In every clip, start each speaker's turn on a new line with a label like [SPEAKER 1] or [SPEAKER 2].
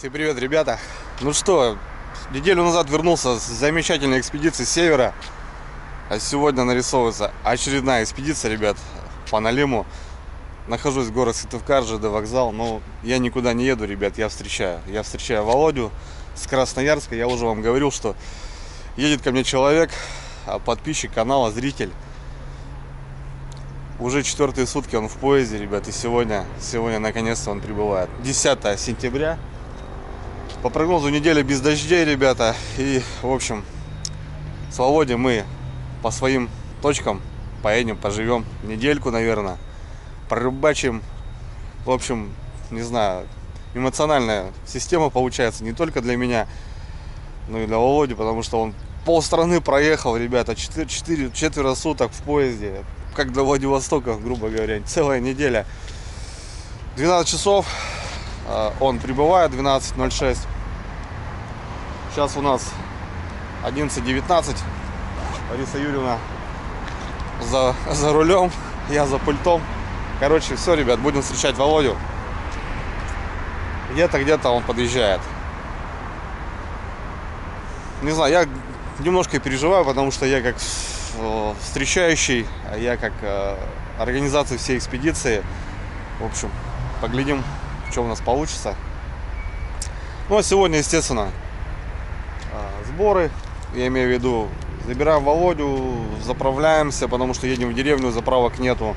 [SPEAKER 1] Всем привет, ребята! Ну что, неделю назад вернулся с замечательной экспедиции с севера. А сегодня нарисовывается очередная экспедиция, ребят, по Налиму. Нахожусь в город Сыктывкар, ЖД вокзал. Но я никуда не еду, ребят, я встречаю Володю с Красноярска. Я уже вам говорил, что едет ко мне человек, подписчик канала, зритель. Уже 4-е сутки он в поезде, ребят, и сегодня наконец-то он прибывает. 10 сентября. По прогнозу неделя без дождей, ребята. И, в общем, с Володей мы по своим точкам поедем, поживем недельку, наверное. Порыбачим. В общем, не знаю, эмоциональная система получается не только для меня, но и для Володи, потому что он полстраны проехал, ребята, 4 суток в поезде. Как до Владивостока, грубо говоря, целая неделя. 12 часов он прибывает, 12:06. Сейчас у нас 11:19. Лариса Юрьевна за рулем, я за пультом. Короче, все, ребят, будем встречать Володю. Где-то он подъезжает. Не знаю, я немножко переживаю, потому что я как встречающий, я как организация всей экспедиции. В общем, поглядим, что у нас получится. Ну а сегодня, естественно, сборы. Я имею в виду, забираем Володю, заправляемся, потому что едем в деревню, заправок нету.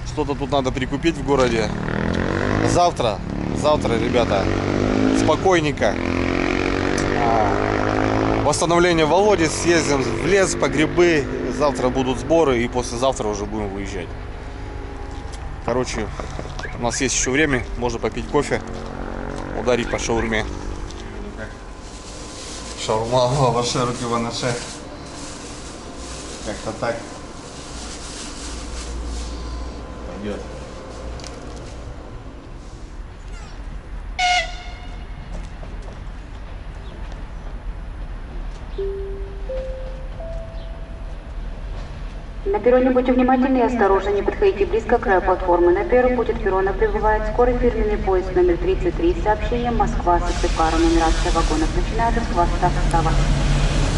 [SPEAKER 1] Что-то тут надо прикупить в городе. Завтра, ребята, спокойненько. Восстановление Володи, съездим в лес по грибы. Завтра будут сборы, и послезавтра уже будем выезжать. Короче, у нас есть еще время, можно попить кофе, ударить по шаурме. Шаурма, ваши руки в анаше. Как-то так. Пойдет.
[SPEAKER 2] На перроне будьте внимательны и осторожны, не подходите близко к краю платформы. На первый путь от перрона прибывает скорый фирменный поезд номер 33 с сообщением Москва, Сыктывкар. Нумерация вагонов начинается с класса состава.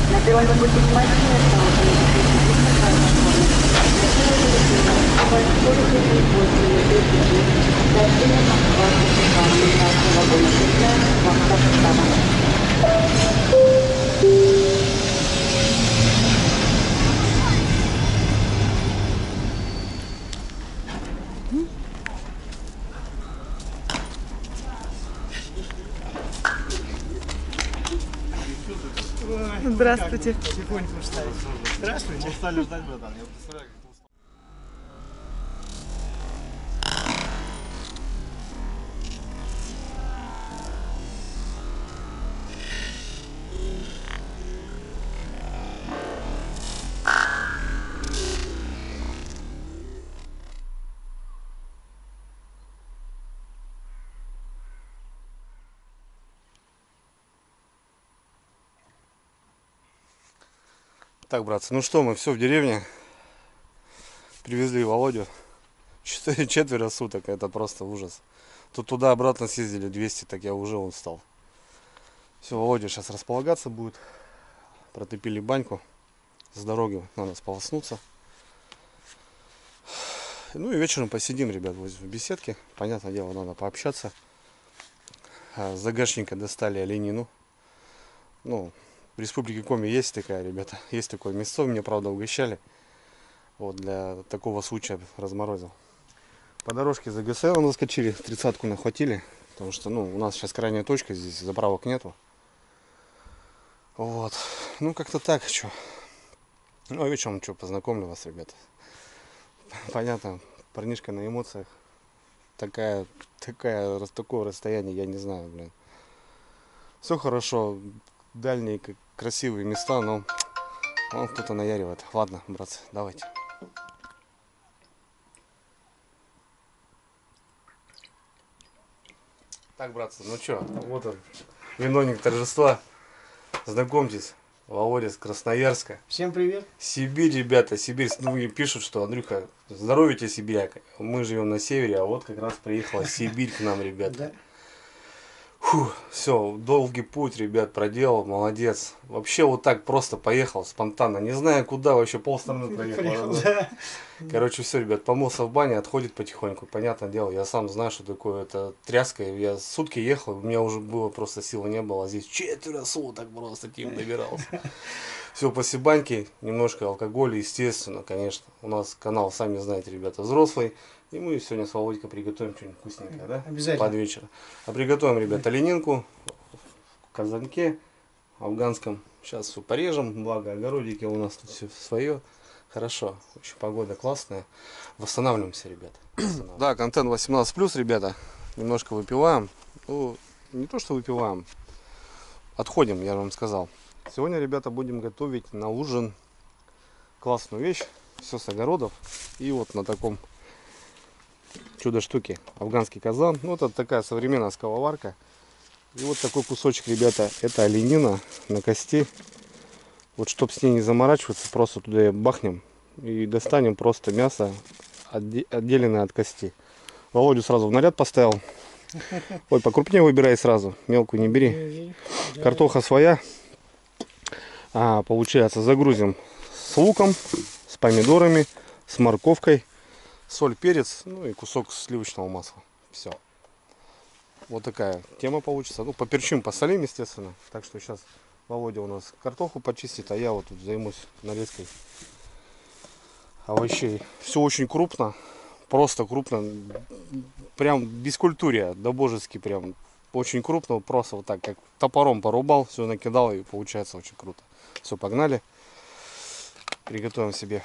[SPEAKER 2] На перроне будьте внимательны и осторожны, не подходите близко к краю платформы. На первый путь от перрона прибывает скорый фирменный поезд номер 33 с сообщением Москва, Сыктывкар. Нумерация вагонов начинается с класса состава.
[SPEAKER 3] Здравствуйте.
[SPEAKER 4] Потихоньку встать. Здравствуйте.
[SPEAKER 1] Устали ждать, братан. Я представляю, как ты устал. Так, братцы, ну что, мы все в деревне. Привезли Володю. 4 суток, это просто ужас. Тут туда-обратно съездили 200, так я уже устал. Все, Володя сейчас располагаться будет. Протопили баньку. С дороги надо сполоснуться. Ну и вечером посидим, ребят, в беседке. Понятное дело, надо пообщаться. С загашника достали оленину. Ну, в Республике Коми есть такая, ребята, есть такое мясо, мне, правда, угощали. Вот, для такого случая разморозил. По дорожке за ГСР заскочили, 30-ку нахватили, потому что, ну, у нас сейчас крайняя точка, здесь заправок нету. Вот, ну, как-то так, что. Ну, а вечером, что, познакомлю вас, ребята. Понятно, парнишка на эмоциях. Такое расстояние, я не знаю, блин. Все хорошо. Дальние красивые места, но вон кто-то наяривает. Ладно, братцы, давайте. Так, братцы, ну чё, вот он, виновник торжества. Знакомьтесь, Володя с Красноярска.
[SPEAKER 4] Всем привет.
[SPEAKER 1] Сибирь, ребята, Сибирь. Ну, мне пишут, что, Андрюха, здоровье тебе, Сибиряк. Мы живем на севере, а вот как раз приехала Сибирь к нам, ребята.
[SPEAKER 4] Да.
[SPEAKER 1] Все, долгий путь, ребят, проделал, молодец. Вообще вот так просто поехал, спонтанно, не знаю куда, вообще полстраны проехал.
[SPEAKER 4] Да.
[SPEAKER 1] Короче, все, ребят, помылся в бане, отходит потихоньку. Понятное дело, я сам знаю, что такое это тряска. Я сутки ехал, у меня уже было просто силы не было. А здесь 4 суток просто тим добирался. Все, после баньки, немножко алкоголя, естественно, конечно. У нас канал, сами знаете, ребята, взрослый. И мы сегодня с Володькой приготовим что-нибудь вкусненькое, да?
[SPEAKER 4] Обязательно.
[SPEAKER 1] Под вечер. А приготовим, ребята, оленинку в казанке афганском. Сейчас все порежем, благо огородики у нас тут все свое. Хорошо, очень погода классная. Восстанавливаемся, ребята. Да, контент 18+, ребята. Немножко выпиваем. Ну, не то, что выпиваем. Отходим, я вам сказал. Сегодня, ребята, будем готовить на ужин классную вещь. Все с огородов. И вот на таком чудо-штуке. Афганский казан. Ну, это такая современная сковородка. И вот такой кусочек, ребята, это оленина на кости. Вот чтобы с ней не заморачиваться, просто туда ее бахнем и достанем просто мясо, отделенное от кости. Володю сразу в наряд поставил. Ой, покрупнее выбирай сразу, мелкую не бери. Картоха своя. Получается, загрузим с луком, с помидорами, с морковкой, соль, перец, ну и кусок сливочного масла. Все. Вот такая тема получится. Ну, поперчим, посолим, естественно. Так что сейчас Володя у нас картоху почистит, а я вот тут займусь нарезкой овощей. Все очень крупно, просто крупно, прям без культуры, да божески прям. Очень крупно, просто вот так, как топором порубал, все накидал и получается очень круто. Все, погнали. Приготовим себе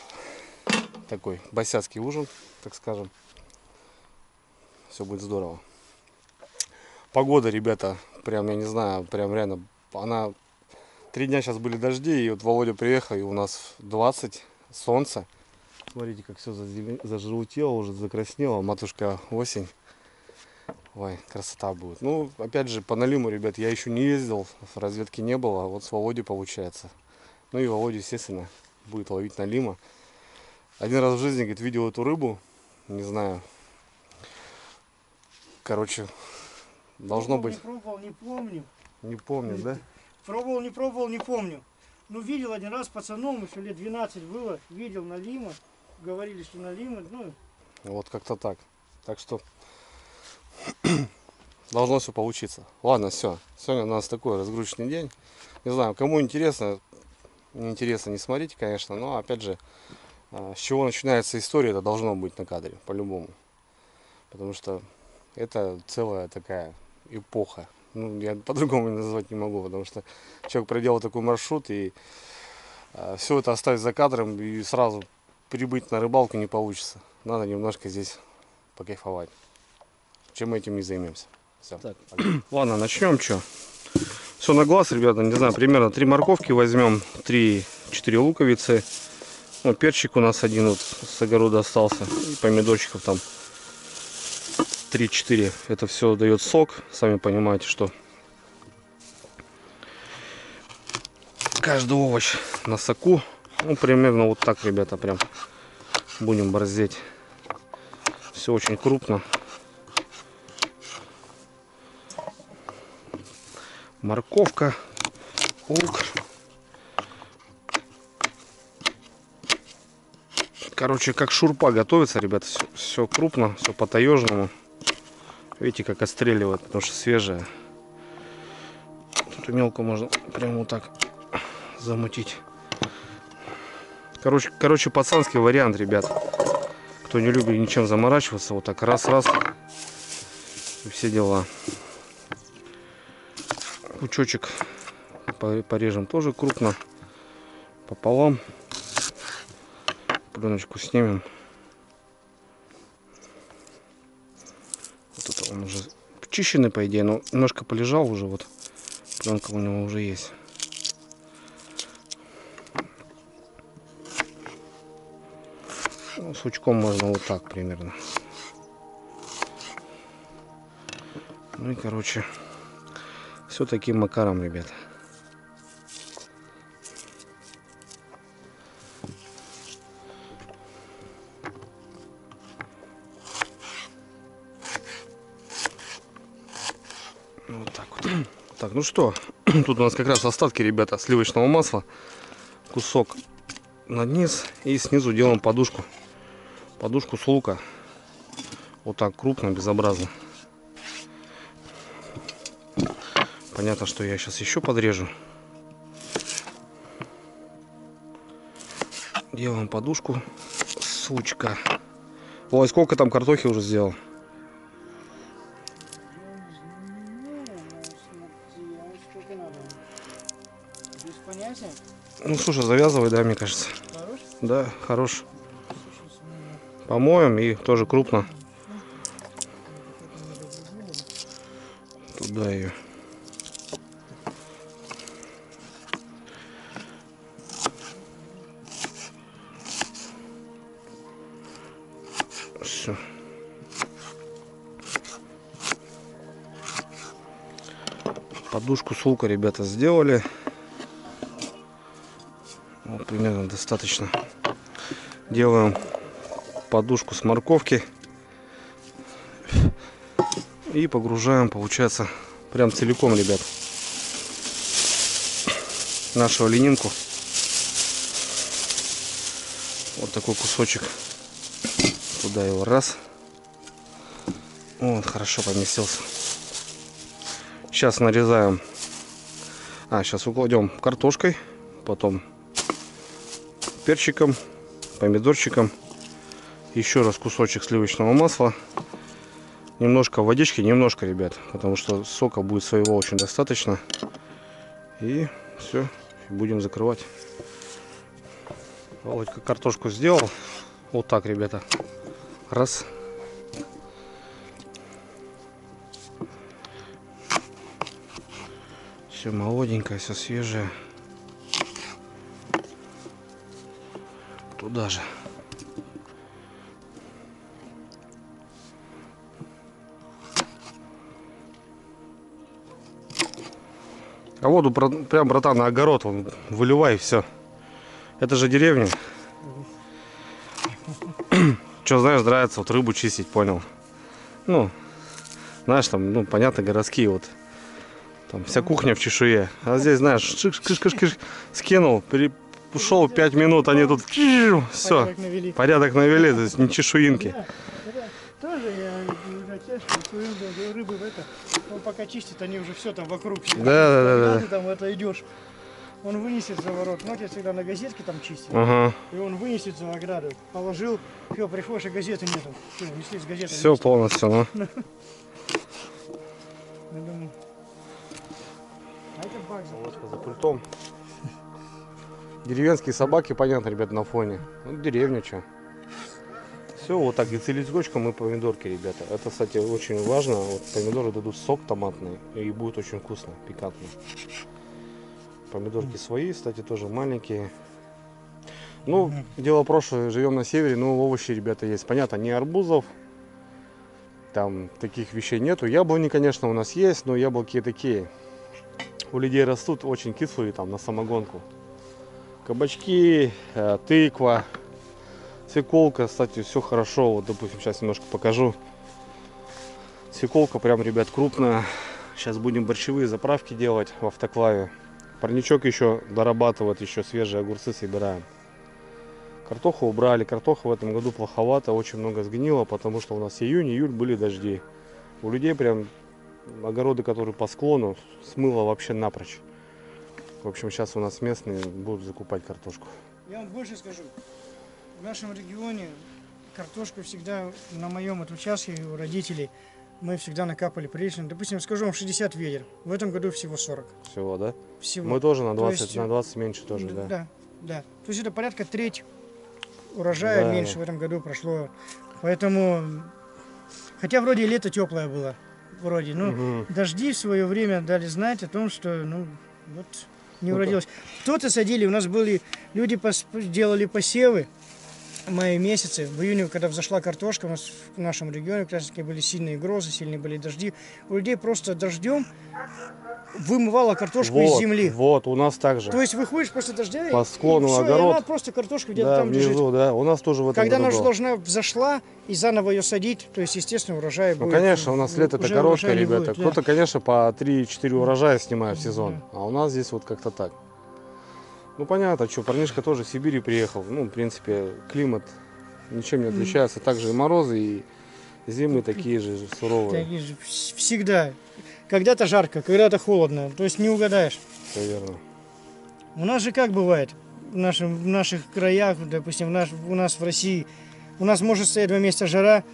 [SPEAKER 1] такой босяцкий ужин, так скажем. Все будет здорово. Погода, ребята, прям, я не знаю, прям реально, она... 3 дня сейчас были дожди, и вот Володя приехал, и у нас 20, солнце. Смотрите, как все зажелтело, уже закраснело, матушка осень. Ой, красота будет. Ну, опять же, по Налиму, ребят, я еще не ездил, в разведке не было, а вот с Володей получается. Ну и Володя, естественно, будет ловить Налима. Один раз в жизни, говорит, видел эту рыбу, не знаю. Короче, должно быть...
[SPEAKER 4] Не пробовал, не помню.
[SPEAKER 1] Не помню, да?
[SPEAKER 4] Пробовал, не помню. Ну, видел один раз пацаном, еще лет 12 было, видел Налима, говорили, что Налима, ну...
[SPEAKER 1] Вот как-то так. Так что должно все получиться. Ладно, все. Сегодня у нас такой разгрузочный день. Не знаю, кому интересно, не интересно, не смотрите, конечно, но опять же, с чего начинается история, это должно быть на кадре, по-любому. Потому что это целая такая эпоха. Ну, я по-другому назвать не могу, потому что человек проделал такой маршрут, и все это оставить за кадром, и сразу прибыть на рыбалку не получится. Надо немножко здесь покайфовать. Чем мы этим не займемся. Все. Так, ладно, начнем что. Все на глаз, ребята, не знаю, примерно 3 морковки возьмем, 3-4 луковицы. Ну, перчик у нас один вот с огорода остался, и помидорчиков там 3-4. Это все дает сок, сами понимаете, что каждый овощ на соку. Ну, примерно вот так, ребята, прям будем борзеть. Все очень крупно. Морковка, лук. Короче, как шурпа готовится, ребята. Все крупно, все по-таежному. Видите, как отстреливает, потому что свежая. Тут мелко можно прямо вот так замутить. Короче, пацанский вариант, ребят. Кто не любит ничем заморачиваться, вот так раз-раз. И все дела. Пучочек порежем тоже крупно. Пополам. Пленочку снимем. Вот это он уже чищенный, по идее, но немножко полежал уже. Вот пленка у него уже есть. Ну, сучком можно вот так примерно. Ну и короче, все таким макаром, ребята.
[SPEAKER 3] Вот так вот. Так, ну что, тут у нас как раз остатки, ребята, сливочного масла. Кусок на низ и снизу делаем подушку. Подушку с лука. Вот так крупно, безобразно. Понятно, что я сейчас еще подрежу. Делаем подушку с лучка. Ой, сколько там картохи уже сделал?
[SPEAKER 4] Без понятия.
[SPEAKER 3] Ну, слушай, завязывай, да, мне кажется.
[SPEAKER 4] Хорош?
[SPEAKER 3] Да, хорош. Помоем и тоже крупно. Туда ее. Все. Подушку с лука, ребята, сделали. Вот, примерно достаточно. Делаем подушку с морковки. И погружаем, получается, прям целиком, ребят, нашу оленинку. Вот такой кусочек. Туда его раз. Вот, хорошо поместился. Сейчас нарезаем. Сейчас укладем картошкой, потом перчиком, помидорчиком, еще раз кусочек сливочного масла, немножко водички, немножко, ребят, потому что сока будет своего очень достаточно. И все, будем закрывать. Володька картошку сделал. Вот так, ребята. Раз. Все молоденькое, все свежее. Туда же. А воду прям, братан, на огород выливай, и все. Это же деревня. Что, знаешь, нравится вот рыбу чистить, понял. Ну, знаешь, там, ну, понятно, городские вот. Там вся кухня в чешуе. А здесь, знаешь, шиш-киш-киш-киш, скинул, ушел 5 минут, они тут все, порядок навели, то есть не чешуинки.
[SPEAKER 4] Да, тоже я уже честно, рыбы в это, он пока чистит, они уже все там вокруг.
[SPEAKER 3] Да.
[SPEAKER 4] Ты там это идешь, он вынесет за ворот. Ну, я всегда на газетке там чистил.
[SPEAKER 3] Ага.
[SPEAKER 4] И он вынесет за ограду, положил, все, приходишь, и газеты нету. Все, несли с газеты.
[SPEAKER 3] Все полностью, ну.
[SPEAKER 4] Я думаю, а это баг
[SPEAKER 3] За пультом. Деревенские собаки, понятно, ребят, на фоне. Ну, деревня, что. Все, вот так, и листочком и помидорки, ребята. Это, кстати, очень важно. Вот помидоры дадут сок томатный, и будет очень вкусно, пикантно. Помидорки свои, кстати, тоже маленькие. Ну, дело прошлое, живем на севере, но овощи, ребята, есть. Понятно, не арбузов, там таких вещей нету. Яблони, конечно, у нас есть, но яблоки такие. У людей растут очень кислые, там, на самогонку. Кабачки, тыква, свеколка, кстати, все хорошо. Вот, допустим, сейчас немножко покажу. Свеколка прям, ребят, крупная. Сейчас будем борщевые заправки делать в автоклаве. Парничок еще дорабатывает, еще свежие огурцы собираем. Картоху убрали. Картоха в этом году плоховато, очень много сгнила, потому что у нас июнь, июль были дожди. У людей прям огороды, которые по склону, смыло вообще напрочь. В общем, сейчас у нас местные будут закупать картошку.
[SPEAKER 4] Я вам больше скажу. В нашем регионе картошку всегда на моем участке у родителей мы всегда накапали прилично. Допустим, скажу вам 60 ведер. В этом году всего 40.
[SPEAKER 3] Всего, да?
[SPEAKER 4] Всего.
[SPEAKER 3] Мы тоже на 20,
[SPEAKER 4] есть,
[SPEAKER 3] на 20 меньше тоже, да.
[SPEAKER 4] Да. То есть это порядка треть урожая
[SPEAKER 3] Да.
[SPEAKER 4] меньше в этом году прошло. Поэтому, хотя вроде лето теплое было, вроде, ну, дожди в свое время дали знать о том, что, ну, вот, не уродилось. Кто-то садили, у нас были, люди делали посевы, мае месяце, в июне, когда взошла картошка, у нас в нашем регионе как раз таки были сильные грозы, сильные были дожди. У людей просто дождем вымывала картошку из земли.
[SPEAKER 3] Вот, у нас также.
[SPEAKER 4] То есть выходишь после дождя
[SPEAKER 3] По склону
[SPEAKER 4] и всё,
[SPEAKER 3] огород.
[SPEAKER 4] и она просто картошка где-то
[SPEAKER 3] Да,
[SPEAKER 4] там лежит.
[SPEAKER 3] внизу, да. У нас тоже в этом
[SPEAKER 4] Когда
[SPEAKER 3] году
[SPEAKER 4] она
[SPEAKER 3] было.
[SPEAKER 4] должна взошла и заново ее садить, то есть, естественно, урожай
[SPEAKER 3] Ну,
[SPEAKER 4] будет.
[SPEAKER 3] конечно, у нас лето-то
[SPEAKER 4] уже
[SPEAKER 3] короткое,
[SPEAKER 4] урожая не
[SPEAKER 3] ребята.
[SPEAKER 4] будет, да.
[SPEAKER 3] Кто-то, конечно, по 3-4 урожая снимает в сезон. А у нас здесь вот как-то так. Ну, понятно, что парнишка тоже в Сибири приехал. Ну, в принципе, климат ничем не отличается. Также и морозы, и зимы такие же суровые.
[SPEAKER 4] Такие же всегда. Когда-то жарко, когда-то холодно. То есть не угадаешь.
[SPEAKER 3] Все верно.
[SPEAKER 4] У нас же как бывает в наших краях, допустим, у нас в России, у нас может стоять 2 месяца жара,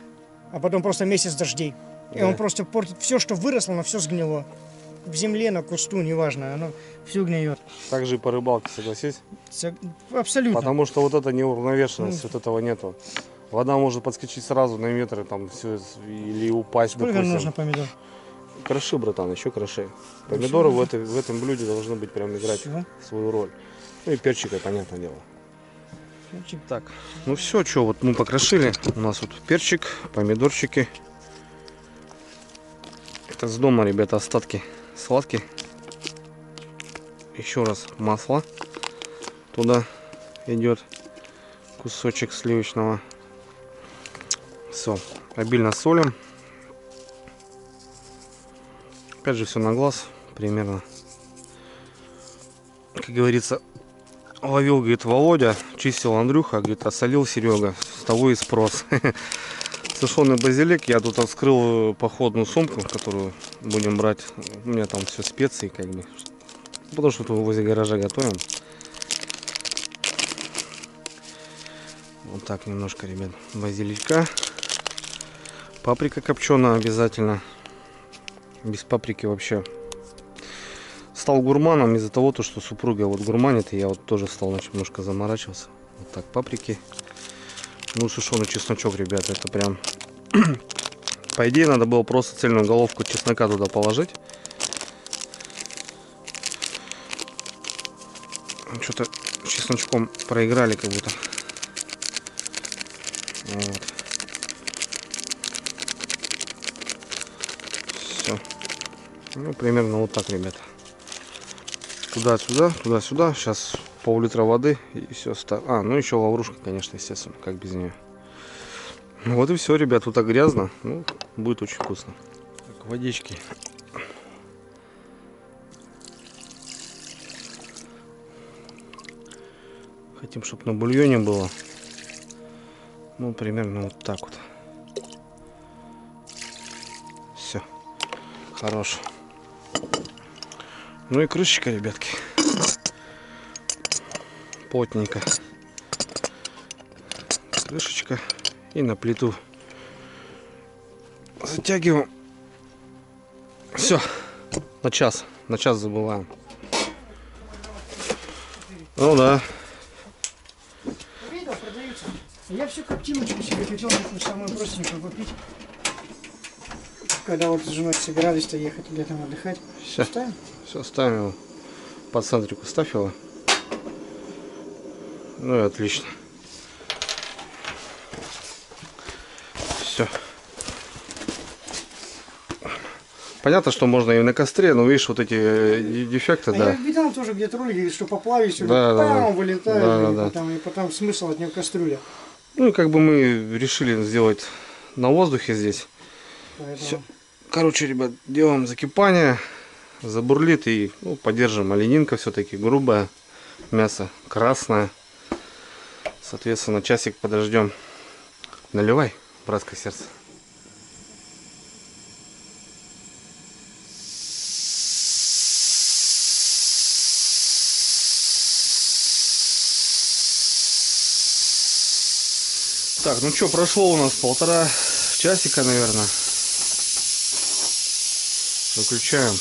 [SPEAKER 4] а потом просто месяц дождей. И
[SPEAKER 3] Да.
[SPEAKER 4] он просто портит все, что выросло, но все сгнило. В земле, на кусту, неважно, оно все гниет.
[SPEAKER 3] Также и по рыбалке, согласись?
[SPEAKER 4] Абсолютно.
[SPEAKER 3] Потому что вот эта неуравновешенность, вот этого нету. Вода может подскочить сразу на метр, там все, или упасть,
[SPEAKER 4] Сколько
[SPEAKER 3] допустим.
[SPEAKER 4] нужно помидор?
[SPEAKER 3] Краши, братан, еще краши. Помидоры в этом блюде должны быть прям играть
[SPEAKER 4] Всё.
[SPEAKER 3] свою роль. Ну и перчика, понятное дело.
[SPEAKER 4] Перчик.
[SPEAKER 3] Так, ну все, что, вот мы покрошили. У нас вот перчик, помидорчики. Это с дома, ребята, остатки сладки. Еще раз масло. Туда идет кусочек сливочного. Все, обильно солим. Опять же, все на глаз примерно. Как говорится, ловил, говорит, Володя, чистил Андрюха, говорит, а солил Серега. С того и спрос. Сушеный базилик. Я тут открыл походную сумку, которую будем брать. У меня там все специи, как бы. Потому что мы возле гаража готовим. Вот так немножко, ребят, базиличка. Паприка копченая обязательно. Без паприки вообще. Стал гурманом из-за того, что супруга вот гурманит, и я вот тоже стал немножко заморачиваться. Вот так, паприки. Ну, сушеный чесночок, ребята, это прям... По идее, надо было просто цельную головку чеснока туда положить. Что-то чесночком проиграли как будто. Вот. Все. Ну, примерно вот так, ребята. Туда-сюда, туда-сюда. Сейчас пол-литра воды и все. Ну еще лаврушка, конечно, естественно, как без нее. Ну, вот и все, ребят. Вот так грязно. Ну, будет очень вкусно. Так, водички. Хотим, чтобы на бульоне было. Ну, примерно вот так вот. Все. Хорош. Ну и крышечка, ребятки. Плотненько. Крышечка. И на плиту затягиваем. Все. На час. На час забываем. Ну да.
[SPEAKER 4] Видел, продаются. Я всю коптилочку себе хотел такую самую простенькую купить. Когда вот с женой собирались-то ехать летом отдыхать.
[SPEAKER 3] Все.
[SPEAKER 4] Ставим?
[SPEAKER 3] Все, ставим его. По центрику ставь его. Ну и отлично. Все. Понятно, что можно и на костре, но видишь, вот эти дефекты, да.
[SPEAKER 4] Я видел тоже где-то ролик, говорит, что поплавить все,
[SPEAKER 3] Да, да.
[SPEAKER 4] вылетает,
[SPEAKER 3] Да.
[SPEAKER 4] и потом смысл от него кастрюля.
[SPEAKER 3] Ну и как бы мы решили сделать на воздухе здесь.
[SPEAKER 4] Поэтому...
[SPEAKER 3] Всё. Короче, ребят, делаем закипание, забурлит и поддержим. Оленинка все-таки грубая, мясо красное. Соответственно, часик подождем. Наливай, братское сердце. Так, ну что, прошло у нас 1,5 часика, наверное. Выключаем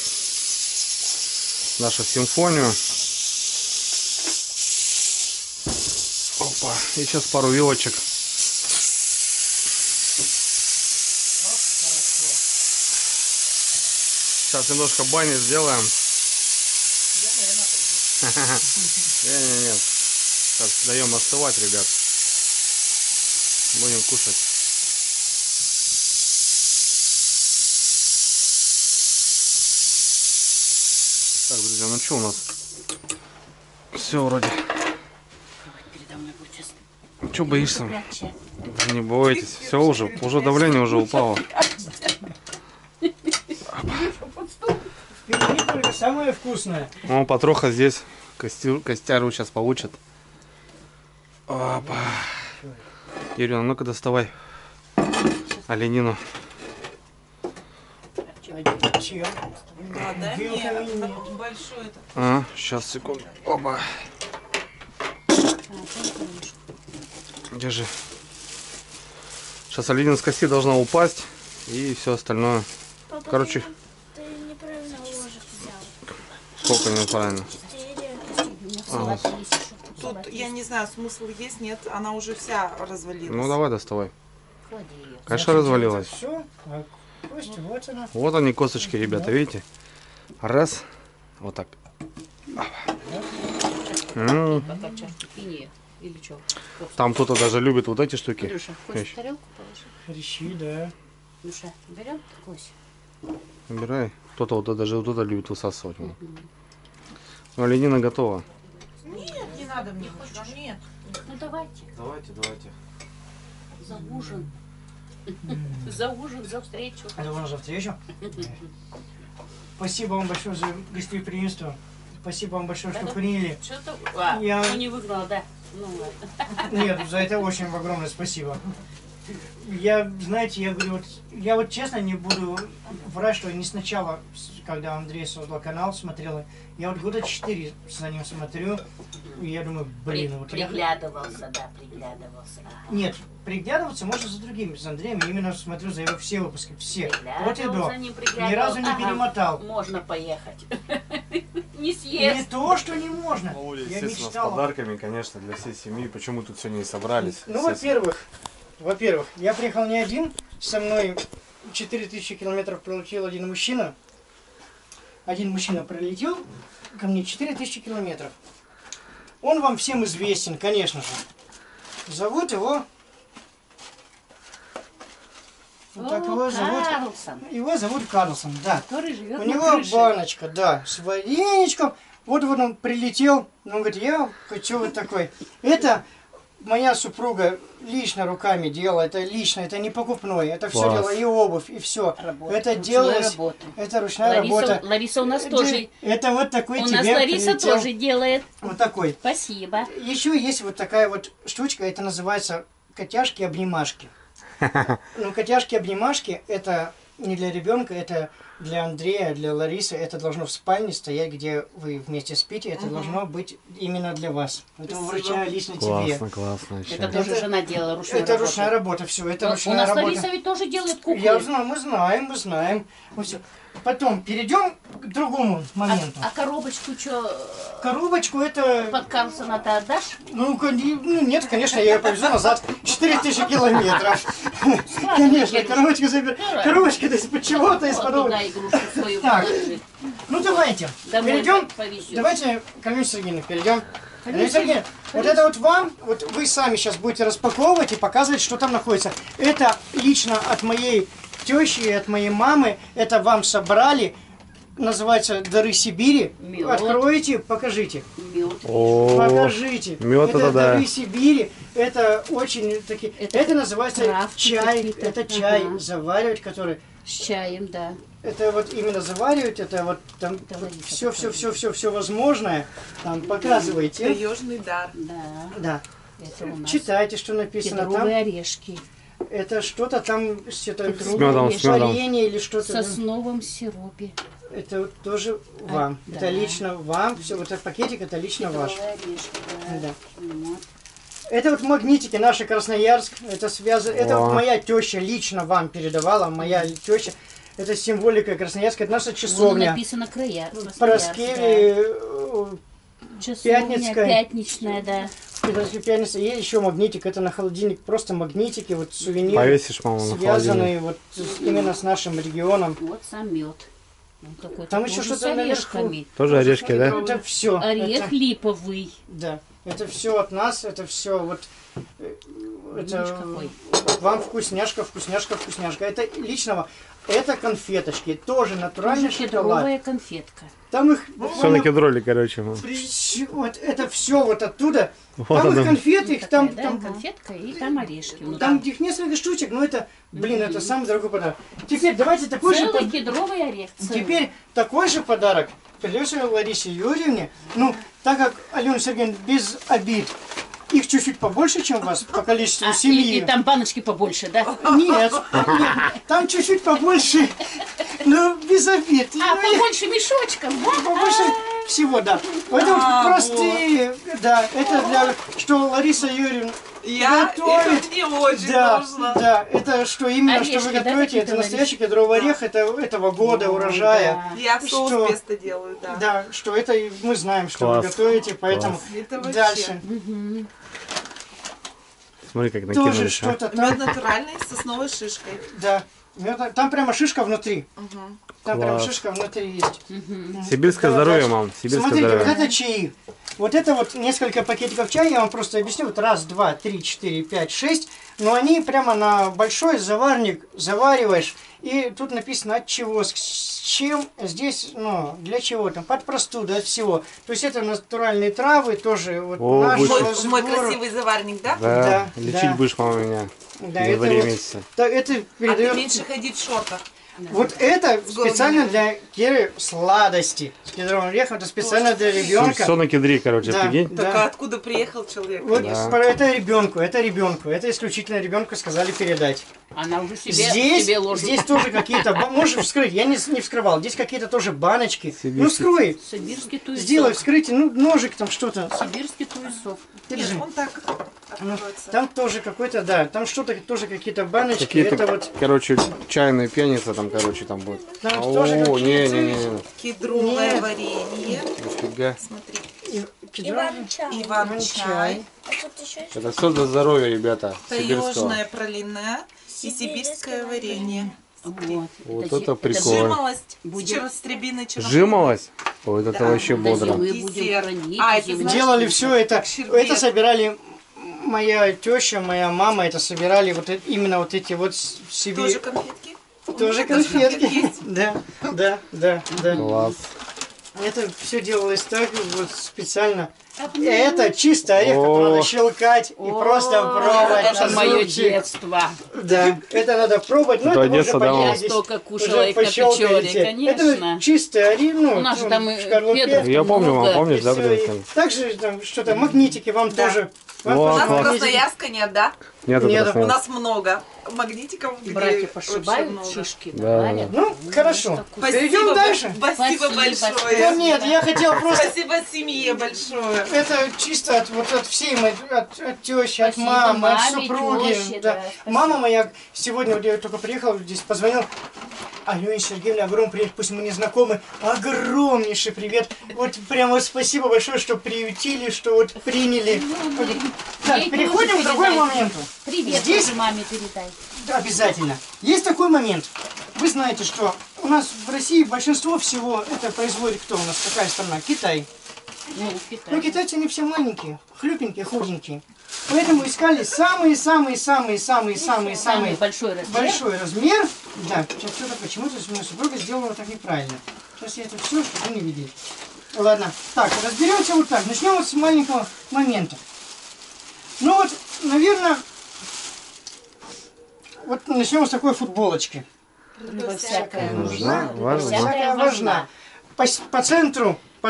[SPEAKER 3] нашу симфонию. Опа. И сейчас пару вилочек. Сейчас немножко бани сделаем. Нет. Сейчас даем остывать, ребят. Будем кушать. Так, друзья, ну что у нас? Все вроде.
[SPEAKER 5] Передо мной будь честным.
[SPEAKER 3] Че боишься?
[SPEAKER 5] Прячься.
[SPEAKER 3] Да не бойтесь. Все уже давление уже упало.
[SPEAKER 4] Впереди только самое вкусное.
[SPEAKER 3] Ну, Патроха здесь костяру сейчас получит. Опа. Ирина, ну-ка доставай оленину.
[SPEAKER 4] Чем?
[SPEAKER 6] Да, дай
[SPEAKER 4] Вилками
[SPEAKER 6] мне
[SPEAKER 4] нет.
[SPEAKER 6] большой это.
[SPEAKER 3] Сейчас, секунду. Опа. Держи. Сейчас оленина с кости должна упасть. И все остальное.
[SPEAKER 7] Папа,
[SPEAKER 3] Короче,
[SPEAKER 7] ты неправильно ложек взял.
[SPEAKER 3] сколько неправильно.
[SPEAKER 7] 4.
[SPEAKER 6] Тут, я не знаю, смысл есть, нет, она уже вся развалилась.
[SPEAKER 3] Ну давай доставай.
[SPEAKER 5] Клади ее.
[SPEAKER 3] Конечно, развалилась.
[SPEAKER 4] Все, а кость, вот она.
[SPEAKER 3] Вот они косточки, ребята, видите? Раз. Вот так.
[SPEAKER 5] Пока чашку пини. Или что?
[SPEAKER 3] Там кто-то даже любит вот эти штуки.
[SPEAKER 5] Кирюша,
[SPEAKER 3] Вещь.
[SPEAKER 5] хочешь тарелку положи?
[SPEAKER 4] Хрящи, да.
[SPEAKER 5] Миша, берем кость?
[SPEAKER 3] Убирай. Кто-то вот даже вот это любит высасывать. Ну, оленина готова.
[SPEAKER 6] Нет, не надо мне ничего, нет.
[SPEAKER 5] Ну давайте.
[SPEAKER 3] Давайте.
[SPEAKER 5] За ужин. За ужин, за встречу.
[SPEAKER 4] Это можно за встречу. Спасибо вам большое за гостеприимство. Спасибо вам большое, что приняли.
[SPEAKER 5] Что-то...
[SPEAKER 4] Я-
[SPEAKER 5] Ну не выгнала, да? Ну ладно.
[SPEAKER 4] Нет, за это очень огромное спасибо. Я, знаете, я говорю, я вот честно не буду врать, что не сначала, когда Андрей создал канал, смотрел, я вот года 4 за ним смотрю, и я думаю, блин, вот я...
[SPEAKER 5] Приглядывался, да, приглядывался.
[SPEAKER 4] Нет, приглядываться можно за другими, за Андреем, я именно смотрю за его все выпуски, все, от и до.
[SPEAKER 5] Приглядывал за ним, приглядывал.
[SPEAKER 4] Ни разу не
[SPEAKER 5] Ага,
[SPEAKER 4] перемотал.
[SPEAKER 5] Можно поехать. Не
[SPEAKER 4] Не
[SPEAKER 5] съест.
[SPEAKER 4] то, что не можно.
[SPEAKER 3] Володя,
[SPEAKER 4] Я
[SPEAKER 3] естественно, с
[SPEAKER 4] мечтал.
[SPEAKER 3] подарками, конечно, для всей семьи. Почему тут сегодня и собрались?
[SPEAKER 4] Ну,
[SPEAKER 3] Естественно.
[SPEAKER 4] во-первых, я приехал не один, со мной 4000 километров пролетел один мужчина. Один мужчина пролетел ко мне 4000 километров. Он вам всем известен, конечно же. Зовут его... Вот так его зовут.
[SPEAKER 5] Карлсон,
[SPEAKER 4] Его зовут Карлсон, да.
[SPEAKER 5] который живет
[SPEAKER 4] У
[SPEAKER 5] на
[SPEAKER 4] него
[SPEAKER 5] крыше.
[SPEAKER 4] баночка, да, с вареничком. Вот он прилетел, он говорит, что вы такой? Это моя супруга лично руками делала, это лично, это не покупное, это все
[SPEAKER 3] Класс.
[SPEAKER 4] делала и обувь, и все.
[SPEAKER 5] Работа,
[SPEAKER 4] Это
[SPEAKER 5] ручная
[SPEAKER 4] делалось,
[SPEAKER 5] работа.
[SPEAKER 4] это ручная работа.
[SPEAKER 5] Лариса у нас тоже.
[SPEAKER 4] Это вот такой
[SPEAKER 5] У
[SPEAKER 4] тебе
[SPEAKER 5] нас Лариса
[SPEAKER 4] прилетел.
[SPEAKER 5] тоже делает.
[SPEAKER 4] Вот такой.
[SPEAKER 5] Спасибо.
[SPEAKER 4] Еще есть вот такая вот штучка, это называется котяшки-обнимашки. Ну, котяшки-обнимашки, это не для ребенка, это для Андрея, для Ларисы. Это должно в спальне стоять, где вы вместе спите. Это должно быть именно для вас. Это
[SPEAKER 6] Спасибо.
[SPEAKER 4] вручаю лично тебе.
[SPEAKER 3] Классно.
[SPEAKER 5] Это тоже жена делала ручную
[SPEAKER 4] Это
[SPEAKER 5] работу.
[SPEAKER 4] ручная работа, все. Это
[SPEAKER 5] У
[SPEAKER 4] ручная
[SPEAKER 5] нас
[SPEAKER 4] работа.
[SPEAKER 5] Лариса ведь тоже делает куклы.
[SPEAKER 4] Я знаю, мы знаем. Ну, всё. Потом перейдем к другому моменту.
[SPEAKER 5] А коробочку что,
[SPEAKER 4] Коробочку это...
[SPEAKER 5] под Карлсона-то отдашь?
[SPEAKER 4] Нет, конечно, я ее повезу назад 4000 километров. Конечно, коробочку заберу. Коробочка, то есть под чего-то, из
[SPEAKER 5] Вот
[SPEAKER 4] подобного.
[SPEAKER 5] туда игрушку свою
[SPEAKER 4] Так.
[SPEAKER 5] положи.
[SPEAKER 4] Ну давайте,
[SPEAKER 5] Домой
[SPEAKER 4] перейдем.
[SPEAKER 5] повезёшь.
[SPEAKER 4] Давайте, Галина Сергеевна, перейдем. Галина Сергеевна, вот это вот вам, вот вы сами сейчас будете распаковывать и показывать, что там находится. Это лично от моей тещи и от моей мамы. Это вам собрали. Называется «Дары Сибири».
[SPEAKER 5] Мёд.
[SPEAKER 4] Откроете, покажите.
[SPEAKER 5] Мёд.
[SPEAKER 4] Покажите.
[SPEAKER 3] мёд это да.
[SPEAKER 4] «Дары Сибири». Это очень такие... Это называется
[SPEAKER 5] травки
[SPEAKER 4] чай.
[SPEAKER 5] какие-то.
[SPEAKER 4] Это чай,
[SPEAKER 5] Ага.
[SPEAKER 4] заваривать который...
[SPEAKER 5] С чаем, да.
[SPEAKER 4] Это вот именно заваривать, это вот там
[SPEAKER 5] Это Лариса
[SPEAKER 4] все возможное. Там показывайте.
[SPEAKER 6] Таежный дар.
[SPEAKER 5] Да.
[SPEAKER 4] Да.
[SPEAKER 5] Это у нас
[SPEAKER 4] Читайте, что написано там.
[SPEAKER 5] кедровые орешки.
[SPEAKER 4] Это что-то там, что-то
[SPEAKER 3] С медом, с медом.
[SPEAKER 4] варенье или
[SPEAKER 5] В
[SPEAKER 4] что-то.
[SPEAKER 5] сосновом сиропе.
[SPEAKER 4] Это вот тоже вам.
[SPEAKER 5] да.
[SPEAKER 4] Это лично вам. Все, вот этот пакетик, это лично ваш.
[SPEAKER 5] Кедровые орешки, да.
[SPEAKER 4] Да.
[SPEAKER 5] Вот.
[SPEAKER 4] Это вот магнитики наши Красноярск. Это связано. Это
[SPEAKER 3] О.
[SPEAKER 4] вот моя теща лично вам передавала. Моя теща. Это символика Красноярска. Это наша
[SPEAKER 5] Вон
[SPEAKER 4] часовня.
[SPEAKER 5] написано края.
[SPEAKER 4] Пороскеве,
[SPEAKER 5] Часовня
[SPEAKER 4] Пятницкая.
[SPEAKER 5] пятничная, да.
[SPEAKER 4] пятница. И еще магнитик. Это на холодильник. Просто магнитики, вот сувениры.
[SPEAKER 3] Повесишь, мама, на холодильник.
[SPEAKER 4] Связанные вот именно с нашим регионом.
[SPEAKER 5] Вот сам мед. Он какой-то
[SPEAKER 4] Там еще
[SPEAKER 5] тоже
[SPEAKER 4] что-то
[SPEAKER 5] с
[SPEAKER 4] наверху.
[SPEAKER 5] орешками.
[SPEAKER 3] Тоже орешки, да?
[SPEAKER 4] Это все.
[SPEAKER 5] Орех липовый.
[SPEAKER 4] Да. Это все от нас, это все вот
[SPEAKER 5] какой?
[SPEAKER 4] Вам вкусняшка, вкусняшка, вкусняшка. Это личного. Это конфеточки, тоже натуральный шоколад.
[SPEAKER 5] Кедровая конфетка.
[SPEAKER 4] Там их
[SPEAKER 3] Все на кедроле, короче.
[SPEAKER 4] вот это все вот оттуда.
[SPEAKER 3] Вот
[SPEAKER 4] Там
[SPEAKER 3] оно.
[SPEAKER 4] их конфеты, их
[SPEAKER 5] Такая,
[SPEAKER 4] там,
[SPEAKER 5] да,
[SPEAKER 4] там,
[SPEAKER 5] конфетка и там орешки внутри.
[SPEAKER 4] там их несколько штучек, но это, блин, это самый дорогой подарок. Теперь давайте такой же
[SPEAKER 5] Целый кедровый орех. целый.
[SPEAKER 4] Теперь такой же подарок придется Ларисе Юрьевне. Ну, так как Алена Сергеевна без обид, их чуть-чуть побольше, чем вас по количеству семьи.
[SPEAKER 5] И там баночки побольше, да?
[SPEAKER 4] Нет, там чуть-чуть побольше, но без обид.
[SPEAKER 5] Побольше мешочков, да?
[SPEAKER 4] Побольше всего, да. Поэтому просто, да, это для, что Лариса Юрьевна готовит.
[SPEAKER 6] Это мне очень
[SPEAKER 4] Да,
[SPEAKER 6] нужно.
[SPEAKER 4] да, это что именно, что вы
[SPEAKER 5] Орешки, да,
[SPEAKER 4] готовите, это
[SPEAKER 5] какие-то
[SPEAKER 4] настоящий кедровый орех, это этого года, урожая.
[SPEAKER 6] Я соус
[SPEAKER 4] Что?
[SPEAKER 6] песто делаю, да.
[SPEAKER 4] Да, что это и мы знаем, что
[SPEAKER 3] Класс.
[SPEAKER 4] вы готовите, поэтому
[SPEAKER 6] Это вообще.
[SPEAKER 4] дальше.
[SPEAKER 3] Смотри, как
[SPEAKER 4] Тоже
[SPEAKER 3] накинулись. а.
[SPEAKER 4] что-то там,
[SPEAKER 6] Мед натуральный с сосновой шишкой.
[SPEAKER 4] да. Там прямо шишка внутри. Там прямо
[SPEAKER 3] Класс.
[SPEAKER 4] шишка внутри есть.
[SPEAKER 3] Сибирское
[SPEAKER 4] Давай
[SPEAKER 3] здоровье,
[SPEAKER 4] дальше.
[SPEAKER 3] мам. Сибирское
[SPEAKER 4] Смотрите, вот
[SPEAKER 3] здоровье.
[SPEAKER 4] это чаи. Вот это вот несколько пакетиков чая, я вам просто объясню. Вот раз, два, три, четыре, пять, шесть. Но они прямо на большой заварник завариваешь. И тут написано от чего, с чем, здесь, ну, для чего там, под простуду, от всего. То есть это натуральные травы, тоже вот
[SPEAKER 3] О,
[SPEAKER 4] нашего
[SPEAKER 3] будешь-
[SPEAKER 6] Мой
[SPEAKER 4] сбора.
[SPEAKER 6] красивый заварник, да?
[SPEAKER 3] Да,
[SPEAKER 4] Да,
[SPEAKER 3] лечить
[SPEAKER 4] да.
[SPEAKER 3] будешь, мама, меня.
[SPEAKER 4] Да,
[SPEAKER 3] Не
[SPEAKER 4] это
[SPEAKER 3] за 3
[SPEAKER 4] вот-
[SPEAKER 3] месяца.
[SPEAKER 4] Да, это
[SPEAKER 6] А ты
[SPEAKER 4] передает...
[SPEAKER 6] меньше ходить в шортах.
[SPEAKER 4] Вот это специально для Киры сладости. С кедровым орехом, это специально для ребенка.
[SPEAKER 3] Все на кедре, короче,
[SPEAKER 4] Да.
[SPEAKER 3] прикинь.
[SPEAKER 6] Так
[SPEAKER 4] Да.
[SPEAKER 6] а откуда приехал человек,
[SPEAKER 4] Вот
[SPEAKER 6] конечно.
[SPEAKER 4] это ребенку, это исключительно ребенку сказали передать.
[SPEAKER 5] Она уже себе
[SPEAKER 4] Здесь,
[SPEAKER 5] ложит.
[SPEAKER 4] здесь тоже какие-то, можешь вскрыть, я не вскрывал, здесь какие-то тоже баночки. Ну вскрой,
[SPEAKER 5] Сибирский туесок.
[SPEAKER 4] сделай вскрытие, ну ножик там что-то.
[SPEAKER 5] Сибирский туесок.
[SPEAKER 6] Нет,
[SPEAKER 4] Держи.
[SPEAKER 6] он так откроется.
[SPEAKER 4] Там тоже какой-то, да, там что-то тоже какие-то баночки,
[SPEAKER 3] Какие-то,
[SPEAKER 4] это вот.
[SPEAKER 3] короче, чайная пьяница там, короче, там будет.
[SPEAKER 4] Там
[SPEAKER 3] О,
[SPEAKER 4] тоже какие-то-
[SPEAKER 3] не-не-не.
[SPEAKER 6] Кедровое
[SPEAKER 4] Нет.
[SPEAKER 6] варенье.
[SPEAKER 3] Нифига.
[SPEAKER 6] Смотри.
[SPEAKER 7] Иван-чай.
[SPEAKER 6] Иван-чай.
[SPEAKER 7] А тут еще что-то.
[SPEAKER 3] Это все для здоровья, ребята. Сибирского.
[SPEAKER 6] Таежное пролиное и сибирское варенье.
[SPEAKER 5] Вот,
[SPEAKER 3] Вот это прикол.
[SPEAKER 6] Жимолость.
[SPEAKER 5] Будет.
[SPEAKER 6] Червостребиной чернослив.
[SPEAKER 3] Жимолость? Ой, это
[SPEAKER 6] Да.
[SPEAKER 3] вообще бодро.
[SPEAKER 5] Мы будем
[SPEAKER 6] Десерт.
[SPEAKER 5] хранить.
[SPEAKER 6] А, это
[SPEAKER 5] зимой.
[SPEAKER 6] знаешь,
[SPEAKER 4] Делали все это,
[SPEAKER 6] Щербет.
[SPEAKER 4] это собирали моя теща, моя мама, это собирали вот именно вот эти вот себе.
[SPEAKER 6] Тоже конфетки?
[SPEAKER 4] Тоже
[SPEAKER 6] У меня тоже
[SPEAKER 4] конфетки.
[SPEAKER 6] есть.
[SPEAKER 4] Да, да, да, да.
[SPEAKER 3] Класс.
[SPEAKER 4] Это все делалось так вот специально. Это чисто орех,
[SPEAKER 3] О.
[SPEAKER 4] который надо щелкать и просто пробовать.
[SPEAKER 5] Это
[SPEAKER 4] на
[SPEAKER 5] мое
[SPEAKER 4] зубчик.
[SPEAKER 5] детство.
[SPEAKER 4] Да, это надо пробовать. Ну,
[SPEAKER 3] Это
[SPEAKER 4] это вы уже
[SPEAKER 3] Одесса, да,
[SPEAKER 5] Я
[SPEAKER 3] мама?
[SPEAKER 4] поедете,
[SPEAKER 5] столько кушала
[SPEAKER 4] уже
[SPEAKER 5] их на печоре,
[SPEAKER 4] пощелкаете.
[SPEAKER 5] конечно.
[SPEAKER 4] Это чистый орех, ну,
[SPEAKER 5] У нас же там и
[SPEAKER 4] в шкарлупе.
[SPEAKER 5] кедров
[SPEAKER 3] Я помню, мам,
[SPEAKER 5] много.
[SPEAKER 3] помнишь, да,
[SPEAKER 4] Всё, и
[SPEAKER 3] блин?
[SPEAKER 4] также там что-то магнитики вам
[SPEAKER 6] Да.
[SPEAKER 4] тоже.
[SPEAKER 3] Во,
[SPEAKER 6] У нас
[SPEAKER 3] класс.
[SPEAKER 6] Красноярска нет, да?
[SPEAKER 3] Нет,
[SPEAKER 4] Нет,
[SPEAKER 3] это
[SPEAKER 6] У
[SPEAKER 3] красный.
[SPEAKER 6] нас много магнитиков, где
[SPEAKER 5] Братья
[SPEAKER 6] вообще
[SPEAKER 5] пошибают
[SPEAKER 6] много.
[SPEAKER 5] шишки,
[SPEAKER 3] Да,
[SPEAKER 5] наварят.
[SPEAKER 4] Ну, хорошо.
[SPEAKER 6] Спасибо,
[SPEAKER 4] Перейдем дальше.
[SPEAKER 6] Спасибо
[SPEAKER 5] Спасибо.
[SPEAKER 6] большое.
[SPEAKER 4] Да нет, я хотел просто...
[SPEAKER 6] Спасибо семье большое.
[SPEAKER 4] Это чисто от всей моей, от тещи, от
[SPEAKER 5] Спасибо
[SPEAKER 4] мамы, от
[SPEAKER 5] маме,
[SPEAKER 4] супруги.
[SPEAKER 5] тёще,
[SPEAKER 4] да.
[SPEAKER 5] да, спасибо.
[SPEAKER 4] Мама моя сегодня, вот я только приехал, здесь позвонил. Алене Сергеевне огромный привет, пусть мы не знакомы, огромнейший привет. Вот прямо спасибо большое, что приютили, что вот приняли. Так,
[SPEAKER 5] Ей
[SPEAKER 4] переходим
[SPEAKER 5] тоже
[SPEAKER 4] к другому
[SPEAKER 5] передай.
[SPEAKER 4] моменту.
[SPEAKER 5] Привет,
[SPEAKER 4] Здесь
[SPEAKER 5] тоже маме передай.
[SPEAKER 4] обязательно. Есть такой момент. Вы знаете, что у нас в России большинство всего это производит кто у нас, какая страна? Китай.
[SPEAKER 5] Ну,
[SPEAKER 4] Но
[SPEAKER 5] Китай.
[SPEAKER 4] китайцы не все маленькие, хлюпенькие, худенькие. Поэтому искали самый-самый-самый-самый-самый
[SPEAKER 5] Самый большой размер.
[SPEAKER 4] большой размер. Да, сейчас все так, почему-то моя супруга сделала так неправильно. Сейчас я это все, чтобы вы не видели. Ладно, так, разберемся вот так. Начнем вот с маленького момента. Ну вот, наверное, вот начнем с такой футболочки.
[SPEAKER 5] Всякая
[SPEAKER 3] Нужна, важно.
[SPEAKER 4] Всякая важна. По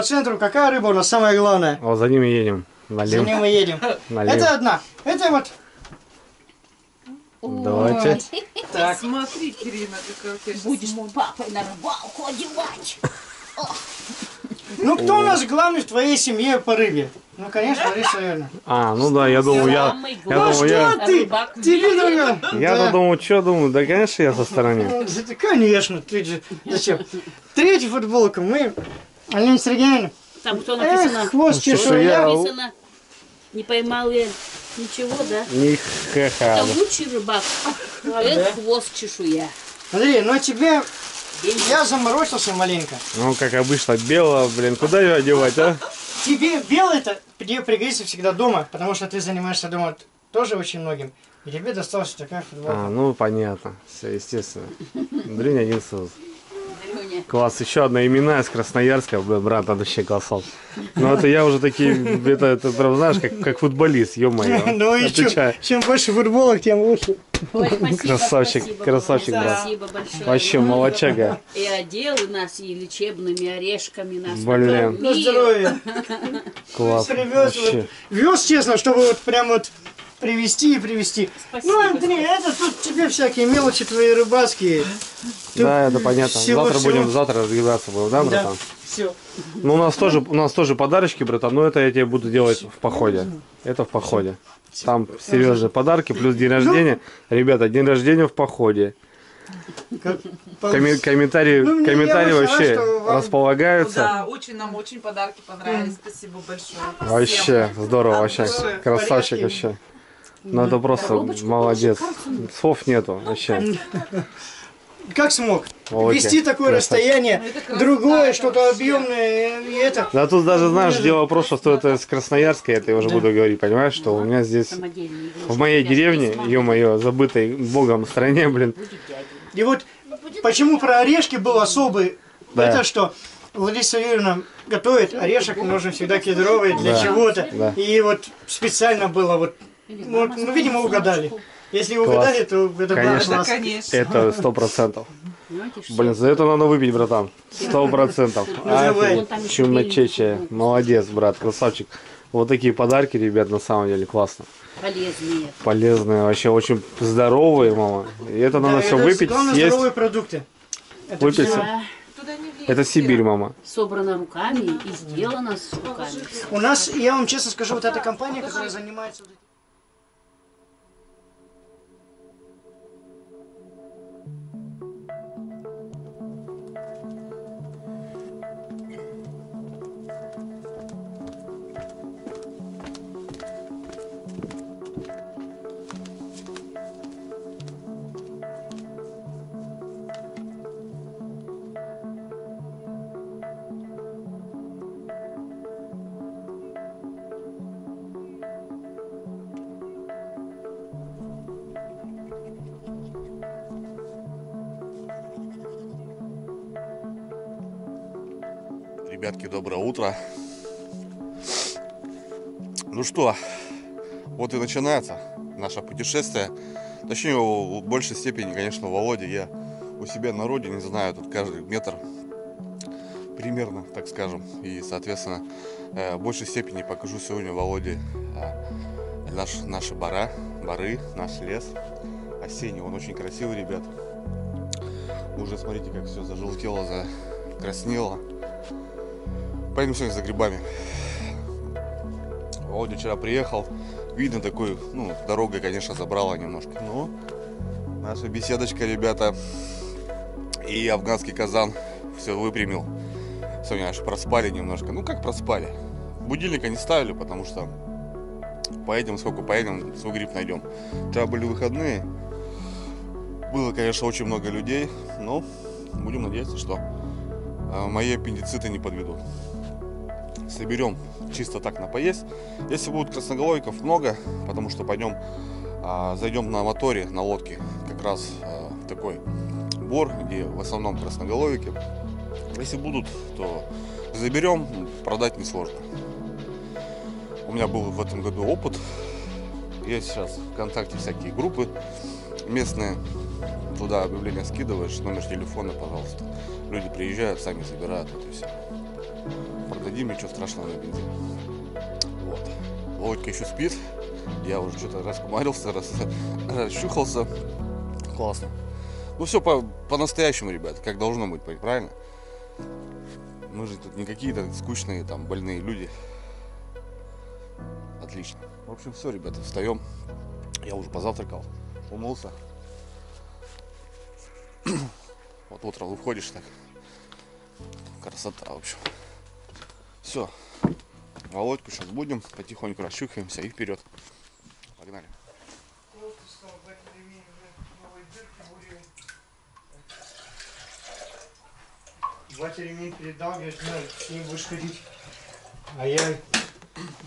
[SPEAKER 4] центру какая рыба у нас самая главная?
[SPEAKER 3] О, за ними едем.
[SPEAKER 4] За
[SPEAKER 3] Налим.
[SPEAKER 4] ней мы едем.
[SPEAKER 3] Налим.
[SPEAKER 4] Это одна. Это вот
[SPEAKER 3] Давайте.
[SPEAKER 4] так.
[SPEAKER 6] Смотри, Кирина, какая у тебя сейчас
[SPEAKER 5] Будешь папой на рыбалку одевать.
[SPEAKER 4] Ну кто у нас главный в твоей семье по рыбе? Ну конечно, Лариса Юрьевна.
[SPEAKER 3] А, ну да, я думал, я
[SPEAKER 5] Самый
[SPEAKER 3] думал,
[SPEAKER 5] главный.
[SPEAKER 3] я...
[SPEAKER 4] Ты,
[SPEAKER 5] Рыбак в
[SPEAKER 4] тебе
[SPEAKER 5] мире.
[SPEAKER 4] только...
[SPEAKER 3] Я-то думал, что думаю, да, конечно, я со стороны.
[SPEAKER 4] Ну, это, конечно, ты же... Зачем? Третью футболку мы... Алена Сергеевна.
[SPEAKER 5] Там что написано?
[SPEAKER 4] Эх, хвост
[SPEAKER 3] Слушай,
[SPEAKER 4] чешуя.
[SPEAKER 3] я-
[SPEAKER 5] Написано. Не поймал я ничего, да?
[SPEAKER 3] Не
[SPEAKER 5] Это
[SPEAKER 3] ха-ха.
[SPEAKER 5] лучший рыбак.
[SPEAKER 4] да.
[SPEAKER 5] Это хвост чешуя.
[SPEAKER 4] Смотри, ну тебе... Я заморочился маленько.
[SPEAKER 3] Ну, как обычно, бело, блин, куда ее одевать, а?
[SPEAKER 4] Тебе белый-то тебе пригодится всегда дома, потому что ты занимаешься дома тоже очень многим. И тебе досталась такая футболка.
[SPEAKER 3] Ну понятно. Все, естественно. Дрюня один сос.
[SPEAKER 5] Дрюня.
[SPEAKER 3] Класс, еще одна имена из Красноярска, брат, это вообще классал. Ну это я уже такие, это прям знаешь, как футболист, ё-моё.
[SPEAKER 4] Ну и чё, чем больше футболок, тем лучше.
[SPEAKER 5] Ой, спасибо,
[SPEAKER 3] Красавчик,
[SPEAKER 5] спасибо,
[SPEAKER 3] красавчик,
[SPEAKER 5] Володя,
[SPEAKER 3] брат.
[SPEAKER 5] Спасибо большое.
[SPEAKER 3] Вообще молодчага.
[SPEAKER 5] И одел нас, и лечебными орешками нас.
[SPEAKER 3] Блин.
[SPEAKER 4] На
[SPEAKER 5] накормил.
[SPEAKER 4] здоровье.
[SPEAKER 3] Класс.
[SPEAKER 4] Привез,
[SPEAKER 3] Вообще.
[SPEAKER 4] вот, вез, честно, чтобы вот прям вот привезти и привезти.
[SPEAKER 5] Спасибо,
[SPEAKER 4] Ну, Андрей, это тут тебе всякие мелочи твои рыбацкие. Ты
[SPEAKER 3] Да, это понятно.
[SPEAKER 4] всего-
[SPEAKER 3] Завтра разбираться будем, да,
[SPEAKER 4] Да,
[SPEAKER 3] братан?
[SPEAKER 4] все.
[SPEAKER 3] Ну у нас тоже подарочки, братан, но это я тебе буду делать в походе. Это в походе. Там серьезные подарки, плюс день рождения. Ребята, день рождения в походе. Комментарии
[SPEAKER 4] Ну, мне
[SPEAKER 3] комментарии
[SPEAKER 4] я
[SPEAKER 3] вообще
[SPEAKER 4] рад, что вам-
[SPEAKER 3] располагаются.
[SPEAKER 6] Да, нам очень подарки понравились. Спасибо большое.
[SPEAKER 3] Вообще здорово, вообще.
[SPEAKER 6] души.
[SPEAKER 3] Красавчик
[SPEAKER 4] Порядки.
[SPEAKER 3] вообще. Ну это просто молодец. Слов нету вообще.
[SPEAKER 4] Как смог?
[SPEAKER 3] Володя,
[SPEAKER 4] Вести такое
[SPEAKER 3] красавчик.
[SPEAKER 4] расстояние, другое, что-то объемное, и это.
[SPEAKER 3] Да тут даже, знаешь, дело просто, что это с Красноярска, это я уже буду говорить, понимаешь, что у меня здесь,
[SPEAKER 5] Самодельные игрушки.
[SPEAKER 3] в моей деревне, ё-моё, забытой богом стране, блин,
[SPEAKER 4] И вот почему про орешки был особый,
[SPEAKER 3] Да.
[SPEAKER 4] это что Лариса Юрьевна готовит, орешек нужен всегда кедровый для
[SPEAKER 3] Да.
[SPEAKER 4] чего-то.
[SPEAKER 3] Да.
[SPEAKER 4] И вот специально было вот, ну, видимо, угадали. Если угадали, то это было
[SPEAKER 3] Конечно.
[SPEAKER 4] классно.
[SPEAKER 6] Конечно.
[SPEAKER 3] это 100%.
[SPEAKER 5] Понимаете, что-
[SPEAKER 3] Блин, за это надо выпить, братан. 100%.
[SPEAKER 4] Называй.
[SPEAKER 3] Офигеть. Чумачече. Молодец, брат, красавчик. Вот такие подарки, ребят, на самом деле классно.
[SPEAKER 5] Полезные.
[SPEAKER 3] Полезные, вообще очень здоровые, мама. И это надо
[SPEAKER 4] Да,
[SPEAKER 3] все
[SPEAKER 4] это
[SPEAKER 3] выпить,
[SPEAKER 4] главное,
[SPEAKER 3] съесть.
[SPEAKER 4] здоровые продукты. Это
[SPEAKER 3] Выпить.
[SPEAKER 4] всё.
[SPEAKER 5] Да,
[SPEAKER 6] Туда не влезет.
[SPEAKER 3] Это Сибирь, мама.
[SPEAKER 5] собрано руками и сделано с руками.
[SPEAKER 4] У нас, я вам честно скажу, вот эта компания, которая занимается... вот этим-
[SPEAKER 1] Ребятки, доброе утро. Ну что, вот и начинается наше путешествие. Точнее, в большей степени, конечно, Володя. Я у себя на родине знаю тут каждый метр примерно, так скажем. И, соответственно, в большей степени покажу сегодня Володе наши бары, наш лес. Осенний, он очень красивый, ребят. Уже смотрите, как все зажелтело, закраснело. Пойдем сегодня за грибами. Володя вчера приехал. Видно, такой, ну, дорога, конечно, забрала немножко. Но наша беседочка, ребята, и афганский казан все выпрямил. Сегодня аж проспали немножко. Ну, как проспали? Будильника не ставили, потому что поедем, сколько поедем, свой гриб найдем. Вчера были выходные. Было, конечно, очень много людей, но будем надеяться, что мои аппендициты не подведут. Соберем чисто так на поесть. Если будет красноголовиков много, потому что пойдем, зайдем на моторе, на лодке, как раз в такой бор, где в основном красноголовики. Если будут, то заберем, продать несложно. У меня был в этом году опыт. Есть сейчас ВКонтакте всякие группы местные. Туда объявление скидываешь, номер телефона, пожалуйста. Люди приезжают, сами собирают, вот и все. Продадим, ничего страшного на бензин. Вот. Володька еще спит. Я уже что-то раскумарился, расчухался. Классно. Ну все по-настоящему, ребят, как должно быть, правильно? Мы же тут не какие-то скучные, там, больные люди. Отлично. В общем, все, ребята, встаем. Я уже позавтракал, умылся. Вот утром выходишь так. Красота, в общем. Все. Володьку сейчас будем. Потихоньку расчухаемся и вперед. Погнали.
[SPEAKER 4] Батя ремень передал, говорит, ну, с ним будешь ходить. А я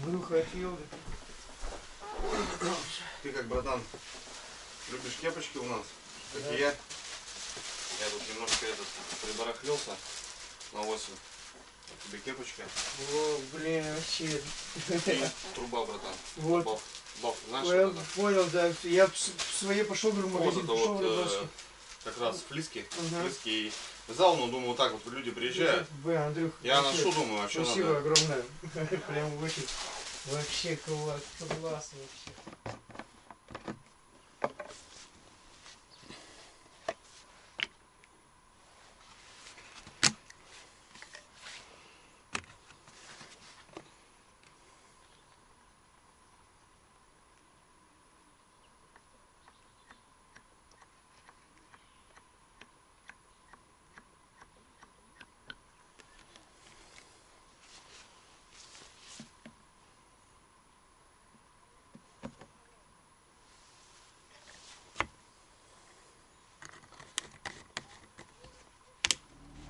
[SPEAKER 4] брюхо отъел.
[SPEAKER 1] Ты ты как, братан, любишь кепочки у нас, как и я. Я тут немножко прибарахлился на 8. Тебе кепочка.
[SPEAKER 4] О, блин, вообще.
[SPEAKER 1] И труба, братан.
[SPEAKER 4] Вот.
[SPEAKER 1] Баф, знаешь,
[SPEAKER 4] Я
[SPEAKER 1] вот это?
[SPEAKER 4] понял, да. Я в своей пошел, говорю, в
[SPEAKER 1] Вот
[SPEAKER 4] магазин,
[SPEAKER 1] это
[SPEAKER 4] пошел
[SPEAKER 1] вот
[SPEAKER 4] в рыбацкий.
[SPEAKER 1] как раз флиски.
[SPEAKER 4] Ага.
[SPEAKER 1] Флиски и взял, ну думаю, вот так вот люди приезжают.
[SPEAKER 4] Андрюх,
[SPEAKER 1] Я
[SPEAKER 4] вообще,
[SPEAKER 1] ношу, думаю, а что
[SPEAKER 4] спасибо
[SPEAKER 1] надо?
[SPEAKER 4] огромное. Прям очень. Вообще класс, класс вообще.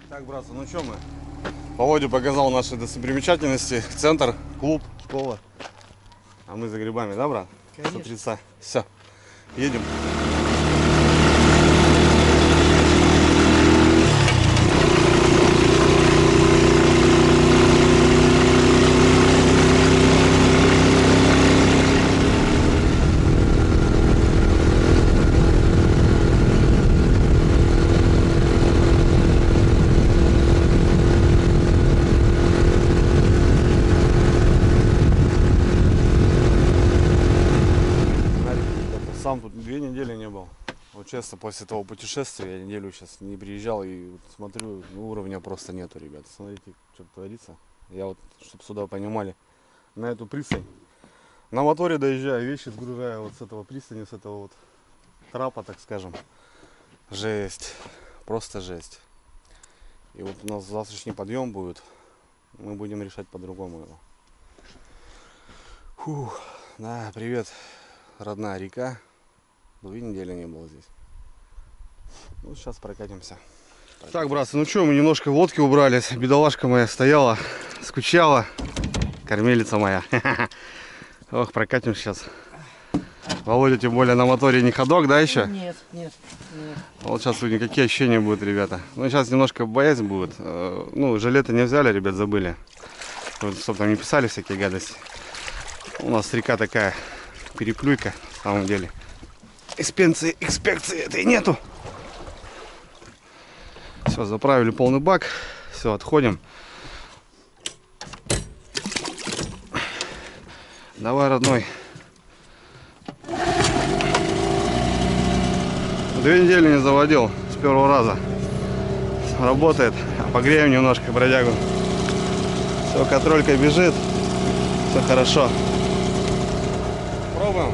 [SPEAKER 1] Так, братцы, ну что мы? Володя показал наши достопримечательности. Центр, клуб, школа. А мы за грибами, да, брат?
[SPEAKER 4] Конечно.
[SPEAKER 1] Все, едем. Сам тут 2 недели не был. Вот честно, после того путешествия я неделю сейчас не приезжал и вот смотрю, ну, уровня просто нету, ребята. Смотрите, что творится. Я вот, чтобы сюда понимали, на эту пристань. На моторе доезжаю, вещи сгружаю вот с этого пристани, с этого вот трапа, так скажем. Жесть. Просто жесть. И вот у нас завтрашний подъем будет. Мы будем решать по-другому его. Фух. Да, привет, родная река. 2 недели не было здесь. Ну, сейчас прокатимся. Так, братцы, ну что, мы немножко водки убрали. Бедолашка моя стояла, скучала. Кормилица моя. Ох, прокатимся сейчас. Володя, тем более на моторе не ходок, да, еще?
[SPEAKER 4] Нет.
[SPEAKER 1] Вот сейчас сегодня какие ощущения будут, ребята. Ну, сейчас немножко боязнь будет. Ну, жилеты не взяли, ребят, забыли. Вот, чтобы там не писали всякие гадости. У нас река такая переплюйка, в самом деле. Инспекции этой нету. Все, заправили полный бак. Все, отходим. Давай, родной. 2 недели не заводил с первого раза. Работает. Погреем немножко бродягу. Все, контролька бежит. Все хорошо. Пробуем.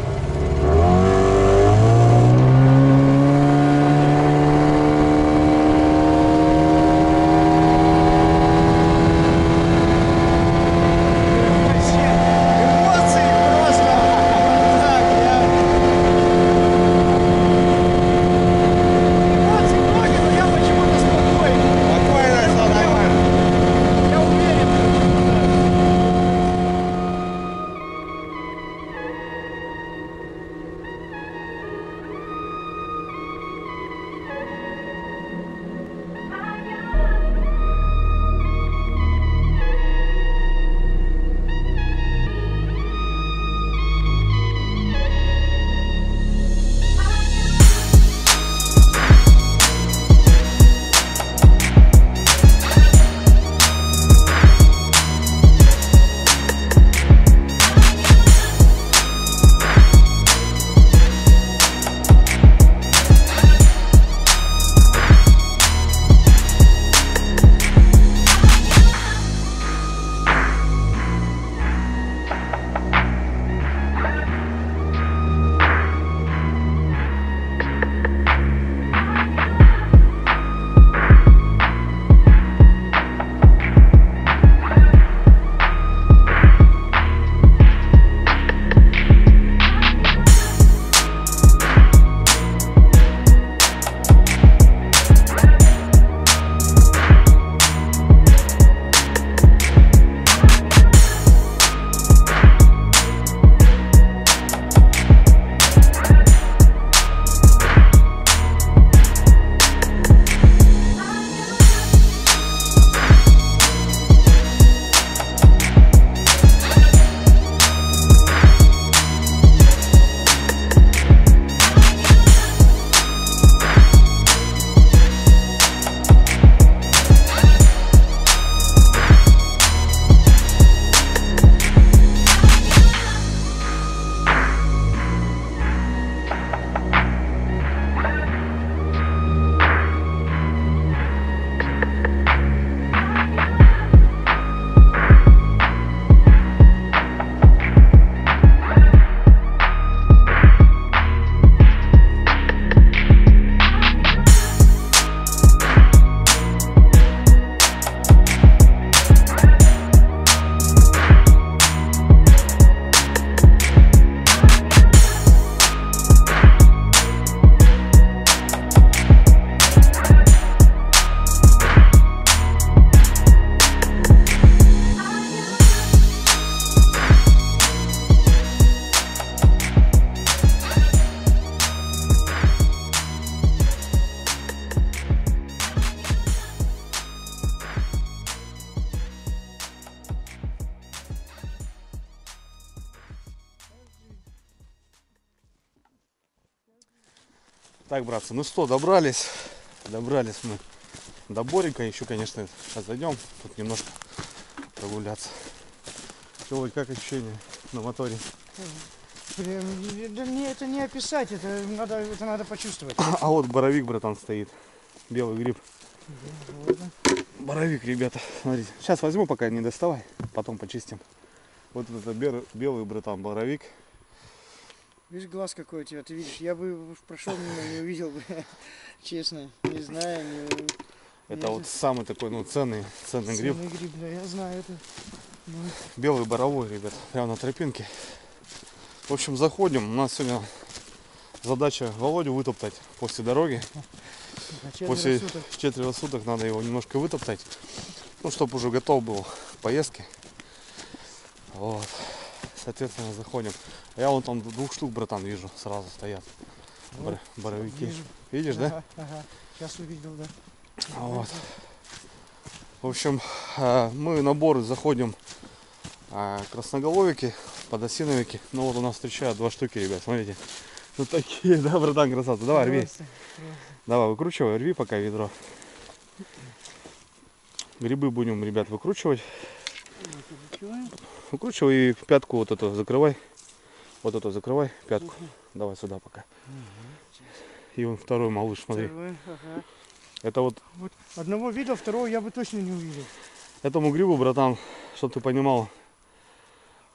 [SPEAKER 1] Так, братцы, ну что, добрались. Добрались мы до Борика. Еще, конечно, сейчас зайдем. Тут немножко прогуляться. Что, Володь, как ощущения на моторе?
[SPEAKER 4] Прям, да мне это не описать, это надо почувствовать.
[SPEAKER 1] А вот боровик, братан, стоит. Белый гриб. Боровик, ребята. Смотрите. Сейчас возьму, пока не доставай. Потом почистим. Вот это белый, братан, боровик.
[SPEAKER 4] Видишь, глаз какой у тебя, ты видишь, я бы прошел мимо, не увидел бы, честно, не знаю.
[SPEAKER 1] Это вот самый такой, ну, ценный гриб.
[SPEAKER 4] Ценный гриб, да, я знаю это. Ну,
[SPEAKER 1] Белый боровой, ребят, прямо на тропинке. В общем, заходим. У нас сегодня задача Володю вытоптать после дороги. После четверо суток надо его немножко вытоптать. Ну, чтобы уже готов был к поездке. Вот. Соответственно, заходим. Я вон там 2 штук, братан, вижу, сразу стоят. Вот, боровики.
[SPEAKER 4] вижу.
[SPEAKER 1] Видишь,
[SPEAKER 4] Ага,
[SPEAKER 1] да?
[SPEAKER 4] ага. Сейчас увидел, да.
[SPEAKER 1] Вот. В общем, мы на боры заходим красноголовики, подосиновики. Ну вот у нас встречают 2 штуки, ребят, смотрите. Ну такие, да, братан, красавцы. Давай, рви. Давай, выкручивай, рви пока ведро. Грибы будем, ребят, выкручивать. Выкручивай и пятку вот эту закрывай. Вот эту закрывай, пятку. Давай сюда пока. И вон второй малыш, смотри.
[SPEAKER 4] Второй, ага.
[SPEAKER 1] Это вот
[SPEAKER 4] Вот одного вида, второго я бы точно не увидел.
[SPEAKER 1] этому грибу, братан, чтобы ты понимал,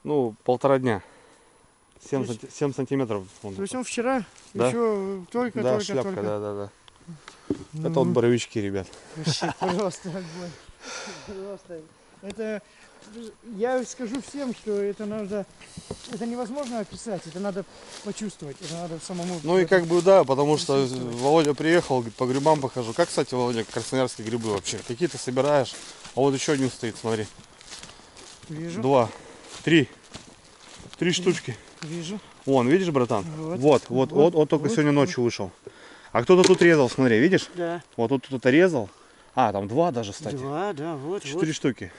[SPEAKER 1] ну, 1,5 дня. 7 сантиметров.
[SPEAKER 4] То есть он вчера
[SPEAKER 1] Да.
[SPEAKER 4] еще только.
[SPEAKER 1] Да, шляпка, да.
[SPEAKER 4] Ну,
[SPEAKER 1] Это вот боровички, ребят.
[SPEAKER 4] вообще просто огонь. Просто. Это, я скажу всем, что это невозможно описать, это надо почувствовать, это надо самому.
[SPEAKER 1] Ну и как бы да, потому что Володя приехал, говорит, по грибам покажу. Как, кстати, Володя, красноярские грибы вообще? Какие ты собираешь? А вот еще один стоит, смотри.
[SPEAKER 4] Вижу.
[SPEAKER 1] 2, 3 штучки.
[SPEAKER 4] Вижу.
[SPEAKER 1] Вон, видишь, братан?
[SPEAKER 4] Вот.
[SPEAKER 1] Вот только сегодня ночью вышел. А кто-то тут резал, смотри, видишь?
[SPEAKER 4] Да.
[SPEAKER 1] Вот тут кто-то резал. А, там 2 даже, кстати.
[SPEAKER 4] 2, да, вот.
[SPEAKER 1] 4 штуки.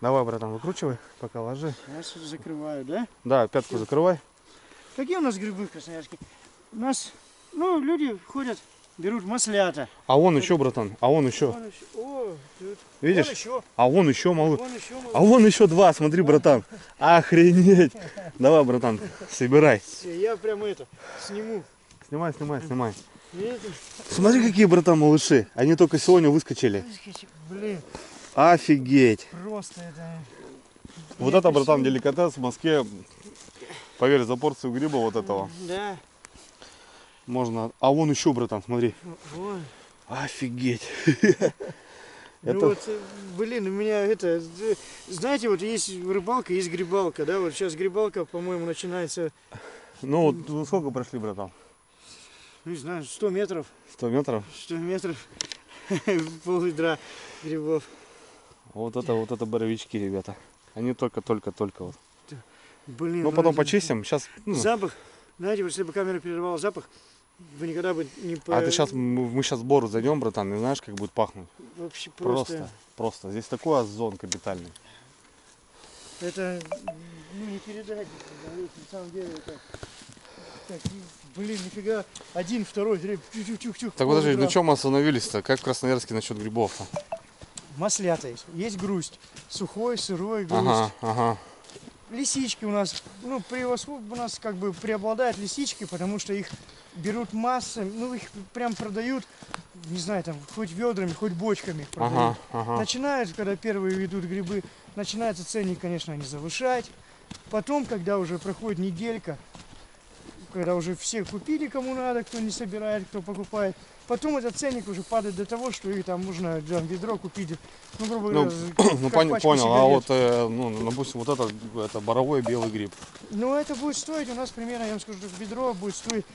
[SPEAKER 1] Давай, братан, выкручивай, пока ложи.
[SPEAKER 4] Сейчас закрываю, да?
[SPEAKER 1] Да, пятку закрывай.
[SPEAKER 4] Какие у нас грибы в Красноярске? У нас, люди ходят, берут маслята.
[SPEAKER 1] А вон еще, братан, а вон еще.
[SPEAKER 4] О, тут.
[SPEAKER 1] Видишь?
[SPEAKER 4] Вон еще.
[SPEAKER 1] А вон еще малый.
[SPEAKER 4] Вон еще.
[SPEAKER 1] А вон еще 2, смотри, братан. Охренеть. Давай, братан, собирай.
[SPEAKER 4] Я прям сниму.
[SPEAKER 1] Снимай.
[SPEAKER 4] Видите?
[SPEAKER 1] Смотри, какие, братан, малыши. Они только сегодня выскочили.
[SPEAKER 4] Блин,
[SPEAKER 1] Офигеть.
[SPEAKER 4] просто это.
[SPEAKER 1] Вот это, братан, деликатес в Москве. Поверь, за порцию гриба вот этого
[SPEAKER 4] Да.
[SPEAKER 1] можно. А вон еще, братан, смотри.
[SPEAKER 4] Вон.
[SPEAKER 1] Офигеть.
[SPEAKER 4] Ну
[SPEAKER 1] Это...
[SPEAKER 4] вот, блин, у меня знаете, вот есть рыбалка, есть грибалка, да, вот сейчас грибалка, по-моему, начинается,
[SPEAKER 1] Ну, вот сколько прошли, братан?
[SPEAKER 4] не знаю, 100 метров,
[SPEAKER 1] 100 метров?
[SPEAKER 4] 100 метров, пол-ведра грибов.
[SPEAKER 1] Вот это боровички, ребята. Они только вот.
[SPEAKER 4] Блин,
[SPEAKER 1] Ну, потом почистим. Сейчас.
[SPEAKER 4] запах, знаете, вот если бы камера перерывала запах, вы никогда бы не
[SPEAKER 1] А ты сейчас, мы сейчас в бору зайдем, братан, и знаешь, как будет пахнуть?
[SPEAKER 4] Вообще
[SPEAKER 1] Просто. Здесь такой озон капитальный.
[SPEAKER 4] Это, не передать, на самом деле, это, так, блин, нифига, 1, 2, 3, чух-чух-чух.
[SPEAKER 1] Так подожди, на чем мы остановились-то? Как в Красноярске насчет грибов-то?
[SPEAKER 4] Маслята есть грусть, сухой, сырой грусть.
[SPEAKER 1] Ага.
[SPEAKER 4] Лисички у нас, у нас как бы преобладают лисички, потому что их берут массами, их прям продают, не знаю, там, хоть ведрами, хоть бочками продают.
[SPEAKER 1] Ага.
[SPEAKER 4] Начинают, когда первые ведут грибы, начинается ценник, конечно, они завышать. Потом, когда уже проходит неделька, когда уже все купили, кому надо, кто не собирает, кто покупает, потом этот ценник уже падает до того, что их там можно ведро купить, грубо говоря,
[SPEAKER 1] понял, а вот, допустим, вот это боровой белый гриб.
[SPEAKER 4] Ну, это будет стоить у нас примерно, я вам скажу, ведро будет стоить,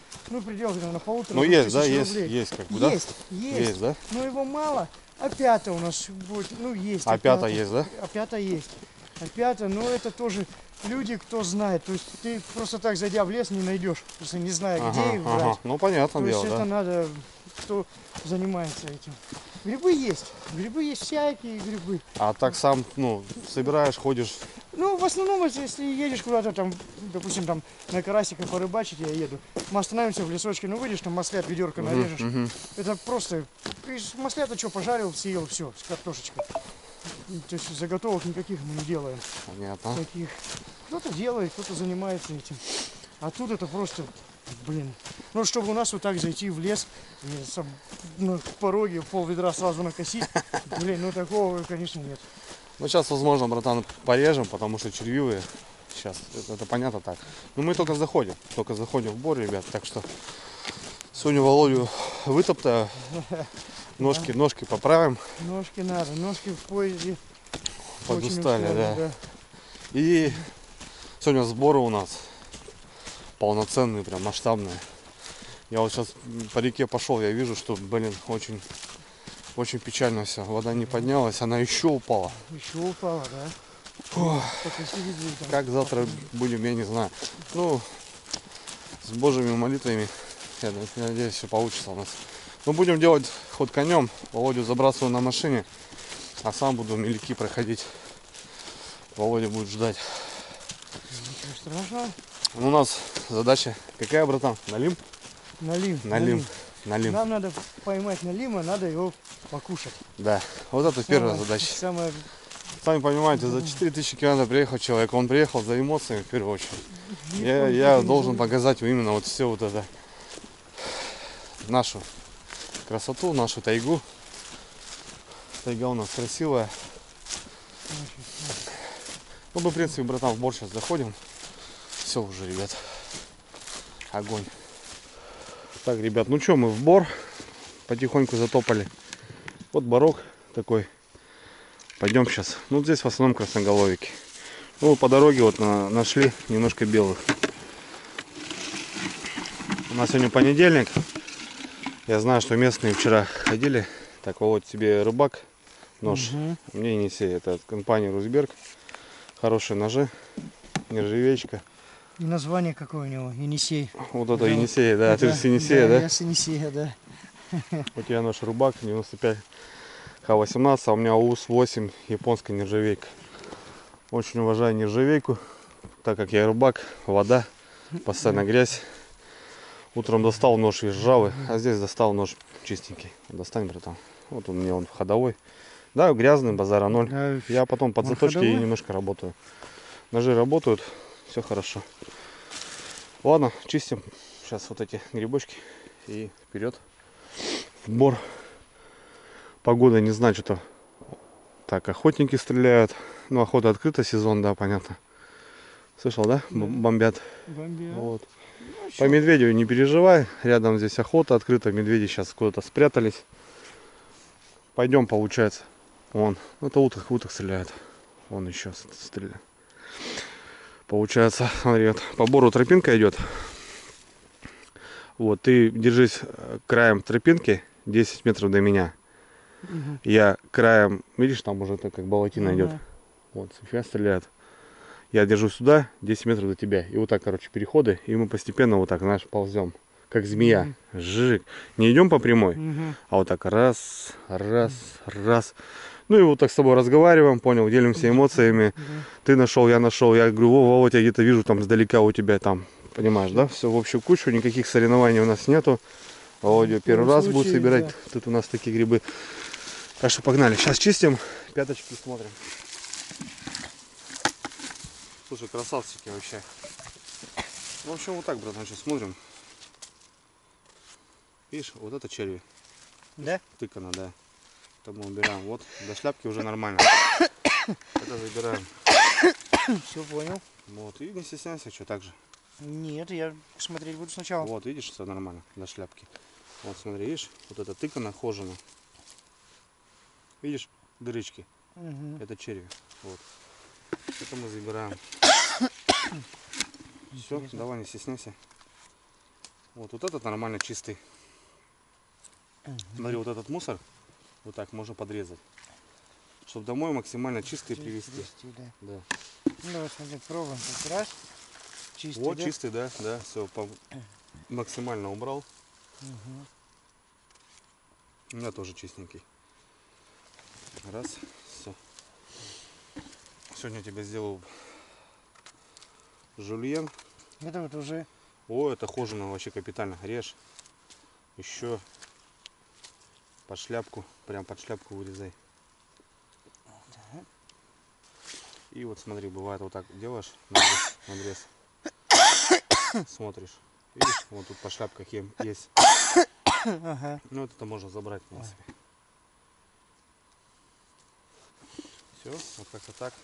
[SPEAKER 4] пределах на 1,5
[SPEAKER 1] Ну, есть, да,
[SPEAKER 4] рублей.
[SPEAKER 1] есть, как бы, да?
[SPEAKER 4] Есть,
[SPEAKER 1] да?
[SPEAKER 4] но его мало. Опята у нас будет, есть.
[SPEAKER 1] Опята есть, да?
[SPEAKER 4] Опята есть. Опята, это тоже люди, кто знает. То есть ты просто так, зайдя в лес, не найдешь, просто не зная, где их брать.
[SPEAKER 1] Ну, понятное
[SPEAKER 4] То есть
[SPEAKER 1] дело,
[SPEAKER 4] это
[SPEAKER 1] да.
[SPEAKER 4] надо, кто занимается этим. Грибы есть всякие грибы.
[SPEAKER 1] А так сам, собираешь, ходишь
[SPEAKER 4] Ну, в основном, вот, если едешь куда-то там, допустим, там на карасика порыбачить, я еду, мы останавливаемся в лесочке, ну, выйдешь, там маслят, ведерко нарежешь. Это просто, маслята что, пожарил, съел, все, с картошечкой. То есть заготовок никаких мы не делаем.
[SPEAKER 3] Понятно.
[SPEAKER 4] Таких. Кто-то делает, кто-то занимается этим. А тут это просто, блин. Ну, чтобы у нас вот так зайти в лес, и на пороге пол ведра сразу накосить, блин, ну такого, конечно, нет.
[SPEAKER 3] Ну, сейчас, возможно, братан, порежем, потому что червивые. Сейчас, это понятно так. Но мы только заходим в бор, ребят. Так что сегодня Володю вытоптаю. Ножки поправим.
[SPEAKER 4] Ножки надо, ножки в поезде.
[SPEAKER 3] Подустали,
[SPEAKER 4] очень устали,
[SPEAKER 3] да. И сегодня сборы у нас полноценные, прям масштабные. Я вот сейчас по реке пошел, я вижу, что, блин, очень печально все. Вода не поднялась, она еще упала.
[SPEAKER 4] Еще упала, да?
[SPEAKER 3] Фух. Как завтра будем, я не знаю. Ну, с Божьими молитвами, я надеюсь, все получится у нас. Ну, будем делать ход конем. Володю забрасываю на машине, а сам буду мелики проходить. Володя будет ждать.
[SPEAKER 4] Ничего страшного.
[SPEAKER 3] У нас задача какая, братан? Налим?
[SPEAKER 4] Налим.
[SPEAKER 3] Налим.
[SPEAKER 4] Нам надо поймать налима, надо его покушать.
[SPEAKER 3] Да, вот это первая задача.
[SPEAKER 4] Самое...
[SPEAKER 3] Сами понимаете, за 4000 километров приехал человек, он приехал за эмоциями в первую очередь. Я должен показать именно вот все вот это, нашу красоту, нашу тайгу. Тайга у нас красивая. Ну, мы, в принципе, братан, в бор сейчас заходим. Все уже, ребят. Огонь. Так, ребят, ну что, мы в бор. Потихоньку затопали. Вот барок такой. Пойдем сейчас. Ну, здесь в основном красноголовики. Ну, по дороге вот нашли немножко белых. У нас сегодня понедельник. Я знаю, что местные вчера ходили. Так, вот тебе рыбак. Нож. Мне Енисей. Это от компании Русберг. Хорошие ножи. Нержавеечка.
[SPEAKER 4] И название какое у него? Енисей.
[SPEAKER 3] Вот это Енисей, да. Ты же с Енисея, да?
[SPEAKER 4] Я с Енисея, да.
[SPEAKER 3] У тебя нож рыбак 95 Х18, а у меня УС-8 японская нержавейка. Очень уважаю нержавейку, так как я рыбак, вода, постоянно грязь. Утром достал нож из ржавый, а здесь достал нож чистенький. Достань, братан. Вот он мне он ходовой. Да, грязный, базара ноль.
[SPEAKER 4] Да,
[SPEAKER 3] Я потом под заточки и немножко работаю. Ножи работают, все хорошо. Ладно, чистим сейчас вот эти грибочки и вперед в бор. Погода, не знаю, что-то. Так, охотники стреляют. Ну, охота открыта, сезон, да, понятно. Слышал, да? Бомбят. Вот. По медведю не переживай. Рядом здесь охота открыта. Медведи сейчас куда-то спрятались. Пойдем, получается. Вон. Это уток стреляет. Вон еще стреляет. Получается, смотри, вот по бору тропинка идет. Вот, ты держись краем тропинки 10 метров до меня. Я краем, видишь, там уже так как болотина идет. Вот, сейчас стреляют. Я держусь сюда, 10 метров до тебя. И вот так, короче, переходы. И мы постепенно вот так, знаешь, ползем. Как змея. Жик. Не идем по прямой, а вот так раз, раз, раз. Ну и вот так с тобой разговариваем, понял, делимся эмоциями. Ты нашел, я нашел. Я говорю, Вова, я где-то вижу там сдалека у тебя там. Понимаешь, да? Все в общую кучу, никаких соревнований у нас нету. Володя первый раз будет собирать. Да. Тут у нас такие грибы. Так что погнали. Сейчас чистим, пяточки смотрим. Слушай, красавчики вообще. В общем, вот так, братан, сейчас смотрим. Видишь, вот это черви.
[SPEAKER 4] Да?
[SPEAKER 3] Тыкано, да. Это мы убираем. Вот, до шляпки уже нормально. Это забираем.
[SPEAKER 4] Все понял.
[SPEAKER 3] Вот, и не стесняйся, что так же.
[SPEAKER 4] Нет, я смотреть буду сначала.
[SPEAKER 3] Вот, видишь, все нормально, до шляпки. Вот, смотри, видишь, вот это тыкано, хожено. Видишь, дырочки. Это черви. Вот. Это мы забираем. Все, давай, не стесняйся. Вот этот нормально чистый. Смотри, вот этот мусор вот так можно подрезать, чтобы домой максимально чистый привезти. Да.
[SPEAKER 4] Ну давай смотри, пробуем. Раз. Чистый,
[SPEAKER 3] вот,
[SPEAKER 4] да?
[SPEAKER 3] чистый, да, да, все, максимально убрал. У меня тоже чистенький. Раз, все. сегодня тебе сделаю жульен.
[SPEAKER 4] Это вот уже
[SPEAKER 3] О, это хожено вообще капитально. Режь. Еще под шляпку. Прям под шляпку вырезай. И вот смотри, бывает вот так делаешь, надрез. Смотришь. Видишь, вот тут по шляпках есть.
[SPEAKER 4] ага.
[SPEAKER 3] Ну вот это можно забрать, в принципе. Все, вот как-то так.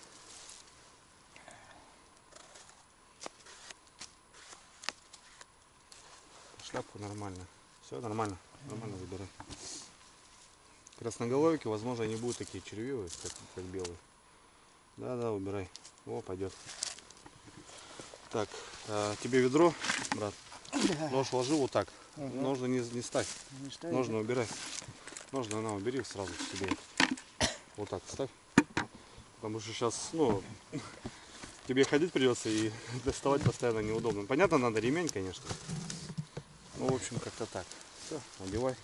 [SPEAKER 3] Шляпку нормально. Все нормально. Нормально забирай. Красноголовики, возможно, не будут такие червивые, как белые. Да, убирай. О, пойдет. Так, тебе ведро, брат.
[SPEAKER 4] Да.
[SPEAKER 3] Нож ложи вот так. Ножны не ставь.
[SPEAKER 4] Не ставить,
[SPEAKER 3] Ножны убирай. Ножны на убери сразу себе. Вот так ставь. Потому что сейчас, ну, тебе ходить придется и доставать постоянно неудобно. Понятно, надо ремень, конечно. Ну, в общем, как-то так. Все, надевай.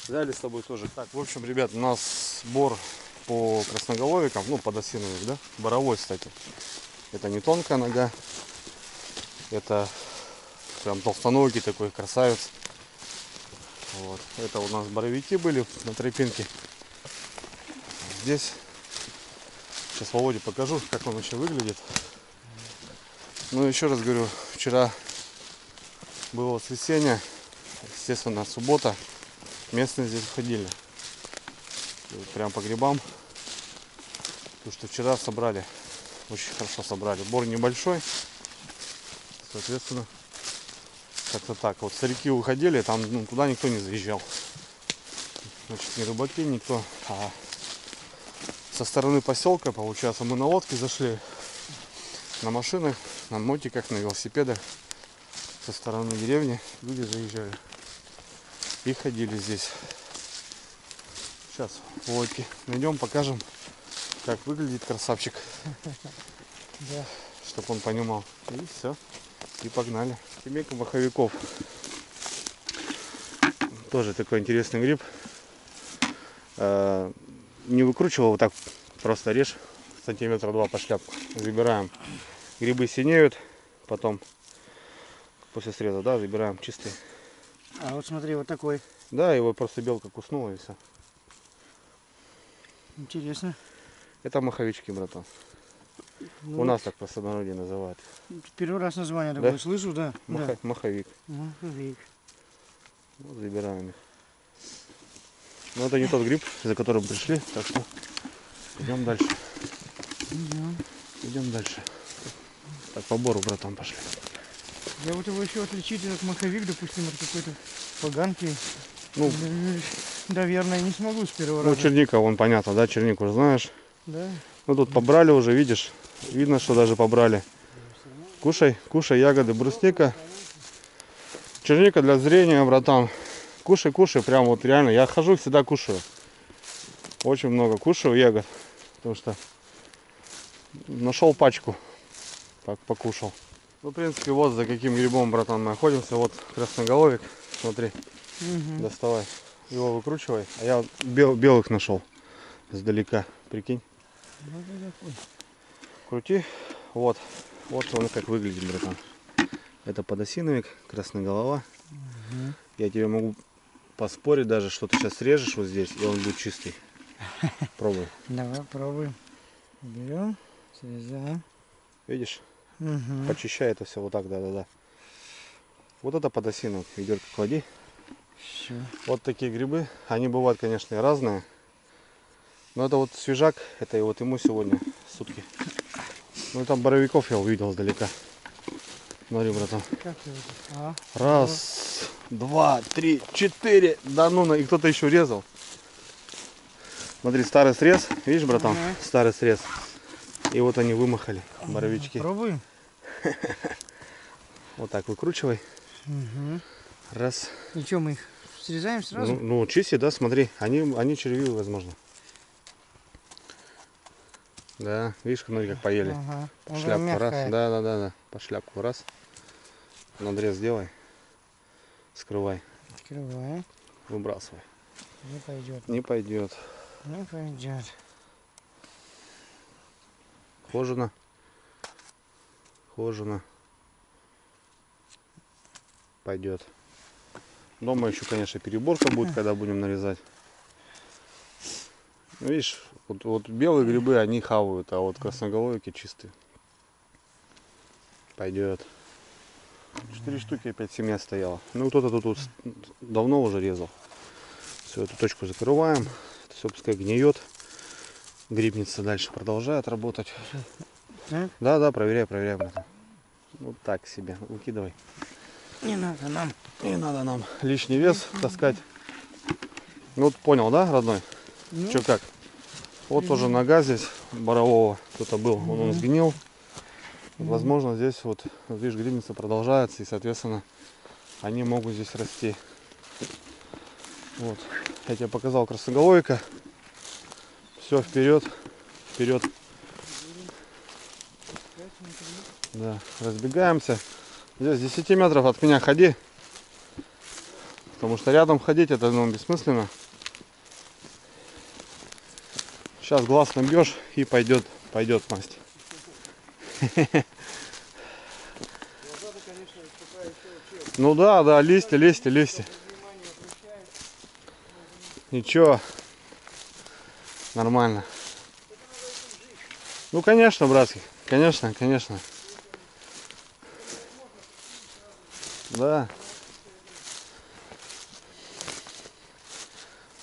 [SPEAKER 3] Взяли с тобой тоже. Так, в общем, ребят, у нас сбор по красноголовикам, ну, подосиновик, да? Боровой, кстати. Это не тонкая нога. Это прям толстоногий такой красавец. Вот. Это у нас боровики были на тропинке. Здесь сейчас Володе покажу, как он еще выглядит. Ну, еще раз говорю, вчера было воскресенье, естественно, суббота. Местные здесь ходили. Прям по грибам. Потому что вчера собрали. Очень хорошо собрали. Бор небольшой. Соответственно, как-то так. Вот старики уходили, там туда никто не заезжал. Значит, не рыбаки, никто. А со стороны поселка, получается, мы на лодке зашли. На машинах, на мотиках, на велосипедах. Со стороны деревни люди заезжали. И ходили здесь. Сейчас в лодке найдем, покажем, как выглядит красавчик.
[SPEAKER 4] Да.
[SPEAKER 3] Чтоб он понимал. И все. И погнали. Семейка маховиков. Тоже такой интересный гриб. Не выкручивал, вот так просто режь. Сантиметра 2 по шляпку. Забираем. Грибы синеют. Потом после среза, да, забираем чистые.
[SPEAKER 4] А вот смотри, вот такой.
[SPEAKER 3] Да, его просто белка куснула и все.
[SPEAKER 4] Интересно.
[SPEAKER 3] Это маховички, братан.
[SPEAKER 4] Ну,
[SPEAKER 3] У нас так простонародье называют.
[SPEAKER 4] первый раз название
[SPEAKER 3] Да?
[SPEAKER 4] такое слышу, да. Да.
[SPEAKER 3] Маховик.
[SPEAKER 4] Маховик.
[SPEAKER 3] Вот забираем их. Но это не тот гриб, за которым пришли, так что идем дальше. Идем дальше. Так, по бору, братан, пошли.
[SPEAKER 4] Я вот его еще отличить, этот маховик, допустим, от какой-то поганки.
[SPEAKER 3] Ну,
[SPEAKER 4] наверное, не смогу с первого
[SPEAKER 3] ну
[SPEAKER 4] раза.
[SPEAKER 3] черника, вон понятно, да, черник уже знаешь.
[SPEAKER 4] Да.
[SPEAKER 3] Ну тут побрали уже, видишь. Видно, что даже побрали. Кушай, кушай ягоды, брусника. Черника для зрения, братан. Кушай, кушай, прям вот реально. Я хожу, всегда кушаю. Очень много кушаю ягод. Потому что нашел пачку. Так, покушал. Ну, в принципе, вот за каким грибом, братан, мы находимся. Вот красноголовик. Смотри, доставай. Его выкручивай. А я белых нашел. Сдалека, прикинь. Крути. Вот. Вот он как выглядит, братан. Это подосиновик, красноголова. Я тебе могу поспорить даже, что ты сейчас срежешь вот здесь, и он будет чистый. Пробуй.
[SPEAKER 4] Давай пробуем. Берем, срезаем.
[SPEAKER 3] Видишь? Почищай это все вот так, да-да-да. Вот это подосиновик. Ведерко клади.
[SPEAKER 4] Все.
[SPEAKER 3] Вот такие грибы. Они бывают, конечно, и разные. Но это вот свежак. Это и вот ему сегодня сутки. Ну и там боровиков я увидел сдалека. Смотри, братан.
[SPEAKER 4] Как его? А?
[SPEAKER 3] Раз, два, три, четыре. Да ну, и кто-то еще резал. Смотри, старый срез. Видишь, братан? Старый срез. И вот они вымахали, боровички.
[SPEAKER 4] Пробуем.
[SPEAKER 3] Вот так выкручивай. Раз.
[SPEAKER 4] И что, мы их срезаем сразу?
[SPEAKER 3] Ну, чисти, да, смотри. Они червивые, возможно. Да, видишь, смотри, как поели.
[SPEAKER 4] Ага.
[SPEAKER 3] По шляпку раз. Да. По шляпку раз. Надрез делай. Скрывай.
[SPEAKER 4] Открываем.
[SPEAKER 3] Выбрасывай.
[SPEAKER 4] Не пойдет.
[SPEAKER 3] Не пойдет.
[SPEAKER 4] Не пойдет.
[SPEAKER 3] Кожано. Кожано. Пойдет. Дома еще, конечно, переборка будет, когда будем нарезать. Ну, видишь, вот белые грибы, они хавают, а вот красноголовики чистые. Пойдет. 4 штуки опять семья стояла. Ну, кто-то тут давно уже резал. Все, эту точку закрываем. Все пускай гниет. Грибница дальше продолжает работать. Да, да, проверяй, братан. Вот так себе. Выкидывай.
[SPEAKER 4] Не надо нам.
[SPEAKER 3] Не надо нам лишний вес таскать. Ну, вот понял, да, родной?
[SPEAKER 4] Ну,
[SPEAKER 3] Че как? Вот тоже нога здесь борового кто-то был, он сгнил. Возможно, здесь вот видишь, грибница продолжается, и, соответственно, они могут здесь расти. Вот. Я тебе показал красноголовика. Все, вперед, вперед. Да, разбегаемся. Здесь 10 метров от меня ходи. Потому что рядом ходить это, ну, бессмысленно. Сейчас глаз набьешь и пойдет масть. Ну да, да, листья. Ничего. Нормально. Ну конечно, братский. Конечно. Да.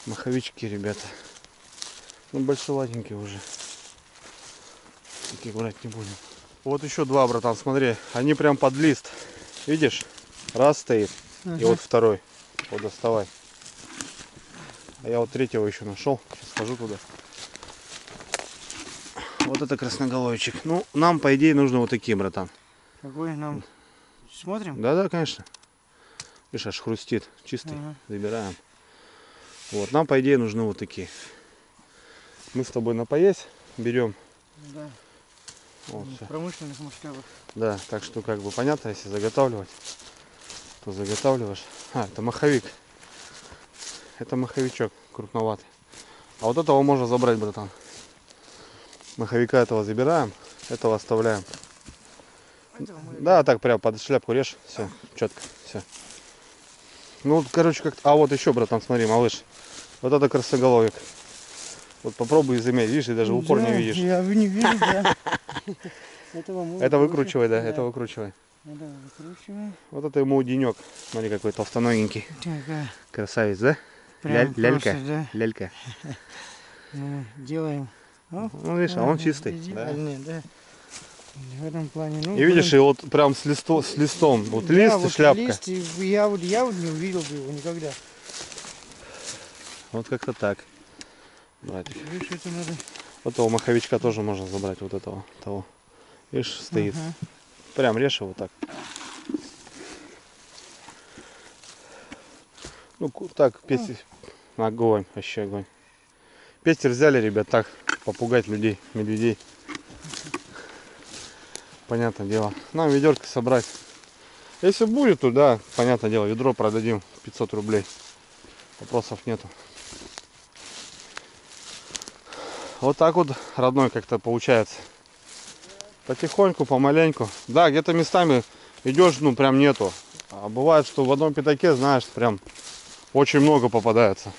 [SPEAKER 3] Маховички, ребята. Ну, большеватенькие уже. Таких брать не будем. Вот еще два, братан, смотри. Они прям под лист. Видишь? Раз стоит. И вот второй. Вот доставай. А я вот третьего еще нашел. Сейчас схожу туда. Вот это красноголовичек. Ну, нам, по идее, нужно вот такие, братан.
[SPEAKER 4] Какой нам? Смотрим?
[SPEAKER 3] Да, конечно. Видишь, аж хрустит. Чистый. Забираем. Вот, нам, по идее, нужны вот такие. Мы с тобой на поесть берем.
[SPEAKER 4] Да.
[SPEAKER 3] Вот,
[SPEAKER 4] В промышленных масштабах.
[SPEAKER 3] да, так что как бы понятно, если заготавливать, то заготавливаешь. А, это маховик. Это маховичок крупноватый. А вот этого можно забрать, братан. Маховика этого забираем, этого оставляем. Да, так прям под шляпку режь. Все, четко, все. Ну, короче, как-то. А вот еще, братан, смотри, малыш. Вот это красноголовик. Вот попробуй заметь, видишь, ты даже в упор не видишь.
[SPEAKER 4] Я не вижу, да.
[SPEAKER 3] Это выкручивай, да, это выкручивай. Вот это ему денек. Смотри, какой толстоногенький. Красавец, да?
[SPEAKER 4] Прям
[SPEAKER 3] Лялька.
[SPEAKER 4] просто, да.
[SPEAKER 3] Лялька.
[SPEAKER 4] Делаем.
[SPEAKER 3] Ну, видишь, а он чистый. Да.
[SPEAKER 4] Идеальный, да. В этом плане. Ну,
[SPEAKER 3] И видишь, и вот прям с листом. Вот
[SPEAKER 4] да,
[SPEAKER 3] лист и
[SPEAKER 4] вот
[SPEAKER 3] шляпка.
[SPEAKER 4] лист, и я вот не увидел бы его никогда.
[SPEAKER 3] Вот как-то так. Братик.
[SPEAKER 4] Видишь, это надо.
[SPEAKER 3] Вот этого маховичка тоже можно забрать, вот этого, того. Видишь, стоит.
[SPEAKER 4] Ага.
[SPEAKER 3] Прям режь его так. Ну, так, пестик. Огонь, вообще огонь. Пестер взяли, ребят, так, попугать людей, медведей. Понятное дело. Нам ведерко собрать. Если будет, то да, понятное дело, ведро продадим 500 рублей. Вопросов нету. Вот так вот, родной, как-то получается. Потихоньку, помаленьку. Да, где-то местами идешь, ну прям нету. А бывает, что в одном пятаке, знаешь, прям очень много попадается.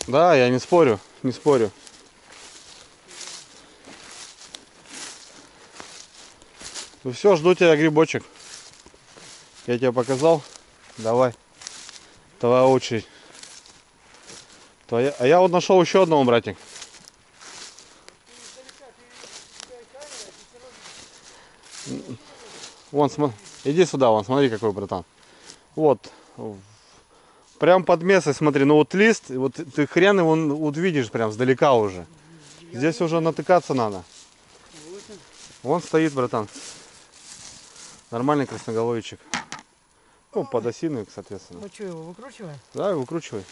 [SPEAKER 3] Да, я не спорю, не спорю. Ну все, жду тебя, грибочек. Я тебе показал. Давай. Твоя очередь. Твоя... А я вот нашел еще одного, братик. Вон, иди сюда, вон, смотри, какой, братан. Вот. Прям под место, смотри, ну вот лист, вот ты хрен его вот видишь прям сдалека уже. Здесь уже натыкаться надо. Вон стоит, братан. Нормальный красноголовичек. Ну, подосиновик, соответственно.
[SPEAKER 4] Ну что, его выкручиваем?
[SPEAKER 3] Да, выкручивай.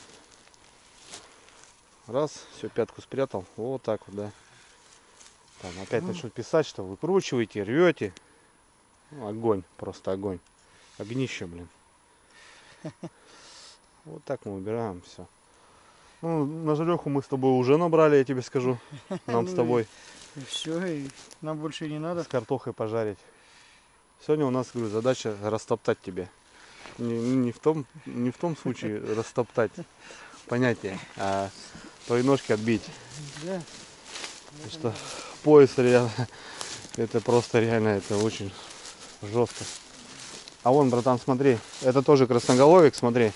[SPEAKER 3] Раз, все, пятку спрятал. Вот так вот, да. Там опять начнут писать, что выкручиваете, рвете. Ну, огонь, просто огонь. Огнище, блин. Вот так мы убираем все. Ну, на жареху мы с тобой уже набрали, я тебе скажу. Нам с тобой
[SPEAKER 4] И все, и нам больше и не надо.
[SPEAKER 3] с картохой пожарить. Сегодня у нас, говорю, задача растоптать тебя. Не в том случае растоптать понятие, а твои ножки отбить.
[SPEAKER 4] Да.
[SPEAKER 3] Потому что пояс реально, это просто реально, это очень жестко. А вон, братан, смотри, это тоже красноголовик, смотри,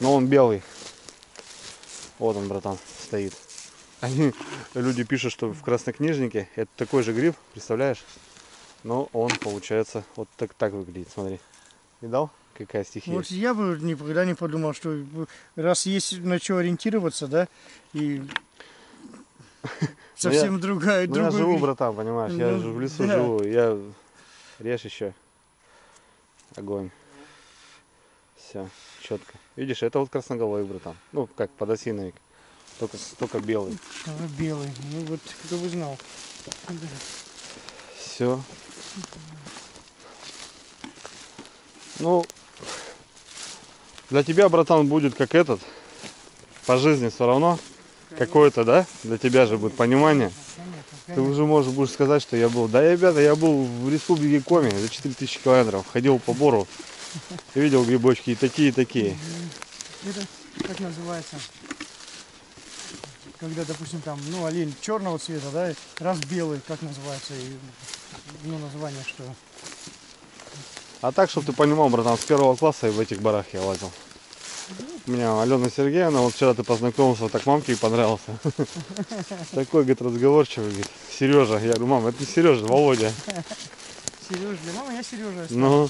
[SPEAKER 3] но он белый. Вот он, братан, стоит. Люди пишут, что в краснокнижнике это такой же гриб, представляешь? Но он, получается, вот так выглядит, смотри. Видал, какая стихия?
[SPEAKER 4] Вот я бы никогда не подумал, что раз есть на что ориентироваться, да, и совсем другая,
[SPEAKER 3] Ну я
[SPEAKER 4] другой
[SPEAKER 3] живу,
[SPEAKER 4] вид.
[SPEAKER 3] братан, понимаешь, я
[SPEAKER 4] Ну,
[SPEAKER 3] же в лесу
[SPEAKER 4] да.
[SPEAKER 3] живу, я режь еще. Огонь. Все, четко. Видишь, это вот красноголовик, братан. Ну, как подосиновик, только белый.
[SPEAKER 4] А, белый, ну вот кто бы знал. Да.
[SPEAKER 3] Все. Ну, для тебя, братан, будет как этот. По жизни все равно. Какое-то, да? Для тебя же будет понимание. Ты уже будешь сказать, что я был. Да, ребята, я был в республике Коми за 4000 километров. Ходил по бору. Видел грибочки и такие, и такие.
[SPEAKER 4] Это как называется? Когда, допустим, там, ну, олень черного цвета, да, раз белый, как называется, и, ну, название что?
[SPEAKER 3] А так, чтобы ты понимал, братан, с 1 класса в этих барах я лазил. У меня Алена Сергеевна, вот вчера ты познакомился, так мамке и понравился. Такой, говорит, разговорчивый, говорит, Сережа. Я говорю, мам, это не Сережа, Володя.
[SPEAKER 4] Сережа, для мамы я Сережа.
[SPEAKER 3] Ну,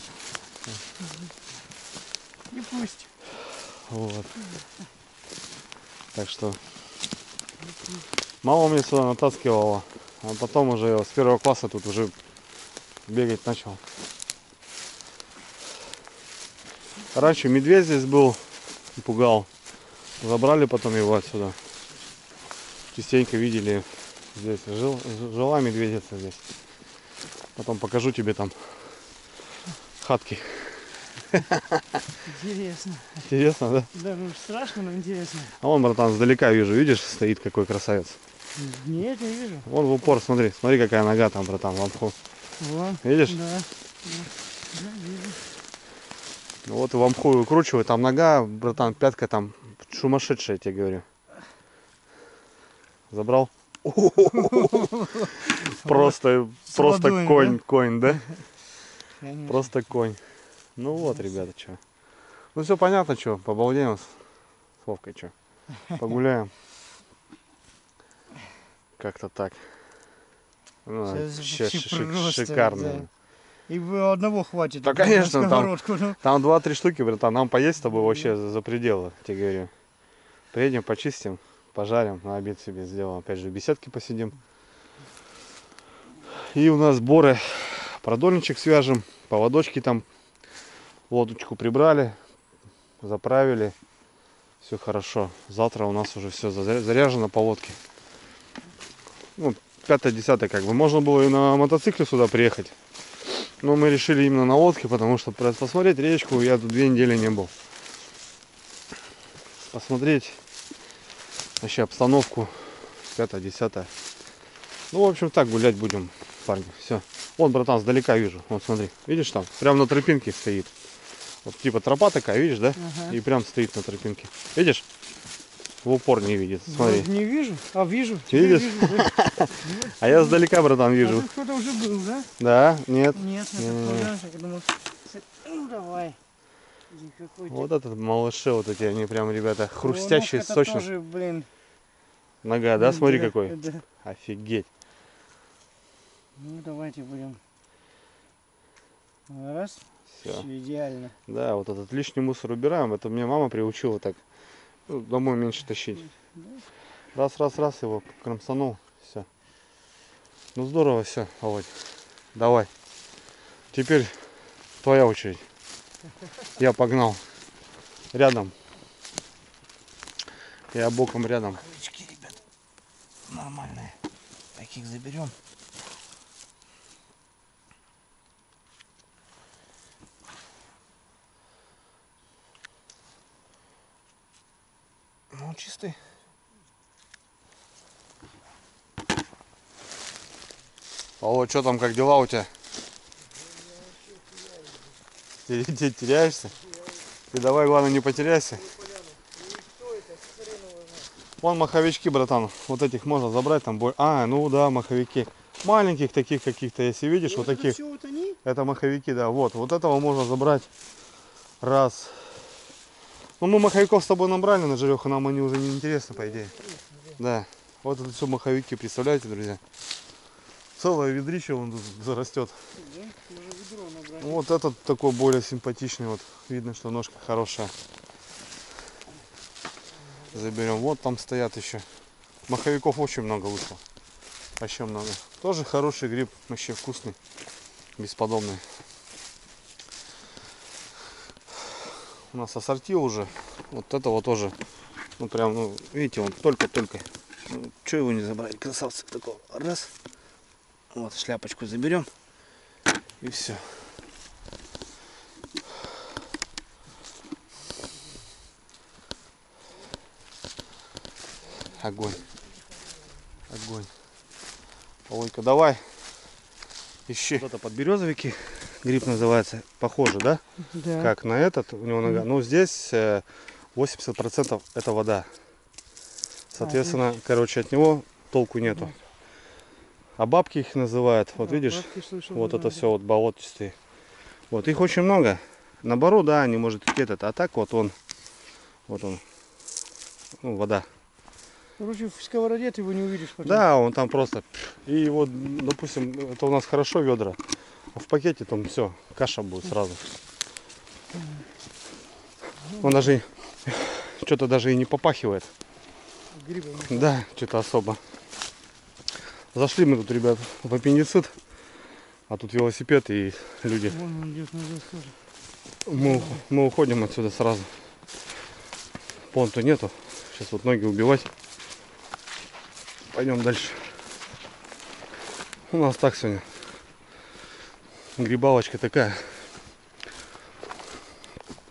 [SPEAKER 4] И пусть.
[SPEAKER 3] вот. Так что мама мне сюда натаскивала, а потом уже я с 1 класса тут уже бегать начал. Раньше медведь здесь был, пугал. Забрали потом его отсюда. Частенько видели здесь. Жила медведица здесь. Потом покажу тебе там хатки.
[SPEAKER 4] Интересно.
[SPEAKER 3] Интересно, да?
[SPEAKER 4] Да, ну страшно, но интересно.
[SPEAKER 3] А вон, братан, сдалека вижу, видишь, стоит какой красавец.
[SPEAKER 4] Нет, не вижу.
[SPEAKER 3] Вон в упор, смотри, смотри, какая нога там, братан, в амху.
[SPEAKER 4] Вон.
[SPEAKER 3] Видишь?
[SPEAKER 4] Да. Да, вижу.
[SPEAKER 3] Вот в амху выкручиваю, там нога, братан, пятка там сумасшедшая, я тебе говорю. Забрал? Просто
[SPEAKER 4] ладони,
[SPEAKER 3] конь, да?
[SPEAKER 4] Конечно.
[SPEAKER 3] Просто конь. Ну вот, ребята, что. Ну все понятно, что, побалдеем с Вовкой, что. Погуляем. Как-то так. Ну,
[SPEAKER 4] Сейчас вообще просто,
[SPEAKER 3] шикарно.
[SPEAKER 4] да. И одного хватит.
[SPEAKER 3] Да,
[SPEAKER 4] на
[SPEAKER 3] конечно,
[SPEAKER 4] сковородку, ну.
[SPEAKER 3] Там 2-3 штуки, братан, нам поесть с тобой вообще за пределы, тебе говорю. Приедем, почистим, пожарим, на обед себе сделаем. Опять же, в беседке посидим. И у нас сборы, продольничек свяжем, поводочки там, лодочку прибрали, заправили. Все хорошо. Завтра у нас уже все заряжено по лодке. Ну, 5-10 как бы. Можно было и на мотоцикле сюда приехать. Но мы решили именно на лодке, потому что посмотреть речку я тут 2 недели не был. Посмотреть вообще обстановку 5-10. Ну, в общем, так гулять будем, парни. Все. Вон, братан, сдалека вижу. Вот смотри. Видишь там? Прям на тропинке стоит. Вот типа тропа такая, видишь, да?
[SPEAKER 4] Ага.
[SPEAKER 3] И прям стоит на тропинке. Видишь? В упор не видит. Смотри.
[SPEAKER 4] Ну, не вижу, а вижу. Теперь
[SPEAKER 3] Видишь?
[SPEAKER 4] вижу, да.
[SPEAKER 3] А я сдалека, братан,
[SPEAKER 4] А
[SPEAKER 3] вижу.
[SPEAKER 4] тут кто-то уже был, да?
[SPEAKER 3] Да? Нет?
[SPEAKER 4] Нет, это
[SPEAKER 3] Не-не-не.
[SPEAKER 4] я думал, ну давай. Иди, какой
[SPEAKER 3] Вот этот малыши, вот эти, они прям, ребята,
[SPEAKER 4] ты.
[SPEAKER 3] хрустящие,
[SPEAKER 4] О, ну, это
[SPEAKER 3] сочные.
[SPEAKER 4] тоже, блин.
[SPEAKER 3] Нога, да? Смотри какой.
[SPEAKER 4] Да.
[SPEAKER 3] Офигеть.
[SPEAKER 4] Ну давайте будем. Раз.
[SPEAKER 3] Все.
[SPEAKER 4] Все идеально.
[SPEAKER 3] Да, вот этот лишний мусор убираем. Это мне мама приучила так. Ну, домой меньше тащить. Раз, его кромсанул. Все. Ну здорово, все, Володь. Давай. Теперь твоя очередь. Я погнал. Рядом. Я боком рядом.
[SPEAKER 8] Крючки, ребят, нормальные. Таких заберем. Ну, чистый.
[SPEAKER 1] А вот что там, как дела у тебя? Ты теряешься? Ты давай, главное, не потеряйся. Вон маховички, братан. Вот этих можно забрать там. А, ну да, маховики. Маленьких таких каких-то, если видишь, вот таких. Это маховики, да. Вот этого можно забрать. Раз. Ну, мы маховиков с тобой набрали на жереху, нам они уже не интересны, по идее. Да. Вот это все маховики, представляете, друзья? Целое ведрище вон тут зарастет. Вот этот такой более симпатичный. Вот видно, что ножка хорошая. Заберем. Вот там стоят еще. Маховиков очень много вышло. Вообще много. Тоже хороший гриб. Вообще вкусный. Бесподобный. У нас ассорти уже. Вот этого тоже. Ну прям, ну, видите, он только-только. Ну, что его не забрать? Красавцы такого. Раз. Вот шляпочку заберем. И все. Огонь. Огонь. Ой-ка, давай. Ищи. Вот это подберезовики. Гриб называется. Похоже, да?
[SPEAKER 4] Да.
[SPEAKER 1] Как на этот. У него нога. Ну, здесь 80% это вода. Соответственно, короче, от него толку нету. А бабки их называют. Вот видишь? Вот это все вот болотистые. Вот их очень много. На бару, да, они может идти этот. А так вот он. Вот он. Ну, вода.
[SPEAKER 4] Короче, в сковороде ты его не увидишь. Потом.
[SPEAKER 1] Да, он там просто. И вот, допустим, это у нас хорошо ведра. А в пакете там все, каша будет сразу. Он даже что-то даже и не попахивает.
[SPEAKER 4] Грибом.
[SPEAKER 1] Да, что-то особо. Зашли мы тут, ребят, в аппендицит. А тут велосипед и люди.
[SPEAKER 4] Вон он идет назад тоже.
[SPEAKER 1] Мы уходим отсюда сразу. Понту нету. Сейчас вот ноги убивать. Пойдем дальше. У нас так сегодня. Грибалочка такая.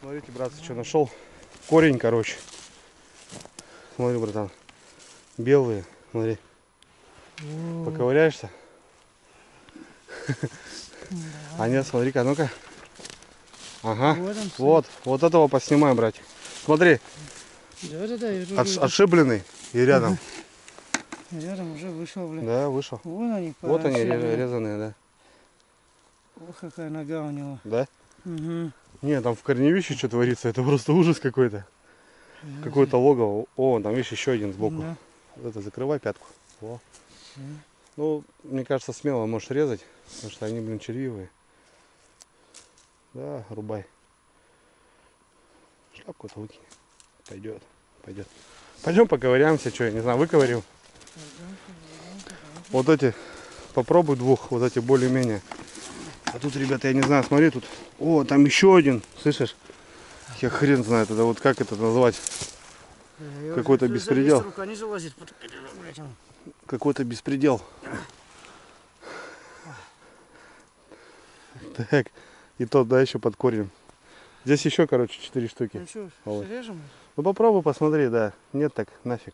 [SPEAKER 1] Смотрите, братцы, что нашел. Корень, короче. Смотри, братан. Белые. Смотри. Поковыряешься? А нет, смотри-ка, ну-ка. Ага. Вот этого поснимаем, братик. Смотри.
[SPEAKER 4] Да, я тоже
[SPEAKER 1] Отшибленный и рядом.
[SPEAKER 4] рядом уже вышел, блин.
[SPEAKER 1] Да, вышел.
[SPEAKER 4] Вон они,
[SPEAKER 1] Вот они
[SPEAKER 4] отшибленные.
[SPEAKER 1] резаные, да.
[SPEAKER 4] Ох, какая нога у него.
[SPEAKER 1] Да?
[SPEAKER 4] Угу.
[SPEAKER 1] Не, там в корневище что творится, это просто ужас какой-то. Какое-то логово. О, там видишь еще один сбоку.
[SPEAKER 4] Да.
[SPEAKER 1] Вот это закрывай пятку. Во. Ну, мне кажется, смело можешь резать, потому что они, блин, червивые. Да, рубай. Шляпку-то выкинь. Пойдет, пойдет. Пойдем поковыряемся, что, я не знаю, выковырим. Вот эти, попробуй двух, вот эти более-менее. А тут, ребята, я не знаю, смотри, тут. О, там еще один, слышишь? Я хрен знает, это вот как это назвать? Какой-то беспредел.
[SPEAKER 4] Рука не залазит.
[SPEAKER 1] Какой-то беспредел. Так, и тот, да, еще под корнем. Здесь еще, короче, 4 штуки.
[SPEAKER 4] Ну что,
[SPEAKER 1] Вот.
[SPEAKER 4] срежем?
[SPEAKER 1] Ну попробуй, посмотри, да. Нет, так нафиг.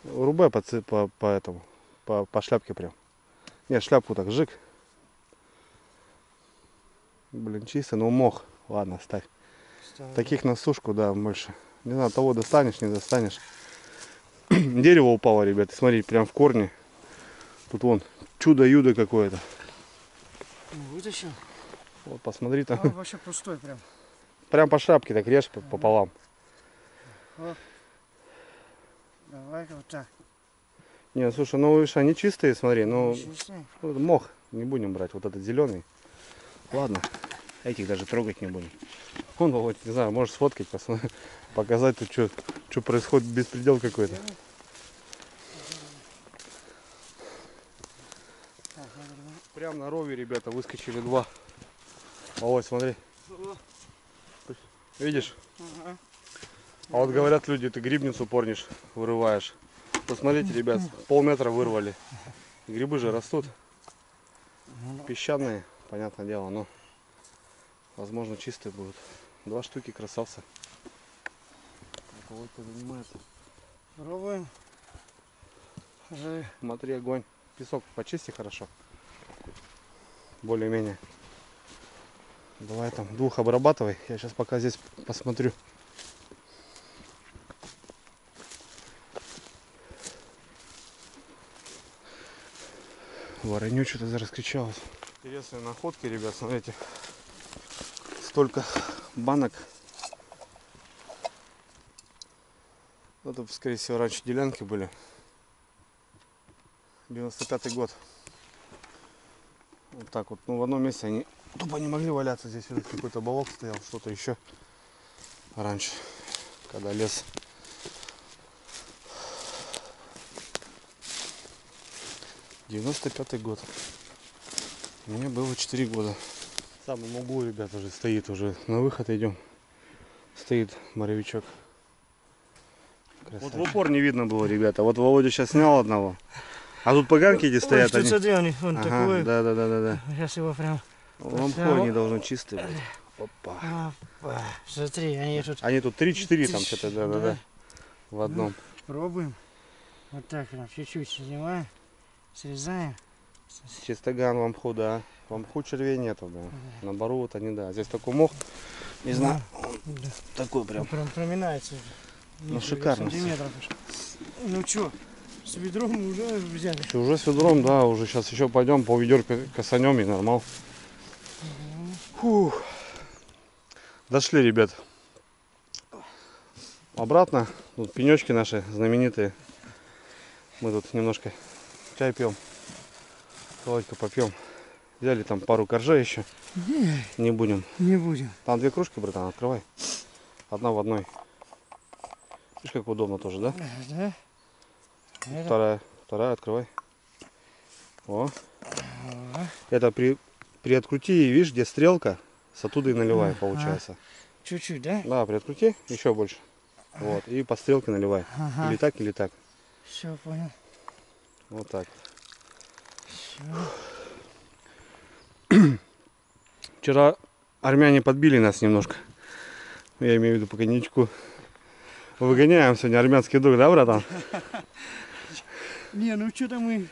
[SPEAKER 1] Рубай по этому, по шляпке прям. Нет, шляпку так жик. Блин, чисто, но мох. Ладно, ставь.
[SPEAKER 4] Ставлю.
[SPEAKER 1] Таких на сушку, да, больше. Не знаю, того достанешь, не достанешь. Дерево упало, ребята, смотри, прям в корне. Тут вон чудо-юдо какое-то.
[SPEAKER 4] Вытащил.
[SPEAKER 1] Вот, посмотри там.
[SPEAKER 4] А, вообще пустой прям.
[SPEAKER 1] Прям по шапке так режь пополам.
[SPEAKER 4] Давай-ка вот так.
[SPEAKER 1] Не, слушай, ну видишь, они чистые, смотри, ну
[SPEAKER 4] Чистый.
[SPEAKER 1] мох не будем брать, вот этот зеленый. Ладно, этих даже трогать не будем. Он, вот, не знаю, можешь сфоткать, показать тут, что происходит, беспредел какой-то. Прям на рове, ребята, выскочили два. Вот, смотри. Видишь?
[SPEAKER 4] Ага.
[SPEAKER 1] А вот говорят люди, ты грибницу порнишь, вырываешь. Посмотрите, ребят, полметра вырвали. Грибы же растут. Песчаные, понятное дело, но возможно чистые будут. 2 штуки, красавца. Кого-то занимается.
[SPEAKER 4] Пробуем.
[SPEAKER 1] Смотри, огонь. Песок почисти хорошо.
[SPEAKER 3] более-менее. Давай там двух обрабатывай. Я сейчас пока здесь посмотрю. Вороню что-то раскричалось. Интересные находки, ребят, смотрите. Столько банок. Это, скорее всего, раньше делянки были. 95-й год. Вот так вот. Ну, в одном месте они тупо не могли валяться. Здесь вот какой-то балок стоял, что-то еще раньше, когда лес. «95-й год. Мне было 4 года. В самом углу, ребята, уже стоит, уже на выход идем. Стоит моровичок. Вот в упор не видно было, ребята. Вот Володя сейчас снял одного. А тут поганки эти стоят.
[SPEAKER 4] Ой, смотри, он
[SPEAKER 3] ага,
[SPEAKER 4] такой.
[SPEAKER 3] Да.
[SPEAKER 4] Сейчас его прям...
[SPEAKER 3] Лампой они должны чистые быть. Опа.
[SPEAKER 4] Опа. Смотри, они тут...
[SPEAKER 3] Они тут 3-4 там что-то, да. В одном.
[SPEAKER 4] Пробуем. Вот так прям чуть-чуть снимаем. Срезаем.
[SPEAKER 3] Чистоган в амху, да. В амху червей нету, да. На бару вот они, да. Здесь такой мох. Не знаю.
[SPEAKER 4] Да.
[SPEAKER 3] Такой прям.
[SPEAKER 4] Прям проминается.
[SPEAKER 3] Ну шикарно.
[SPEAKER 4] Ну что, с ведром уже взяли.
[SPEAKER 3] Уже с ведром, да. Уже сейчас еще пойдем по ведерку косанем и нормал. Фух. Дошли, ребят. Обратно. Тут пенечки наши знаменитые. Мы тут немножко чай пьем. Колодька попьем. Взяли там пару коржей еще. Не будем.
[SPEAKER 4] Не будем.
[SPEAKER 3] Там 2 кружки, братан, открывай. Одна в одной. Видишь, как удобно тоже, да?
[SPEAKER 4] Да.
[SPEAKER 3] Вторая открывай. О. Это приоткрути, видишь, где стрелка, с оттуда и наливай, получается.
[SPEAKER 4] Чуть-чуть, да?
[SPEAKER 3] Да, приоткрути, еще больше. Вот, и по стрелке наливай. Или так, или так.
[SPEAKER 4] Все, понял.
[SPEAKER 3] Вот так. Вчера армяне подбили нас немножко. Я имею в виду по коньячку. Выгоняем сегодня армянский дух, да, братан?
[SPEAKER 4] Не, ну что-то мы...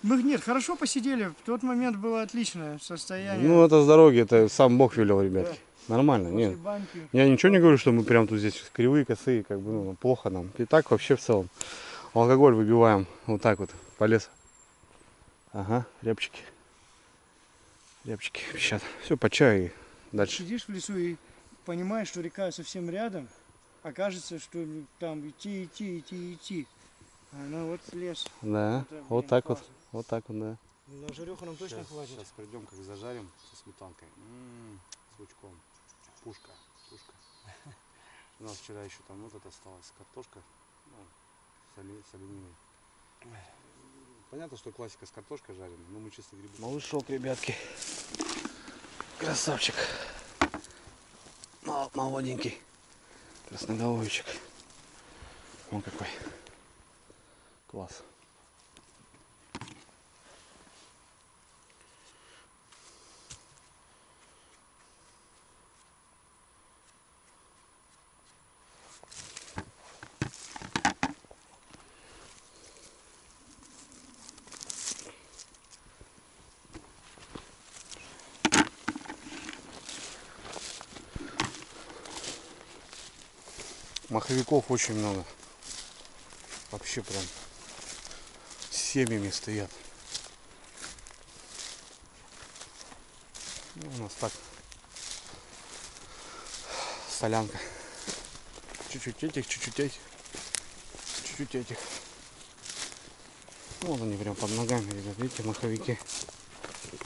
[SPEAKER 4] Нет, хорошо посидели. В тот момент было отличное состояние.
[SPEAKER 3] Ну, это с дороги, это сам Бог велел, ребятки. Нормально,
[SPEAKER 4] После
[SPEAKER 3] нет.
[SPEAKER 4] баньки.
[SPEAKER 3] Я ничего не говорю, что мы прям тут здесь кривые, косые, как бы, ну, плохо нам. И так вообще в целом. Алкоголь выбиваем вот так вот по лесу. Ага, рябчики. Рябчики пищат. Все, по чаю и дальше.
[SPEAKER 4] Сидишь в лесу и понимаешь, что река совсем рядом. Окажется, что там идти. А она вот лес.
[SPEAKER 3] Да,
[SPEAKER 4] Это,
[SPEAKER 3] вот
[SPEAKER 4] блин,
[SPEAKER 3] так вот.
[SPEAKER 4] классно.
[SPEAKER 3] Вот так вот, да.
[SPEAKER 4] На жареху нам точно хватит.
[SPEAKER 3] Сейчас придем, как зажарим со сметанкой. С лучком. Пушка. У нас вчера еще там вот это осталось, картошка. Ну, солениной. Понятно, что классика с картошкой жареной, но мы чисто грибы. Малышок, ребятки. Красавчик. Молоденький. Красноголовичек. Вон какой. Класс. Маховиков очень много. Вообще прям семьями стоят. Ну, у нас так солянка. Чуть-чуть этих, чуть-чуть этих. Чуть-чуть этих. Вот они прям под ногами, ребят. Видите, маховики.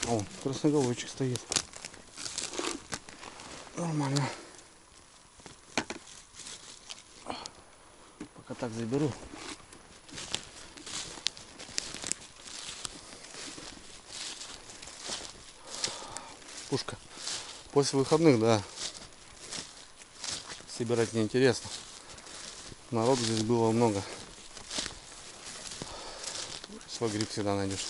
[SPEAKER 3] О, красноголовичек стоит. Нормально. Пока так заберу. Пушка. После выходных, да, собирать неинтересно. Народу здесь было много. Свой гриб всегда найдешь.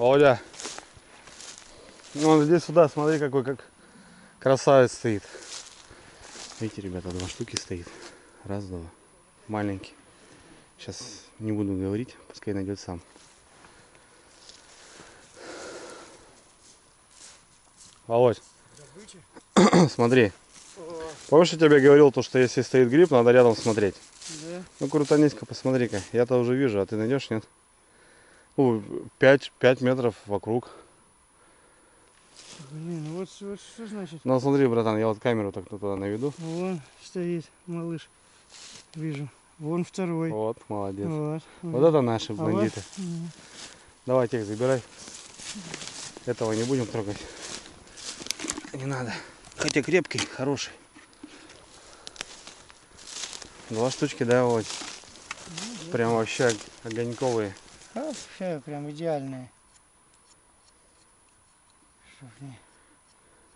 [SPEAKER 3] Володя. Ну, вот здесь сюда, смотри, какой как красавец стоит. Видите, ребята, 2 штуки стоит. Раз, 2. Маленький. Сейчас не буду говорить, пускай найдет сам. Володь, смотри. Помнишь, я тебе говорил, то, что если стоит гриб, надо рядом смотреть?
[SPEAKER 4] Да.
[SPEAKER 3] Ну, крутанись-ка, посмотри-ка. Я-то уже вижу, а ты найдешь, нет? Ну, 5 метров вокруг.
[SPEAKER 4] Блин, вот что значит?
[SPEAKER 3] Ну, смотри, братан, я вот камеру так туда наведу.
[SPEAKER 4] Вон стоит малыш. Вижу. Вон второй.
[SPEAKER 3] Вот, молодец.
[SPEAKER 4] Вот.
[SPEAKER 3] Вот это наши
[SPEAKER 4] вот.
[SPEAKER 3] бандиты. Давай, тех забирай. Этого не будем трогать. Не надо. Хотя крепкий, хороший. 2 штучки, да, вот. Прям вообще огоньковые.
[SPEAKER 4] Вообще прям идеальные. Чтоб не...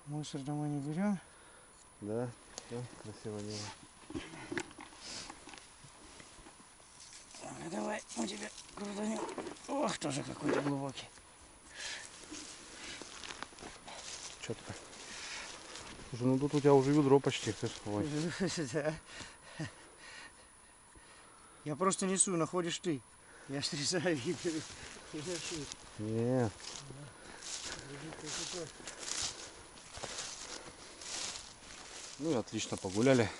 [SPEAKER 4] Мусор домой не берем.
[SPEAKER 3] Да, все, красиво дело.
[SPEAKER 4] Давай, мы тебе крутанем. Ох, тоже какой-то глубокий.
[SPEAKER 3] Четко. Слушай, ну тут у тебя уже ведро почти. Ты ж, ой.
[SPEAKER 4] Да. Я просто несу, находишь ты. Я срезаю и беру.
[SPEAKER 3] Нет. Ну и отлично погуляли.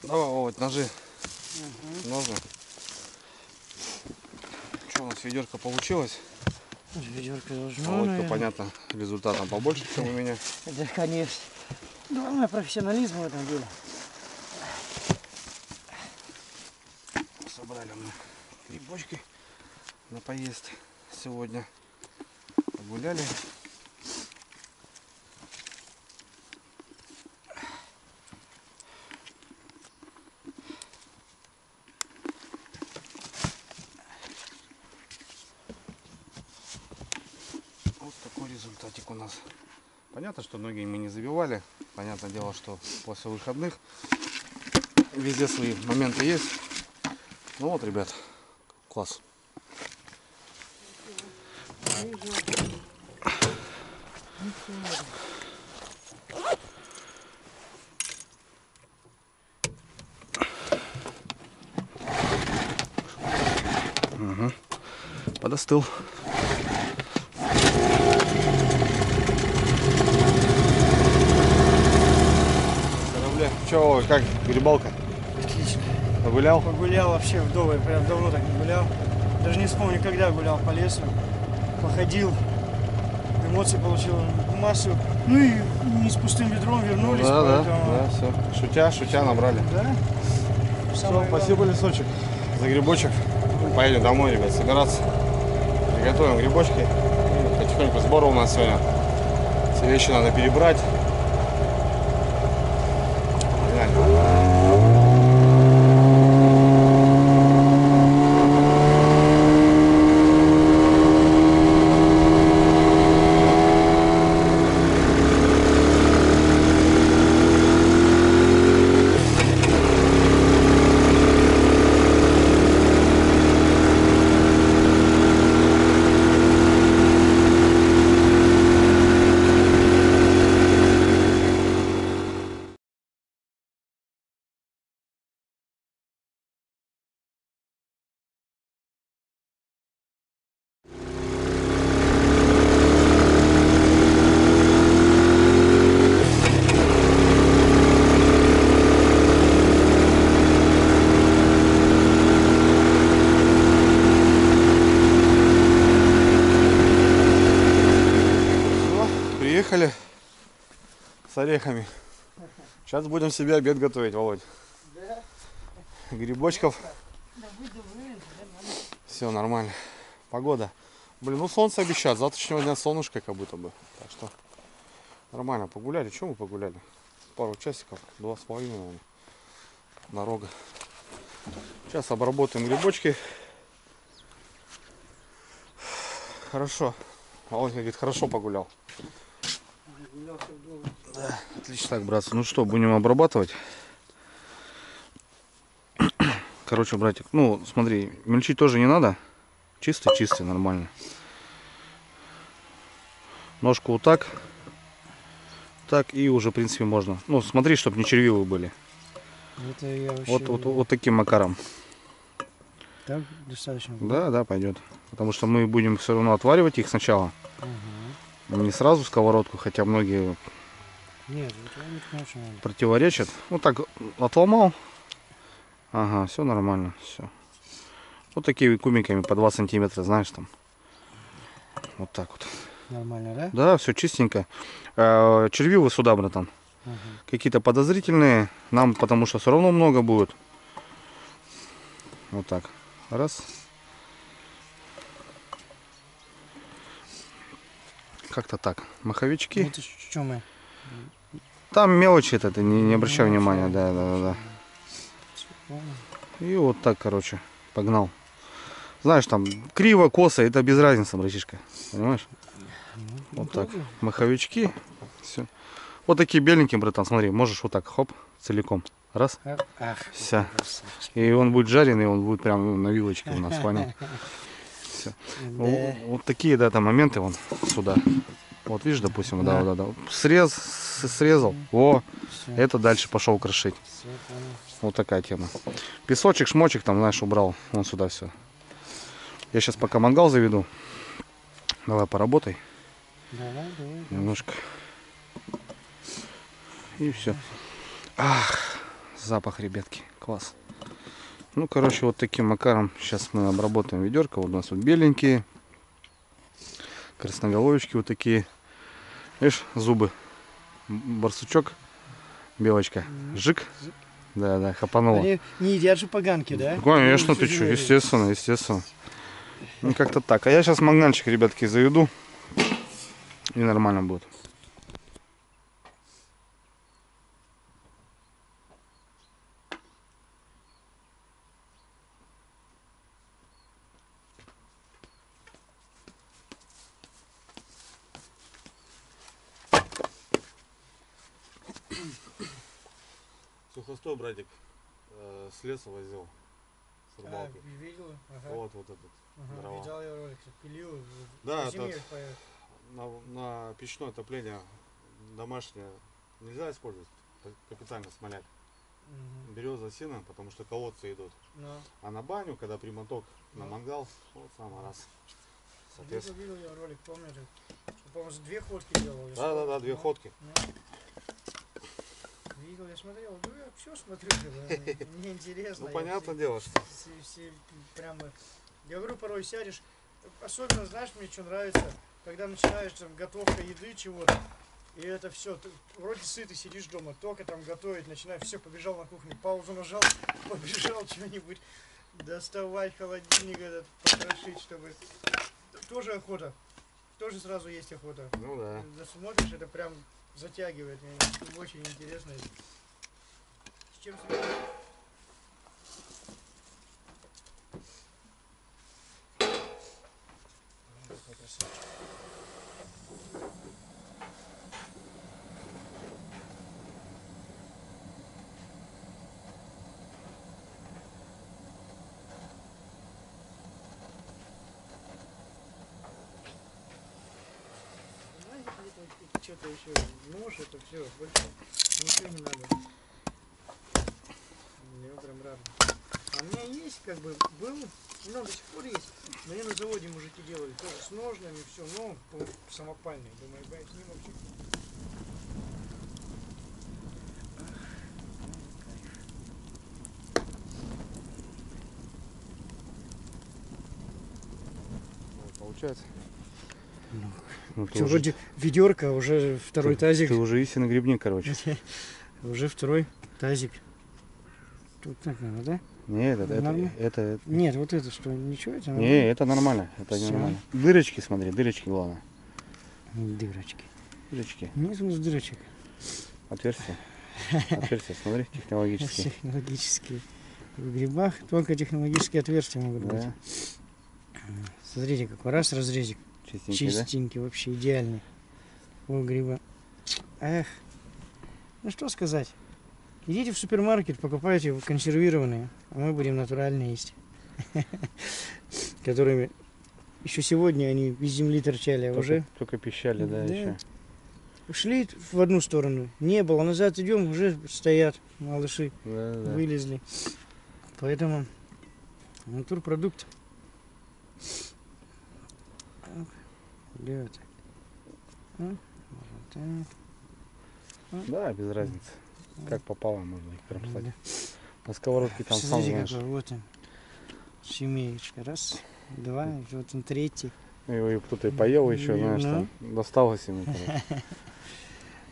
[SPEAKER 3] Давай, вот ножи. Ножны. Что у нас ведерко получилось?
[SPEAKER 4] Ведерко должно,
[SPEAKER 3] Володька,
[SPEAKER 4] наверное.
[SPEAKER 3] понятно, результатом побольше, чем у меня.
[SPEAKER 4] Да, конечно. Главное профессионализм в этом деле.
[SPEAKER 3] Собрали мы грибочки на поесть сегодня. Погуляли. Вот такой результатик у нас. Понятно, что ноги мы не забивали. Понятное дело, что после выходных везде свои моменты есть. Ну вот, ребят, класс. Угу. Подостыл. Че, как грибалка?
[SPEAKER 4] Отлично.
[SPEAKER 3] Погулял?
[SPEAKER 4] Погулял вообще вдоволь, прям давно так не гулял. Даже не вспомню, когда гулял по лесу. Походил, эмоции получил массу. Ну и не с пустым ведром вернулись.
[SPEAKER 3] Да,
[SPEAKER 4] поэтому...
[SPEAKER 3] да, все. Шутя набрали.
[SPEAKER 4] Да?
[SPEAKER 3] Все, спасибо, лесочек, за грибочек. Поедем домой, ребят, собираться. Приготовим грибочки. Потихоньку сбора у нас сегодня. Все вещи надо перебрать. Приехали с орехами. Сейчас будем себе обед готовить, Володь. Грибочков. Все нормально. Погода. Блин, ну солнце обещают. С завтрашнего дня солнышко как будто бы. Так что нормально погуляли. Чем мы погуляли? Пару часиков, 2,5, наверное. Дорога. Сейчас обработаем грибочки. Хорошо. Володь говорит, хорошо погулял. Да, отлично. Так, братцы, ну что, будем обрабатывать. Короче, братик, ну смотри, мельчить тоже не надо. Чистый, нормально. Ножку вот так. Так, и уже, в принципе, можно. Ну, смотри, чтобы не червивые были.
[SPEAKER 4] Это я вообще...
[SPEAKER 3] Вот таким макаром.
[SPEAKER 4] Так, достаточно.
[SPEAKER 3] Да, пойдет. Потому что мы будем все равно отваривать их сначала. Не сразу в сковородку, хотя многие
[SPEAKER 4] Нет, это не конечно.
[SPEAKER 3] противоречат. Вот так отломал. Ага, все нормально, все. Вот такими кубиками по 2 сантиметра, знаешь, там. Вот так вот.
[SPEAKER 4] Нормально, да?
[SPEAKER 3] Да, все чистенько. Червивы сюда, братан. Какие-то подозрительные. Нам, потому что все равно много будет. Вот так. Раз. Как-то так. Маховички.
[SPEAKER 4] Это что мы?
[SPEAKER 3] Там мелочи это, ты не обращай внимания. Да. И вот так, короче, погнал. Знаешь, там криво, косо, это без разницы, братишка. Понимаешь? Вот так. Маховички. Все. Вот такие беленькие, братан, смотри, можешь вот так, хоп, целиком. Раз. Все. И он будет жареный, он будет прям на вилочке у нас, понял? Все. Вот такие, да, там моменты вон сюда. Вот видишь, допустим, да. Срезал. О, это дальше пошел крошить. Вот такая тема. Песочек, шмочек там, знаешь, убрал. Вон сюда все. Я сейчас пока мангал заведу. Давай поработай.
[SPEAKER 4] Давай.
[SPEAKER 3] Немножко. И все. Ах, запах, ребятки. Класс. Ну, короче, вот таким макаром сейчас мы обработаем ведерко. Вот у нас вот беленькие. Красноголовички вот такие. Видишь, зубы. Барсучок. Белочка. Жик. Да, хапанула.
[SPEAKER 4] Они не едят же поганки, да?
[SPEAKER 3] Конечно, ты что, естественно. Ну, как-то так. А я сейчас мангальчик, ребятки, заведу. И нормально будет. Сухостой, братик, с леса возил. С рыбалки.
[SPEAKER 4] Видел? Ага.
[SPEAKER 3] Вот этот. Дрова.
[SPEAKER 4] Видел я ролик, пилил.
[SPEAKER 3] Да,
[SPEAKER 4] по зиме
[SPEAKER 3] этот, на печное отопление домашнее нельзя использовать капитально смолять. Береза, сено, потому что колодцы идут. А на баню, когда примоток на мангал, вот самый раз.
[SPEAKER 4] Видел я ролик, помню, по-моему, 2 ходки делал.
[SPEAKER 3] Да, 2 ходки.
[SPEAKER 4] Видел, я смотрел, я все смотрю, мне интересно.
[SPEAKER 3] Ну, понятное дело, что...
[SPEAKER 4] Все прямо, я говорю, порой сядешь, особенно, знаешь, мне что нравится, когда начинаешь там готовка еды чего-то, и это все, ты вроде сытый сидишь дома, только там готовить начинаешь, все, побежал на кухню, паузу нажал, побежал что-нибудь доставать, холодильник этот, покрошить, чтобы... Тоже охота, тоже сразу есть охота.
[SPEAKER 3] Ну да.
[SPEAKER 4] Смотришь, это прям затягивает, мне очень интересно. С чем связано? Что-то еще нож, это все, больше ничего не надо. Мне прям рад. А у меня есть, как бы, был, ну, до сих пор есть, но я на заводе мужики делали, тоже с ножными, все, но самопальные, думаю, с ним вообще.
[SPEAKER 3] Получается.
[SPEAKER 4] Ну, вроде ведерко, уже второй тазик.
[SPEAKER 3] Ты уже истинный грибник, короче.
[SPEAKER 4] Уже второй тазик. Тут так надо, да?
[SPEAKER 3] Нет, это...
[SPEAKER 4] Нет, вот это что, ничего это?
[SPEAKER 3] Не, это нормально, это не нормально. Дырочки, смотри, дырочки главное.
[SPEAKER 4] Дырочки.
[SPEAKER 3] Дырочки.
[SPEAKER 4] Нет у нас дырочек.
[SPEAKER 3] Отверстия. Отверстия, смотри, технологические.
[SPEAKER 4] Технологические. В грибах только технологические отверстия могут быть.
[SPEAKER 3] Да.
[SPEAKER 4] Смотрите, какой раз разрезик.
[SPEAKER 3] Чистенький,
[SPEAKER 4] да? Вообще идеальный. У гриба. Эх. Ну что сказать. Идите в супермаркет, покупайте консервированные, а мы будем натуральные есть. Которыми Еще сегодня они из земли торчали, а уже
[SPEAKER 3] Только пищали, да,
[SPEAKER 4] Да.
[SPEAKER 3] еще.
[SPEAKER 4] ушли в одну сторону. Не было, назад идем, уже стоят малыши,
[SPEAKER 3] Да, да.
[SPEAKER 4] вылезли. Поэтому натурпродукт. Так, лево так. Ну, можно так.
[SPEAKER 3] Да, без разницы. Как попало, можно их прям
[SPEAKER 4] Да.
[SPEAKER 3] стать. На сковородке там сам
[SPEAKER 4] Смотрите,
[SPEAKER 3] знаешь.
[SPEAKER 4] какой, вот он. Семеечка. Раз, два, и вот он третий.
[SPEAKER 3] Его кто-то и поел еще, знаешь,
[SPEAKER 4] Ну.
[SPEAKER 3] там досталось ему. короче.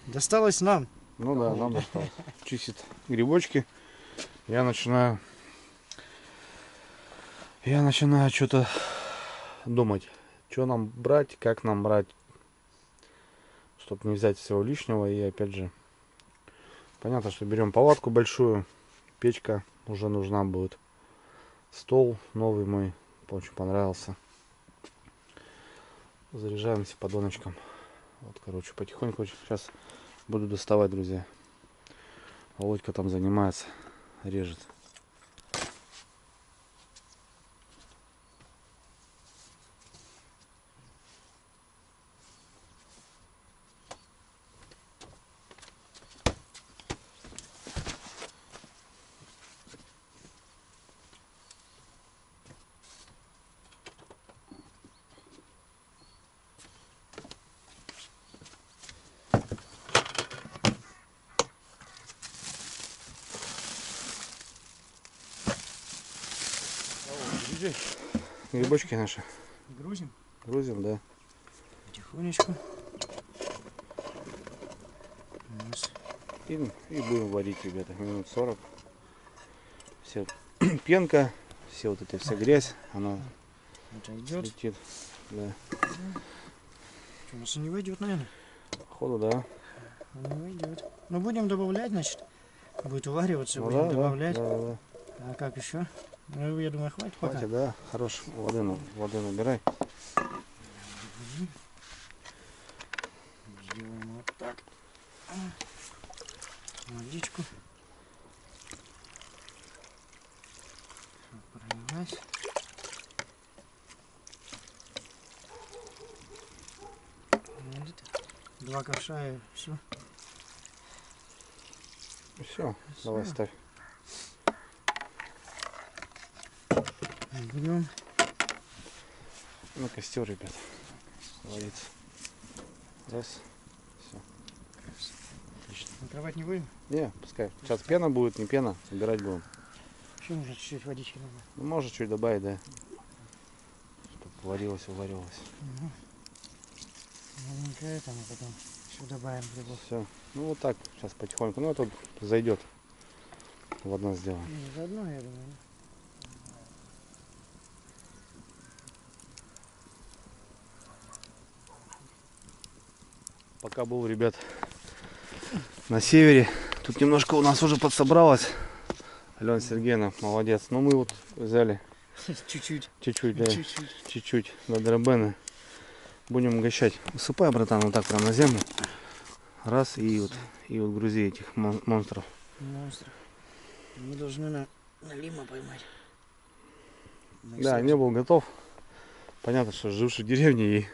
[SPEAKER 4] Досталось нам.
[SPEAKER 3] Ну да, нам досталось. Чистит грибочки. Я начинаю что-то думать, что нам брать, как нам брать, чтобы не взять всего лишнего. И опять же, понятно, что берем палатку большую, печка уже нужна будет, стол новый мой, очень понравился. Заряжаемся поддоночком. Вот, короче, потихоньку сейчас буду доставать, друзья. Володька там занимается, режет. Грибочки наши
[SPEAKER 4] Грузим
[SPEAKER 3] грузим, да.
[SPEAKER 4] потихонечку. Раз.
[SPEAKER 3] И будем варить, ребята, минут 40. Все пенка, все вот эта вся грязь, она
[SPEAKER 4] Отойдет.
[SPEAKER 3] летит. Да.
[SPEAKER 4] Что, у нас и не войдет, наверное.
[SPEAKER 3] Походу, да.
[SPEAKER 4] Не войдет. Но будем добавлять, значит. Будет увариваться,
[SPEAKER 3] Ну
[SPEAKER 4] будем
[SPEAKER 3] да,
[SPEAKER 4] добавлять.
[SPEAKER 3] да, да, да.
[SPEAKER 4] А как еще? Ну, я думаю, хватит пока.
[SPEAKER 3] Хватит, да. Хорош. Воды набирай.
[SPEAKER 4] Сделаем вот так. Водичку. Пролилась. Два ковша и все.
[SPEAKER 3] Все, давай ставь.
[SPEAKER 4] Берем.
[SPEAKER 3] На костер, ребят. Варится. Раз. Все. Отлично.
[SPEAKER 4] Накрывать не будем?
[SPEAKER 3] Не, пускай. Сейчас пена будет, не пена. Собирать будем.
[SPEAKER 4] Еще можно чуть-чуть водички добавить.
[SPEAKER 3] Ну, может чуть добавить, да. Чтобы варилось, уваривалось.
[SPEAKER 4] Маленько это мы потом еще добавим грибов.
[SPEAKER 3] Все. Ну вот так, сейчас потихоньку. Ну это зайдет. В одно сделаем.
[SPEAKER 4] Ну, заодно, я думаю.
[SPEAKER 3] Пока был, ребят, на севере. Тут немножко у нас уже подсобралось. Алена Сергеевна, молодец. Ну мы вот взяли
[SPEAKER 4] Чуть-чуть.
[SPEAKER 3] чуть-чуть, да,
[SPEAKER 4] Чуть-чуть.
[SPEAKER 3] чуть-чуть до дробены. Будем угощать. Усыпай, братан, вот так прям на землю. Раз, и вот грузи этих монстров.
[SPEAKER 4] Монстров. Мы должны на лима поймать.
[SPEAKER 3] Да, не был готов. Понятно, что живший в деревне и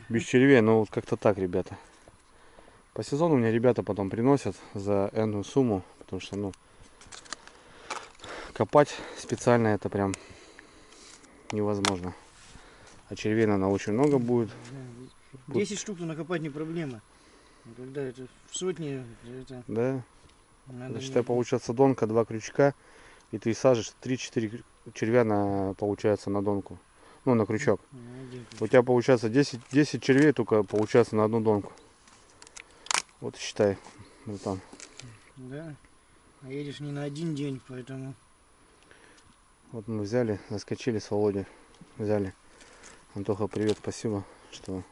[SPEAKER 3] без червей, но вот как-то так, ребята. По сезону мне ребята потом приносят за энную сумму, потому что, ну, копать специально это прям невозможно. А червей, наверное, очень много будет.
[SPEAKER 4] 10 штук накопать не проблема. Но когда это в сотни, это
[SPEAKER 3] Да,
[SPEAKER 4] надо...
[SPEAKER 3] считай, получается донка, 2 крючка, и ты сажешь 3-4 червя получается на донку. Ну, на крючок. У тебя получается 10 червей только получается на одну донку. Вот считай, братан.
[SPEAKER 4] Да. А едешь не на один день, поэтому...
[SPEAKER 3] Вот мы взяли, заскочили с Володей. Взяли. Антоха, привет, спасибо, что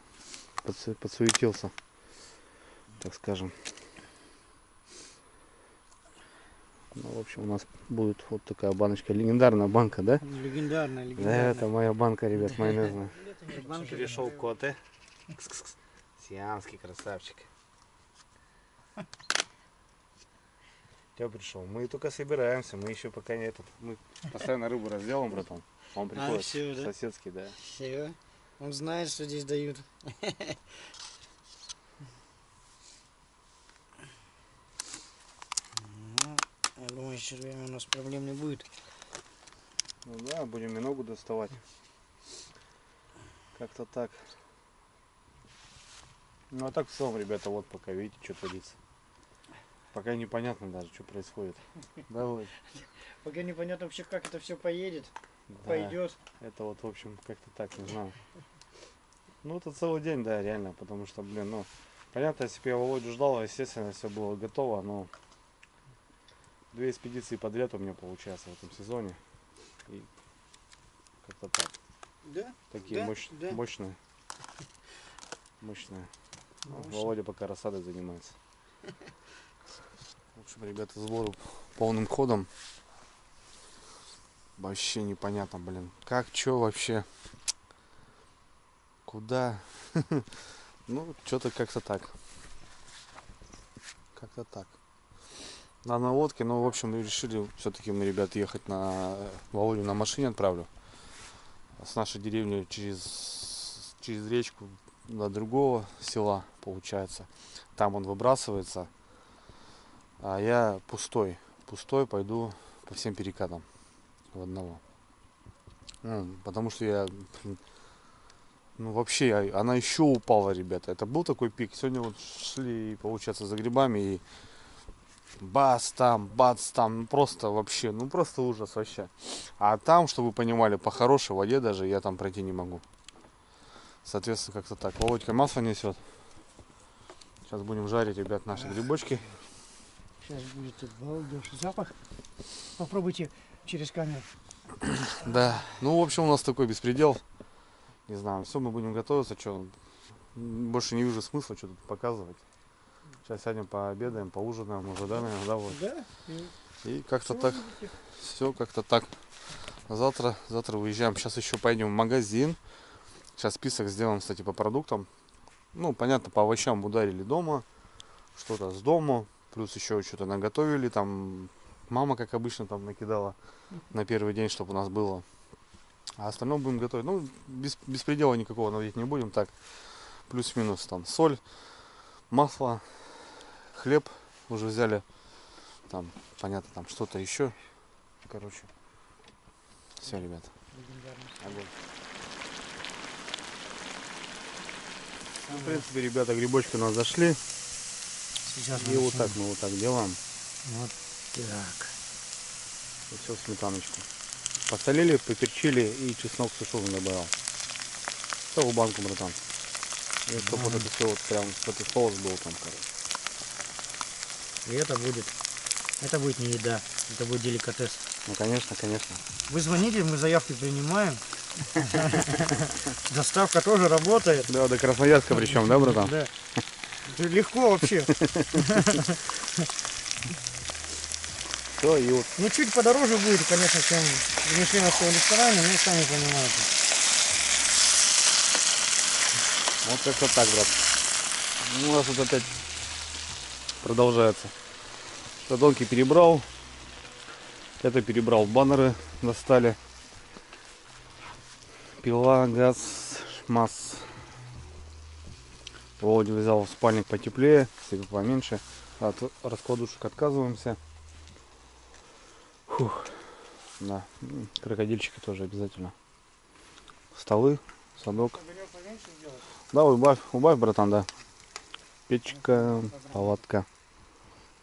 [SPEAKER 3] подсуетился, так скажем. Ну, в общем, у нас будет вот такая баночка, легендарная банка, да?
[SPEAKER 4] Легендарная.
[SPEAKER 3] Да, это моя банка, ребят, майонезная.
[SPEAKER 4] Банка.
[SPEAKER 3] Пришел кот, Сиамский красавчик. Кто пришел? Мы только собираемся, мы еще пока не этот. Мы постоянно рыбу разделаем, братан. Он приходит
[SPEAKER 4] всё, да?
[SPEAKER 3] соседский, да.
[SPEAKER 4] Все. Он знает, что здесь дают. Я думаю, с червями у нас проблем не будет.
[SPEAKER 3] Ну да, будем и ногу доставать. Как-то так. Ну а так в целом, ребята, вот пока видите, что творится. Пока непонятно даже, что происходит. Да, Володь?
[SPEAKER 4] Пока непонятно вообще, как это все поедет,
[SPEAKER 3] Да,
[SPEAKER 4] пойдет.
[SPEAKER 3] это вот, в общем, как-то так, не знаю. Ну, это целый день, да, реально, потому что, блин, ну, понятно, если бы я Володю ждал, естественно, все было готово, но 2 экспедиции подряд у меня получается в этом сезоне. И как-то так.
[SPEAKER 4] Да?
[SPEAKER 3] Такие
[SPEAKER 4] Да,
[SPEAKER 3] мощные.
[SPEAKER 4] да.
[SPEAKER 3] Мощные. Ну, Володя пока рассадой занимается. В общем, ребята, сборы полным ходом. Вообще непонятно, блин. Как, что вообще? Куда? Ну, что-то как-то так. Как-то так. На наводке, ну, в общем, решили все-таки мы, ребят, ехать на Володю на машине отправлю. С нашей деревни через речку до другого села, получается. Там он выбрасывается. А я пустой пойду по всем перекатам в одного. Ну, потому что я, ну вообще, она еще упала, ребята. Это был такой пик. Сегодня вот шли, получается, за грибами и бац там, ну просто вообще, ну просто ужас вообще. А там, чтобы вы понимали, по хорошей воде даже я там пройти не могу. Соответственно, как-то так. Володька масло несет. Сейчас будем жарить, ребят, наши грибочки.
[SPEAKER 4] Сейчас будет тут балдеж запах. Попробуйте через камеру.
[SPEAKER 3] Да, ну в общем у нас такой беспредел. Не знаю, все, мы будем готовиться, что больше не вижу смысла что тут показывать. Сейчас сядем пообедаем, поужинаем уже, да, наверное, да, вот.
[SPEAKER 4] Да?
[SPEAKER 3] И как-то так, все как-то так. Завтра выезжаем. Сейчас еще поедем в магазин. Сейчас список сделаем, кстати, по продуктам. Ну, понятно, по овощам ударили дома, что-то с дому, плюс еще что-то наготовили, там мама, как обычно, там накидала на первый день, чтобы у нас было. А остальное будем готовить. Ну, беспредела никакого наводить не будем, так, плюс-минус, там, соль, масло, хлеб уже взяли, там, понятно, там что-то еще, короче, все, ребята, огонь. Ну, в принципе, ребята, грибочки у нас зашли.
[SPEAKER 4] Сейчас
[SPEAKER 3] И вот так мы вот так делаем.
[SPEAKER 4] Вот так.
[SPEAKER 3] И все в сметаночку. Посолили, поперчили и чеснок сушеный добавил. Целую банку, братан. И чтобы вот это все вот прям, этот соус был там, короче.
[SPEAKER 4] И это будет не еда, это будет деликатес.
[SPEAKER 3] Ну, конечно, конечно.
[SPEAKER 4] Вы звоните, мы заявки принимаем. Доставка тоже работает.
[SPEAKER 3] Да, до Красноярска причем, да, братан?
[SPEAKER 4] Да. Легко вообще.
[SPEAKER 3] Все, и вот.
[SPEAKER 4] Ну, чуть подороже будет, конечно, чем в мишленовском ресторане, но сами понимаете.
[SPEAKER 3] Вот как-то так, брат. Ну, у нас вот опять продолжается. Задонки перебрал. Это перебрал, баннеры достали. Пила, газ, шмас. Володя взял спальник потеплее, себе поменьше. От раскладушек отказываемся. Фух. Да, крокодильчики тоже обязательно. Столы, садок. Да, убавь, братан, да. Печка, палатка.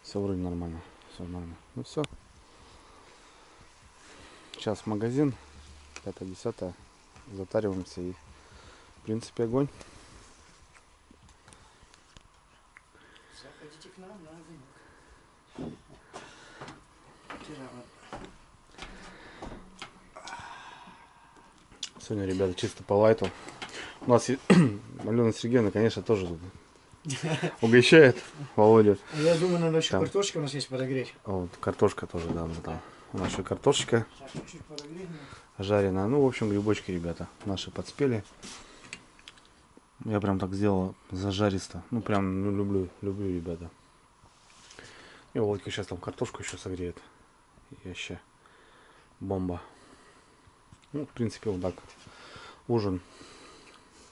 [SPEAKER 3] Все вроде нормально. Все нормально. Ну все. Сейчас в магазин. 5-10. Затариваемся и в принципе огонь.
[SPEAKER 4] Заходите к нам на огонек.
[SPEAKER 3] Сегодня, ребята, чисто по лайту. У нас Алена Сергеевна, конечно, тоже угощает Володю.
[SPEAKER 4] Я думаю, надо еще
[SPEAKER 3] Там.
[SPEAKER 4] картошки у нас есть подогреть.
[SPEAKER 3] А вот картошка тоже, да, братан. У нас еще картошечка
[SPEAKER 4] Так, чуть подогреть.
[SPEAKER 3] жареная. Ну, в общем, грибочки, ребята, наши подспели. Я прям так сделал зажаристо. Ну, прям, ну, люблю, ребята. И Володька сейчас там картошку еще согреет. И вообще бомба. Ну, в принципе, вот так. Ужин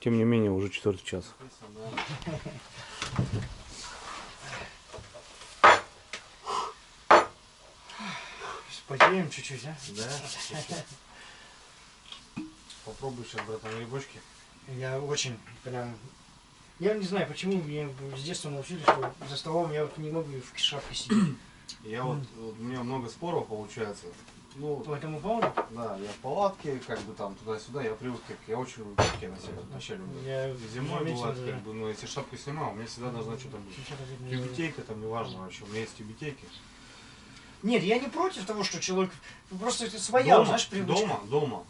[SPEAKER 3] тем не менее уже 4-й час.
[SPEAKER 4] Потеем чуть-чуть, а?
[SPEAKER 3] Да. Попробуй сейчас, братан, грибочки.
[SPEAKER 4] Я очень прям... Я не знаю, почему мне с детства научили, что за столом я вот не могу в шапке сидеть.
[SPEAKER 3] Я вот у меня много споров получается. Ну,
[SPEAKER 4] По этому поводу?
[SPEAKER 3] да, я в палатке, как бы там туда-сюда, я привык, я очень люблю кепки на себе, вообще люблю.
[SPEAKER 4] Я
[SPEAKER 3] И зимой
[SPEAKER 4] заметил,
[SPEAKER 3] бывает,
[SPEAKER 4] да.
[SPEAKER 3] как бы, ну, если шапку снимал, у меня всегда должна что-то быть. Тюбетейка там, неважно вообще, у меня есть тюбетейки.
[SPEAKER 4] Нет, я не против того, что человек... Просто это своя, знаешь, привычка.
[SPEAKER 3] Дома,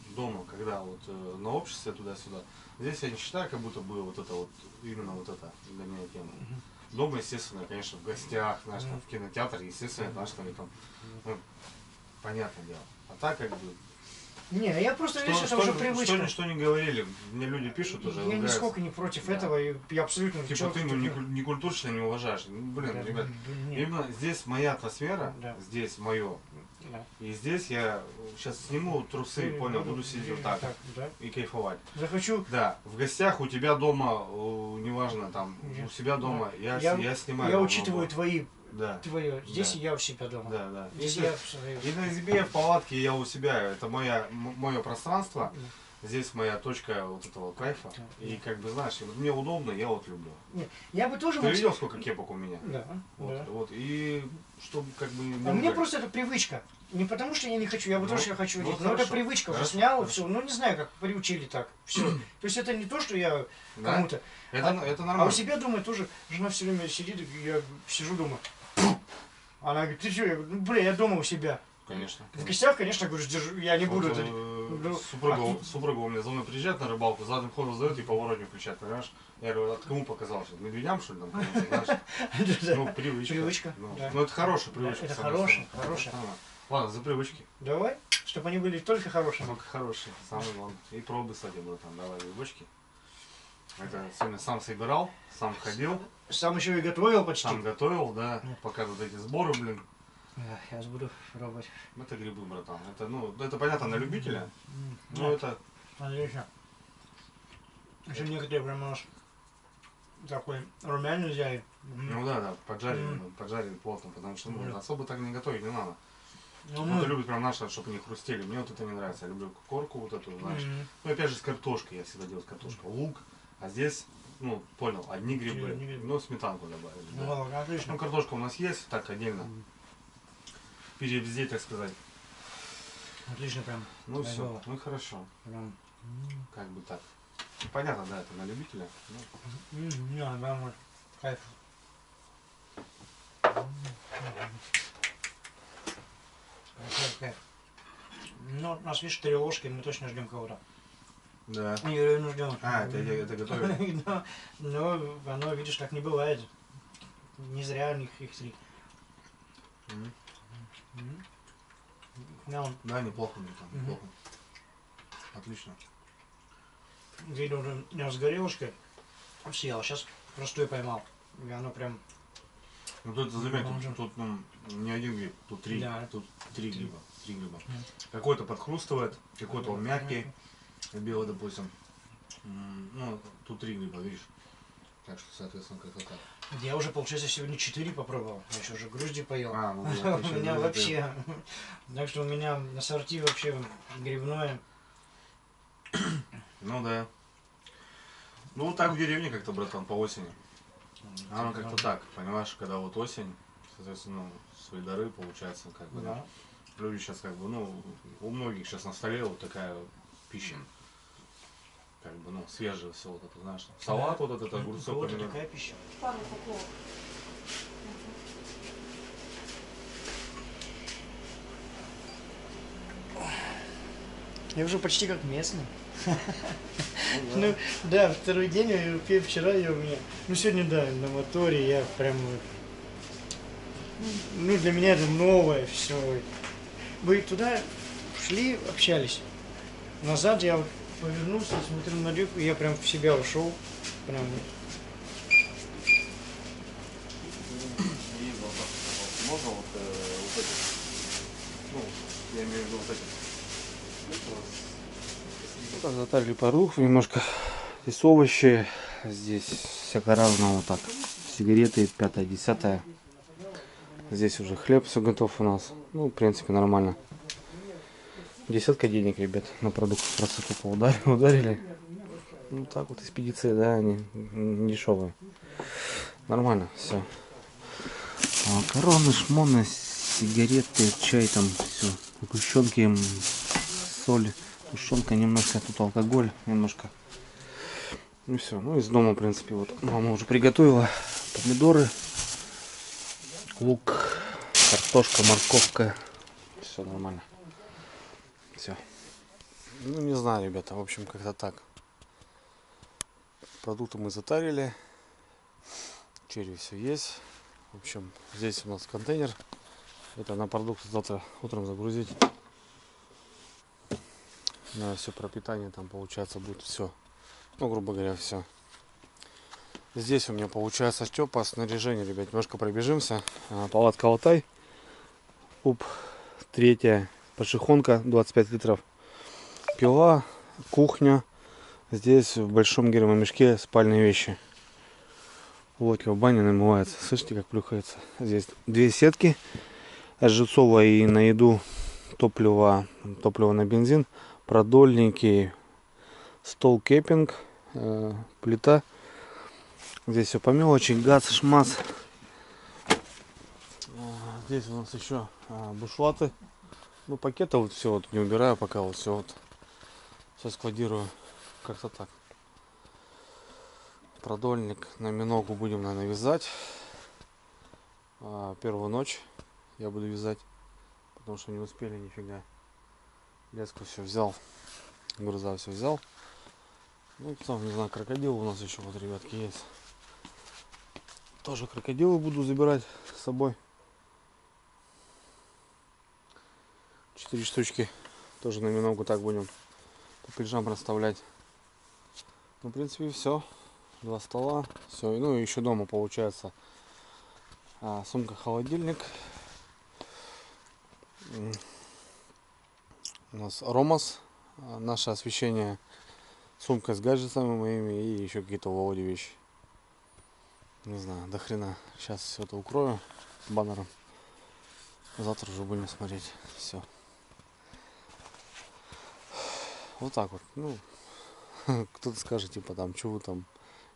[SPEAKER 3] когда вот на обществе туда-сюда. Здесь я не считаю, как будто бы вот это вот, именно вот это для меня тема. Дома, естественно, конечно, в гостях, знаешь, там, в кинотеатре, естественно, знаешь, там, ну, понятное дело. А так, как бы...
[SPEAKER 4] Не, я просто, видишь, это уже привычка.
[SPEAKER 3] Что не говорили, мне люди пишут уже.
[SPEAKER 4] Я нисколько не против этого, и я абсолютно...
[SPEAKER 3] Типа ты не культурщина, не уважаешь. Ну, блин,
[SPEAKER 4] Да,
[SPEAKER 3] ребят,
[SPEAKER 4] нет.
[SPEAKER 3] именно здесь моя атмосфера,
[SPEAKER 4] Да.
[SPEAKER 3] здесь мое.
[SPEAKER 4] Да.
[SPEAKER 3] И здесь я сейчас сниму трусы, понял, буду сидеть вот так
[SPEAKER 4] да.
[SPEAKER 3] и кайфовать.
[SPEAKER 4] Захочу...
[SPEAKER 3] Да, в гостях у тебя дома, неважно, там, у себя дома, я снимаю.
[SPEAKER 4] Я учитываю твое. Здесь
[SPEAKER 3] Да.
[SPEAKER 4] я у себя дома.
[SPEAKER 3] Да.
[SPEAKER 4] Здесь я в своей.
[SPEAKER 3] И на избе, в палатке я у себя, это мое пространство. Здесь моя точка вот этого кайфа. И как бы знаешь, вот мне удобно, я вот люблю.
[SPEAKER 4] Нет, я бы тоже...
[SPEAKER 3] Ты видел, сколько кепок у меня?
[SPEAKER 4] Да.
[SPEAKER 3] Вот. И чтобы как бы...
[SPEAKER 4] А мне просто это привычка. Не потому что я не хочу, я бы тоже хочу одеть. Но это привычка, уже снял, и все. Ну не знаю, как приучили так. Все. То есть это не то, что я кому-то.
[SPEAKER 3] Это нормально.
[SPEAKER 4] А у себя дома тоже жена все время сидит, и я сижу дома. Она говорит, ты что? Я говорю, ну блин, я дома у себя.
[SPEAKER 3] Конечно.
[SPEAKER 4] В гостях, конечно, говорю, держу, я не буду.
[SPEAKER 3] Супруга у меня за мной приезжает на рыбалку, задним ходом сдает и поворотник включает, понимаешь? Я говорю, от кому показалось? Медведям, что ли, там, знаешь? Ну, привычка.
[SPEAKER 4] Привычка,
[SPEAKER 3] Ну,
[SPEAKER 4] да.
[SPEAKER 3] ну, это хорошая привычка.
[SPEAKER 4] Это
[SPEAKER 3] самое
[SPEAKER 4] хорошая,
[SPEAKER 3] главное.
[SPEAKER 4] хорошая.
[SPEAKER 3] Ладно, за привычки.
[SPEAKER 4] Давай, чтобы они были только хорошие.
[SPEAKER 3] Только хорошие, самое главное. И пробы, кстати, братан, давай грибочки. Это сегодня сам собирал, сам ходил.
[SPEAKER 4] Сам еще и готовил почти.
[SPEAKER 3] Сам готовил, да. Пока вот эти сборы, блин.
[SPEAKER 4] Я сейчас буду пробовать.
[SPEAKER 3] Это грибы, братан. Это, ну, это понятно на любителя. Но это...
[SPEAKER 4] Отлично. Еще некоторые прям у нас такой румяный взяли.
[SPEAKER 3] Ну да, поджарили плотно, потому что ну, особо так не готовить не надо.
[SPEAKER 4] Ну,
[SPEAKER 3] Кто любит прям наши, чтобы они хрустели. Мне вот это не нравится. Я люблю корку вот эту, знаешь. Ну опять же с картошкой. Я всегда делаю с картошкой. Лук. А здесь, ну, понял, одни грибы. Ну, сметанку добавили. Да.
[SPEAKER 4] Ну, отлично.
[SPEAKER 3] Ну, картошка у нас есть, так отдельно. Перевздеть, так сказать.
[SPEAKER 4] Отлично прям.
[SPEAKER 3] Ну все, ну хорошо.
[SPEAKER 4] Прям.
[SPEAKER 3] Как бы так. Понятно, да, это на любителя. Ну.
[SPEAKER 4] Не, прям вот кайф. Кайф. Ну, у нас, видишь, 3 ложки, мы точно ждем кого-то.
[SPEAKER 3] Да.
[SPEAKER 4] Не, ну ждем.
[SPEAKER 3] А, это готовили?
[SPEAKER 4] Но оно, видишь, так не бывает. Не зря у них их 3.
[SPEAKER 3] Да, неплохо, неплохо. Отлично.
[SPEAKER 4] Видно, я с горелочкой съел, сейчас простой поймал. И оно прям...
[SPEAKER 3] Ну тут заметил, тут ну, не один гриб, тут 3.
[SPEAKER 4] Да.
[SPEAKER 3] Тут 3 гриба. 3 гриба. Какой-то подхрустывает, какой-то он мягкий. Белый, допустим. Ну, тут 3 гриба, видишь. Так что, соответственно, как-то так.
[SPEAKER 4] Я уже, получается, сегодня 4 попробовал. Я еще уже грузди поел.
[SPEAKER 3] А, ну,
[SPEAKER 4] У меня вообще... Так что у меня ассорти вообще грибное.
[SPEAKER 3] Ну да. Ну вот так в деревне как-то, братан, по осени. Оно как-то так, понимаешь, когда вот осень, соответственно, ну, свои дары получается, как бы, да. Люди сейчас как бы, ну, у многих сейчас на столе вот такая пища. Как бы, ну, свежее все вот это, знаешь. Салат вот этот, огурцы,
[SPEAKER 4] Вот
[SPEAKER 3] помидоры.
[SPEAKER 4] такая пища. Я уже почти как местный. Ну да, второй день, вчера я у меня. Ну сегодня да, на моторе я прям. Ну для меня это новое все. Вы туда шли, общались. Назад я вот повернулся, смотрю на реку, и я прям в себя ушел. Прям.
[SPEAKER 3] Можно вот эти, ну, я имею в виду вот эти. Затарили поруху немножко, Здесь овощи, здесь всякое разное вот так. Сигареты 5-е, 10-е. Здесь уже хлеб все готов у нас. Ну, в принципе, нормально. Десятка денег, ребят, на продукты просто тупо ударили. Ну так вот, экспедиции, да, они не дешевые. Нормально, все. Короны, шмоны, сигареты, чай там, все. Сгущенки, соль, сгущенка немножко, тут алкоголь немножко. Ну все, ну из дома, в принципе, вот мама уже приготовила помидоры, лук, картошка, морковка. Все нормально. Все. Ну не знаю, ребята, в общем, как-то так. Продукты мы затарили. Черви все есть. В общем, здесь у нас контейнер. Это на продукты завтра утром загрузить. На все пропитание там получается будет все. Ну, грубо говоря, все. Здесь у меня получается что по снаряжению, ребят, немножко пробежимся. Палатка Алтай. Уп, 3-я пашихонка, 25 литров. Пила, кухня. Здесь в большом гермомешке спальные вещи. Лодка в бане намывается. Слышите, как плюхается? Здесь 2 сетки. Жильцовая и на еду топливо на бензин. Продольники. Стол кемпинг. Плита. Здесь все по мелочи. Газ, шмаз. Здесь у нас еще бушлаты. Ну, пакеты вот все вот не убираю пока. Вот все вот. Все складирую. Как-то так. Продольник на миногу будем, наверное, вязать. Первую ночь я буду вязать, потому что не успели нифига. Леску все взял, груза все взял. Ну, там, не знаю, крокодил у нас еще вот, ребятки, есть. Тоже крокодилы буду забирать с собой. 4 штучки. Тоже на миногу так будем по пляжам расставлять. Ну, в принципе, все. 2 стола. Все. Ну, и еще дома получается сумка-холодильник. У нас Ромас. Наше освещение. Сумка с гаджетами моими и еще какие-то у Володи вещи. Не знаю, до хрена. Сейчас все это укрою баннером. Завтра уже будем смотреть. Все. Вот так вот. Ну, кто-то скажет, типа, там, что вы там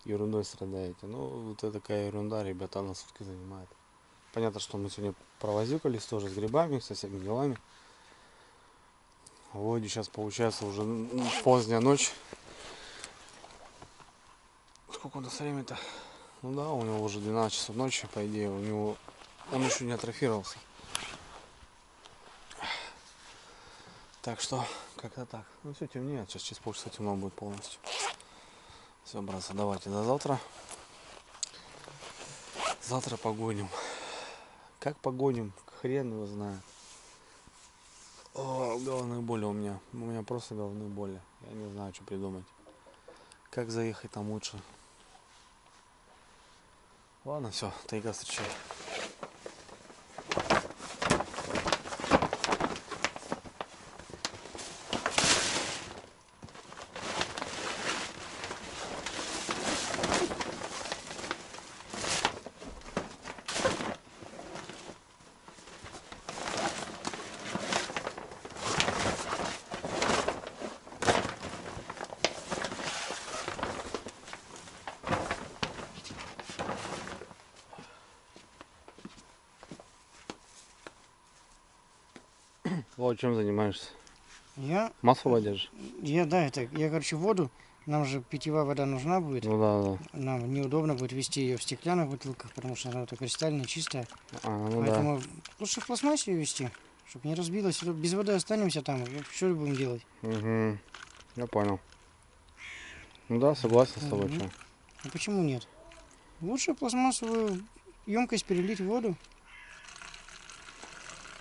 [SPEAKER 3] ерундой страдаете. Ну, вот это такая ерунда, ребята, на сутки занимает. Понятно, что мы сегодня провозюкались тоже с грибами, со всеми делами. Володе сейчас получается уже поздняя ночь. Сколько у нас время-то? Ну да, у него уже 12 часов ночи, по идее. Он еще не атрофировался. Так что, как-то так. Ну все, темнеет. Сейчас через полчаса темно будет полностью. Все, братцы, давайте до завтра. Завтра погоним. Как погоним? Хрен его знает. О, головные боли у меня. У меня просто головные боли. Я не знаю, что придумать. Как заехать там лучше. Ладно, все, тайга встречай. Володь, чем занимаешься?
[SPEAKER 4] Я,
[SPEAKER 3] Масло водишь?
[SPEAKER 4] я, короче, воду, нам же питьевая вода нужна будет.
[SPEAKER 3] Ну да.
[SPEAKER 4] Нам неудобно будет вести ее в стеклянных бутылках, потому что она вот кристальная, чистая.
[SPEAKER 3] Ну
[SPEAKER 4] Поэтому лучше в пластмассе ее вести, чтобы не разбилась. Без воды останемся там, что будем делать?
[SPEAKER 3] да. Угу. Я понял. Ну да, согласен с тобой. Что?
[SPEAKER 4] А почему нет? Лучше пластмассовую емкость перелить в воду.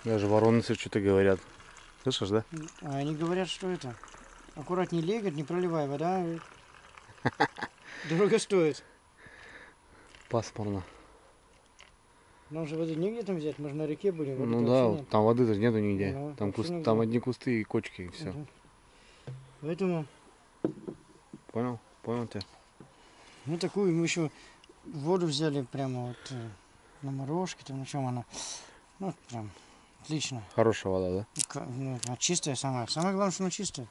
[SPEAKER 3] Даже воронцы что-то говорят. Слышишь, да?
[SPEAKER 4] А они говорят, что это. Аккуратней легать, не проливай, вода дорого стоит.
[SPEAKER 3] Пасмурно.
[SPEAKER 4] Нам же воды негде там взять, мы же на реке будем. Воды
[SPEAKER 3] Ну
[SPEAKER 4] вообще
[SPEAKER 3] да,
[SPEAKER 4] нет.
[SPEAKER 3] там воды даже нету нигде.
[SPEAKER 4] Да,
[SPEAKER 3] Там,
[SPEAKER 4] вообще нигде.
[SPEAKER 3] там одни кусты и кочки, и все.
[SPEAKER 4] Поэтому
[SPEAKER 3] Понял? Понял ты?
[SPEAKER 4] Ну такую мы еще воду взяли прямо вот на морожке, там на чем она. Ну прям отлично.
[SPEAKER 3] Хорошая вода, да?
[SPEAKER 4] Ну, чистая самая. Самое главное, что она чистая.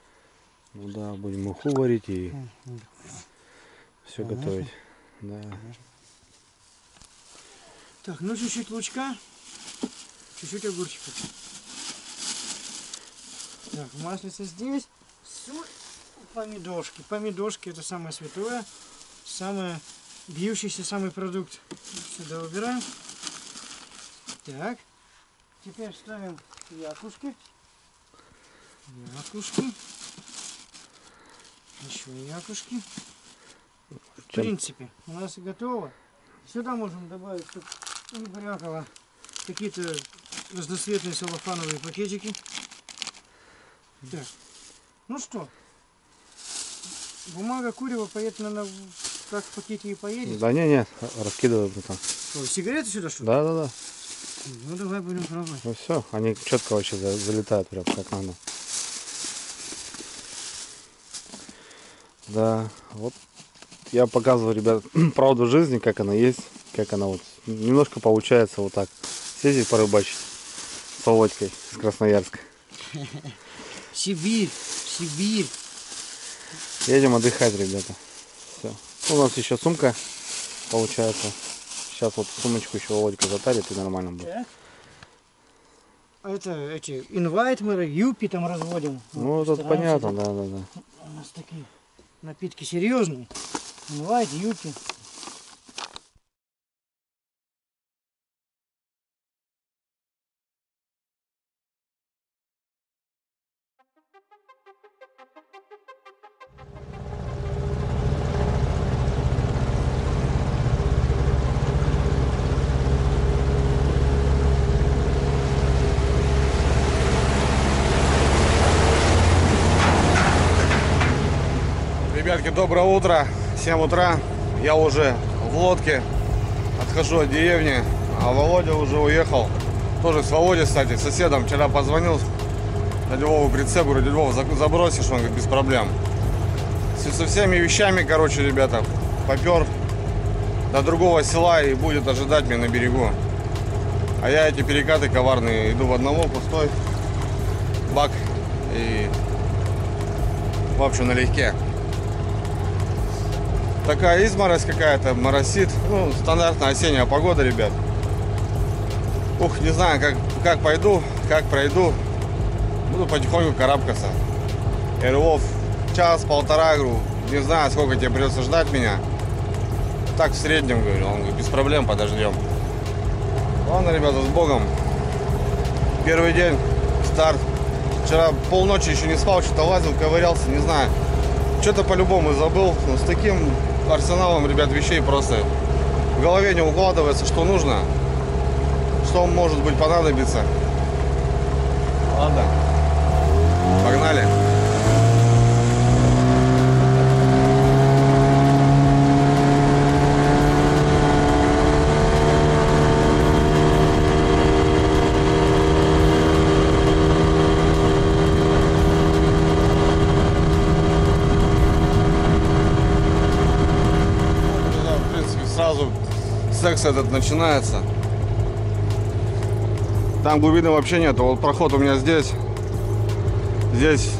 [SPEAKER 3] Ну да, будем уху варить и все готовить. Да.
[SPEAKER 4] Так, ну чуть-чуть лучка, чуть-чуть огурчика. Так, маслица здесь. Соль, помидорки. Помидорки это самое святое, самое бьющийся самый продукт. Сюда убираем. Так, теперь ставим якушки. Якушки. Еще якушки. В принципе, у нас и готово. Сюда можем добавить, чтобы не брякало, какие-то разноцветные целлофановые пакетики. Так. Ну что, бумага курева поедет, наверное, как в пакете и поедет.
[SPEAKER 3] Да не, раскидывай там.
[SPEAKER 4] Ой, сигареты сюда что ли?
[SPEAKER 3] Да, да, да.
[SPEAKER 4] Ну давай будем пробовать.
[SPEAKER 3] Ну все, они четко вообще залетают прям как надо. Да, вот я показываю, ребят, правду жизни, как она есть, как она вот немножко получается вот так. Съездить порыбачить с Володькой из Красноярска.
[SPEAKER 4] Сибирь, Сибирь.
[SPEAKER 3] Едем отдыхать, ребята. Все. У нас еще сумка получается. Сейчас вот сумочку еще Володька затарит и нормально будет.
[SPEAKER 4] Так. А это эти инвайт мы, юпи там разводим.
[SPEAKER 3] Ну,
[SPEAKER 4] Вот,
[SPEAKER 3] тут
[SPEAKER 4] стараемся.
[SPEAKER 3] понятно, да.
[SPEAKER 4] У нас такие напитки серьезные. Инвайт, юпи.
[SPEAKER 1] Ребятки, доброе утро, 7 утра, я уже в лодке, отхожу от деревни, а Володя уже уехал, тоже с Володей, кстати, соседом, вчера позвонил, дядя Вову прицеп, говорю, дядя Вова, забросишь, он говорит, без проблем. Со всеми вещами, короче, ребята, попер до другого села и будет ожидать меня на берегу. А я эти перекаты коварные, иду в одного, пустой бак и, в общем, налегке. Такая изморозь какая-то, моросит. Ну, стандартная осенняя погода, ребят. Ух, не знаю, как пойду, как пройду. Буду потихоньку карабкаться. Я говорю, Вов, час-полтора, говорю, не знаю, сколько тебе придется ждать меня. Так, в среднем, говорю. Он говорит, без проблем, подождем. Ладно, ребята, с Богом. Первый день, старт. Вчера полночи еще не спал, что-то лазил, ковырялся, не знаю. Что-то по-любому забыл, но с таким арсеналом, ребят, вещей просто в голове не укладывается, что нужно, что может быть понадобится. Ладно, погнали. Сразу секс этот начинается. Там глубины вообще нету. Вот проход у меня здесь. Здесь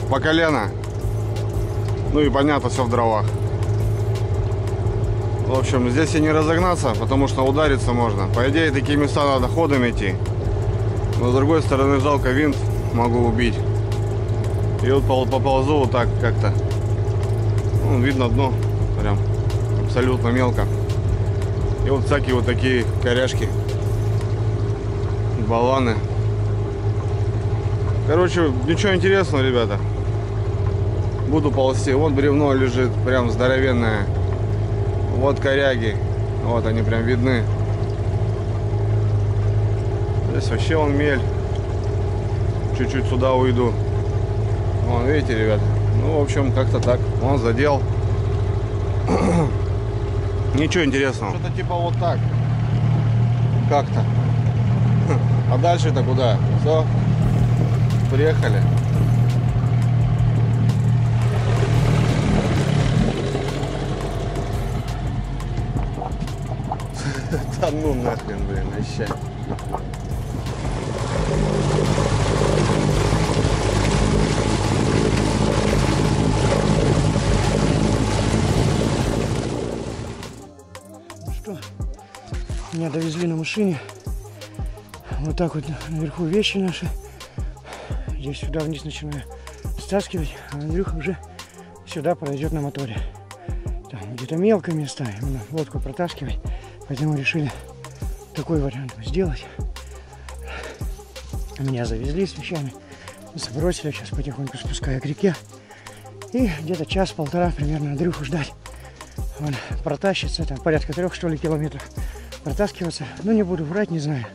[SPEAKER 1] по колено. Ну и понятно, все в дровах. В общем, здесь и не разогнаться, потому что удариться можно. По идее, такие места надо ходом идти. Но с другой стороны, жалко, винт могу убить. И вот поползу вот так как-то. Ну, видно дно. Прям абсолютно мелко. И вот всякие вот такие коряшки, баланы. Короче, ничего интересного, ребята. Буду ползти. Вот бревно лежит, прям здоровенное. Вот коряги. Вот они прям видны. Здесь вообще вон мель. Чуть-чуть сюда уйду. Вон, видите, ребята. Ну, в общем, как-то так. Он задел. Ничего интересного. Что-то типа вот так. Как-то. А дальше-то куда? Все. Приехали.
[SPEAKER 3] Да ну нахрен, блин, вообще.
[SPEAKER 4] Ну что, меня довезли на машине. Вот так вот наверху вещи наши. Здесь сюда вниз начинаю стаскивать, а Андрюха уже сюда пройдет на моторе. Там где-то мелкое место, именно лодку протаскивать. Поэтому решили такой вариант сделать. Меня завезли с вещами, забросили, сейчас потихоньку спускаю к реке. И где-то час-полтора примерно Андрюху ждать. Он протащится, там порядка 3, что ли, километров протаскиваться. Ну, не буду врать, не знаю.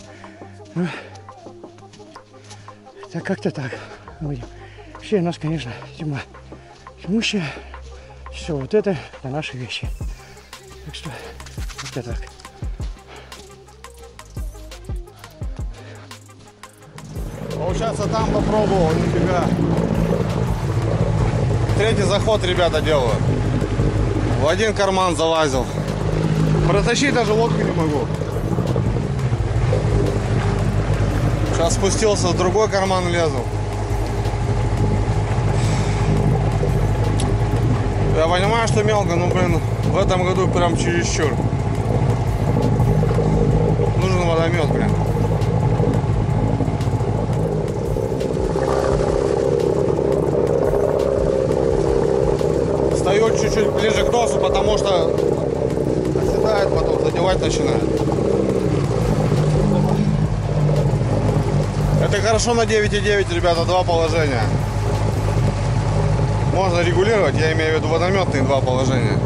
[SPEAKER 4] Ну, так как-то так будем. Вообще у нас, конечно, зима тьмущая. Все вот это наши вещи. Так что вот это так.
[SPEAKER 1] Получается, там попробовал, нифига. Третий заход, ребята, делаю. В один карман залазил. Протащить даже лодку не могу. Сейчас спустился, в другой карман лезу. Я понимаю, что мелко, но, блин, в этом году прям чересчур. Нужен водомет, блин. Стою чуть-чуть ближе к носу, потому что оседает, потом задевать начинает. Это хорошо на 9,9, ребята, 2 положения. Можно регулировать, я имею в виду водометные 2 положения.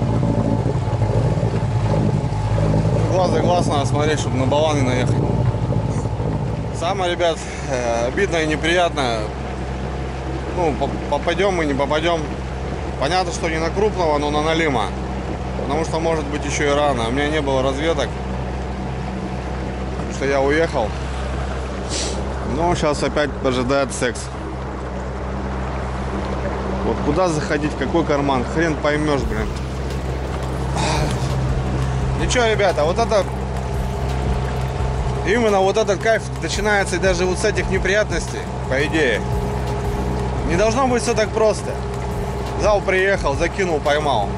[SPEAKER 1] Глаз за глаз надо смотреть, чтобы на баллон не наехать. Самое, ребят, обидно и неприятно. Ну, попадем мы, не попадем. Понятно, что не на крупного, но на налима. Потому что может быть еще и рано. У меня не было разведок. Потому что я уехал. Но сейчас опять ожидает секс. Вот куда заходить, в какой карман, хрен поймешь, блин. Ничего, ребята, вот это... Именно вот этот кайф начинается даже вот с этих неприятностей, по идее. Не должно быть все так просто. Взял, приехал, закинул, поймал.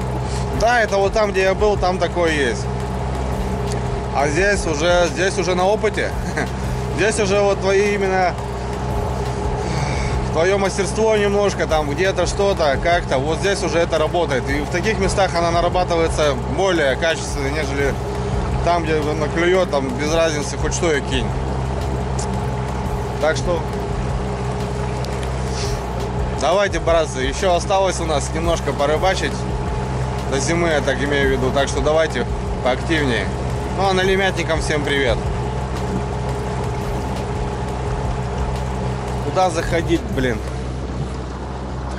[SPEAKER 1] Да, это вот там, где я был, там такое есть. А здесь уже на опыте. Здесь уже вот твои именно... Твое мастерство немножко, там где-то что-то, как-то. Вот здесь уже это работает. И в таких местах она нарабатывается более качественно, нежели там, где она клюет, там без разницы, хоть что и кинь. Так что... Давайте, братцы, еще осталось у нас немножко порыбачить. До зимы, я так имею в виду. Так что давайте поактивнее. Ну а налимятникам всем привет. Куда заходить, блин?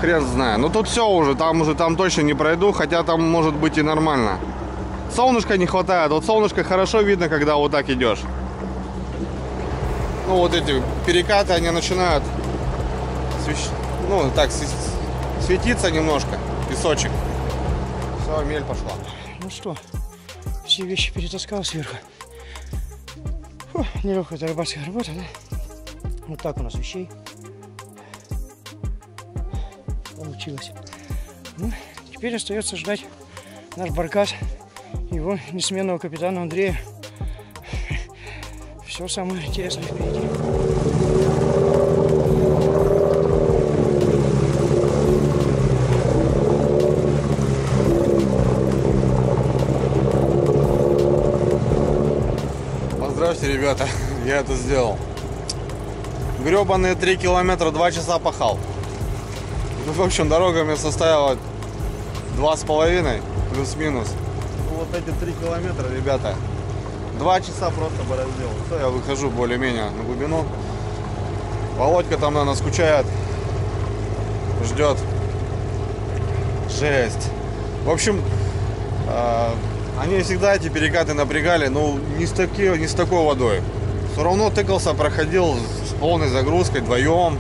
[SPEAKER 1] Хрен знаю. Ну тут все уже там точно не пройду, хотя там может быть и нормально. Солнышка не хватает. Вот солнышко хорошо видно, когда вот так идешь. Ну вот эти перекаты, они начинают светиться немножко, песочек. Все, мель пошла.
[SPEAKER 4] Ну что, все вещи перетаскал сверху. Фу, нелегкая это рыбацкая работа, да? Вот так у нас вещей получилось. Ну, теперь остается ждать наш баркас, его несменного капитана Андрея. Все самое интересное впереди.
[SPEAKER 1] Поздравьте, ребята, я это сделал. Гребаные 3 километра, 2 часа пахал. Ну, в общем, дорога мне составила 2,5 плюс-минус. Ну, вот эти 3 километра, ребята, 2 часа просто бороздил. Все, я выхожу более-менее на глубину. Володька там, наверное, скучает, ждет. Жесть. В общем, они всегда эти перекаты напрягали, но не с такой водой. Все равно тыкался, проходил с полной загрузкой, вдвоем.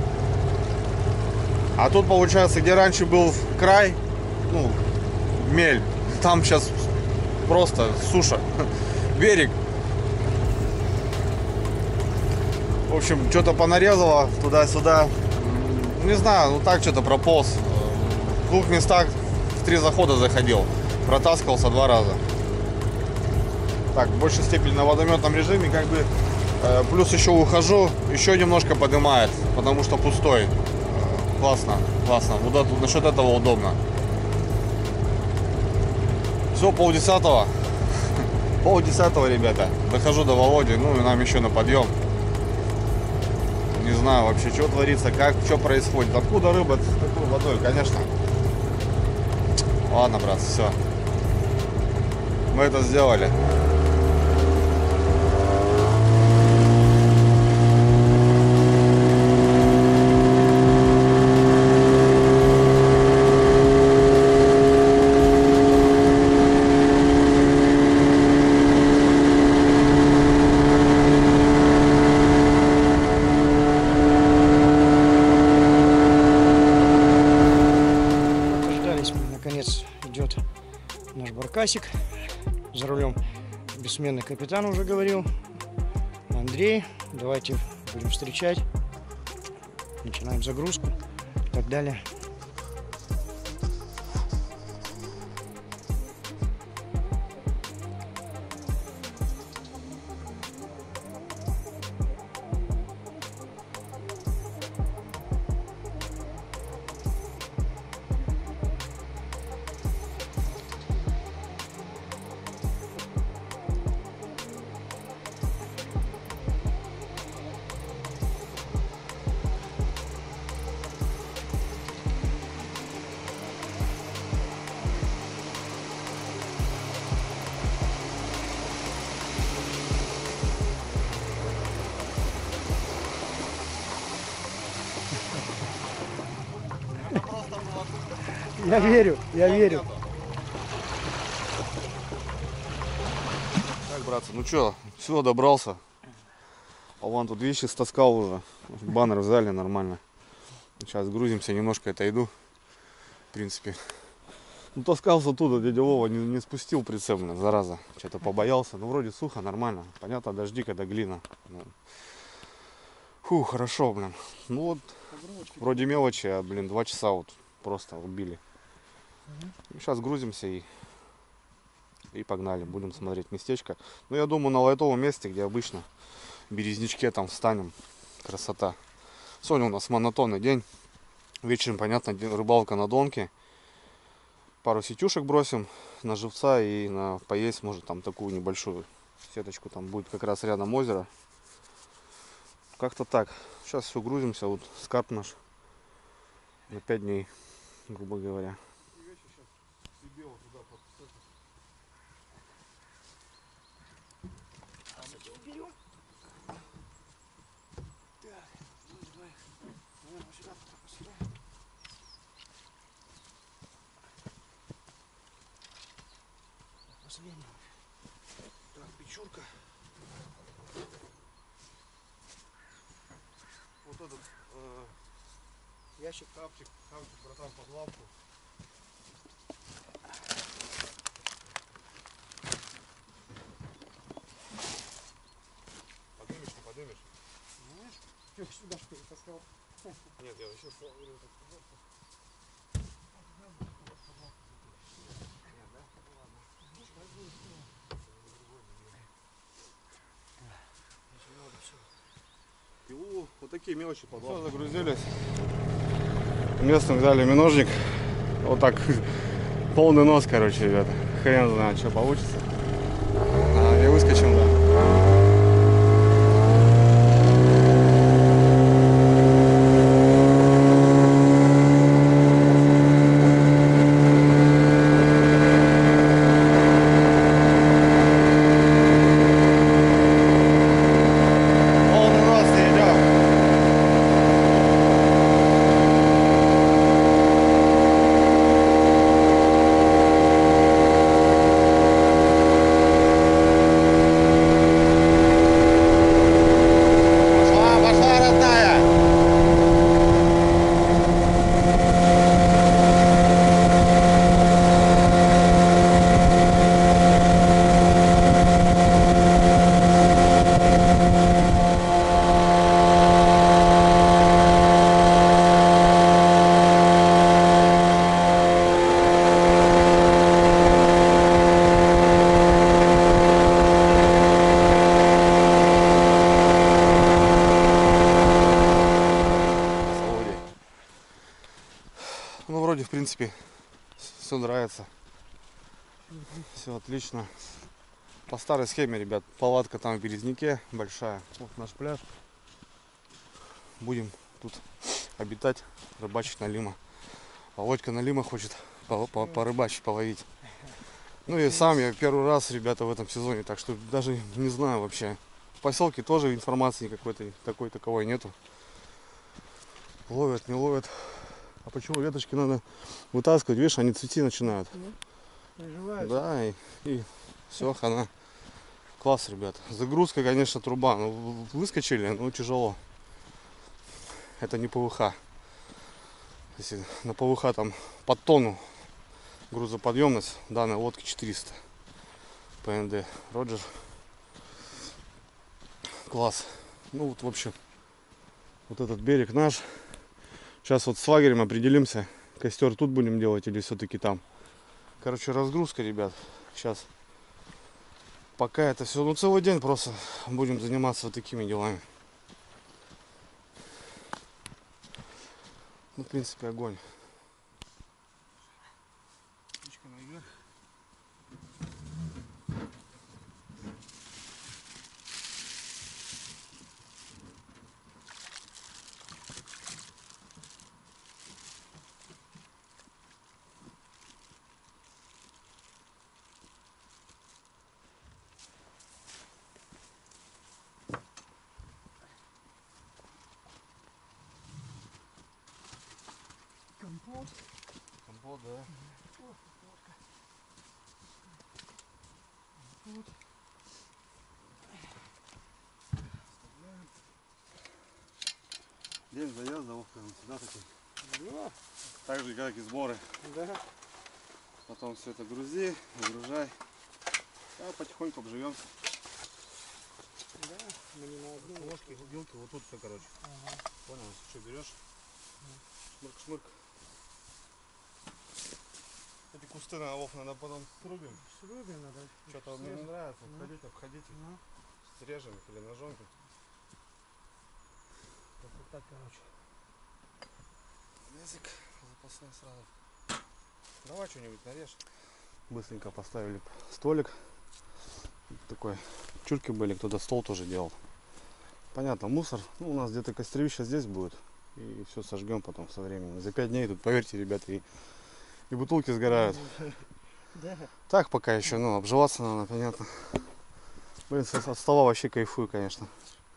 [SPEAKER 1] А тут, получается, где раньше был край, ну, мель, там сейчас просто суша. Берег В общем, что-то понарезало туда-сюда. Не знаю, ну так что-то прополз. В 2 местах в 3 захода заходил. Протаскивался 2 раза. Так, в большей степени на водометном режиме, как бы. Плюс еще ухожу, еще немножко поднимает, потому что пустой. Классно, классно. Вот это, насчет этого удобно. Все, 9:30. 9:30, ребята. Дохожу до Володи, ну и нам еще на подъем. Не знаю вообще, что творится, как, что происходит. Откуда рыба с такой водой, конечно. Ладно, братцы, все. Мы это сделали.
[SPEAKER 4] Наконец идет наш баркасик. За рулем бессменный капитан, уже говорил. Андрей. Давайте будем встречать. Начинаем загрузку и так далее. Я верю, я верю.
[SPEAKER 1] Так, братцы, ну что, все, добрался. А вон тут вещи стаскал уже. Баннер взяли нормально. Сейчас грузимся, немножко отойду. В принципе. Ну, таскался оттуда, дядя Вова не спустил прицеп, зараза. Что-то побоялся. Ну, вроде сухо, нормально. Понятно, дожди, когда глина. Ну, фу, хорошо, блин. Ну вот, вроде мелочи, а, блин, 2 часа вот просто убили. Сейчас грузимся и погнали. Будем смотреть местечко. Ну, я думаю, на лайтовом месте, где обычно в Березничке там встанем. Красота. Сегодня у нас монотонный день. Вечером, понятно, рыбалка на Донке. Пару сетюшек бросим на живца и на поесть, может, там такую небольшую сеточку. Там будет как раз рядом озеро. Как-то так. Сейчас все грузимся. Вот скарб наш на 5 дней, грубо говоря.
[SPEAKER 3] Так, печурка. Вот этот ящик, хавчик, братан, под лавку. Поднимешь, не поднимешь? Знаешь, что сюда что ли таскал? Нет, я еще
[SPEAKER 1] Пилу, вот такие мелочи подвал. Все, загрузились. Местным взяли миножник. Вот так полный нос, короче, ребята. Хрен знает, что получится. И выскочим, да.
[SPEAKER 3] вроде, в принципе, все нравится. Все отлично. По старой схеме, ребят, палатка там в Березняке большая. Вот наш пляж. Будем тут обитать, рыбачить налима. Володька налима хочет порыбачить, половить. Ну и сам я первый раз, ребята, в этом сезоне, так что даже не знаю вообще. В поселке тоже информации какой-то такой таковой нету. Ловят, не ловят. А почему веточки надо вытаскивать? Видишь, они цвести начинают. Да, и все, хана. Класс, ребят. Загрузка, конечно, труба. Ну, выскочили, но тяжело. Это не ПВХ. Если на ПВХ там под тонну грузоподъемность данной лодки 400. ПНД Роджер. Класс. Ну вот, в общем, вот этот берег наш. Сейчас вот с лагерем определимся, костер тут будем делать или все-таки там. Короче, разгрузка, ребят. Сейчас пока это все, ну целый день просто будем заниматься вот такими делами. Ну, в принципе, огонь.
[SPEAKER 4] Компот.
[SPEAKER 3] Компот, да.
[SPEAKER 4] Компот.
[SPEAKER 3] День заездов, всегда такой.
[SPEAKER 4] Да.
[SPEAKER 3] Так же, как и сборы.
[SPEAKER 4] Да.
[SPEAKER 3] Потом все это грузи, выгружай. А потихоньку обживемся.
[SPEAKER 4] Да. Мы не на одну.
[SPEAKER 3] Ложки, вилки, вот тут все, короче.
[SPEAKER 4] Ага.
[SPEAKER 3] Понял, что берешь? Шмырк-шмырк. Эти кусты на олов надо потом срубим.
[SPEAKER 4] Срубим надо.
[SPEAKER 3] Что-то мне не нравится. Обходите. Срежем их или ножом.
[SPEAKER 4] Вот так, короче.
[SPEAKER 3] Язык запасной сразу. Давай что-нибудь нарежь. Быстренько поставили столик. Такой чурки были, кто-то стол тоже делал. Понятно, мусор. Ну, у нас где-то костровище здесь будет. И все сожгем потом со временем. За 5 дней тут, поверьте, ребята, и бутылки сгорают.
[SPEAKER 4] Да.
[SPEAKER 3] Так пока еще, ну, обживаться надо, понятно. Блин, от стола вообще кайфую, конечно.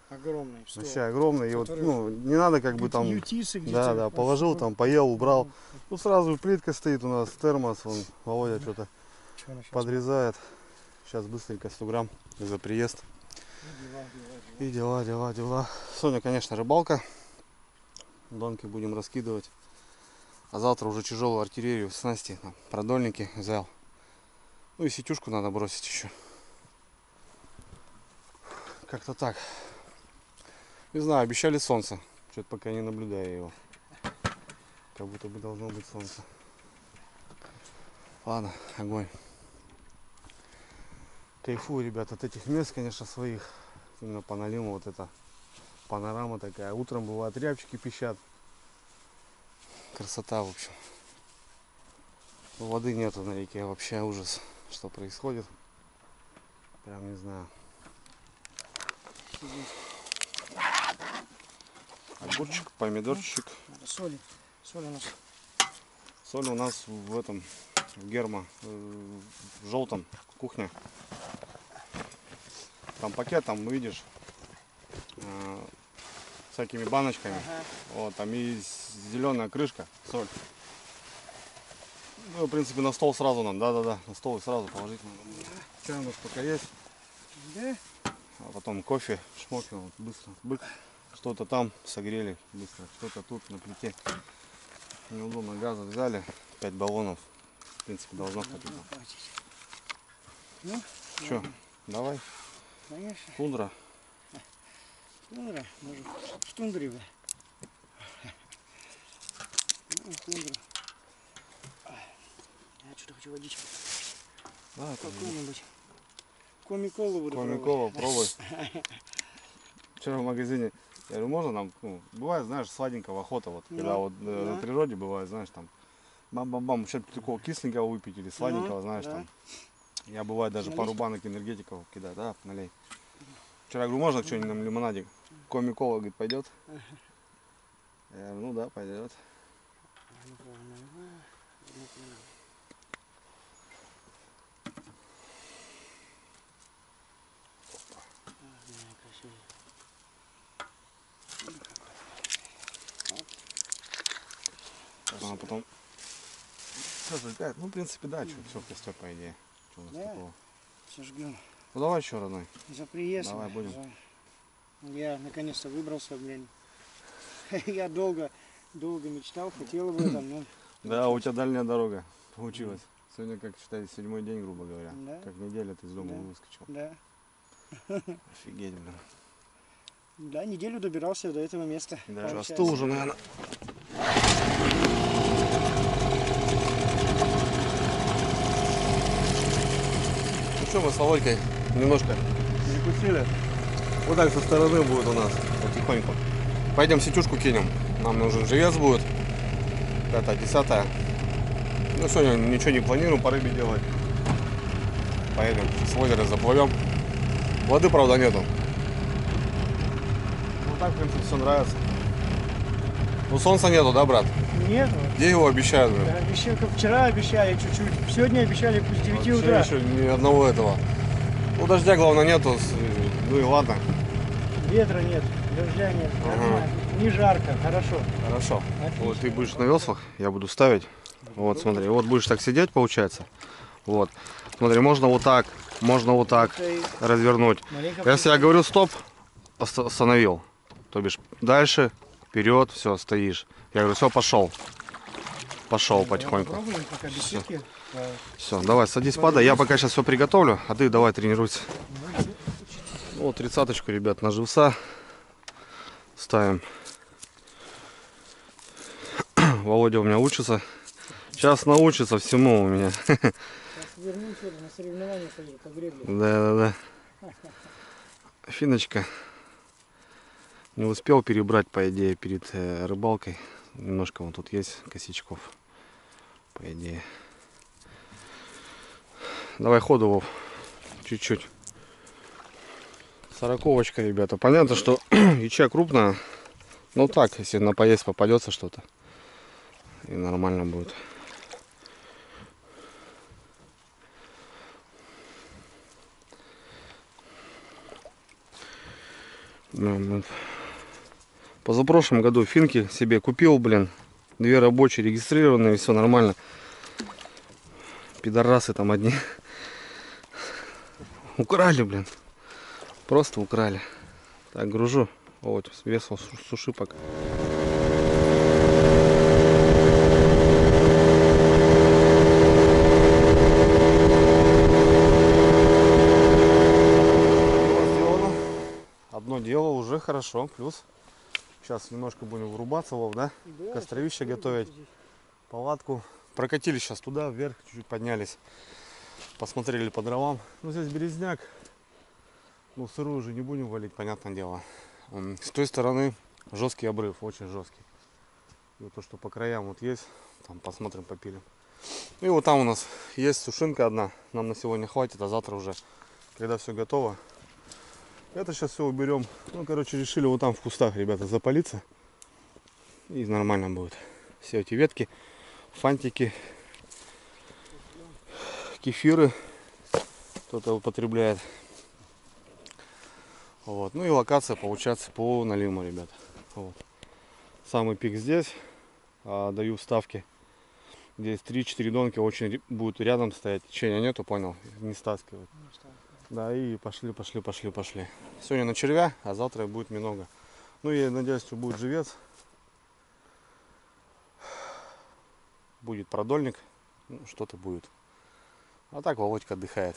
[SPEAKER 4] Огромный стол.
[SPEAKER 3] Вообще огромный. И вот, ну, не надо как бы там...
[SPEAKER 4] Ютиться где-то.
[SPEAKER 3] Да, положил там, поел, убрал. Ну, сразу плитка стоит у нас, термос, вон, Володя что-то подрезает. Сейчас быстренько 100 грамм за приезд. И дела. Сегодня, конечно, рыбалка. Банки будем раскидывать. А завтра уже тяжелую артиллерию, снасти, там, продольники взял. Ну и сетюшку надо бросить еще. Как-то так. Не знаю, обещали солнце. Что-то пока не наблюдаю его. Как будто бы должно быть солнце. Ладно, огонь. Кайфую, ребят, от этих мест, конечно, своих. Именно по налиму вот эта панорама такая. Утром бывают рябчики пищат. Красота, в общем. Воды нету на реке, вообще ужас, что происходит. Прям не знаю. Огурчик, помидорчик.
[SPEAKER 4] Соли. Соль у нас.
[SPEAKER 3] Соль у нас в этом, в гермо, в желтом, кухня. Там пакет, там видишь, всякими баночками.
[SPEAKER 4] Ага.
[SPEAKER 3] Вот, там и зеленая крышка, соль. Ну, в принципе, на стол сразу нам, да, на стол и сразу положить надо. Чай у нас пока есть.
[SPEAKER 4] Да.
[SPEAKER 3] А потом кофе, шмоки, вот, быстро, бык. Что-то там согрели быстро, что-то тут на плите. Неудобно, газа взяли, 5 баллонов. В принципе, должно хватить.
[SPEAKER 4] Ну,
[SPEAKER 3] Что, давай,
[SPEAKER 4] конечно.
[SPEAKER 3] тундра.
[SPEAKER 4] Тундра, может, в тундре бы. Ну, тундра. Я что-то хочу водичку.
[SPEAKER 3] Да, это
[SPEAKER 4] Какую-нибудь. Коми-колу буду
[SPEAKER 3] Комикова, пробуй. Вчера в магазине, я говорю, можно нам, ну, бывает, знаешь, сладенького охота, вот, когда вот
[SPEAKER 4] да.
[SPEAKER 3] на природе бывает, знаешь, там, Бам-бам-бам. Сейчас такого кисленького выпить или сладенького, знаешь,
[SPEAKER 4] да.
[SPEAKER 3] там. Я бывает даже
[SPEAKER 4] Налить?
[SPEAKER 3] пару банок энергетиков кидаю. Да, налей. Вчера говорю, можно что-нибудь нам лимонадик? Коми-кола, говорит, пойдет? Я говорю, ну да, пойдет. А потом все зажигает. Ну, в принципе, да, что, все костер, по идее. Что у нас
[SPEAKER 4] Да.
[SPEAKER 3] такого?
[SPEAKER 4] Все жгем.
[SPEAKER 3] Ну давай еще, родной.
[SPEAKER 4] За приезд.
[SPEAKER 3] Давай, будем.
[SPEAKER 4] Я наконец-то выбрался, блин. Я долго мечтал, хотел об этом, но...
[SPEAKER 3] Да, у тебя дальняя дорога получилась. Сегодня, как считай, 7-й день, грубо говоря.
[SPEAKER 4] Да.
[SPEAKER 3] Как неделя ты из дома
[SPEAKER 4] Да.
[SPEAKER 3] выскочил.
[SPEAKER 4] Да.
[SPEAKER 3] Офигеть, блин.
[SPEAKER 4] Да, неделю добирался до этого места.
[SPEAKER 3] Да,
[SPEAKER 4] получается.
[SPEAKER 3] остыл уже, наверное. Ну что, мы с Володькой немножко перекусили. Вот так со стороны будет у нас потихоньку. Пойдем сетюшку кинем. Нам нужен живец будет. 5-10. Ну сегодня ничего не планируем по рыбе делать. Поедем с озера заплывем. Воды, правда, нету. Ну так, в принципе, все нравится. Ну солнца нету, да, брат?
[SPEAKER 4] Нет,
[SPEAKER 3] Где его обещают, блин?
[SPEAKER 4] вчера обещали чуть-чуть, сегодня обещали пусть 9
[SPEAKER 3] Вообще
[SPEAKER 4] утра.
[SPEAKER 3] еще ни одного этого. Ну дождя, главное, нету. Ну и ладно.
[SPEAKER 4] Ветра нет, дождя нет,
[SPEAKER 3] Ага.
[SPEAKER 4] нормально. Не жарко, хорошо.
[SPEAKER 3] Хорошо.
[SPEAKER 4] Отлично.
[SPEAKER 3] Вот ты будешь на веслах, я буду ставить. Вот, смотри, вот будешь так сидеть, получается. Вот. Смотри, можно вот так
[SPEAKER 4] И
[SPEAKER 3] развернуть.
[SPEAKER 4] маленько
[SPEAKER 3] Если я говорю стоп, остановил. То бишь дальше, вперед, все, стоишь. Я говорю, все, пошел. Пошел потихоньку.
[SPEAKER 4] попробуем, пока без сетки.
[SPEAKER 3] Все, давай, садись, падай. Я пока сейчас все приготовлю, а ты давай тренируйся. Ну, вот 30-очку, ребят, на живца ставим. Володя у меня учится. Сейчас научится всему у меня.
[SPEAKER 4] Сейчас вернемся на соревнования по гребле.
[SPEAKER 3] Да. Финочка. Не успел перебрать, по идее, перед рыбалкой. Немножко вон тут есть косячков, по идее. Давай ходу, Вов. Чуть-чуть. 40-очка, ребята. Понятно, что яча крупная. Ну так, если на поесть попадется что-то. И нормально будет. Позапрошлом году финки себе купил, блин. 2 рабочие регистрированные, все нормально. Пидорасы там одни. Украли, блин. Просто украли. Так, гружу. Вот, весел суши пока. Сделано. Одно дело уже хорошо. Плюс сейчас немножко будем врубаться, Вов, да?
[SPEAKER 4] Да,
[SPEAKER 3] Костровище готовить. Палатку. Прокатились сейчас туда, вверх, чуть-чуть поднялись. Посмотрели по дровам. Ну, здесь березняк. Ну, сырую уже не будем валить, понятное дело. С той стороны жесткий обрыв, очень жесткий. И вот то, что по краям вот есть, там посмотрим, попилим. И вот там у нас есть сушинка одна. Нам на сегодня хватит, а завтра уже, когда все готово. Это сейчас все уберем. Ну, короче, решили вот там в кустах, ребята, запалиться. И нормально будет. Все эти ветки, фантики, кефиры кто-то употребляет. Вот. Ну и локация получается по налиму, ребят. Вот. Самый пик здесь. Даю вставки. Здесь 3-4 донки очень будут рядом стоять. Течения нету, понял? Не стаскивают. Да, и пошли. Сегодня на червя, а завтра будет много. Ну, я надеюсь, что будет живец. Будет продольник. Ну, что-то будет. А так Володька отдыхает.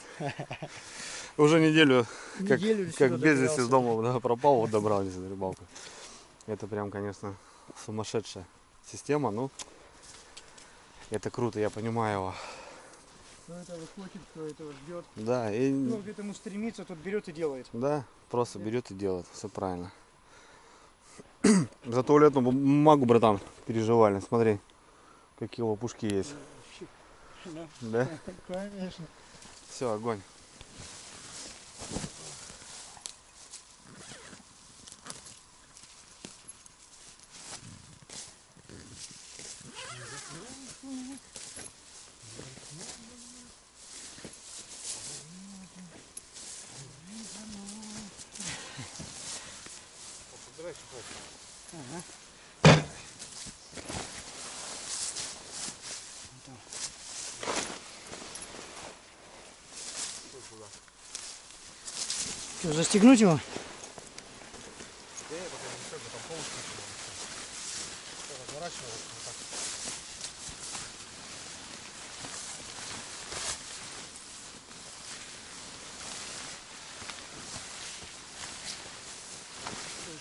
[SPEAKER 3] Уже неделю как без вести из дома, да, пропал, вот добрался до рыбалки. Это прям, конечно, сумасшедшая система. Ну, это круто, я понимаю его.
[SPEAKER 4] Кто этого хочет, кто этого ждет.
[SPEAKER 3] Да, и...
[SPEAKER 4] Кто к этому стремится, тот берет и делает.
[SPEAKER 3] Да, просто берет и делает, все правильно. За туалетную бумагу, братан, переживали, смотри. какие лопушки есть.
[SPEAKER 4] Да,
[SPEAKER 3] Да?
[SPEAKER 4] конечно.
[SPEAKER 3] Все, огонь.
[SPEAKER 4] Что, застегнуть его?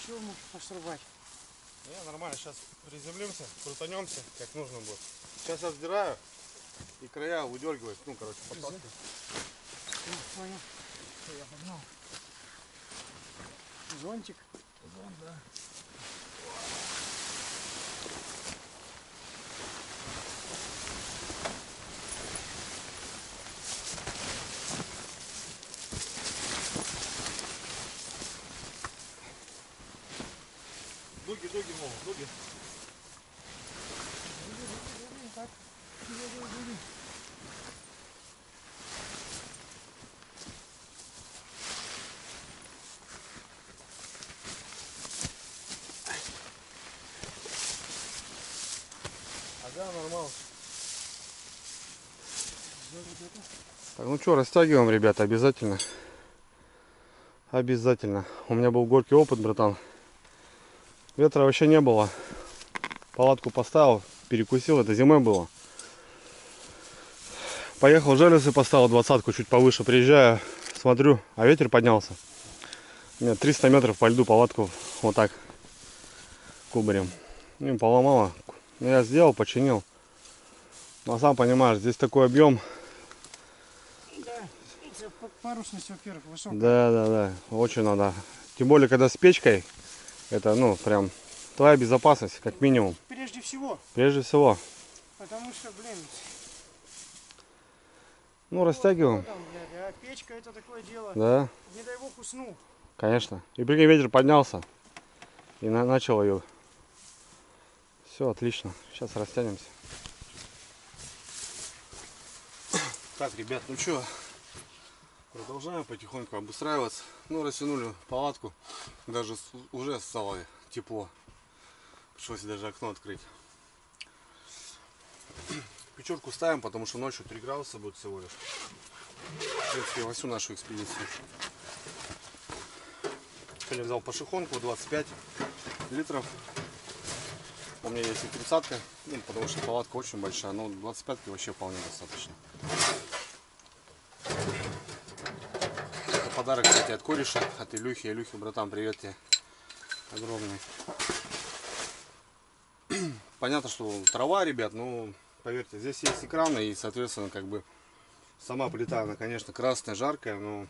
[SPEAKER 4] Еще можно посрубать.
[SPEAKER 3] Не, нормально, сейчас приземлимся, крутанемся, как нужно будет. Сейчас я сдираю и края выдергивать, ну, короче, подталкиваю.
[SPEAKER 4] Понял. Всё, я погнал. Зонтик. Зонт, да.
[SPEAKER 3] Дуги, мол, дуги.
[SPEAKER 4] Так.
[SPEAKER 3] Ага, нормально. Так, ну что, растягиваем, ребята, обязательно. Обязательно. У меня был горький опыт, братан. Ветра вообще не было. Палатку поставил, перекусил, это зимой было. Поехал железы, поставил 20-ку чуть повыше, приезжаю, смотрю, а ветер поднялся. У меня 300 метров по льду палатку вот так кубарем. Ну, поломало. Я сделал, починил. Но сам понимаешь, здесь такой объем.
[SPEAKER 4] Да, парусность, во-первых, высокая.
[SPEAKER 3] Да, очень надо. Тем более, когда с печкой, это, ну, прям твоя безопасность, как минимум.
[SPEAKER 4] Прежде всего.
[SPEAKER 3] Прежде всего.
[SPEAKER 4] Потому что, блин,
[SPEAKER 3] Ну, растягиваем.
[SPEAKER 4] там, блядь, а печка это такое дело.
[SPEAKER 3] Да,
[SPEAKER 4] Не дай бог усну.
[SPEAKER 3] конечно. И прикинь, ветер поднялся. И начал ее. Все, отлично. Сейчас растянемся. Так, ребят, ну что, продолжаем потихоньку обустраиваться. Ну, растянули палатку. Даже уже стало тепло. Пришлось даже окно открыть. Печурку ставим, потому что ночью 3 градуса будет всего лишь. В принципе, во всю нашу экспедицию. Сегодня взял пошехонку 25 литров. У меня есть и 30-ка, ну, потому что палатка очень большая, но 25-ки вообще вполне достаточно. Это подарок, кстати, от кореша, от Илюхи. Илюхи, братан, привет тебе. Огромный. Понятно, что трава, ребят, но поверьте, здесь есть экраны и, соответственно, как бы сама плита, она, конечно, красная, жаркая, но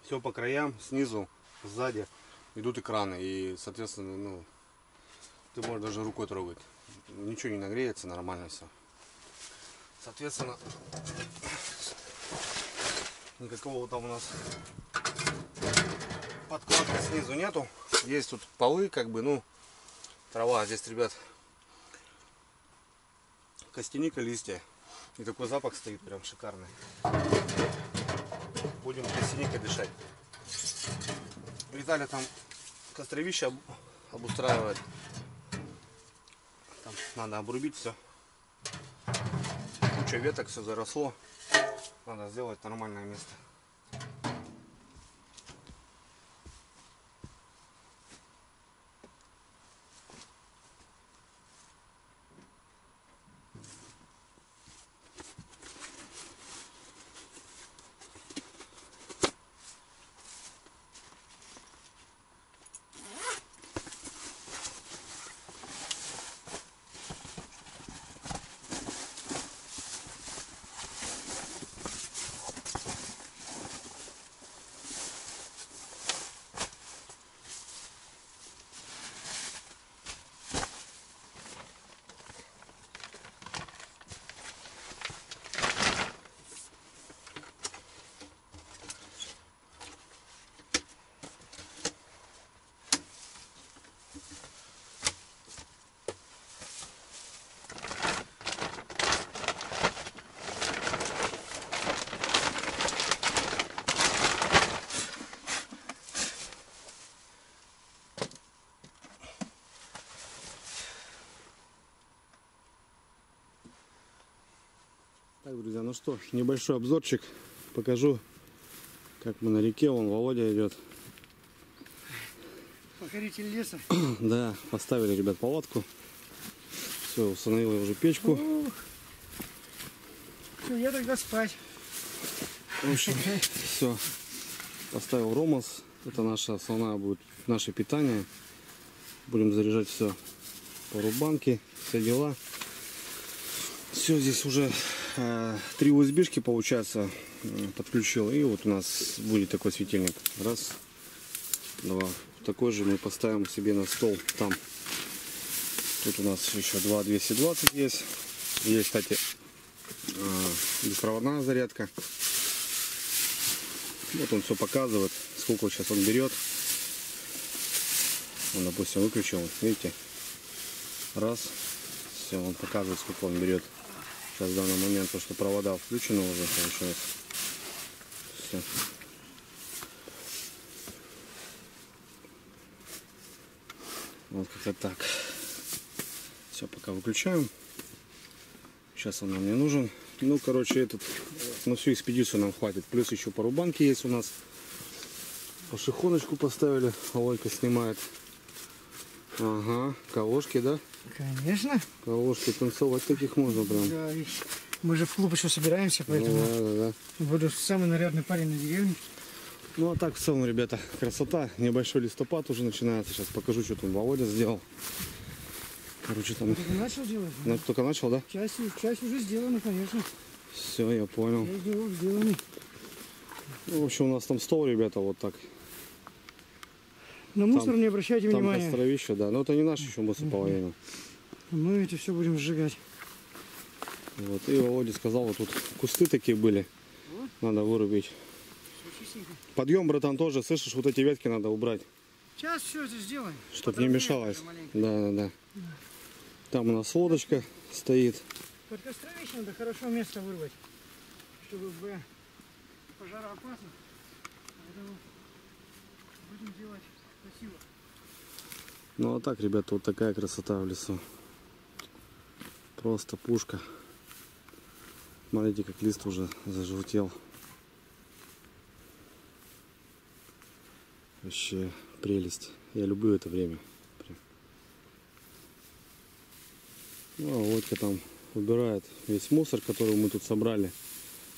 [SPEAKER 3] все по краям, снизу, сзади идут экраны и, соответственно, ну, ты можешь даже рукой трогать. Ничего не нагреется, нормально все. Соответственно, никакого там у нас подкладки снизу нету. Есть тут полы, как бы, ну, трава. Здесь, ребят, костяника, листья. И такой запах стоит прям шикарный. Будем костяникой дышать. Виталий там костровище обустраивает. Там надо обрубить все. Куча веток, все заросло. Надо сделать нормальное место. Ну что, небольшой обзорчик. Покажу, как мы на реке. Вон Володя идет.
[SPEAKER 4] Покоритель леса.
[SPEAKER 3] Да, поставили, ребят, палатку. Все, установили уже печку.
[SPEAKER 4] Все, я тогда спать.
[SPEAKER 3] В общем, все. Поставил Ромас. Это наша основная будет наше питание. Будем заряжать все. Пару-банки, все дела. Все, здесь уже 3 USB-шки, получается, подключил. И вот у нас будет такой светильник. Раз, два. Такой же мы поставим себе на стол там. Тут у нас еще 2 220 есть. Есть, кстати, беспроводная зарядка. Вот он все показывает, сколько сейчас он берет. Он, допустим, выключил, видите, раз, все, он показывает, сколько он берет. Сейчас в данный момент, то, что провода включены уже, получается. Все. Вот как-то так. Все, пока выключаем. Сейчас он нам не нужен. Ну, короче, этот на всю экспедицию нам хватит. Плюс еще пару банки есть у нас. Пошехоночку поставили. Володька снимает. Ага, колошки, да?
[SPEAKER 4] Конечно.
[SPEAKER 3] Колошки, танцевать таких можно прям.
[SPEAKER 4] Да, мы же в клуб еще собираемся, поэтому
[SPEAKER 3] Да.
[SPEAKER 4] буду самый нарядный парень на деревне.
[SPEAKER 3] Ну, а так в целом, ребята, красота. Небольшой листопад уже начинается. Сейчас покажу, что там Володя сделал. Короче, там...
[SPEAKER 4] Ты начал делать?
[SPEAKER 3] Только начал, да?
[SPEAKER 4] Часть уже сделана, конечно.
[SPEAKER 3] Все, я понял.
[SPEAKER 4] Часть делов сделаны.
[SPEAKER 3] Ну, в общем, у нас там стол, ребята, вот так.
[SPEAKER 4] На мусор не обращайте
[SPEAKER 3] Там
[SPEAKER 4] внимания.
[SPEAKER 3] костровище, да. Но это не наш еще мусор половина.
[SPEAKER 4] Мы это все будем сжигать.
[SPEAKER 3] Вот. И Володя сказал, вот тут кусты такие были. Надо вырубить. Подъем, братан, тоже, слышишь, вот эти ветки надо убрать.
[SPEAKER 4] Сейчас все это сделаем.
[SPEAKER 3] Чтоб не мешалось. Да. Там у нас лодочка стоит.
[SPEAKER 4] Под костровище надо хорошо место вырвать, чтобы пожароопасно. Поэтому будем делать красиво.
[SPEAKER 3] Ну а так, ребята, вот такая красота в лесу. Просто пушка. Смотрите, как лист уже зажелтел. Вообще прелесть. Я люблю это время. Ну, а Володька там убирает весь мусор, который мы тут собрали.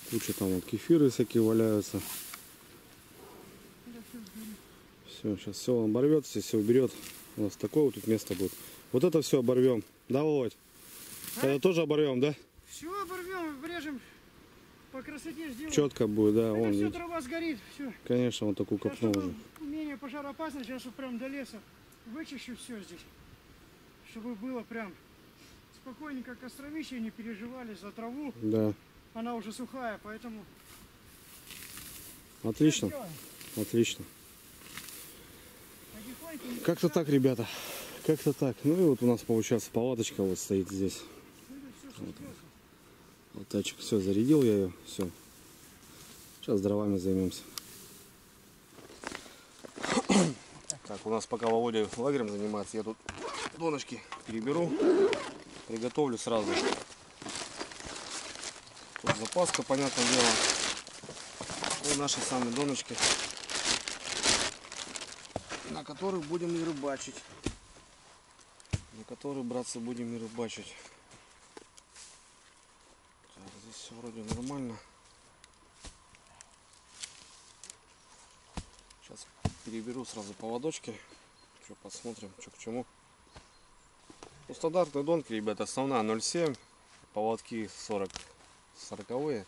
[SPEAKER 3] Куча там вот кефиры всякие валяются. Все, сейчас все оборвется, все уберет. У нас такое вот тут место будет. Вот это все оборвем. Да, Володь? Это тоже оборвем, да?
[SPEAKER 4] Все оборвем, обрежем. По красоте сделаем.
[SPEAKER 3] Четко будет, да.
[SPEAKER 4] Это
[SPEAKER 3] Вон,
[SPEAKER 4] все
[SPEAKER 3] видите.
[SPEAKER 4] трава сгорит. Все.
[SPEAKER 3] Конечно, вот такую
[SPEAKER 4] Сейчас,
[SPEAKER 3] копну
[SPEAKER 4] чтобы
[SPEAKER 3] уже.
[SPEAKER 4] менее пожароопасно, сейчас вот прям до леса вычищу все здесь. Чтобы было прям спокойненько костровище, не переживали за траву.
[SPEAKER 3] Да.
[SPEAKER 4] Она уже сухая, поэтому...
[SPEAKER 3] Отлично. Отлично. Как-то так, ребята. Как-то так. Ну и вот у нас получается палаточка вот стоит здесь. Вот тачек. Все, зарядил я ее. Все. Сейчас дровами займемся. Так, у нас пока Володя лагерем занимается, я тут донышки переберу. Приготовлю сразу. Тут запаска, понятное дело. И наши самые донышки, на которых будем и рыбачить. На которые, братцы, будем и рыбачить. Так, здесь все вроде нормально. Сейчас переберу сразу поводочки. Что, посмотрим, что к чему. Ну, стандартные донки, ребята, основная 0,7. Поводки 40-е.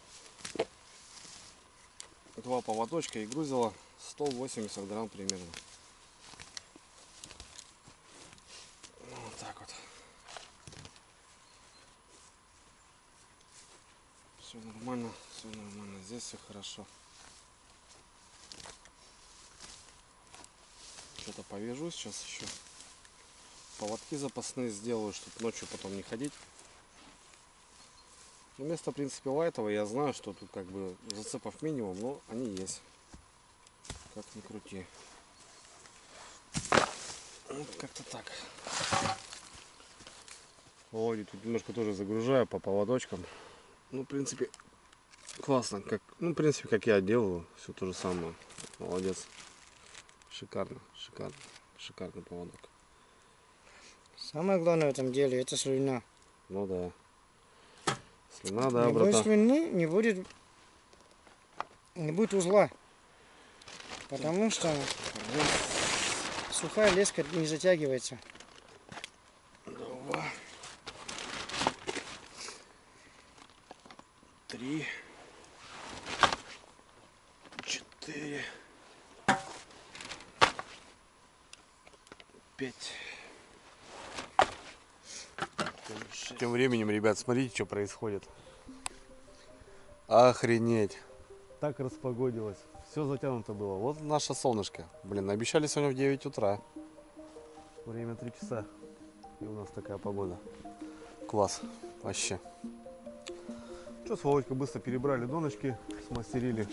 [SPEAKER 3] Два поводочка и грузила 180 грамм примерно. Вот так вот. Все нормально, все нормально. Здесь все хорошо. Что-то повяжу сейчас еще. Поводки запасные сделаю, чтобы ночью потом не ходить. Но место, в принципе, лайтовое. Я знаю, что тут как бы зацепов минимум, но они есть. Как ни крути. Вот как-то так. Володю тут немножко тоже загружаю по поводочкам. Ну, в принципе, Классно, как, ну, в принципе, как я делаю, все то же самое. Молодец. Шикарно, шикарно, шикарный поводок.
[SPEAKER 4] Самое главное в этом деле это слюна.
[SPEAKER 3] Ну да. Слюна, да,
[SPEAKER 4] Не будет
[SPEAKER 3] братан.
[SPEAKER 4] слюны, не будет узла. Потому что сухая леска не затягивается.
[SPEAKER 3] 2, 3, 4, 5. Тем временем, ребят, смотрите, что происходит. Охренеть. Так распогодилось. Все затянуто было. Вот наше солнышко. Блин, обещали сегодня в 9 утра. Время 3 часа. И у нас такая погода. Класс. Вообще. Что, с Володькой быстро перебрали доночки, смастерили.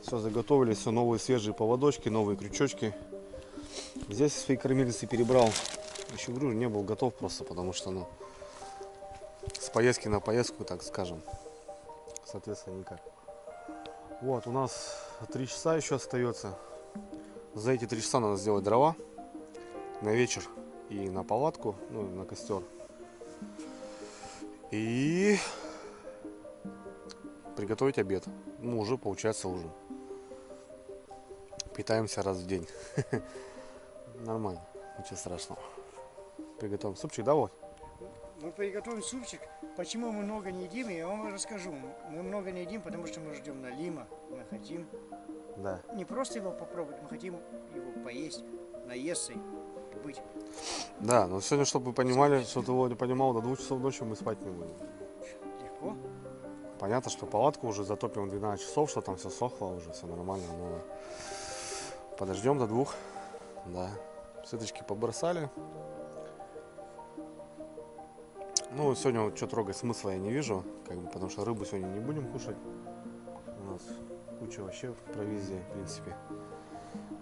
[SPEAKER 3] Все заготовили, все новые свежие поводочки, новые крючочки. Здесь свои кормилицы перебрал. Еще говорю, не был готов просто, потому что, ну, с поездки на поездку, так скажем. Соответственно, никак. Вот, у нас 3 часа еще остается. За эти 3 часа надо сделать дрова на вечер и на палатку, ну, на костер. И приготовить обед. Ну, уже получается ужин. Питаемся раз в день. Нормально, ничего страшного. Приготовим супчик, да, вот?
[SPEAKER 4] Мы приготовим супчик. Почему мы много не едим, я вам расскажу. Мы много не едим, потому что мы ждем налима. Мы хотим
[SPEAKER 3] Да.
[SPEAKER 4] не просто его попробовать, мы хотим его поесть, наесться и быть.
[SPEAKER 3] Да, но сегодня, чтобы вы понимали, чтобы ты, Володя, понимал, до 2 часов ночи мы спать не будем.
[SPEAKER 4] Легко.
[SPEAKER 3] Понятно, что палатку уже затопим в 12 часов, что там все сохло уже, все нормально, но подождем до 2. Да. Сеточки побросали. Ну, сегодня вот что трогать смысла я не вижу, как бы, потому что рыбу сегодня не будем кушать. У нас куча вообще провизии, в принципе.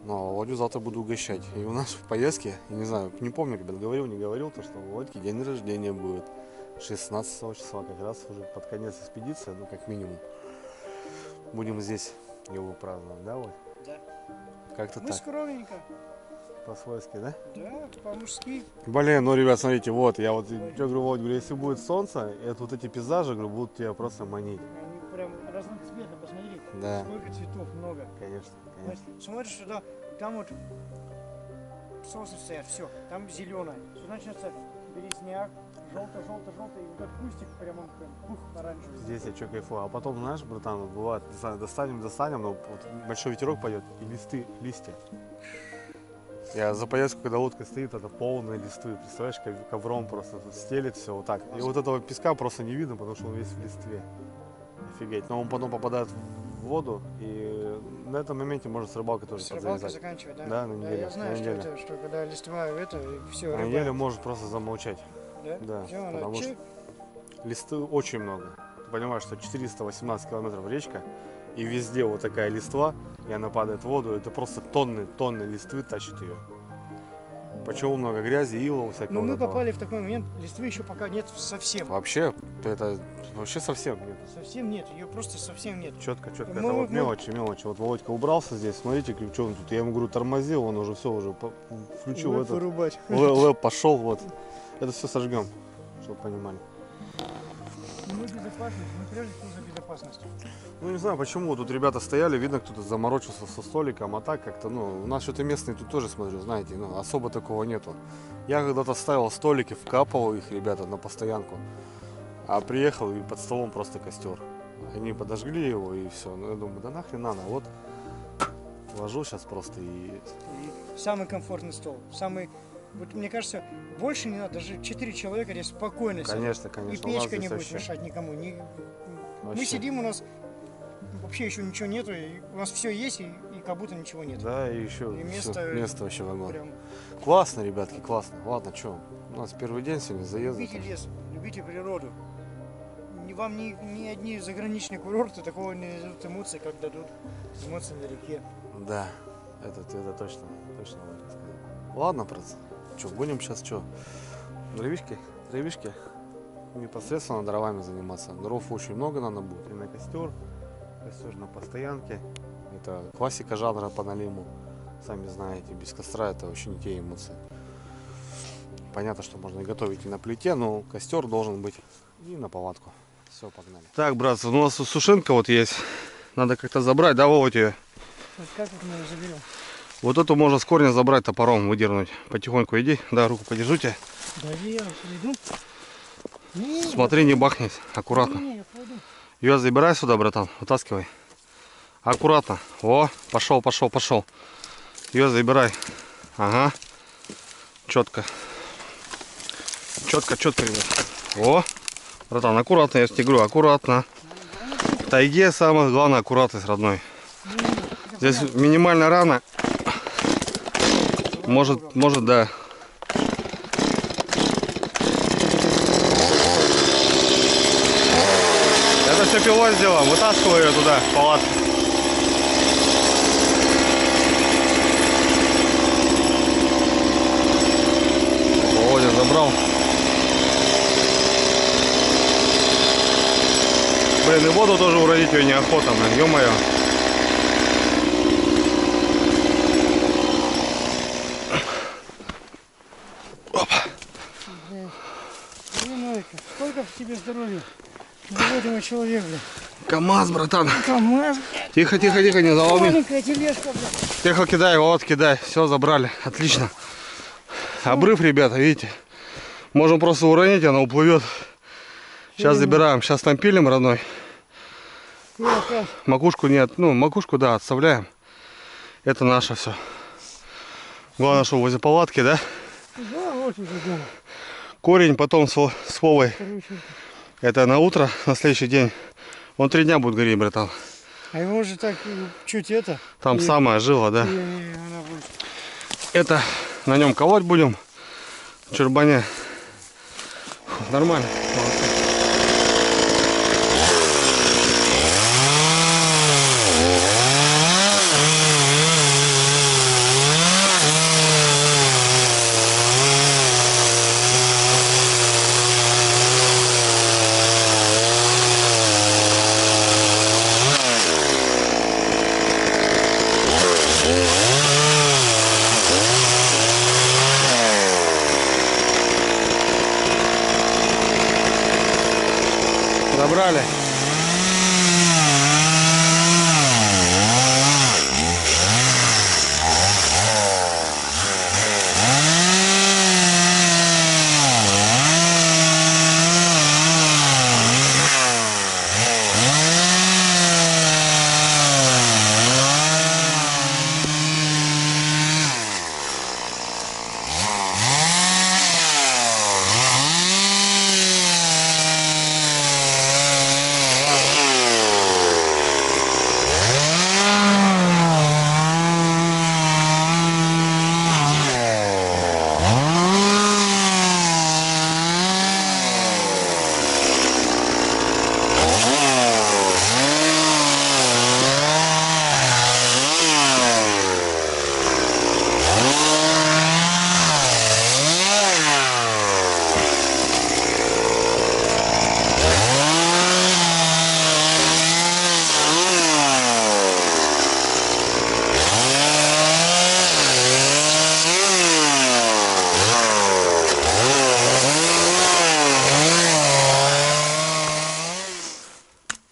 [SPEAKER 3] Но Володю завтра буду угощать. И у нас в поездке, я не знаю, не помню, ребят, говорил, не говорил, то что у Володьки день рождения будет 16 числа, как раз уже под конец экспедиции, ну, как минимум. Будем здесь его праздновать, да, Володь?
[SPEAKER 4] Да.
[SPEAKER 3] Как-то
[SPEAKER 4] Мы
[SPEAKER 3] так,
[SPEAKER 4] скромненько.
[SPEAKER 3] по-свойски, да?
[SPEAKER 4] Да, по-мужски.
[SPEAKER 3] Блин, ну, ребят, смотрите, вот, я вот, я говорю, Володь, говорю, если будет солнце, это вот эти пейзажи, говорю, будут тебя просто манить.
[SPEAKER 4] Они прям разноцветно, посмотри.
[SPEAKER 3] Да.
[SPEAKER 4] Сколько цветов много.
[SPEAKER 3] Конечно, конечно.
[SPEAKER 4] Смотришь сюда, там вот сосны стоят, все, там зеленое. Сюда начнется березняк, желто-желто-желто, и вот этот кустик прямо пух, оранжевый.
[SPEAKER 3] Здесь я что кайфую. А потом, знаешь, братан, вот бывает, не знаю, достанем, но вот большой ветерок пойдет, и листья. Я за поездку, когда лодка стоит, это полные листвы. Представляешь, как ковром просто стелит все вот так. И вот этого песка просто не видно, потому что он весь в листве. Офигеть. Но он потом попадает в воду, и на этом моменте можно с рыбалкой тоже
[SPEAKER 4] С рыбалкой
[SPEAKER 3] подзавязать.
[SPEAKER 4] заканчивать, да?
[SPEAKER 3] Да, на неделю.
[SPEAKER 4] я знаю,
[SPEAKER 3] на
[SPEAKER 4] что
[SPEAKER 3] неделю.
[SPEAKER 4] это, что когда листва это, и все,
[SPEAKER 3] На неделю может просто замолчать.
[SPEAKER 4] да?
[SPEAKER 3] Да,
[SPEAKER 4] Всё, она
[SPEAKER 3] потому что
[SPEAKER 4] чик.
[SPEAKER 3] листы очень много. Ты понимаешь, что 418 километров речка, и везде вот такая листва, и она падает в воду, это просто тонны листвы тащит ее. Почему много грязи, ила, всякого.
[SPEAKER 4] Но мы
[SPEAKER 3] этого.
[SPEAKER 4] попали в такой момент, листвы еще пока нет совсем.
[SPEAKER 3] Вообще, это вообще совсем нет.
[SPEAKER 4] Совсем нет, ее просто совсем нет.
[SPEAKER 3] Четко.
[SPEAKER 4] Мы
[SPEAKER 3] Это
[SPEAKER 4] вот-
[SPEAKER 3] вот мелочи. Вот Володька убрался здесь, смотрите, что он тут. Я ему говорю, тормозил, он уже все, уже включил
[SPEAKER 4] Лэп
[SPEAKER 3] этот.
[SPEAKER 4] вырубать.
[SPEAKER 3] Лэп пошел, вот. Это все сожгем, чтобы понимали.
[SPEAKER 4] Мы безопасность, мы прежде всего за безопасность.
[SPEAKER 3] Ну не знаю почему, тут ребята стояли, видно, кто-то заморочился со столиком, а так как-то, ну, у нас что-то местные тут тоже, смотрю, знаете, ну, особо такого нету. Я когда-то ставил столики, вкапывал их, ребята, на постоянку, а приехал и под столом просто костер. Они подожгли его и все. Ну, я думаю, да нахрен надо, вот, ложу сейчас просто и...
[SPEAKER 4] И самый комфортный стол, самый... Вот мне кажется, больше не надо, даже 4 человека здесь спокойно сидят.
[SPEAKER 3] Конечно,
[SPEAKER 4] И
[SPEAKER 3] конечно, у нас
[SPEAKER 4] печка не
[SPEAKER 3] здесь
[SPEAKER 4] будет
[SPEAKER 3] вообще...
[SPEAKER 4] мешать никому. Мы
[SPEAKER 3] вообще.
[SPEAKER 4] сидим, у нас вообще еще ничего нету, и у нас все есть, и как будто ничего нет.
[SPEAKER 3] Да, и еще
[SPEAKER 4] И
[SPEAKER 3] место вообще вагон.
[SPEAKER 4] Прям
[SPEAKER 3] Классно, ребятки, классно. Ладно, что, у нас первый день сегодня, заезд.
[SPEAKER 4] любите лес, любите природу. Вам ни одни заграничные курорты такого не дадут эмоций, как дадут эмоции на реке.
[SPEAKER 3] Да, это точно можно сказать. Ладно, братцы, что, будем сейчас что, дровишки, непосредственно дровами заниматься. Дров очень много надо будет и на костер, Костер на постоянке. Это классика жанра по налиму. Сами знаете, без костра это вообще не те эмоции. Понятно, что можно и готовить и на плите, но костер должен быть и на палатку. Все, погнали. Так, братцы, у нас сушинка вот есть. Надо как-то забрать, да, Вова, тебе?
[SPEAKER 4] Вот как это мы ее заберем?
[SPEAKER 3] Вот эту можно с корня забрать, топором выдернуть. Потихоньку иди. Да, руку подержите.
[SPEAKER 4] Да, я приду. Не,
[SPEAKER 3] Смотри, не бахнись. Аккуратно.
[SPEAKER 4] я пойду.
[SPEAKER 3] Ее забирай сюда, братан. Вытаскивай. Аккуратно. О, пошел, пошел, пошел. Ее забирай. Ага. Четко. Четко, четко, ребят. О, братан, аккуратно, я же тебе говорю, аккуратно. В тайге самое главное аккуратность, родной. Здесь минимально рано. Может, да. Это все пилой сделано. Вытаскиваю ее туда, в палатку. Володя забрал. Блин, и воду тоже уродить ее неохота, блин, ё-моё. Опа.
[SPEAKER 4] Блин, сколько в тебе здоровья? Заводимый человек, блин.
[SPEAKER 3] КамАЗ, братан.
[SPEAKER 4] КамАЗ.
[SPEAKER 3] Тихо, тихо, тихо, не заломи.
[SPEAKER 4] Маленькая тележка, блин.
[SPEAKER 3] Тихо, кидай, вот, кидай. Все, забрали. Отлично. Обрыв, ребята, видите? Можем просто уронить, она уплывет. Сейчас забираем. Сейчас там пилим, родной. Макушку нет. Ну, макушку, да, отставляем. Это наше все. Главное, что возле палатки, да?
[SPEAKER 4] Да, вот уже дома.
[SPEAKER 3] Корень потом с Вовой.
[SPEAKER 4] Короче,
[SPEAKER 3] Это на утро, на следующий день. Он 3 дня будет гореть, братан.
[SPEAKER 4] а его же так чуть это.
[SPEAKER 3] Там
[SPEAKER 4] и-
[SPEAKER 3] самая жила, да.
[SPEAKER 4] и она будет.
[SPEAKER 3] Это на нем колоть будем. Чурбаня. Фу, нормально. Молодцы. Забрали.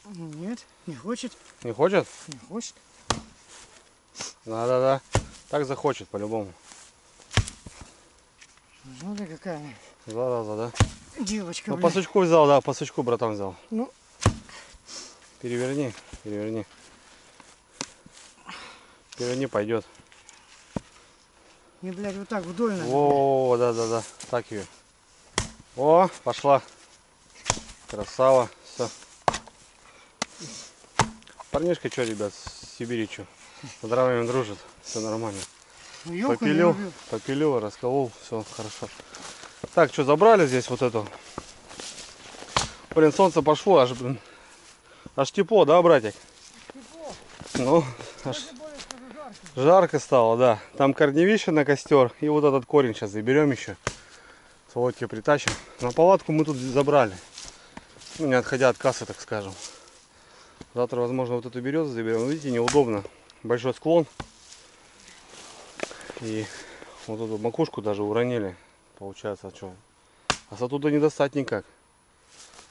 [SPEAKER 4] Нет, не хочет,
[SPEAKER 3] Не хочет?
[SPEAKER 4] не хочет.
[SPEAKER 3] Да. Так захочет по-любому.
[SPEAKER 4] Смотри, какая
[SPEAKER 3] Да.
[SPEAKER 4] девочка,
[SPEAKER 3] Ну,
[SPEAKER 4] блин.
[SPEAKER 3] по сучку взял, да, по сучку, братан, взял.
[SPEAKER 4] Ну.
[SPEAKER 3] Переверни. Переверни, пойдет.
[SPEAKER 4] Не, блядь, вот так вдоль надо.
[SPEAKER 3] О, да. Так ее. О, пошла. Красава. Все. Парнишка что, ребят, с Сибири что? С дровами дружит. Все нормально.
[SPEAKER 4] Ну, ёлку не любил.
[SPEAKER 3] Попилил, расколол, все хорошо. Так, что, забрали здесь вот эту? Блин, солнце пошло, аж тепло, да, братик?
[SPEAKER 4] Тепло.
[SPEAKER 3] Ну, аж
[SPEAKER 4] Даже более скажу, жарко.
[SPEAKER 3] жарко стало, да. Там корневище на костер, и вот этот корень сейчас заберем еще. С Володькой притащим. На палатку мы тут забрали. Ну, не отходя от кассы, так скажем. Завтра, возможно, вот эту березу заберем. Видите, неудобно. Большой склон. И вот эту макушку даже уронили. Получается, а что? А с оттуда не достать никак.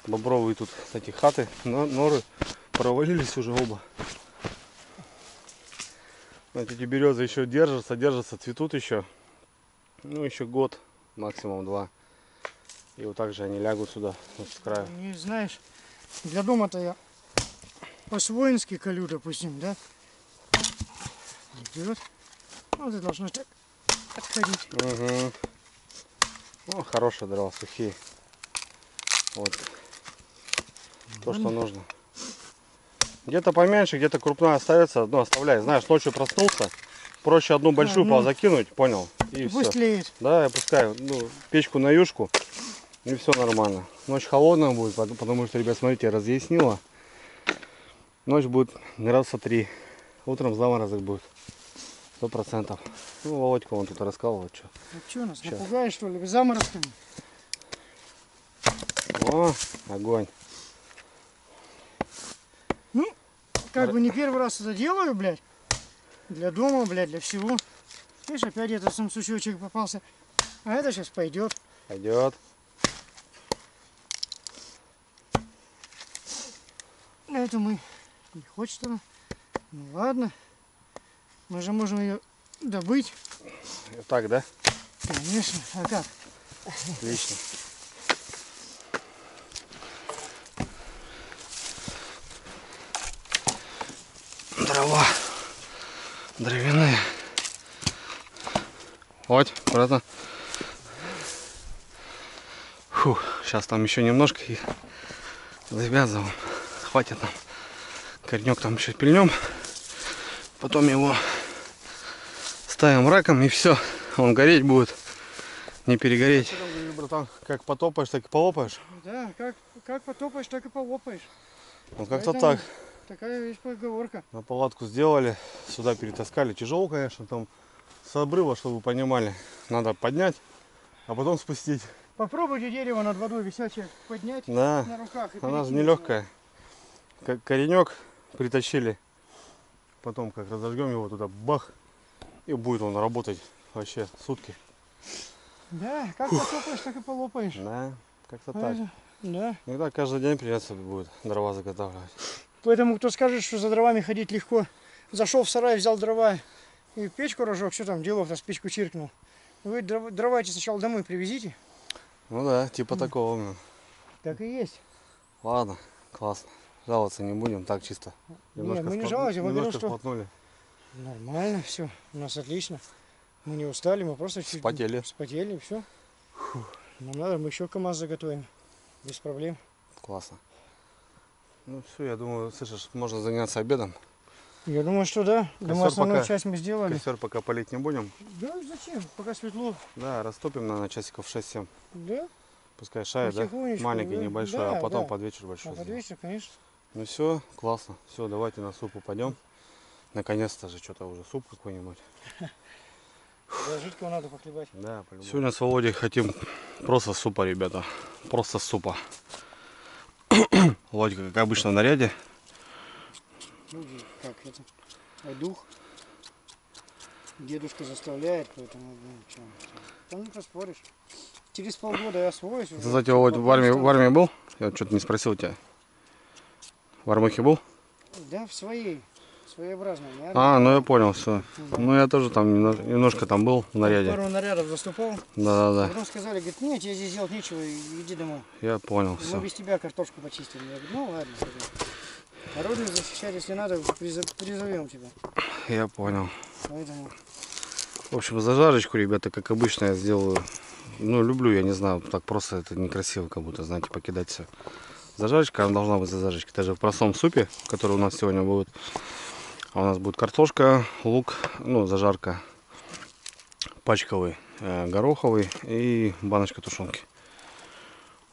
[SPEAKER 3] Бобровые тут, кстати, хаты, норы провалились уже оба. Вот эти березы еще держатся, цветут еще. Ну, еще год, максимум 2. И вот так же они лягут сюда, вот с края.
[SPEAKER 4] Не знаешь, для дома-то я по-своински колю, допустим, да? Вперед. Вот и должно так отходить.
[SPEAKER 3] Угу. Ну, хорошие дрова, сухие. Вот. То, что нужно. Где-то поменьше, где-то крупная остается, ну, оставляй. Знаешь, ночью проснулся, проще одну большую закинуть, понял? И
[SPEAKER 4] пусть
[SPEAKER 3] все.
[SPEAKER 4] леет.
[SPEAKER 3] Да, я пускаю, ну, печку на юшку, и все нормально. Ночь холодная будет, потому что, ребят, смотрите, разъяснила. Ночь будет градуса 3. Утром заморозок будет. 100%. Ну, Володька вон тут рассказывал, что.
[SPEAKER 4] Ну что, нас напугаешь, что ли, заморозками?
[SPEAKER 3] О, огонь.
[SPEAKER 4] Ну, как бы не первый раз это делаю, блядь. Для дома, блядь, для всего. Видишь, опять этот сам сучочек попался. А это сейчас пойдет.
[SPEAKER 3] Пойдет.
[SPEAKER 4] Это мы не хочет она. Ну ладно. Мы же можем ее добыть.
[SPEAKER 3] Так, да?
[SPEAKER 4] Конечно. А как?
[SPEAKER 3] Отлично. Дрова. Дровяные. Вот, аккуратно. Фух, сейчас там еще немножко и завязываем. Хватит нам. Коренек там еще пильнем. Потом его ставим раком, и все. Он гореть будет. Не перегореть. Братан, как потопаешь, так и полопаешь.
[SPEAKER 4] Да, как потопаешь, так и полопаешь.
[SPEAKER 3] Вот как-то
[SPEAKER 4] Поэтому
[SPEAKER 3] так.
[SPEAKER 4] Такая вещь поговорка.
[SPEAKER 3] На палатку сделали, сюда перетаскали. Тяжело, конечно, там с обрыва, чтобы вы понимали. Надо поднять, а потом спустить.
[SPEAKER 4] Попробуйте дерево над водой висячее поднять
[SPEAKER 3] Да,
[SPEAKER 4] на руках. И
[SPEAKER 3] она же
[SPEAKER 4] перекинуть.
[SPEAKER 3] нелегкая. Коренек притащили. Потом как разожгем его туда, бах. И будет он работать вообще сутки.
[SPEAKER 4] Да, как потопаешь, так и полопаешь.
[SPEAKER 3] Да, как-то так.
[SPEAKER 4] Поэтому, да.
[SPEAKER 3] Иногда каждый день придется будет дрова заготавливать.
[SPEAKER 4] Поэтому кто скажет, что за дровами ходить легко. Зашел в сарай, взял дрова и печку разжег, что там делов-то, с печку чиркнул. Вы дрова эти сначала домой привезите.
[SPEAKER 3] Ну да, типа такого.
[SPEAKER 4] Так и есть.
[SPEAKER 3] Ладно, классно. Жаловаться не будем, так чисто.
[SPEAKER 4] Нет, мы не жалуемся, мы говорим, что
[SPEAKER 3] вплотнули.
[SPEAKER 4] нормально, все, у нас отлично. Мы не устали, мы просто чуть
[SPEAKER 3] Вспотели.
[SPEAKER 4] вспотели, и все. Нам надо, мы еще КамАЗ заготовим. Без проблем.
[SPEAKER 3] Классно. Ну все, я думаю, слышишь, можно заняться обедом.
[SPEAKER 4] Я думаю, что да. Думаю, основную часть мы сделали.
[SPEAKER 3] Костер пока полить не будем.
[SPEAKER 4] Да, зачем? Пока светло.
[SPEAKER 3] Да, растопим, наверное, часиков 6-7.
[SPEAKER 4] Да?
[SPEAKER 3] Пускай шает, да?
[SPEAKER 4] Потихонечку,
[SPEAKER 3] Маленький,
[SPEAKER 4] да.
[SPEAKER 3] небольшой,
[SPEAKER 4] Да,
[SPEAKER 3] а потом
[SPEAKER 4] да.
[SPEAKER 3] под вечер большой.
[SPEAKER 4] А под
[SPEAKER 3] сделаем.
[SPEAKER 4] вечер, конечно.
[SPEAKER 3] Ну все, классно. Все, давайте на суп упадем. Наконец-то же что-то уже суп какой-нибудь.
[SPEAKER 4] Да, жидкого надо похлебать.
[SPEAKER 3] Да, по-любому. Сегодня с Володей хотим просто супа, ребята. Просто супа. Володька, как обычно, в наряде.
[SPEAKER 4] Люди, как это, дух. Дедушка заставляет, поэтому, ну, что, там не поспоришь. Через полгода я освоюсь. уже.
[SPEAKER 3] Кстати, Володь, в армии был? Я что-то не спросил тебя. В армухе был?
[SPEAKER 4] Да, в своей, своеобразной. Не
[SPEAKER 3] А, ну я понял, все. Ну я тоже там немножко там был в наряде.
[SPEAKER 4] Пару нарядов заступал.
[SPEAKER 3] Да.
[SPEAKER 4] Потом сказали, говорит, нет, тебе здесь делать нечего, иди домой.
[SPEAKER 3] Я понял,
[SPEAKER 4] Мы
[SPEAKER 3] все.
[SPEAKER 4] без тебя картошку почистили. Я говорю, ну ладно. Родину защищать, если надо, призовем тебя.
[SPEAKER 3] Я понял.
[SPEAKER 4] Поэтому...
[SPEAKER 3] В общем, зажарочку, ребята, как обычно я сделаю. Ну, люблю, я не знаю, так просто это некрасиво, как будто, знаете, покидать все. Зажарочка, она должна быть зажарочка. Даже в простом супе, который у нас сегодня будет. А у нас будет картошка, лук, ну, зажарка, пачковый, гороховый и баночка тушенки.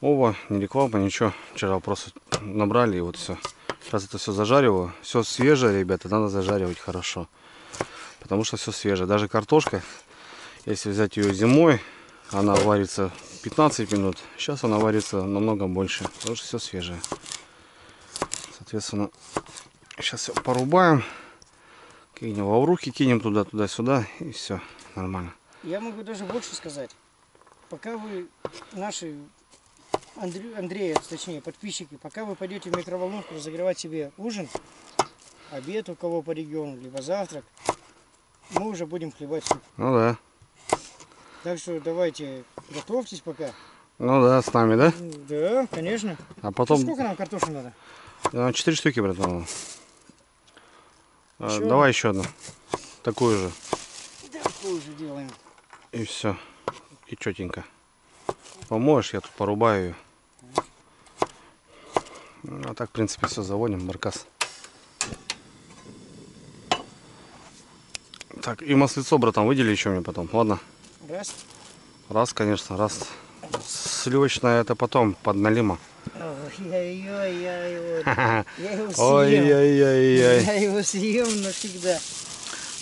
[SPEAKER 3] Оба, не реклама, ничего. Вчера просто набрали и вот все. Сейчас это все зажариваю. Все свежее, ребята, надо зажаривать хорошо. Потому что все свежее. Даже картошка, если взять ее зимой, она варится 15 минут. Сейчас она варится намного больше, потому что все свежее. Соответственно, сейчас все порубаем. Кинем лаврухи, кинем туда-сюда, и все, нормально.
[SPEAKER 4] Я могу даже больше сказать. Пока вы, наши, Андрея, точнее, подписчики, пока вы пойдете в микроволновку разогревать себе ужин, обед у кого по региону, либо завтрак, мы уже будем хлебать суп.
[SPEAKER 3] Ну да.
[SPEAKER 4] Так что давайте готовьтесь пока.
[SPEAKER 3] Ну да, с нами, да?
[SPEAKER 4] Да, конечно.
[SPEAKER 3] А потом...
[SPEAKER 4] Сколько нам картошки надо?
[SPEAKER 3] 4 штуки, братан.
[SPEAKER 4] Еще
[SPEAKER 3] Давай еще одну. Такую же.
[SPEAKER 4] Да, такую же делаем.
[SPEAKER 3] И все. И четенько. Поможешь, я тут порубаю ее. А так, в принципе, все заводим. Баркас. Так, и маслицо, братан, выдели еще мне потом. Ладно?
[SPEAKER 4] Раз.
[SPEAKER 3] Раз, конечно, раз. Сливочное это потом, под налима.
[SPEAKER 4] Ой-ой-ой, я его съем.
[SPEAKER 3] Ой-ой-ой-ой.
[SPEAKER 4] Я его съем навсегда.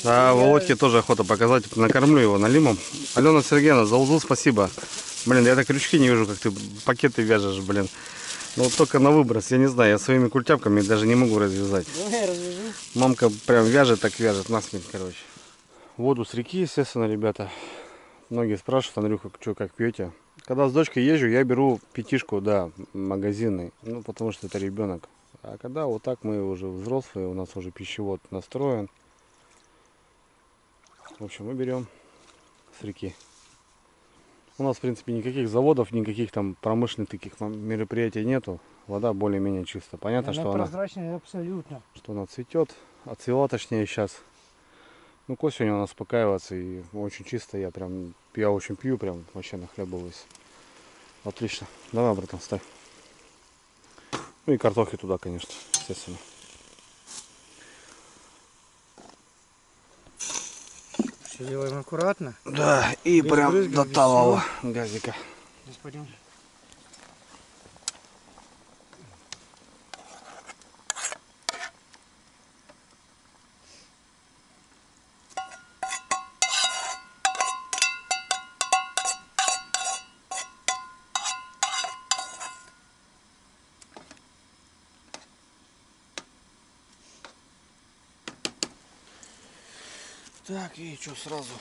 [SPEAKER 3] Да, Володьке тоже охота показать. Накормлю его налимом. Алена Сергеевна, за узлу спасибо. Блин, я так крючки не вижу, как ты пакеты вяжешь, блин. Ну вот только на выброс, я не знаю, я своими культяпками даже не могу развязать.
[SPEAKER 4] Давай я развяжу.
[SPEAKER 3] Мамка прям вяжет, так вяжет, насмерть, короче. Воду с реки, естественно, ребята. Многие спрашивают, Андрюха, что, как пьете? Когда с дочкой езжу, я беру пятишку, да, магазинный. Ну, потому что это ребенок. А когда вот так мы уже взрослые, у нас уже пищевод настроен. В общем, мы берем с реки. У нас, в принципе, никаких заводов, никаких там промышленных таких мероприятий нету. Вода более-менее чистая. Понятно,
[SPEAKER 4] Она
[SPEAKER 3] что
[SPEAKER 4] прозрачная абсолютно.
[SPEAKER 3] что она цветет. Отцвела, точнее, сейчас. Ну, к осени она успокаивается и очень чисто. Я очень пью, прям вообще нахлебываюсь. Отлично. Давай, братан, ставь. Ну и картохи туда, конечно, естественно.
[SPEAKER 4] Все делаем аккуратно.
[SPEAKER 3] Да, и
[SPEAKER 4] Без
[SPEAKER 3] прям
[SPEAKER 4] брызг,
[SPEAKER 3] до
[SPEAKER 4] без
[SPEAKER 3] талого газика.
[SPEAKER 4] Господин.
[SPEAKER 3] Так, и что сразу?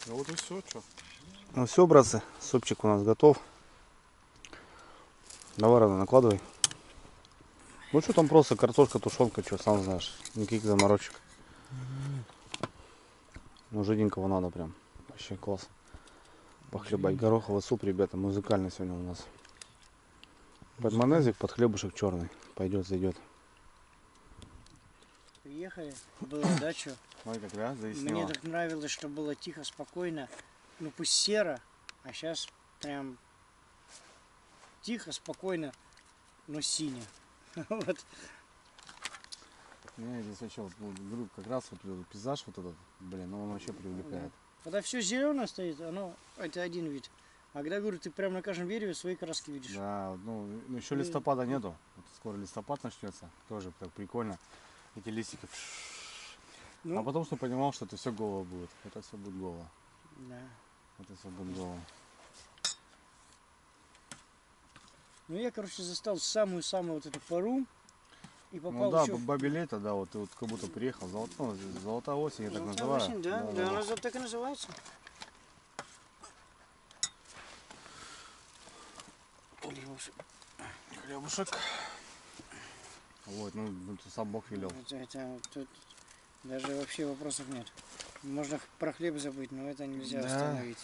[SPEAKER 1] Ну вот и все, что.
[SPEAKER 3] Ну все, братцы, супчик у нас готов. Давай, рано накладывай. Ну что там, просто картошка, тушенка, что, сам знаешь. Никаких заморочек. Ну жиденького надо прям. Вообще класс. Похлебать. Гороховый суп, ребята, музыкальный сегодня у нас. Под манезик, под хлебушек черный. Пойдет, зайдет.
[SPEAKER 4] Приехали, было дачу.
[SPEAKER 1] Ой, как раз
[SPEAKER 4] Мне
[SPEAKER 1] заяснило.
[SPEAKER 4] так нравилось, что было тихо, спокойно. Ну пусть серо, а сейчас прям тихо, спокойно, но сине. Вот.
[SPEAKER 1] Не, здесь вообще, вот, говорю, как раз вот этот пейзаж вот этот, блин, ну он вообще привлекает.
[SPEAKER 4] Когда все зеленое стоит, это один вид. А когда, говорю, ты прям на каждом дереве свои краски видишь.
[SPEAKER 1] Да, ну еще листопада нету. Вот скоро листопад начнется, тоже так прикольно. Эти листики.
[SPEAKER 4] Ну,
[SPEAKER 1] А потом что понимал, что это все голо будет. Это все будет голо.
[SPEAKER 4] да.
[SPEAKER 1] Это все будет голо.
[SPEAKER 4] Ну я, короче, застал самую-самую вот эту пару. И попал
[SPEAKER 1] Ну да,
[SPEAKER 4] еще
[SPEAKER 1] бабе лето, да, вот ты вот как будто приехал. Золотая осень, я так
[SPEAKER 4] Золотая
[SPEAKER 1] называю.
[SPEAKER 4] осень, да, она так и называется.
[SPEAKER 1] Хлебушек. Вот, ну тут сам Бог велел.
[SPEAKER 4] Тут даже вообще вопросов нет. Можно про хлеб забыть, но это нельзя
[SPEAKER 1] Да.
[SPEAKER 4] остановить.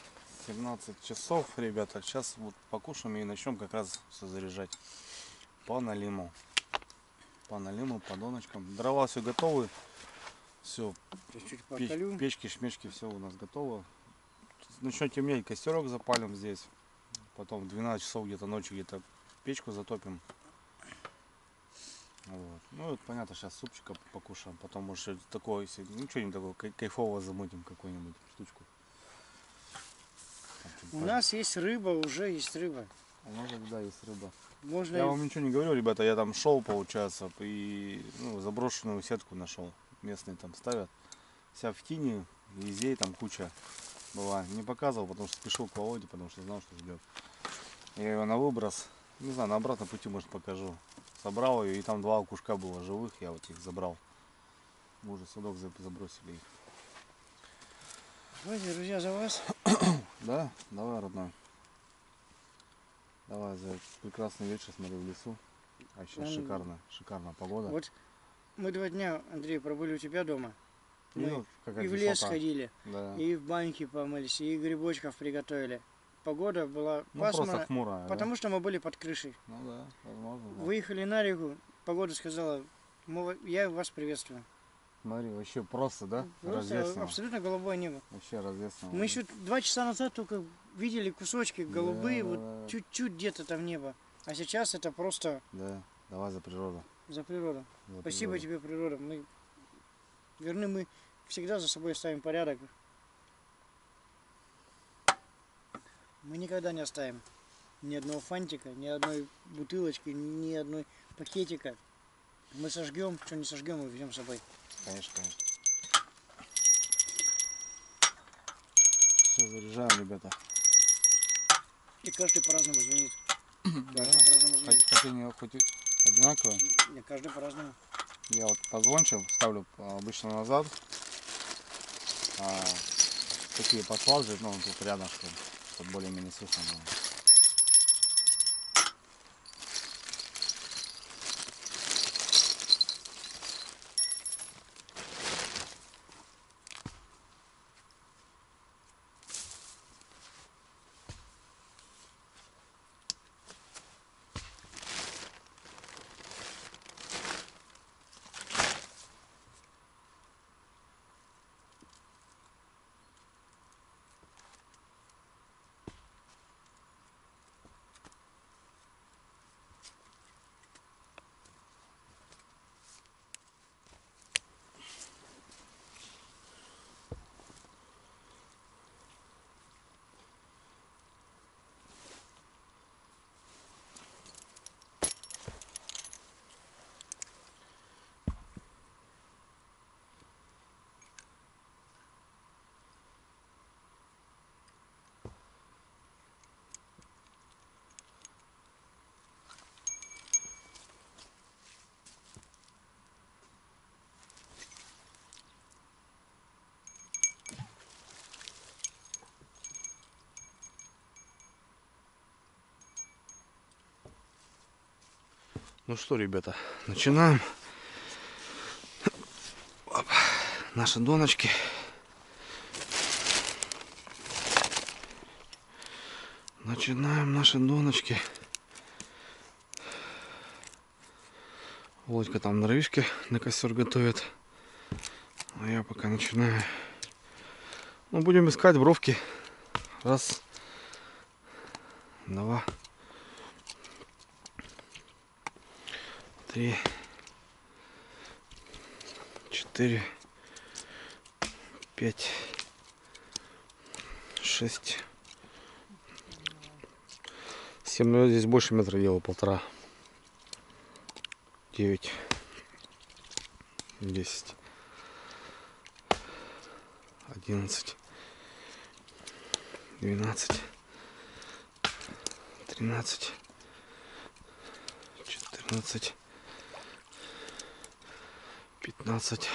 [SPEAKER 1] 17 часов, ребята. Сейчас вот покушаем и начнем как раз все заряжать. По налиму. По налиму, по доночкам. Дрова все готовы. Все,
[SPEAKER 4] Чуть-чуть поколю.
[SPEAKER 1] печки, шмечки, все у нас готово. Начнет темнеть, костерок запалим здесь. Потом в 12 часов где-то ночью где-то печку затопим. Вот. Ну вот понятно, сейчас супчика покушаем. Потом может что-то такое, если, ну что-нибудь такое кайфово замутим, какую-нибудь штучку.
[SPEAKER 4] У нас есть рыба, уже есть рыба.
[SPEAKER 1] У нас, да, есть рыба.
[SPEAKER 4] Можно
[SPEAKER 1] Я вам ничего не говорю, ребята, я там шел, получается, и заброшенную сетку нашел. Местные там ставят. вся в тени, везде там куча была. Не показывал, потому что спешил к Володе, потому что знал, что ждет. Я ее на выброс, не знаю, на обратном пути, может, покажу. Собрал ее, и там 2 окушка было живых, я вот их забрал. Мы уже судок забросили их.
[SPEAKER 4] Давайте, друзья, за вас.
[SPEAKER 1] Да, давай, родной. Давай за прекрасный вечер, смотрю, в лесу. А сейчас шикарная погода.
[SPEAKER 4] Вот мы 2 дня, Андрей, пробыли у тебя дома. Мы
[SPEAKER 1] какая
[SPEAKER 4] и в лес
[SPEAKER 1] высота.
[SPEAKER 4] ходили,
[SPEAKER 1] Да.
[SPEAKER 4] и в баньке помылись, и грибочков приготовили. Погода была
[SPEAKER 1] Просто
[SPEAKER 4] пасмурная,
[SPEAKER 1] хмурая.
[SPEAKER 4] потому что мы были под крышей.
[SPEAKER 1] Ну да, возможно. Да.
[SPEAKER 4] Выехали на реку, погода сказала, я вас приветствую.
[SPEAKER 1] Смотри, вообще просто, да?
[SPEAKER 4] Просто
[SPEAKER 1] Разъяснило.
[SPEAKER 4] абсолютно голубое небо.
[SPEAKER 1] Вообще разъяснило.
[SPEAKER 4] Мы еще 2 часа назад только видели кусочки голубые,
[SPEAKER 1] Да,
[SPEAKER 4] вот
[SPEAKER 1] да.
[SPEAKER 4] чуть-чуть где-то там небо. А сейчас это просто
[SPEAKER 1] Да, давай за природу.
[SPEAKER 4] за природу.
[SPEAKER 1] За
[SPEAKER 4] Спасибо
[SPEAKER 1] природу.
[SPEAKER 4] тебе, природа. Мы всегда за собой ставим порядок. Мы никогда не оставим ни одного фантика, ни одной бутылочки, ни одной пакетика. Мы сожгем, что не сожгем, мы везем с собой.
[SPEAKER 1] Конечно, конечно. Все, заряжаем, ребята.
[SPEAKER 4] И каждый по-разному звонит. Каждый по-разному звонит.
[SPEAKER 1] Хоть они хоть одинаковые.
[SPEAKER 4] Не, каждый по-разному.
[SPEAKER 1] Я вот позвончив, ставлю обычно назад. А такие послаживают, ну тут рядом, чтобы более-менее слышно было.
[SPEAKER 3] Ну что, ребята, начинаем. Оп. Наши доночки. Начинаем наши доночки. Володька там дровишки на костер готовит. А я пока начинаю. Ну, будем искать бровки. Раз. Два. 3, 4, 5, 6, 7. Ну, я здесь больше метра делал, 1,5. 9, 10, 11, 12, 13, 14, 15,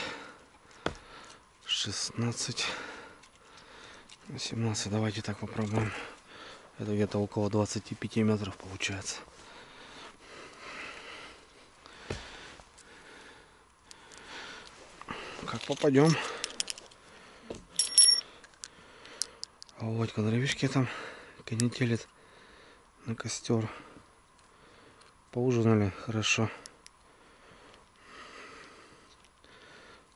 [SPEAKER 3] 16, 18. Давайте так попробуем. Это где-то около 25 метров получается. Как попадем. А Володька дровишки там конетелит на костер. Поужинали хорошо.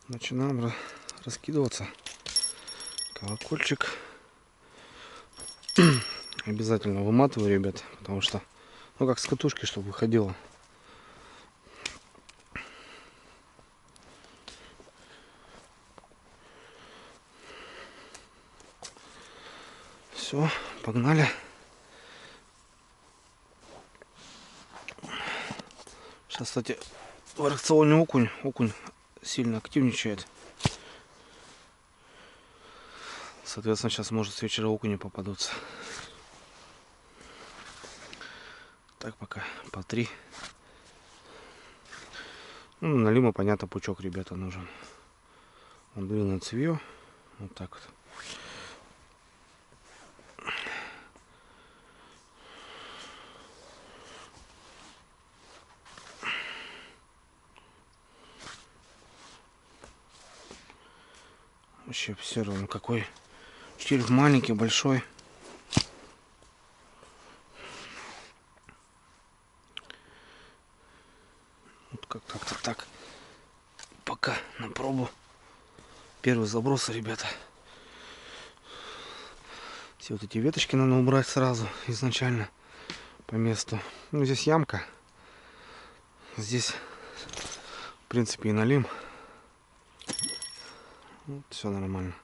[SPEAKER 3] Начинаем раскидываться. Колокольчик. Обязательно выматываю, ребят, потому что, ну, как с катушки, чтобы выходило. Все, погнали. Сейчас, кстати, в реакционный окунь сильно активничает. Соответственно, сейчас может с вечера окуни попадутся. Так, пока по 3. Ну, налима, понятно, пучок, ребята, нужен. Он длинное цевье. Вот так вот. Вообще все равно какой. Череп маленький, большой. Вот как-то так. Пока на пробу. Первый заброс, ребята. Все вот эти веточки надо убрать сразу изначально по месту. Ну, здесь ямка. Здесь, в принципе, и налим. Вот, все нормально.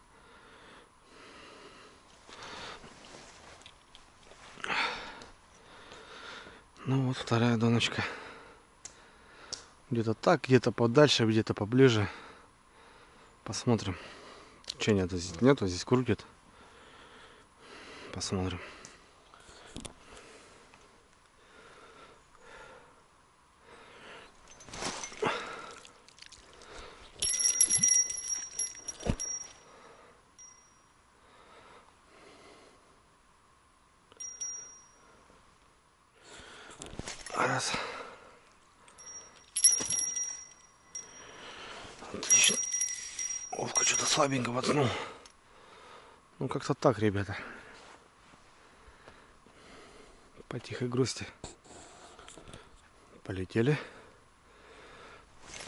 [SPEAKER 3] Ну вот вторая доночка. Где-то так, где-то подальше, где-то поближе. Посмотрим. Течения-то здесь нету, здесь крутит. Посмотрим. Раз. Отлично. Овка что-то слабенько воткнул. Ну как-то так, ребята. По тихой грусти. Полетели.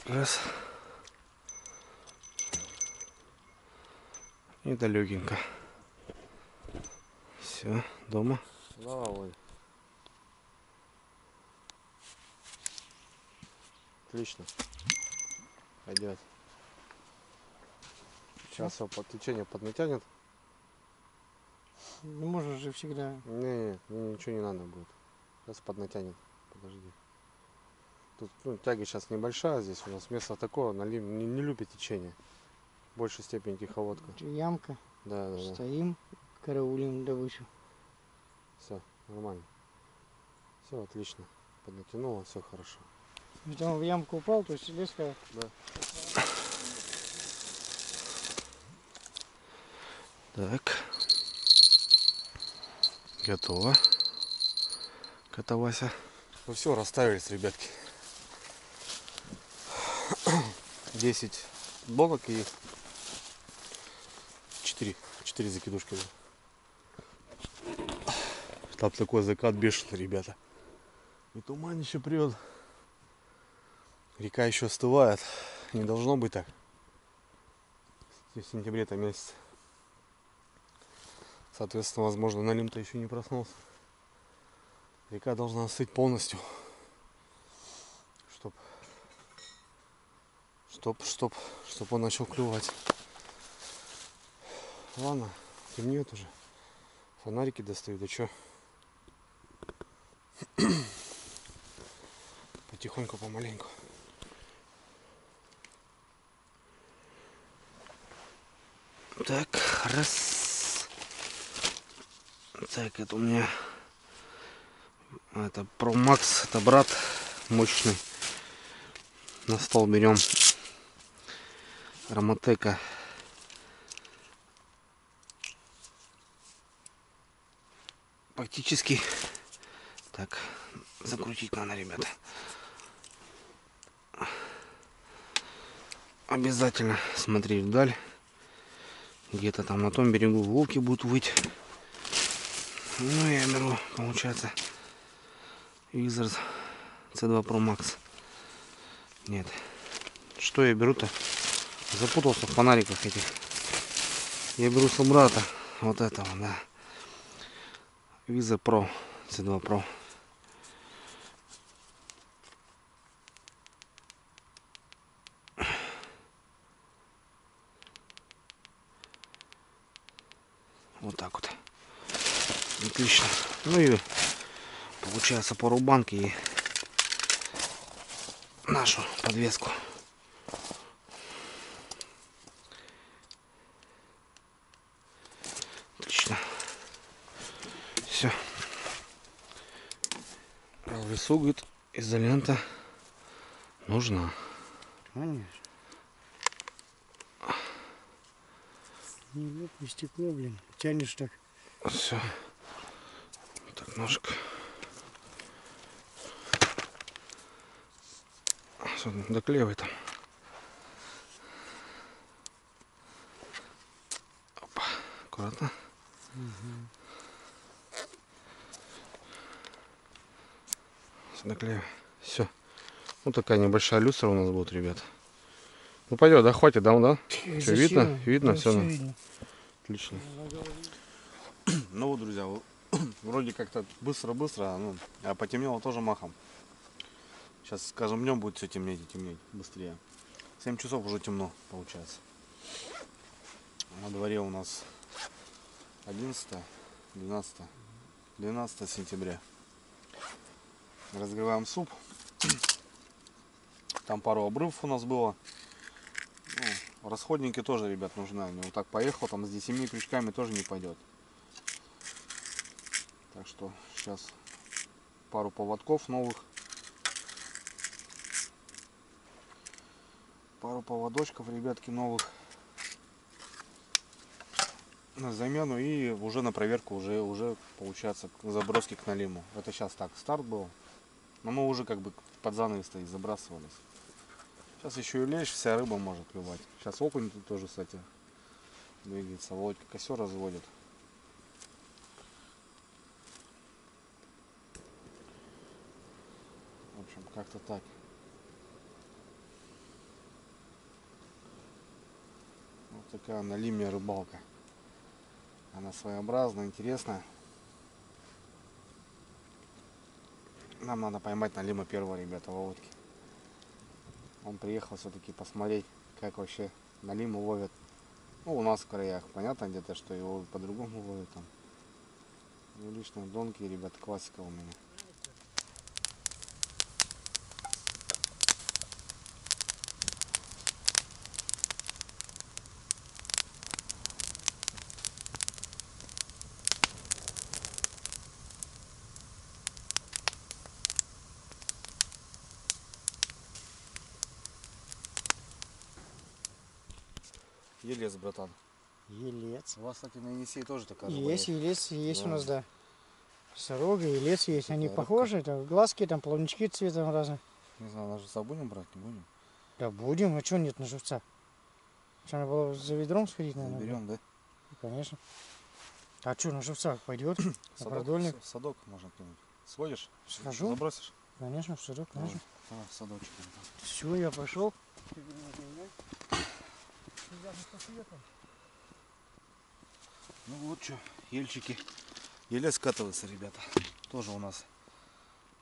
[SPEAKER 3] Раз. И далекенько. Все, дома. Давай. Отлично. Пойдет. Сейчас все под течение поднатянет.
[SPEAKER 4] Ну, можно же всегда.
[SPEAKER 3] Не, ничего не надо будет. Сейчас поднатянет. Подожди. Тут тяга сейчас небольшая. Здесь у нас место такое. Налим не любит течение. В большей степени тиховодка.
[SPEAKER 4] Ямка.
[SPEAKER 3] Да.
[SPEAKER 4] Стоим, караулим добычу.
[SPEAKER 3] Все, нормально. Все отлично. Поднатянуло, все хорошо.
[SPEAKER 4] Если он в ямку упал, то есть леска.
[SPEAKER 3] Да. Так. Готово. Катавася. Ну все, расставились, ребятки. 10 блок и 4 закидушки. Там такой закат бешеный, ребята. И туман еще прет. Река еще остывает. Не должно быть так. В сентябре-то месяц. Соответственно, возможно, налим-то еще не проснулся. Река должна остыть полностью. Чтоб он начал клювать. Ладно, темнеет уже. Фонарики достаю, да чё? Потихоньку, помаленьку. Так, раз. Так, это у меня это Pro Max, это брат мощный. На стол берем Ромотека. Фактически так закрутить надо, ребята. Обязательно смотреть вдаль. Где-то там на том берегу волки будут выть. Ну, я беру, получается, Wizard C2 Pro Max. Нет. Что я беру-то? Запутался в фонариках этих. Я беру собрата. Вот этого, да. Wizard Pro C2 Pro. Вот так вот. Отлично. Ну и получается пару банки и нашу подвеску. В лесу, говорит, изолента нужна.
[SPEAKER 4] Конечно. Не лопни стекло, блин. Тянешь так.
[SPEAKER 3] Все. Так, ножик. Доклеивай там. Опа. Аккуратно. Доклеивай. Все. Вот такая небольшая люстра у нас будет, ребят. Ну пойдет, да, хватит, да? Что, видно? Видно,
[SPEAKER 4] Да,
[SPEAKER 3] все.
[SPEAKER 4] всё видно.
[SPEAKER 3] Отлично.
[SPEAKER 1] Ну вот, друзья, вроде как-то быстро-быстро, а потемнело тоже махом. Сейчас, скажем, днем будет все темнеть и темнеть быстрее. 7 часов уже темно, получается. На дворе у нас 12 сентября. Разогреваем суп. Там пару обрывов у нас было. Ну, расходники тоже, ребят, нужны. Не вот так поехал, там с 10 крючками тоже не пойдет. Так что сейчас пару поводков новых. Пару поводочков, ребятки, новых. На замену и уже на проверку уже получается заброски к налиму. Это сейчас так старт был. Но мы уже как бы под занавес-то и забрасывались. Сейчас еще и лещ, вся рыба может клевать. Сейчас окунь тут тоже, кстати, двигается. Володька косер разводит. В общем, как-то так. Вот такая на лиме рыбалка. Она своеобразная, интересная. Нам надо поймать налима первого, ребята, Володьки. Он приехал все-таки посмотреть, как вообще налиму ловят. Ну, у нас в краях, понятно где-то, что его по-другому ловят там. Ну, лично донки, ребята, классика у меня. Елец, братан.
[SPEAKER 4] Елец.
[SPEAKER 1] У вас, кстати, на Енисее тоже такая рыба
[SPEAKER 4] Есть, елец есть
[SPEAKER 1] Да.
[SPEAKER 4] у нас, да. Сорога, елец есть. Они
[SPEAKER 1] Такая
[SPEAKER 4] похожи, это глазки, там плавнички цветом разные.
[SPEAKER 1] Не знаю, на живца будем брать, не будем?
[SPEAKER 4] Да будем, а что нет на живца? Что, надо было за ведром сходить, наверное?
[SPEAKER 1] Заберем, да?
[SPEAKER 4] Конечно. А что, на живца пойдет? На
[SPEAKER 1] Садок,
[SPEAKER 4] продольник?
[SPEAKER 1] садок можно кинуть. Сходишь?
[SPEAKER 4] Схожу.
[SPEAKER 1] Забросишь?
[SPEAKER 4] Конечно, в садок, конечно.
[SPEAKER 1] Давай, садочек.
[SPEAKER 4] Все, я пошел.
[SPEAKER 1] Ну вот что, ельчики. Еле скатывается, ребята. Тоже у нас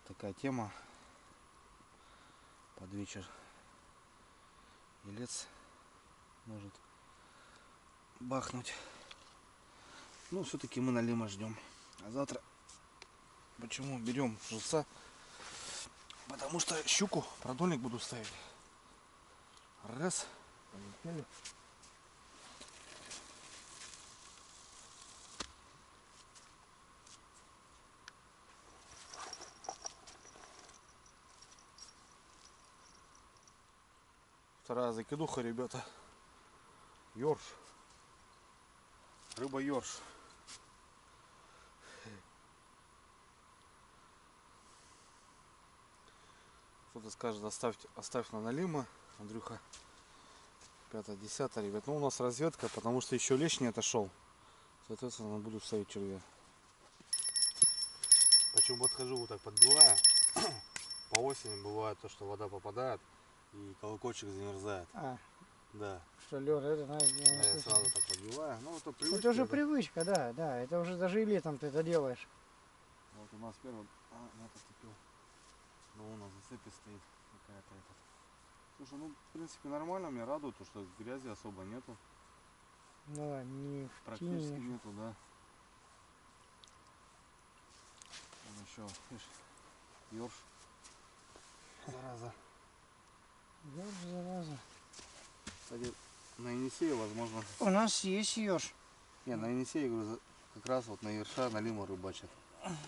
[SPEAKER 1] такая тема. Под вечер елец может бахнуть. Ну, все-таки мы налима ждем. А завтра почему берем живца? Потому что щуку, продольник буду ставить. Раз. Полетели. Вторая закидуха, ребята. Ёрш. Рыба ёрш. Кто-то скажет, оставь на налима, Андрюха. 5-10, ребят. Ну, у нас разведка, потому что еще лещ не отошел. Соответственно, буду ставить червя. Почему подхожу вот так подбивая? По осени бывает то, что вода попадает и колокольчик замерзает. Да.
[SPEAKER 4] Что, Лёра, это надо...
[SPEAKER 1] Да, я сразу так подбиваю. Ну, это привычка.
[SPEAKER 4] Это уже привычка, да, да. Это уже даже и летом ты это делаешь.
[SPEAKER 1] Вот у нас первый... я подцепил. Ну, у нас в зацепе стоит какая-то этот. Слушай, ну, в принципе, нормально. Меня радует, то, что грязи особо нету.
[SPEAKER 4] Ну, да, не в
[SPEAKER 1] Практически
[SPEAKER 4] тени.
[SPEAKER 1] нету, да. Он еще, видишь, ёрш. Зараза.
[SPEAKER 4] Ёрш, зараза.
[SPEAKER 1] Кстати, на Енисее, возможно...
[SPEAKER 4] У нас есть ёрш.
[SPEAKER 1] Не, на Енисее, говорю, как раз вот на ерша, на лиму рыбачат.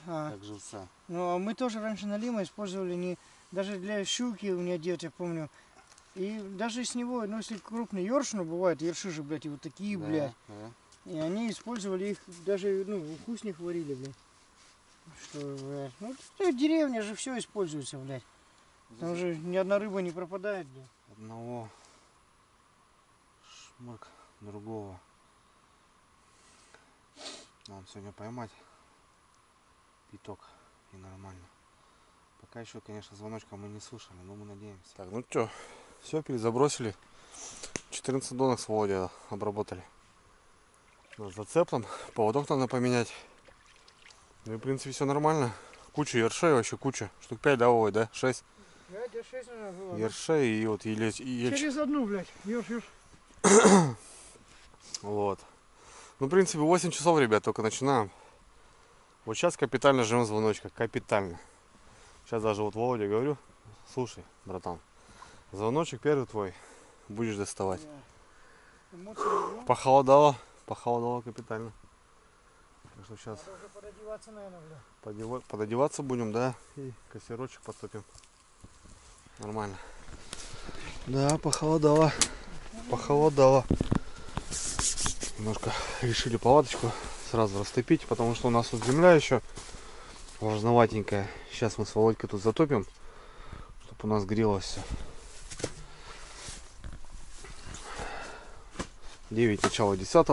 [SPEAKER 3] как живца.
[SPEAKER 4] Ну, а мы тоже раньше налима использовали не даже для щуки у меня дед, я помню. И даже с него, ну, если крупный ёрш, ну, бывает, ерши же, блядь, и вот такие,
[SPEAKER 3] Да,
[SPEAKER 4] блядь.
[SPEAKER 3] да.
[SPEAKER 4] И они использовали их, даже, ну, уху с них варили, блядь. Что, блядь, ну, в деревне же все используется, блядь. Там же ни одна рыба не пропадает, блядь.
[SPEAKER 3] Одного шмырк, другого. Надо сегодня поймать пяток и нормально. Пока еще, конечно, звоночка мы не слышали, но мы надеемся. Так, ну что, все, перезабросили. 14 донок с Володей обработали. Зацеплен, поводок надо поменять. Ну и, в принципе, все нормально. Куча ершей, вообще куча. Штук 5, да, Володь, да? 6?
[SPEAKER 4] 5, 6, наверное, было.
[SPEAKER 3] Ершей и вот
[SPEAKER 4] Через одну, блядь, ёрш.
[SPEAKER 3] Вот. Ну, в принципе, 8 часов, ребят, только начинаем. Вот сейчас капитально жмем звоночка. Капитально. Сейчас даже вот Володе говорю. Слушай, братан, звоночек первый твой. Будешь доставать. Похолодало. Похолодало капитально. Так что сейчас
[SPEAKER 4] Надо уже пододеваться, наверное, блядь.
[SPEAKER 3] пододеваться будем, да. И костерочек потопим. Нормально. Да, похолодало. Похолодало. Немножко решили палаточку сразу растопить, потому что у нас тут земля еще влажноватенькая. Сейчас мы с Володькой тут затопим, чтобы у нас грелось все. 9 начало 10.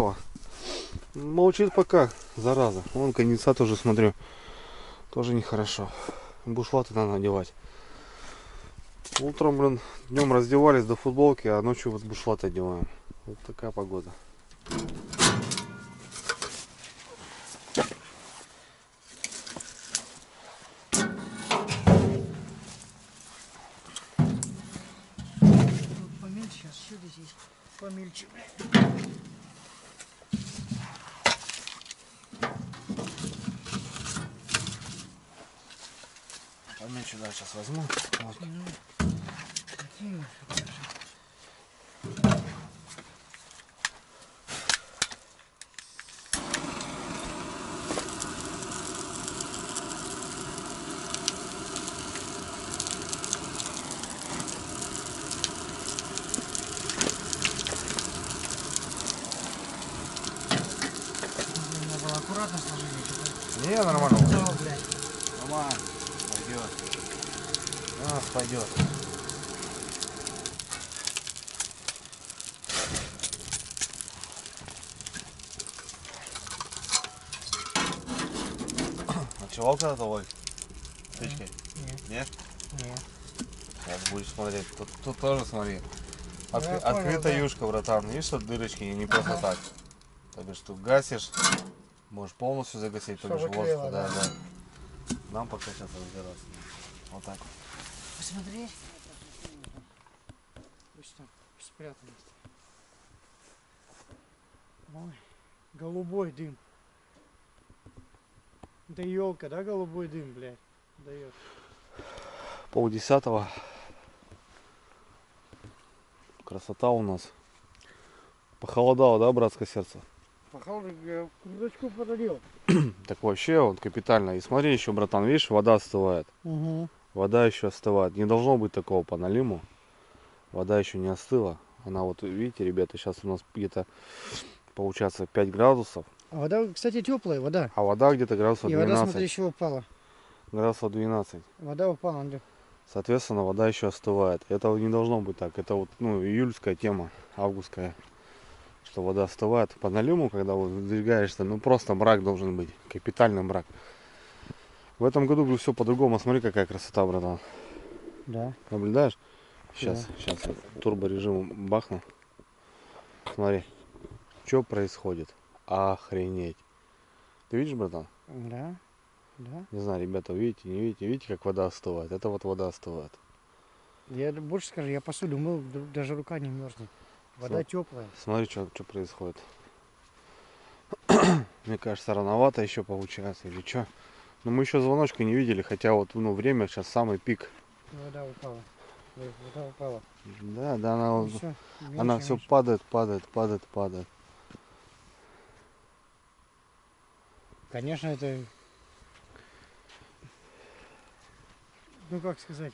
[SPEAKER 3] Молчит пока, зараза. Вон конденсат уже смотрю. Тоже нехорошо. Бушлаты надо надевать. Утром, блин, днем раздевались до футболки, а ночью вот бушлаты одеваем. Вот такая погода.
[SPEAKER 4] Помельче, сейчас что здесь помельче, блядь.
[SPEAKER 3] Поменьше, да, сейчас возьму. Вот.
[SPEAKER 4] Надо было аккуратно сложить.
[SPEAKER 3] Не, нормально.
[SPEAKER 4] Да, блядь.
[SPEAKER 3] Нормально. Пойдет. У нас пойдет. Ночевал когда-то, Володь? Птичкой?
[SPEAKER 4] Нет.
[SPEAKER 3] Нет?
[SPEAKER 4] Нет.
[SPEAKER 3] Сейчас будешь смотреть. Тут тоже смотри.
[SPEAKER 4] Я понял,
[SPEAKER 3] Открыта
[SPEAKER 4] да.
[SPEAKER 3] юшка, братан. Видишь, тут дырочки не просто так. То бишь, тут гасишь, можешь полностью загасить, то бишь
[SPEAKER 4] Чтобы
[SPEAKER 3] воздух.
[SPEAKER 4] клеило,
[SPEAKER 3] Да,
[SPEAKER 4] да.
[SPEAKER 3] да. Нам пока сейчас разбираться. Вот так.
[SPEAKER 4] Посмотри. Пусть там спрятано. Ой, голубой дым. Да елка, да, голубой дым, блядь, дает.
[SPEAKER 3] 9:30. Красота у нас. Похолодало, да, братское сердце?
[SPEAKER 4] Похоже, я курточку пододел.
[SPEAKER 3] Так вообще вот капитально. И смотри еще, братан, видишь, вода остывает.
[SPEAKER 4] Угу.
[SPEAKER 3] Вода еще остывает. Не должно быть такого по налиму. Вода еще не остыла. Она вот, видите, ребята, сейчас у нас где-то получается 5 градусов.
[SPEAKER 4] А вода, кстати, теплая вода.
[SPEAKER 3] А вода где-то градусов
[SPEAKER 4] И вода,
[SPEAKER 3] 12.
[SPEAKER 4] смотри, еще упала.
[SPEAKER 3] Градусов 12.
[SPEAKER 4] Вода упала, Андрюх.
[SPEAKER 3] Соответственно, вода еще остывает. Это не должно быть так. Это вот, ну, июльская тема, августская. Что вода остывает. По налиму, когда вот выдвигаешься, ну просто мрак должен быть. Капитальный мрак. В этом году, говорю, все по-другому. Смотри, какая красота, братан.
[SPEAKER 4] Да.
[SPEAKER 3] Наблюдаешь? Сейчас я турборежим бахну. Смотри, что происходит? Охренеть. Ты видишь, братан?
[SPEAKER 4] Да. Да.
[SPEAKER 3] Не знаю, ребята, видите, не видите? Видите, как вода остывает? Это вот вода остывает.
[SPEAKER 4] Я больше скажу, я посуду мыл, даже рука не мерзнет. Вода теплая.
[SPEAKER 3] Смотри, что происходит. Мне кажется, рановато еще получается, или что? Но мы еще звоночка не видели, хотя вот, ну, время сейчас самый пик.
[SPEAKER 4] Вода упала. Вода упала.
[SPEAKER 3] Да, она,
[SPEAKER 4] И всё,
[SPEAKER 3] она
[SPEAKER 4] меньше,
[SPEAKER 3] все
[SPEAKER 4] меньше.
[SPEAKER 3] падает.
[SPEAKER 4] Конечно, это ну как сказать,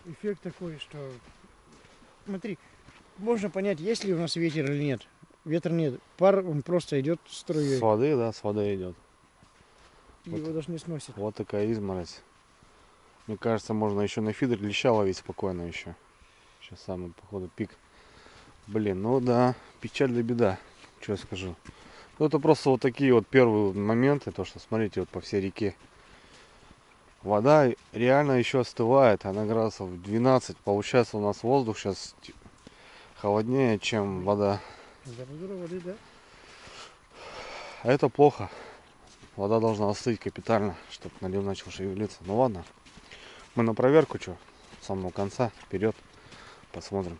[SPEAKER 4] эффект такой, что, смотри, можно понять, есть ли у нас ветер или нет. Ветра нет, пар, он просто идет струей,
[SPEAKER 3] С воды, да, с воды идет.
[SPEAKER 4] его даже не сносит.
[SPEAKER 3] Вот такая изморозь. Мне кажется, можно еще на фидер леща ловить спокойно еще. Сейчас самый, походу, пик. Блин, ну да, печаль да беда, что я скажу. Ну это просто вот такие вот первые моменты, то что, смотрите, вот по всей реке. Вода реально еще остывает, она градусов 12. Получается, у нас воздух сейчас холоднее, чем вода.
[SPEAKER 4] Температура воды, да?
[SPEAKER 3] А это плохо. Вода должна остыть капитально, чтобы налив начал шевелиться. Ну ладно. Мы на проверку, что, с самого конца, вперед, посмотрим.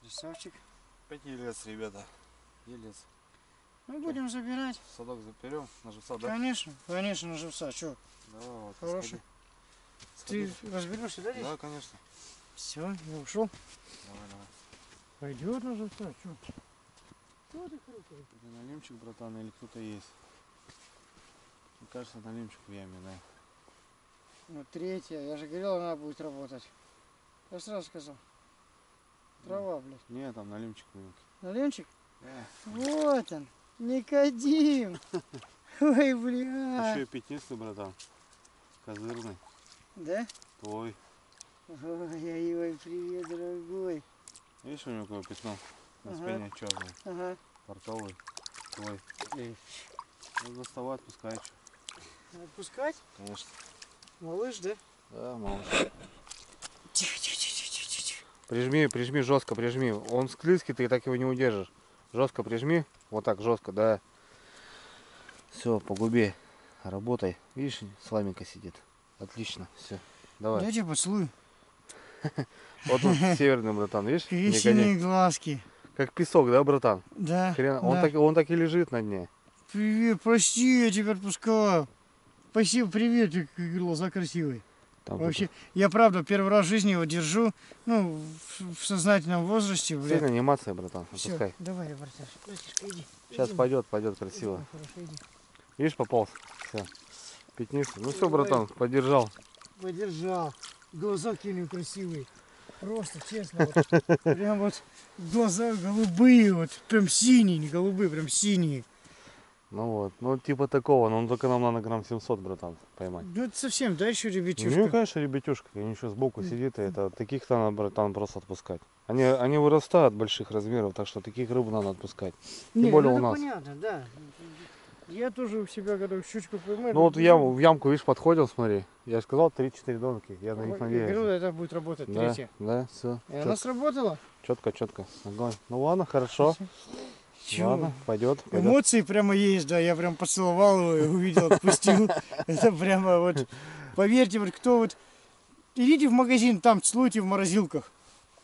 [SPEAKER 4] Красавчик.
[SPEAKER 1] 5 елец, ребята. Елец.
[SPEAKER 4] Мы будем забирать.
[SPEAKER 1] Садок заперем на живца, да?
[SPEAKER 4] Конечно, конечно, на живца. Что,
[SPEAKER 1] Давай, вот,
[SPEAKER 4] хороший.
[SPEAKER 1] сходи.
[SPEAKER 4] Ты разберешься, да, здесь?
[SPEAKER 1] Да, конечно.
[SPEAKER 4] Все, я ушел.
[SPEAKER 1] Давай, давай.
[SPEAKER 4] Пойдет на живца, что? Что ты хрюкаешь?
[SPEAKER 1] Это налимчик, братан, или кто-то есть? Мне кажется, налимчик в яме, да.
[SPEAKER 4] Ну, третья. Я же говорил, она будет работать. Я сразу сказал. Трава, блядь.
[SPEAKER 1] Не, там налимчик мелкий.
[SPEAKER 4] Налимчик?
[SPEAKER 1] Да.
[SPEAKER 4] Вот он. Никодим. Ой, бля.
[SPEAKER 1] Еще и пятнистый, братан. Козырный.
[SPEAKER 4] Да?
[SPEAKER 1] Твой.
[SPEAKER 4] Ой-ой-ой, привет, дорогой.
[SPEAKER 1] Видишь, у него какое пятно? На
[SPEAKER 4] Ага.
[SPEAKER 1] спине черное.
[SPEAKER 4] Ага.
[SPEAKER 1] Портовый. Твой. Ну, доставать, пускай. Что.
[SPEAKER 4] Отпускать?
[SPEAKER 1] Конечно.
[SPEAKER 4] Малыш, да?
[SPEAKER 1] Да, малыш.
[SPEAKER 4] Тихо, тихо, тихо, тихо, тихо, тихо.
[SPEAKER 3] Прижми, прижми, жестко прижми. Он склизкий, ты так его не удержишь. Жестко прижми. Вот так, жестко, да. Все, по губе. Работай. Видишь, слабенько сидит. Отлично. Все. Давай.
[SPEAKER 4] Я тебя поцелую.
[SPEAKER 3] Вот он северный, братан, видишь? Не гони.
[SPEAKER 4] Песенные глазки.
[SPEAKER 3] Как песок, да, братан?
[SPEAKER 4] Да.
[SPEAKER 3] Хрен...
[SPEAKER 4] да.
[SPEAKER 3] Он так и лежит на дне.
[SPEAKER 4] Привет, прости, я тебя отпускаю. Спасибо, привет, какие глаза красивые.
[SPEAKER 3] Там
[SPEAKER 4] Вообще, я правда первый раз в жизни его держу, ну, в сознательном возрасте, блядь.
[SPEAKER 3] сильная анимация, братан.
[SPEAKER 4] Все,
[SPEAKER 3] Отпускай.
[SPEAKER 4] давай, братан. Братишка, иди.
[SPEAKER 3] Сейчас
[SPEAKER 4] Иди.
[SPEAKER 3] пойдет красиво.
[SPEAKER 4] Хорошо, иди.
[SPEAKER 3] Видишь, пополз. Все. Пятнистый. Ну все, братан, поддержал.
[SPEAKER 4] Подержал. Глаза какие у него красивые. Просто, честно, вот, прям вот глаза голубые, вот, прям синие, не голубые, прям синие.
[SPEAKER 3] Ну вот, ну типа такого, но он только нам надо грамм 700, братан, поймать.
[SPEAKER 4] Ну это совсем, да, еще
[SPEAKER 3] Ну,
[SPEAKER 4] ребятюшка.
[SPEAKER 3] конечно, ребятюшка, и ничего сбоку сидит, и это таких-то надо, братан, просто отпускать. Они вырастают больших размеров, так что таких рыб надо отпускать. Тем более
[SPEAKER 4] ну
[SPEAKER 3] у
[SPEAKER 4] это
[SPEAKER 3] нас.
[SPEAKER 4] понятно, да. Я тоже у себя, когда щучку поймаю.
[SPEAKER 3] Ну вот в ямку, видишь, подходил, смотри. Я же сказал 3-4 донки, я на них
[SPEAKER 4] говорю,
[SPEAKER 3] надеюсь.
[SPEAKER 4] это будет работать,
[SPEAKER 3] Да,
[SPEAKER 4] третья.
[SPEAKER 3] да, все.
[SPEAKER 4] И она сработала.
[SPEAKER 3] Четко. Огонь. Ну ладно, хорошо.
[SPEAKER 4] Чё?
[SPEAKER 3] Ладно, пойдет.
[SPEAKER 4] Эмоции прямо есть, да, я прям поцеловал его и увидел, отпустил. Это прямо вот, поверьте, вот кто вот, идите в магазин, там целуйте в морозилках,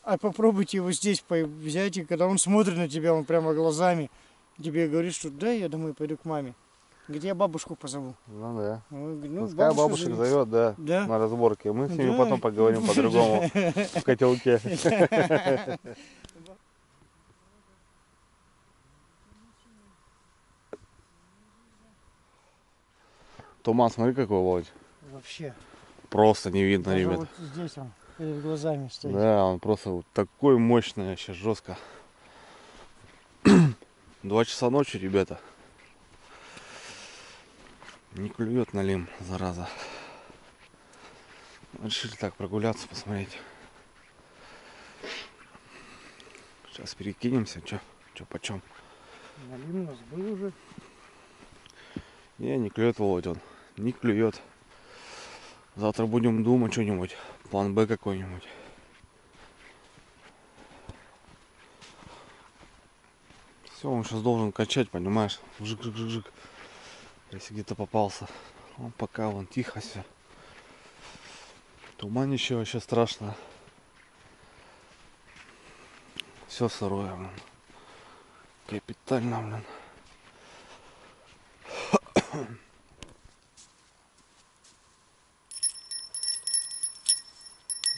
[SPEAKER 4] а попробуйте его здесь взять, и когда он смотрит на тебя, он прямо глазами тебе говорит, что да, я домой пойду к маме. Говорит, я бабушку позову.
[SPEAKER 3] Ну да.
[SPEAKER 4] Он говорит, ну,
[SPEAKER 3] Пускай
[SPEAKER 4] бабушку
[SPEAKER 3] бабушек
[SPEAKER 4] зови.
[SPEAKER 3] зовет, да,
[SPEAKER 4] Да.
[SPEAKER 3] на разборке. Мы с ними
[SPEAKER 4] Да.
[SPEAKER 3] потом поговорим по-другому в котелке. Туман, смотри, какой, Володь.
[SPEAKER 4] Вообще.
[SPEAKER 3] Просто не видно,
[SPEAKER 4] Даже
[SPEAKER 3] ребят.
[SPEAKER 4] вот здесь он перед глазами стоит.
[SPEAKER 3] Да, он просто вот такой мощный, сейчас жестко. 2 часа ночи, ребята. Не клюет налим, зараза. Решили так прогуляться, посмотреть. Сейчас перекинемся, чё почем.
[SPEAKER 4] Налим у нас был уже.
[SPEAKER 3] Не клюет, Володь, он. Не клюет. Завтра будем думать что-нибудь. План Б какой-нибудь. Все, он сейчас должен качать, понимаешь? Жик. Если где-то попался. Он пока вон тихо все. Туманище вообще страшно. Все сырое, блин. Капитально, блин.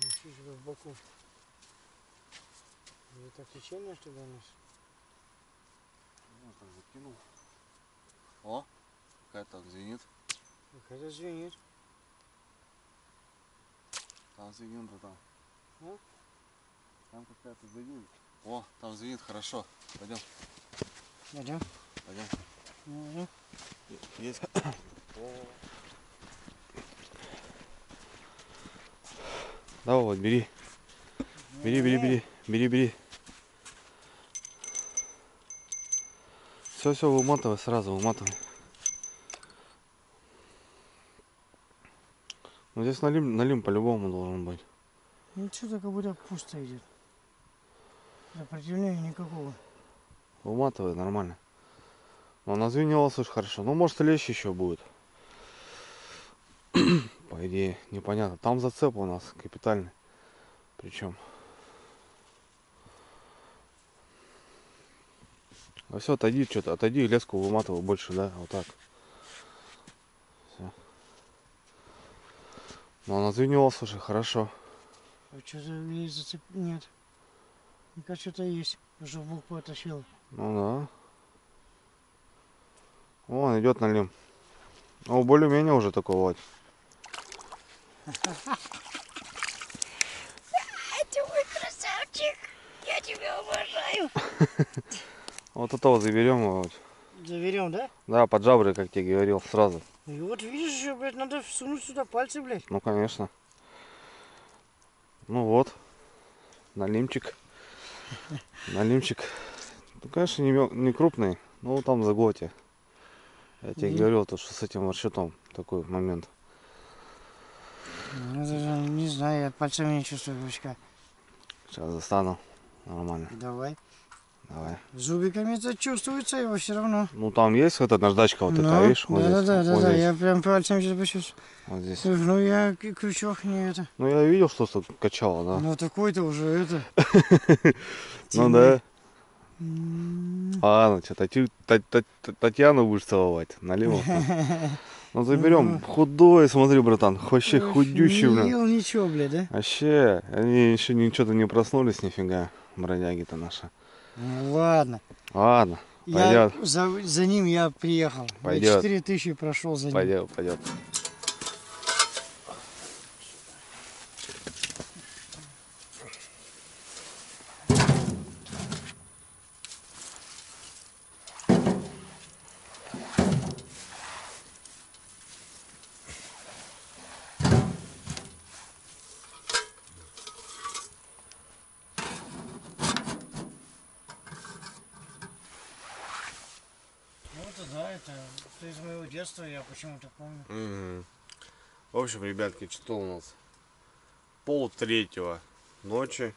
[SPEAKER 4] Ищи себя в боку. Это течение, что ли, у нас?
[SPEAKER 1] Ну, так закинул. О, какая там звенит.
[SPEAKER 4] Какая-то звенит.
[SPEAKER 1] Там звенит, братан.
[SPEAKER 4] А?
[SPEAKER 1] Там какая-то звенит. О, там звенит, хорошо. Пойдем.
[SPEAKER 4] Пойдем.
[SPEAKER 1] Пойдем.
[SPEAKER 4] Угу.
[SPEAKER 1] Есть.
[SPEAKER 3] Давай, вот, бери. Бери. Все, выматывай сразу, выматывай. Ну здесь налим по-любому должен быть.
[SPEAKER 4] Ну что-то как будто пусто идет. Сопротивления никакого.
[SPEAKER 3] Выматывай нормально. Но она звенела, слушай, хорошо. Ну может лечь еще будет. По идее, непонятно. Там зацеп у нас капитальный. Причем. А все, отойди, что-то, отойди, леску выматывай больше, да, вот так. Все. Но она звенела, слушай, хорошо.
[SPEAKER 4] А что-то есть зацеп... Нет. Мне кажется, что-то есть. Уже в бок потащил.
[SPEAKER 3] Ну да. Вон идет налим. Ну, более-менее уже такой вот.
[SPEAKER 7] Ты мой красавчик. Я тебя обожаю.
[SPEAKER 3] Вот этого заберем. Вот.
[SPEAKER 4] Заверем, да?
[SPEAKER 3] Да, под жабры, как тебе говорил, сразу.
[SPEAKER 4] И вот видишь, еще, блядь, надо всунуть сюда пальцы, блядь.
[SPEAKER 3] Ну, конечно. Ну вот. Налимчик. Налимчик. Ну, конечно, не крупный. Ну, там за готе. Я тебе говорил, то, что с этим маршрутом такой момент.
[SPEAKER 4] Ну, даже не знаю, я пальцами не чувствую крючка.
[SPEAKER 3] Сейчас достану. Нормально.
[SPEAKER 4] Давай.
[SPEAKER 3] Давай.
[SPEAKER 4] Зубиками это чувствуется его все равно.
[SPEAKER 3] Ну, там есть вот эта наждачка, вот эта, видишь? Вот здесь.
[SPEAKER 4] Да,
[SPEAKER 3] Вот здесь.
[SPEAKER 4] я прям пальцем сейчас почувствую.
[SPEAKER 3] Вот здесь.
[SPEAKER 4] Слушай, ну я крючок не это.
[SPEAKER 3] Ну, я видел, что тут качало, да.
[SPEAKER 4] Ну такой-то уже это.
[SPEAKER 3] Ну да. Ладно, что, Татьяну будешь целовать? Налево. Ну заберем. Худой, смотри, братан. Вообще худющий,
[SPEAKER 4] Не
[SPEAKER 3] блин.
[SPEAKER 4] ел ничего, блядь, да?
[SPEAKER 3] Вообще, они еще ничего-то не проснулись, нифига. Бродяги-то наши.
[SPEAKER 4] Ну ладно.
[SPEAKER 3] Ладно,
[SPEAKER 4] Я
[SPEAKER 3] пойдет.
[SPEAKER 4] за ним я приехал.
[SPEAKER 3] Пойдет.
[SPEAKER 4] 4000 прошел за ним.
[SPEAKER 3] Пойдет.
[SPEAKER 4] Ну это да, это из моего детства, я почему-то помню.
[SPEAKER 3] Мгм. В общем, ребятки, что у нас? 2:30 ночи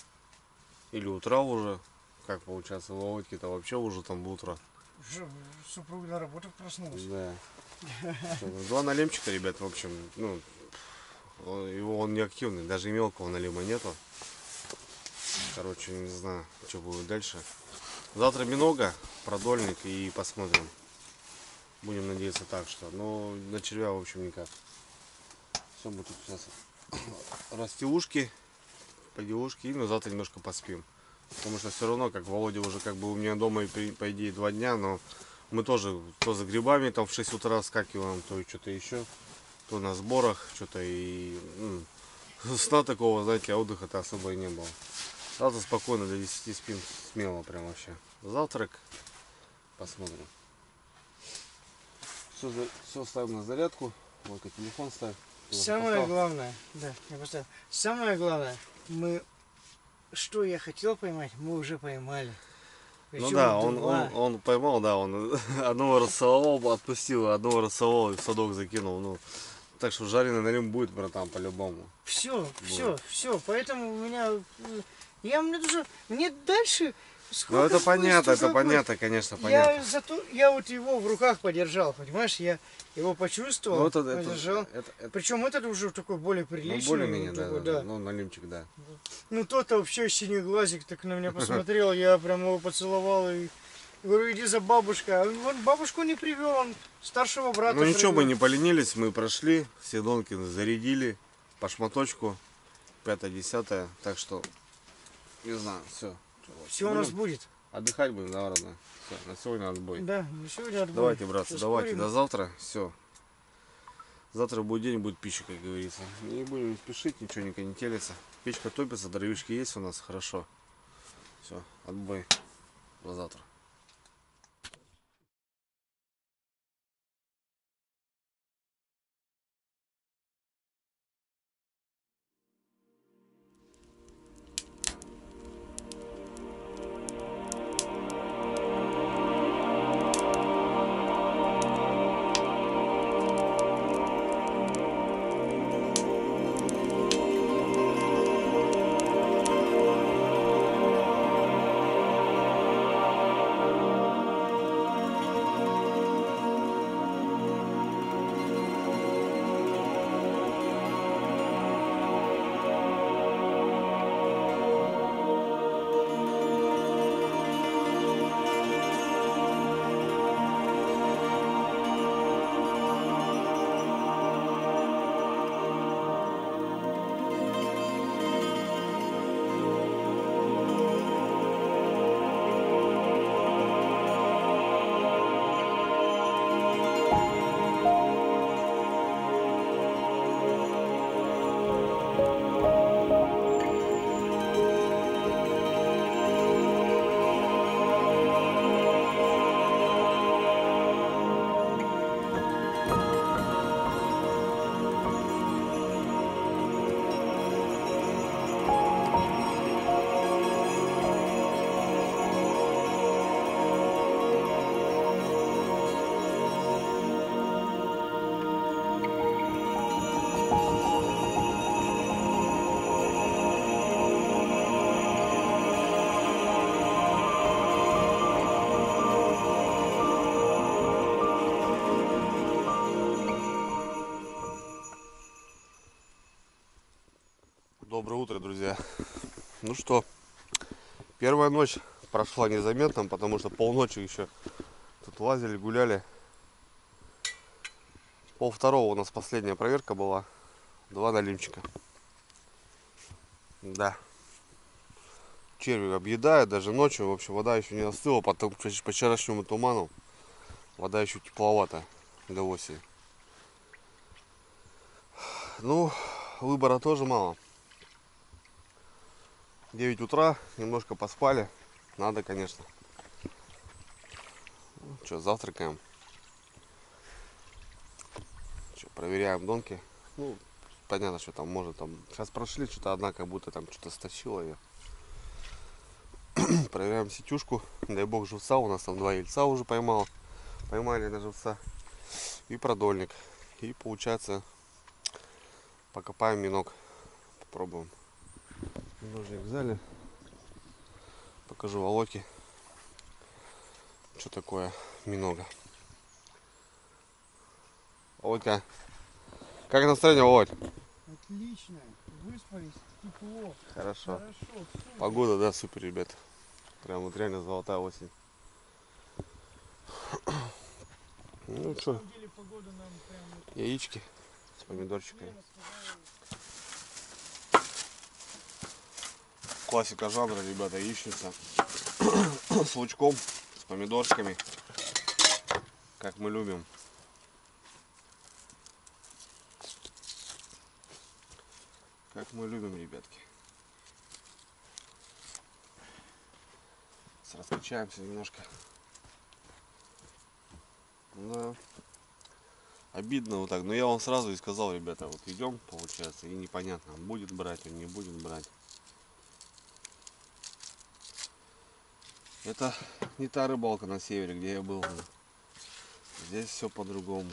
[SPEAKER 3] или утра уже. Как получается, в Володьке-то вообще уже там утро.
[SPEAKER 4] Уже супруга на работу проснулась.
[SPEAKER 3] Да. Два налимчика, ребят, в общем, ну, он не активный, даже мелкого налима нету. Короче, не знаю, что будет дальше. Завтра минога, продольник и посмотрим. Будем надеяться так, что. Но на червя, в общем, никак. Все, будет сейчас растевушки, подевушки, и ну, завтра немножко поспим. Потому что все равно, как Володя уже как бы у меня дома, по идее, 2 дня, но мы тоже то за грибами там в 6 утра вскакиваем, то что-то еще, то на сборах, что-то и сна такого, знаете, отдыха-то особо и не было. Завтра спокойно до 10 спим, смело прям вообще. Завтрак, посмотрим. Все ставим на зарядку, вот телефон ставь.
[SPEAKER 4] Самое главное, да, я поставил. Самое главное, что я хотел поймать, мы уже поймали.
[SPEAKER 3] Ну
[SPEAKER 4] Причем
[SPEAKER 3] да,
[SPEAKER 4] два.
[SPEAKER 3] он поймал, да, он одного рассоловал, отпустил, одного рассоловал и в садок закинул. Ну, так что жареный налим будет, братан, по-любому.
[SPEAKER 4] Все, поэтому у меня, мне дальше.
[SPEAKER 3] Ну это
[SPEAKER 4] сколько
[SPEAKER 3] понятно,
[SPEAKER 4] будет, столько будет.
[SPEAKER 3] конечно, понятно.
[SPEAKER 4] Я вот его в руках подержал, понимаешь, я его почувствовал,
[SPEAKER 3] Ну,
[SPEAKER 4] подержал. Причем этот уже такой более
[SPEAKER 3] ну,
[SPEAKER 4] приличный.
[SPEAKER 3] более-менее,
[SPEAKER 4] такой,
[SPEAKER 3] да. Ну, налимчик, да.
[SPEAKER 4] Ну тот вообще синеглазик так на меня посмотрел, я прям его поцеловал и говорю, иди за бабушкой. А он бабушку не привел, он старшего брата
[SPEAKER 3] Ну ничего, мы
[SPEAKER 4] привел.
[SPEAKER 3] не поленились, мы прошли, все донки зарядили по шматочку, 5-10, так что, не знаю, все.
[SPEAKER 4] Все у нас будет.
[SPEAKER 1] Отдыхать будем, да, родной? Все, на сегодня отбой.
[SPEAKER 4] Да, на сегодня отбой.
[SPEAKER 1] Давайте, братцы,
[SPEAKER 4] Сейчас
[SPEAKER 1] давайте,
[SPEAKER 4] курим.
[SPEAKER 1] до завтра. Все. Завтра будет день, будет пища, как говорится. Не будем спешить, ничего не конетелится. Печка топится, дровишки есть у нас, хорошо. Все, отбой. До завтра. Доброе утро, друзья. Ну что, первая ночь прошла незаметно, потому что полночи еще тут лазили, гуляли. Полвторого у нас последняя проверка была. 2 налимчика. Да. Черви объедают даже ночью. В общем, вода еще не остыла. Потом по вчерашнему туману вода еще тепловата до осени. Ну, выбора тоже мало. 9 утра, немножко поспали. Надо, конечно. Ну, что, завтракаем. Что, проверяем донки. Ну, понятно, что там может там. Сейчас прошли, что-то одна как будто там что-то стащила ее. Проверяем сетюшку. Дай бог живца. У нас там 2 яйца уже поймали на живца. И продольник. И получается покопаем миног. Попробуем. Ножик взяли. Покажу Володьке, что такое минога. Володька, как настроение, Володь?
[SPEAKER 4] Отлично. Выспались. Тепло.
[SPEAKER 1] Хорошо.
[SPEAKER 4] Хорошо. Супер.
[SPEAKER 1] Погода, да, супер, ребят. Прям вот реально золотая осень. Ну
[SPEAKER 4] На
[SPEAKER 1] что,
[SPEAKER 4] самом деле погода нам прям вот
[SPEAKER 1] яички с помидорчиками.
[SPEAKER 4] смело сказала.
[SPEAKER 1] Классика жанра, ребята, яичница с лучком, с помидорчиками, как мы любим. Как мы любим, ребятки. Раскачаемся немножко. Да. Обидно вот так. Но я вам сразу и сказал, ребята, вот идем, получается, и непонятно, будет брать, он не будет брать. Это не та рыбалка на севере, где я был. Здесь все по-другому.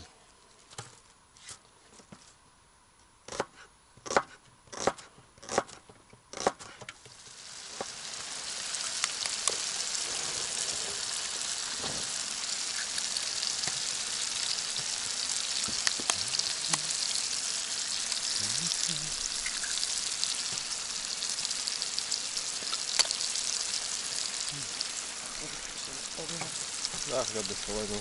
[SPEAKER 1] Да, хлеб доставай, ну.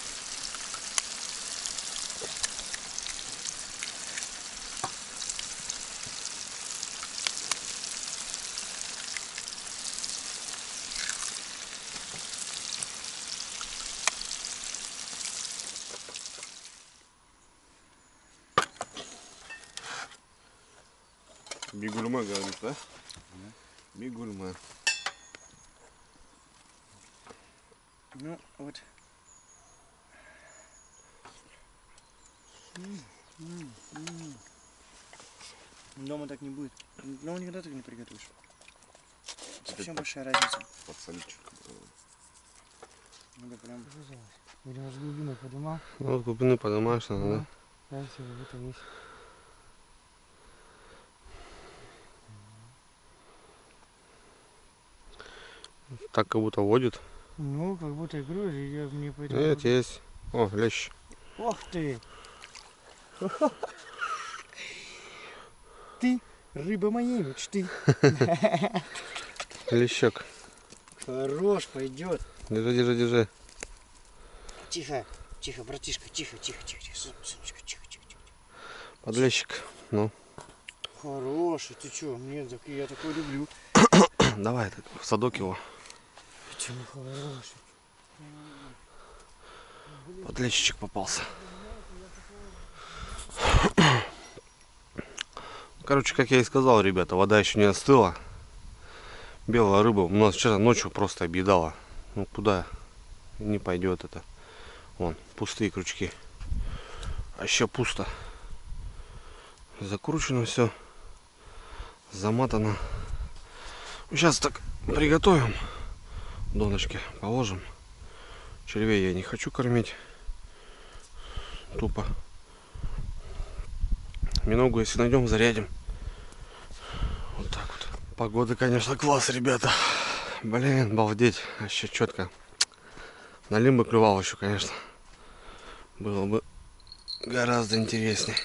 [SPEAKER 3] Бигульме, говоришь, да? Бигульме.
[SPEAKER 4] Ну, вот. Дома так не будет. Дома никогда так не приготовишь. Совсем большая разница.
[SPEAKER 3] Подсолить.
[SPEAKER 4] Ну да, прям. Будем с глубины поднимал.
[SPEAKER 3] Ну, с глубины поднимаешь, надо, да?
[SPEAKER 4] Да, все, вот это есть.
[SPEAKER 3] Так как будто водит.
[SPEAKER 4] Ну, как будто игру, я мне пойду.
[SPEAKER 3] Нет, есть. О, лещ.
[SPEAKER 4] Ох ты! Ты рыба моей мечты.
[SPEAKER 3] Лещек.
[SPEAKER 4] Хорош, пойдет.
[SPEAKER 3] Держи, держи, держи.
[SPEAKER 4] Тихо, тихо, братишка, тихо, тихо, тихо, тихо, тихо, тихо, тихо.
[SPEAKER 3] Подлещик. Ну.
[SPEAKER 4] Хороший, ты чё? Нет, я такой люблю.
[SPEAKER 3] Давай, в садок его.
[SPEAKER 4] Почему хороший?
[SPEAKER 3] Подлещичек попался. Короче, как я и сказал, ребята, вода еще не остыла. Белая рыба у нас вчера ночью просто объедала. Ну куда не пойдет это. Вон, пустые крючки. А еще пусто. Закручено все. Замотано. Сейчас так приготовим. Донышки положим. Червей я не хочу кормить. Тупо. Миногу, если найдем, зарядим. Вот так вот. Погода, конечно, класс, ребята. Блин, балдеть. Вообще четко. На лим бы клювал еще, конечно. Было бы гораздо интереснее.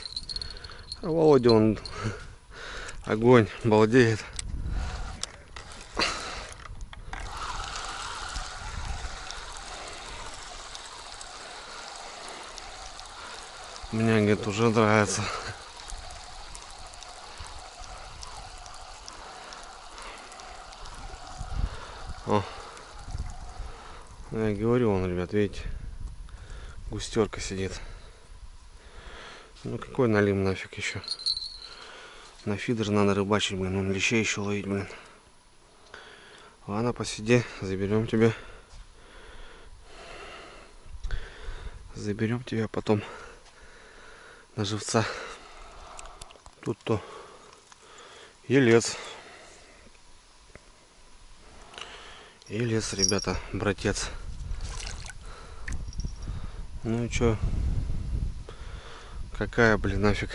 [SPEAKER 3] А Володя, он огонь, балдеет. Мне, говорит, уже нравится. О. Я говорю, он, ребят, видите, густерка сидит. Ну какой налим нафиг еще? На фидер надо рыбачить, блин, он лещей еще ловить, блин. Ладно, посиди, заберем тебя. Заберем тебя потом на живца. Тут-то елец. Елец, ребята, братец. Ну и чё? Какая, блин, нафиг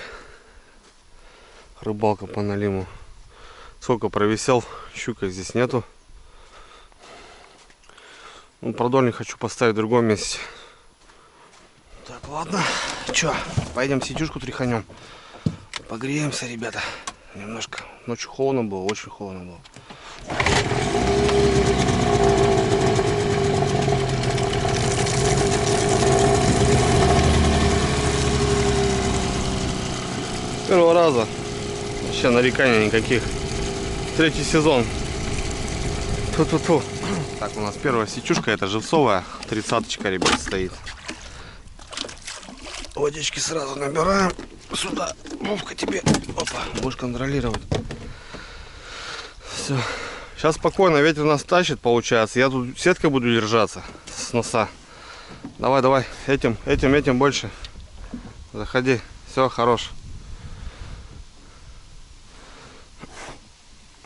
[SPEAKER 3] рыбалка по налиму. Сколько провисел, щука здесь нету. Ну, продольник хочу поставить в другом месте. Так, ладно. Чё, пойдем сидюшку тряханем. Погреемся, ребята. Немножко. Ночью холодно было, очень холодно было. Первого раза. Вообще нареканий никаких. Третий сезон. Ту-ту-ту. Так, у нас первая сечушка, это живцовая. 30-очка, ребят, стоит. Водички сразу набираем. Сюда. Вовка, тебе. Опа, будешь контролировать. Все. Сейчас спокойно, ветер нас тащит, получается. Я тут сеткой буду держаться с носа. Давай, давай. Этим больше. Заходи. Все, хорош.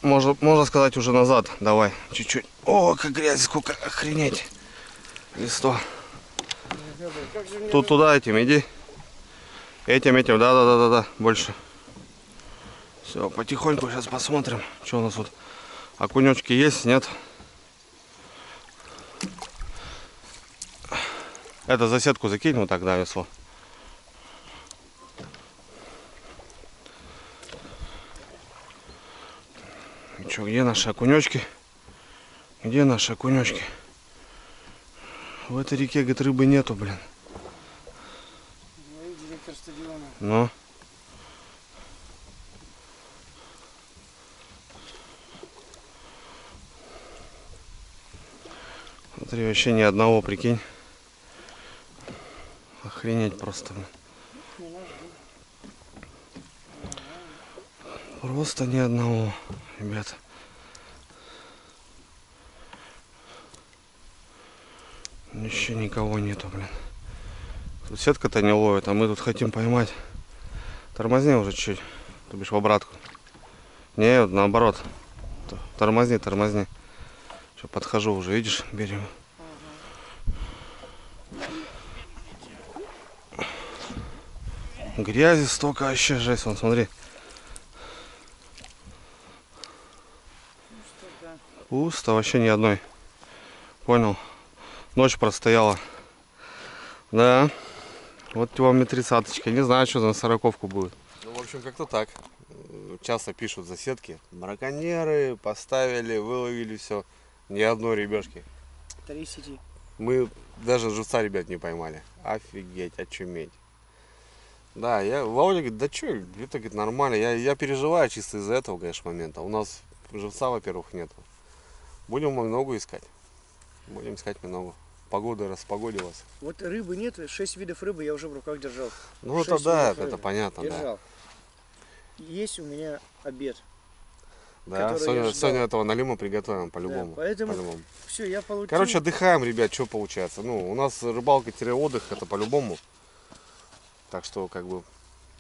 [SPEAKER 3] Можно сказать, уже назад. Давай, чуть-чуть. О, как грязь, сколько, охренеть. Листво. Тут туда этим иди. Этим, да, больше. Все, потихоньку сейчас посмотрим, что у нас вот. Окунечки есть, нет? Это за сетку закинь вот так, да, весло. Че, где наши окунечки? Где наши окунечки? В этой реке, говорит, рыбы нету, блин. Ну. Смотри, вообще ни одного, прикинь. Охренеть просто. Просто ни одного, ребята. Еще никого нету, блин. Тут сетка-то не ловит, а мы тут хотим поймать. Тормозни уже чуть, то бишь в обратку. Не, вот наоборот. Тормозни, тормозни. Что, подхожу уже, видишь, к берегу. Грязи столько вообще, жесть, вон, смотри. Пусто, вообще ни одной. Понял? Ночь простояла. Да. Вот вам и 30-очка. Не знаю, что за 40-ку будет.
[SPEAKER 1] Ну, в общем, как-то так. Часто пишут за сетки. Браконьеры поставили, выловили все. Ни одной рыбешки.
[SPEAKER 4] 3 сети.
[SPEAKER 1] Мы даже живца, ребят, не поймали. Офигеть, очуметь. Да, Володя говорит, да что, это говорит, нормально. Я переживаю чисто из-за этого, конечно, момента. У нас живца, во-первых, нету. Будем много искать. Будем искать много. Погода распогодилась.
[SPEAKER 4] Вот рыбы нет, 6 видов рыбы я уже в руках держал.
[SPEAKER 1] Ну это да, это понятно,
[SPEAKER 4] держал. Да. Есть у меня обед.
[SPEAKER 1] Да, сегодня этого налима приготовим по-любому.
[SPEAKER 4] Да, поэтому
[SPEAKER 1] по-любому.
[SPEAKER 4] Все, я получил.
[SPEAKER 1] Короче, отдыхаем, ребят, что получается. Ну, у нас рыбалка-отдых, это по-любому. Так что, как бы,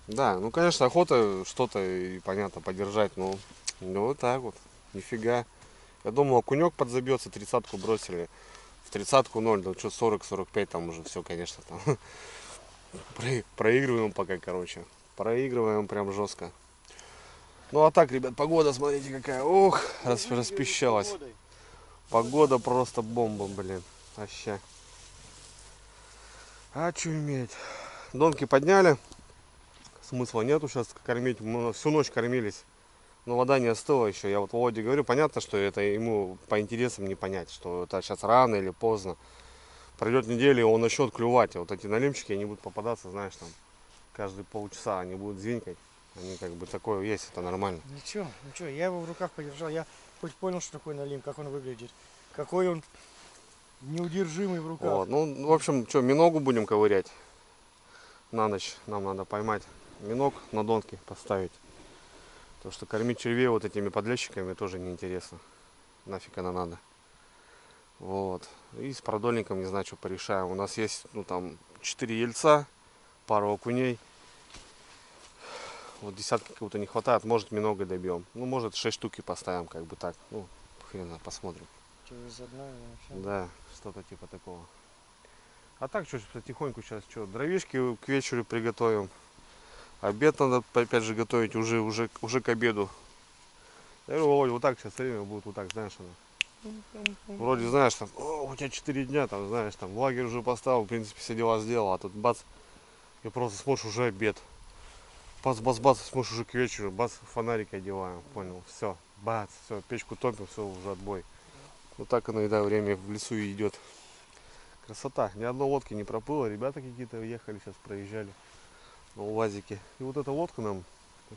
[SPEAKER 1] да, ну, конечно, охота что-то, и понятно, подержать, но вот так вот, нифига. Я думал, окунек подзабьется, 30-ку бросили. В 30-ку 0, да что 40-45 там уже все, конечно, там. Проигрываем пока, короче. Проигрываем прям жестко. Ну а так, ребят, погода, смотрите какая. Ох, распищалась. Погода просто бомба, блин. Вообще. Очуметь. Донки подняли. Смысла нету сейчас кормить. Мы всю ночь кормились. Но вода не остыла еще. Я вот Володе говорю, понятно, что это ему по интересам не понять, что это сейчас рано или поздно. Пройдет неделя, и он начнет клювать. А вот эти налимчики, они будут попадаться, знаешь, там, каждые полчаса они будут звенькать. Они как бы такое есть, это нормально.
[SPEAKER 4] Ничего, я его в руках подержал. Я хоть понял, что такое налим, как он выглядит. Какой он неудержимый в руках.
[SPEAKER 1] Вот, ну, в общем, что, миногу будем ковырять. На ночь нам надо поймать миног, на донки поставить. Потому что кормить червей вот этими подлещиками тоже неинтересно. Нафиг она надо. Вот. И с продольником, не знаю, что порешаем. У нас есть, ну, там, 4 ельца, пару окуней. Вот десятки как-то не хватает, может минога добьем. Ну, может 6 штуки поставим, как бы так. Ну, хрена, посмотрим.
[SPEAKER 4] Через одно вообще.
[SPEAKER 1] Да, что-то типа такого. А так, что потихоньку сейчас, что, дровишки к вечеру приготовим. Обед надо опять же готовить уже к обеду. Я говорю, Володя, вот так сейчас время будет, вот так, знаешь, она. Вроде, знаешь, там, у тебя 4 дня, там, знаешь, там, лагерь уже поставил, в принципе, все дела сделал, а тут бац, и просто смотришь, уже обед. Бац, смотришь, уже к вечеру, бац, фонарик одеваем, понял, все, бац, все, печку топим, все, уже отбой. Вот так оно, и да, время в лесу идет. Красота, ни одной лодки не проплыло, ребята какие-то ехали, сейчас проезжали на УАЗике. И вот эта лодка нам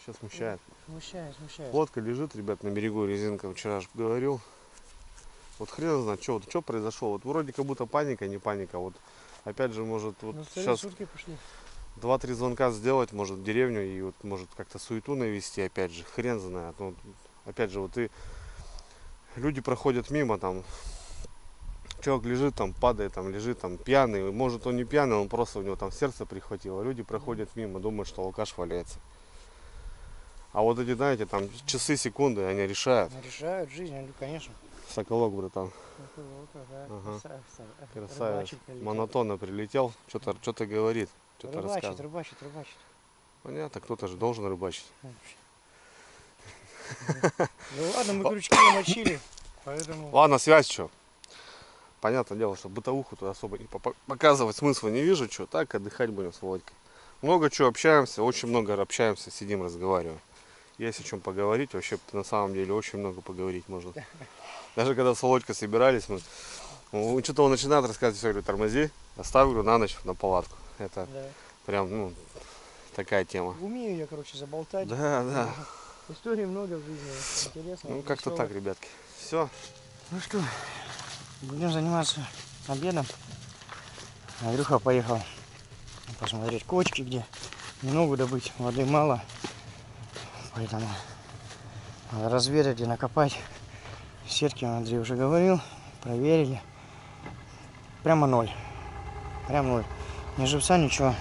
[SPEAKER 1] сейчас смущает.
[SPEAKER 4] Смущает.
[SPEAKER 1] Лодка лежит, ребят, на берегу, резинка, вчера же говорил. Вот хрен знает, что произошло. Вот вроде как будто паника, не паника. Вот опять же, может, вот сейчас 2-3 звонка сделать, может, в деревню, и вот может как-то суету навести, опять же, хрен знает. Ну, опять же, вот и люди проходят мимо, там, человек лежит, там, падает, там, лежит, там, пьяный. Может, он не пьяный, он просто, у него там сердце прихватило. Люди проходят мимо, думают, что алкаш валяется. А вот эти, знаете, там, часы, секунды, они решают.
[SPEAKER 4] Решают жизнь, конечно.
[SPEAKER 1] Соколок, братан.
[SPEAKER 4] Ага.
[SPEAKER 1] Красавец. Монотонно прилетел, что-то говорит, что-то рассказывает.
[SPEAKER 4] Рыбачит.
[SPEAKER 1] Понятно, кто-то же должен рыбачить.
[SPEAKER 4] Ну ладно, мы крючки намочили, поэтому...
[SPEAKER 1] Ладно, связь что? Понятное дело, что бытовуху тут особо не показывать смысла не вижу, что так отдыхать будем с Володькой. Много чего общаемся, очень много общаемся, сидим, разговариваем. Есть о чем поговорить, вообще на самом деле очень много поговорить можно. Даже когда с Володькой собирались, мы что-то он начинает рассказывать, все, говорю, тормози, оставлю на ночь на палатку. Это прям, ну, такая тема.
[SPEAKER 4] Умею я, короче, заболтать.
[SPEAKER 1] Да.
[SPEAKER 4] Историй много в жизни, интересно.
[SPEAKER 1] Ну, как-то так, ребятки. Все.
[SPEAKER 4] Ну что, будем заниматься обедом. Андрюха поехал посмотреть кочки, где немного добыть, воды мало. Поэтому
[SPEAKER 9] разведать и накопать. Сетки, Андрей уже говорил, проверили. Прямо 0. Прям 0. Ни живца, ничего.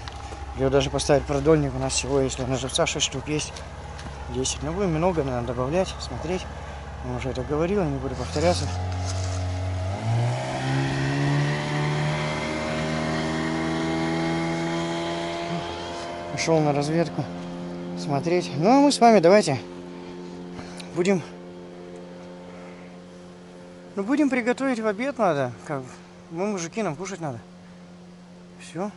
[SPEAKER 9] Его даже поставить продольник. У нас всего, если на живца 6 штук есть, 10. Но будем много, наверное, добавлять, смотреть. Я уже это говорил, не буду повторяться. Пошел на разведку смотреть. Ну, а мы с вами давайте будем... Ну, будем приготовить в обед надо. Как... Мы мужики, нам кушать надо. Все.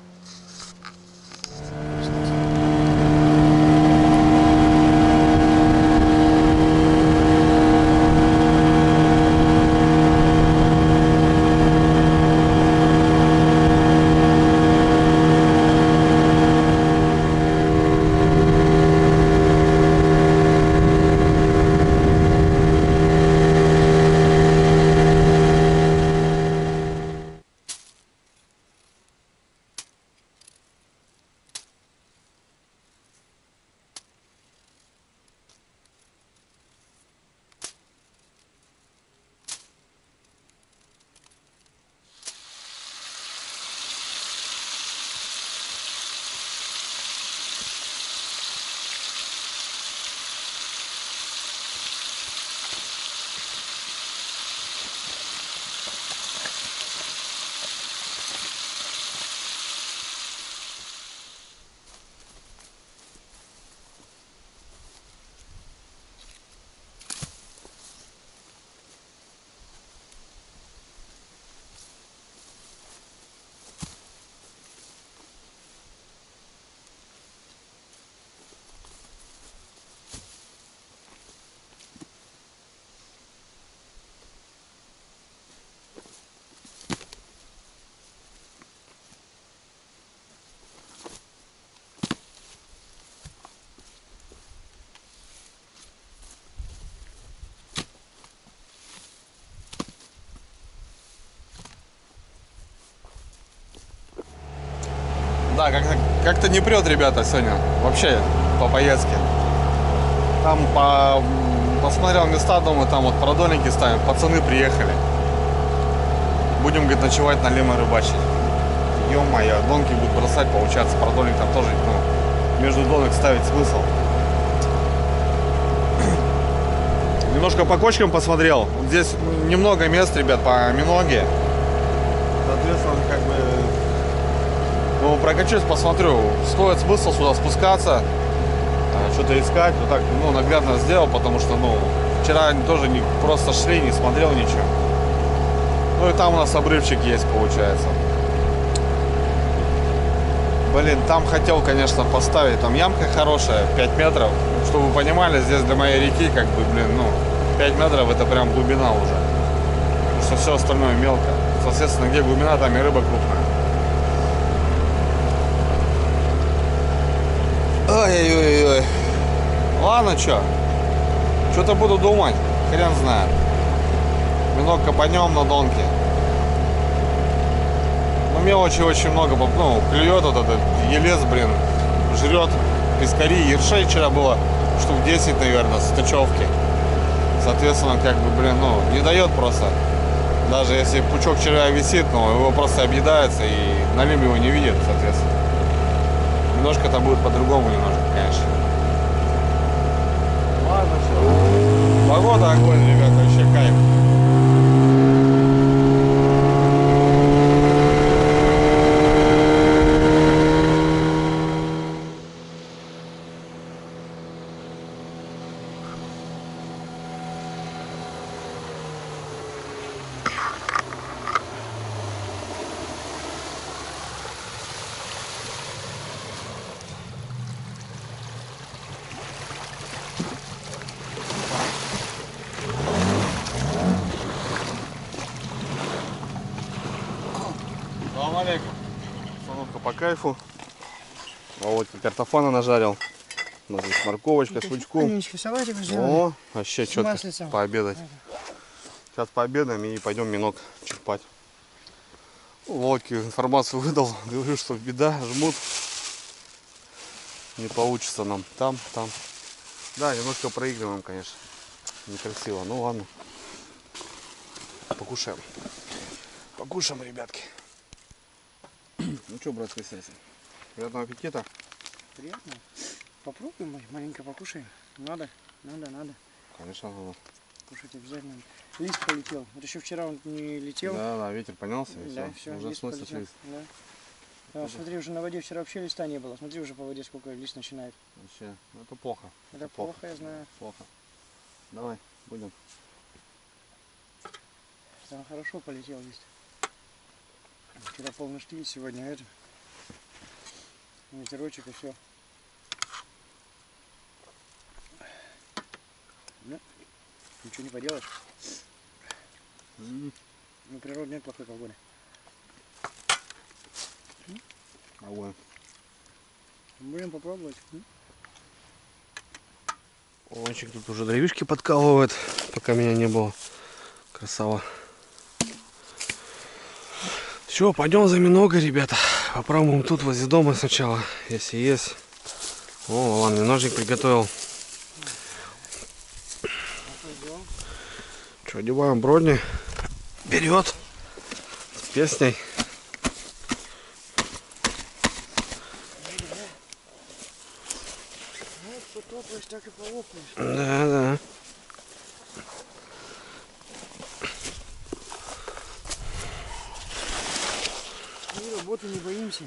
[SPEAKER 1] Да, как-то не прет, ребята, сегодня. Вообще, по поездке. Там посмотрел места, думаю, там вот продольники ставим. Пацаны приехали. Будем, говорит, ночевать на Лемой рыбачить. Ё-моё, донки будут бросать, получаться. Продольник там тоже, ну, между донок ставить смысл. Немножко по кочкам посмотрел. Здесь немного мест, ребят, по миноге. Соответственно, как бы... Ну, прокачусь, посмотрю, стоит смысл сюда спускаться, что-то искать. Вот так, ну, наглядно сделал, потому что, ну, вчера тоже не просто шли, не смотрел ничего. Ну, и там у нас обрывчик есть, получается. Блин, там хотел, конечно, поставить, там ямка хорошая, 5 метров. Чтобы вы понимали, здесь для моей реки, как бы, блин, ну, 5 метров это прям глубина уже. Потому что все остальное мелко. Соответственно, где глубина, там и рыба крупная. Ой-ой-ой. Ладно, что-то буду думать, хрен знает. Миног копанем на донке. Ну, мелочи очень много, ну, клюет вот этот елец, блин, жрет пескари, ершей вчера было штук 10, наверное, с тычевки. Соответственно, как бы, блин, ну, не дает просто. Даже если пучок червя висит, ну, его просто объедается и налим его не видит, соответственно. Немножко это будет по-другому немножко, конечно. Ладно, все. Погода огонь, ребята, вообще кайф. Салам алейкум. Установка по кайфу. А вот картофана нажарил. У нас здесь морковочка с лучком. О, вообще что-то пообедать. Сейчас пообедаем и пойдем миног черпать. Лодки информацию выдал. Говорю, что беда, жмут. Не получится нам там. Да, немножко проигрываем, конечно.
[SPEAKER 3] некрасиво. Ну ладно. Покушаем. Покушаем, ребятки. Ну что, братское сердце. Приятного аппетита.
[SPEAKER 9] Приятно. Попробуем, маленько покушаем. Надо.
[SPEAKER 3] Конечно, надо.
[SPEAKER 9] Кушать обязательно. Лист полетел. Вот еще вчера он не летел.
[SPEAKER 3] Да, ветер поднялся и
[SPEAKER 9] Да,
[SPEAKER 3] все.
[SPEAKER 9] все,
[SPEAKER 3] Уже
[SPEAKER 9] лист
[SPEAKER 3] сносится
[SPEAKER 9] полетел.
[SPEAKER 3] лист.
[SPEAKER 9] Да. Да, смотри, уже на воде вчера вообще листа не было. Смотри уже по воде, сколько лист начинает.
[SPEAKER 3] Вообще, это плохо.
[SPEAKER 9] Это плохо, я знаю.
[SPEAKER 3] Плохо. Давай, будем.
[SPEAKER 9] Там хорошо полетел лист. Вчера полный штиль, сегодня это. Ветерочек и все. Ну, ничего не поделаешь. Ну, природа нет плохой погоды.
[SPEAKER 3] Огонь.
[SPEAKER 9] Будем попробовать.
[SPEAKER 3] Ончик тут уже дровишки подкалывает, пока меня не было. Красава. Все, пойдем за миногой, ребята. Попробуем тут возле дома сначала, если есть. О, ладно, ножик приготовил. Что, одеваем бродни. Вперед. С песней.
[SPEAKER 9] Потопаешь, так и полопаешь.
[SPEAKER 3] Да.
[SPEAKER 9] Мы работы не боимся.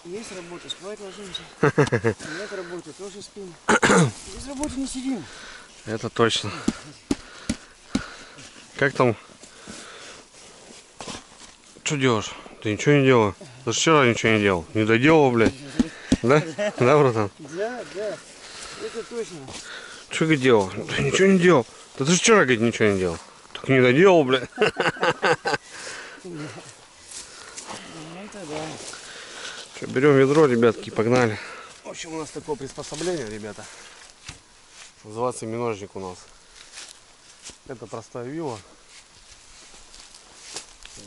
[SPEAKER 9] Есть работа, спать ложимся. Нет работы, тоже спим. Без работы не сидим.
[SPEAKER 3] Это точно. Как там? Что делаешь? Ты ничего не делал? Ты же вчера ничего не делал. Не доделал, блядь. Да? Да, братан?
[SPEAKER 9] Да, это точно.
[SPEAKER 3] Что ты делал? Ты ничего не делал. Да ты же вчера, говорит, ничего не делал. Так не доделал, блядь.
[SPEAKER 9] Это да.
[SPEAKER 3] Что, берем ведро, ребятки, погнали. В общем, у нас такое приспособление, ребята. Называется миножник у нас. Это простая вилла.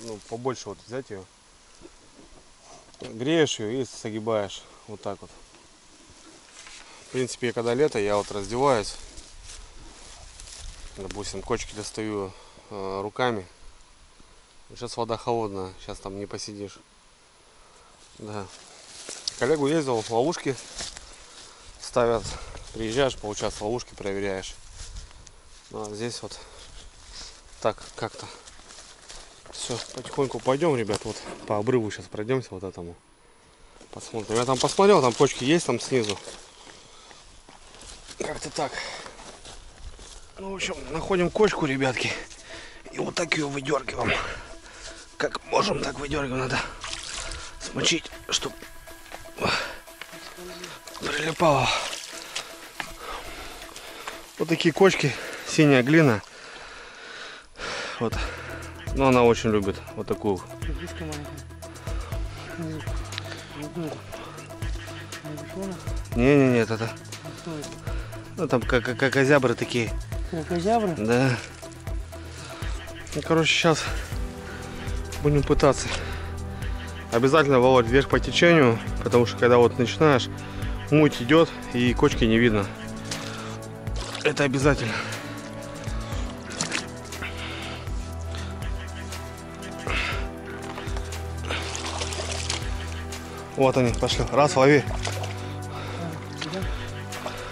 [SPEAKER 3] Ну, побольше вот взять ее. Греешь ее и согибаешь. Вот так вот. В принципе, когда лето, я вот раздеваюсь. Допустим, кочки достаю руками. Сейчас вода холодная, сейчас там не посидишь. Да. Коллегу ездил, ловушки ставят. Приезжаешь, получается, ловушки проверяешь. Ну, а здесь вот так как-то. Все, потихоньку пойдем, ребят. Вот по обрыву сейчас пройдемся вот этому. Посмотрим. Я там посмотрел, там кочки есть там снизу. Как-то так. Ну, в общем, находим кочку, ребятки. И вот так ее выдергиваем. Как можем, так выдергиваем. Надо смочить, чтобы прилипало. Вот такие кочки. Синяя глина. Вот. Но она очень любит вот такую. Не, это. Ну там как озябры такие.
[SPEAKER 9] Кракозябры?
[SPEAKER 3] Да. Ну, короче, сейчас будем пытаться. Обязательно, Володь, вверх по течению, потому что когда вот начинаешь, муть идет и кочки не видно. Это обязательно. Вот они, пошли. Раз, лови.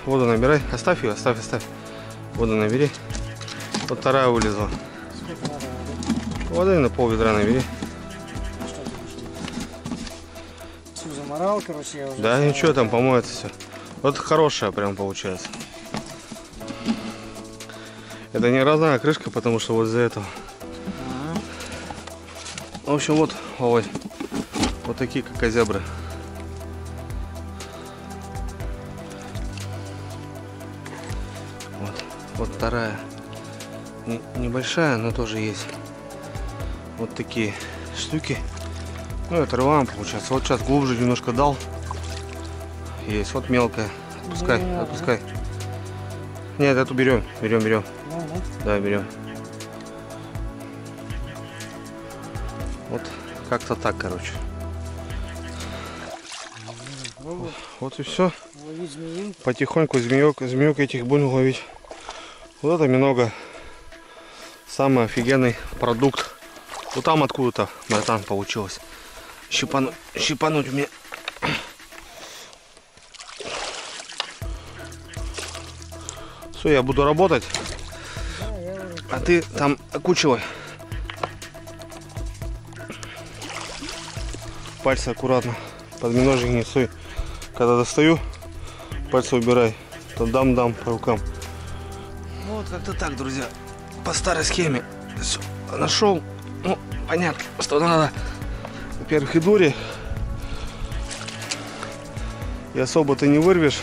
[SPEAKER 3] Воду набирай. Оставь ее, оставь. Воду набери. Вот вторая вылезла. Воды на пол ведра набери.
[SPEAKER 9] Все заморал, короче, я уже.
[SPEAKER 3] Да, ничего, там помоется все. Вот хорошая прям получается. Это не разная крышка, потому что вот из-за этого. В общем, вот, Володь. Вот такие кракозябры. Вот вторая. Небольшая, но тоже есть. Вот такие штуки. Ну и отрываем, получается. Вот сейчас глубже немножко дал. Есть. Вот мелкая. Отпускай. Нет, эту берем. Да, берем. Вот как-то так, короче. Вот и все. Потихоньку змеек этих будем ловить. Вот это минога. Самый офигенный продукт. Вот там откуда-то, братан, получилось. Щипануть мне. Все, я буду работать. А ты там окучивай. Пальцы аккуратно. Подминожник не суй. Когда достаю, пальцы убирай. То дам по рукам. Ну вот как-то так, друзья. По старой схеме. Все, нашел. Ну, понятно, что надо. Во-первых, и дури. И особо ты не вырвешь.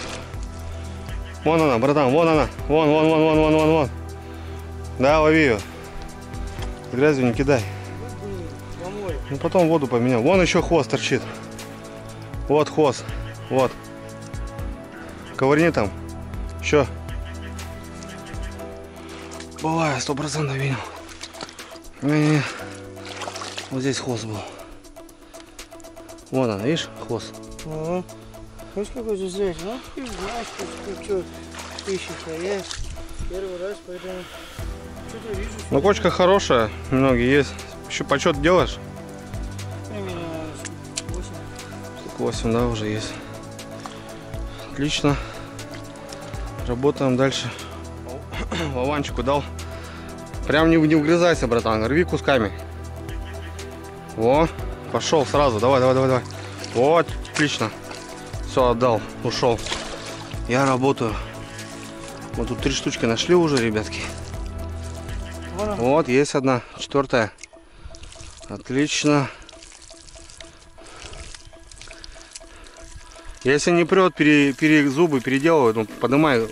[SPEAKER 3] Вон она, братан, вон она. Вон. Да, лови ее. Грязью не кидай. Ну потом воду поменял. Вон еще хвост торчит. Вот хвост. Вот. Ковырни там. Еще. Бывает, 100% видел. Не-не-не. Вот здесь хвост был. Вон он, видишь, хвост.
[SPEAKER 9] Ага. Видишь, какой же здесь, ну? Ты знаешь, что ищешь, а я первый раз, поэтому что-то вижу.
[SPEAKER 3] Ну, кочка хорошая, многие есть. Еще почет делаешь?
[SPEAKER 9] Примерно 8.
[SPEAKER 3] 8, да, уже есть. Отлично. Работаем дальше. Вованчику дал. Прям не угрызайся, братан, рви кусками. Во, пошел сразу, давай. Вот, отлично. Все, отдал, ушел. Я работаю. Мы тут 3 штучки нашли уже, ребятки. Вот, есть одна, 4-я. Отлично. Если не прет, зубы переделывают, ну, поднимай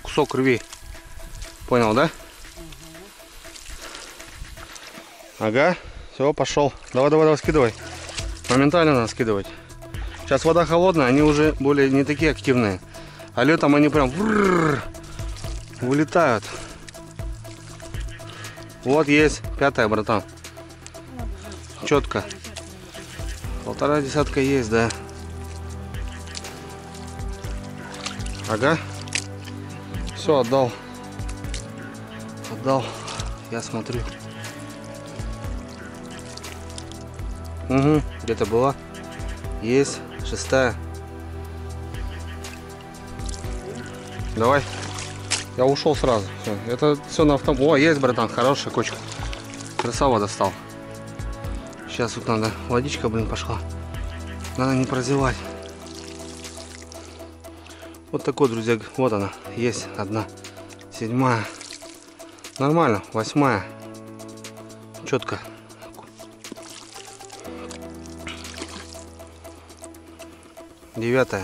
[SPEAKER 3] кусок рви. Понял, да? Ага, все, пошел. Давай, скидывай. Моментально надо скидывать. Сейчас вода холодная, они уже более не такие активные. А летом они прям вылетают. Вот есть 5-я, братан. Четко. 1,5 десятка есть, да. Ага. Все, отдал. Я смотрю. Угу, где-то была. Есть. 6-я. Давай. Я ушел сразу. Все. Это все на автомат. О, есть, братан, хорошая кочка. Красава достал. Сейчас тут надо. Водичка, блин, пошла. Надо не прозевать. Вот такой, друзья. Вот она. Есть одна. 7-я. Нормально. 8-я. Четко. 9-я.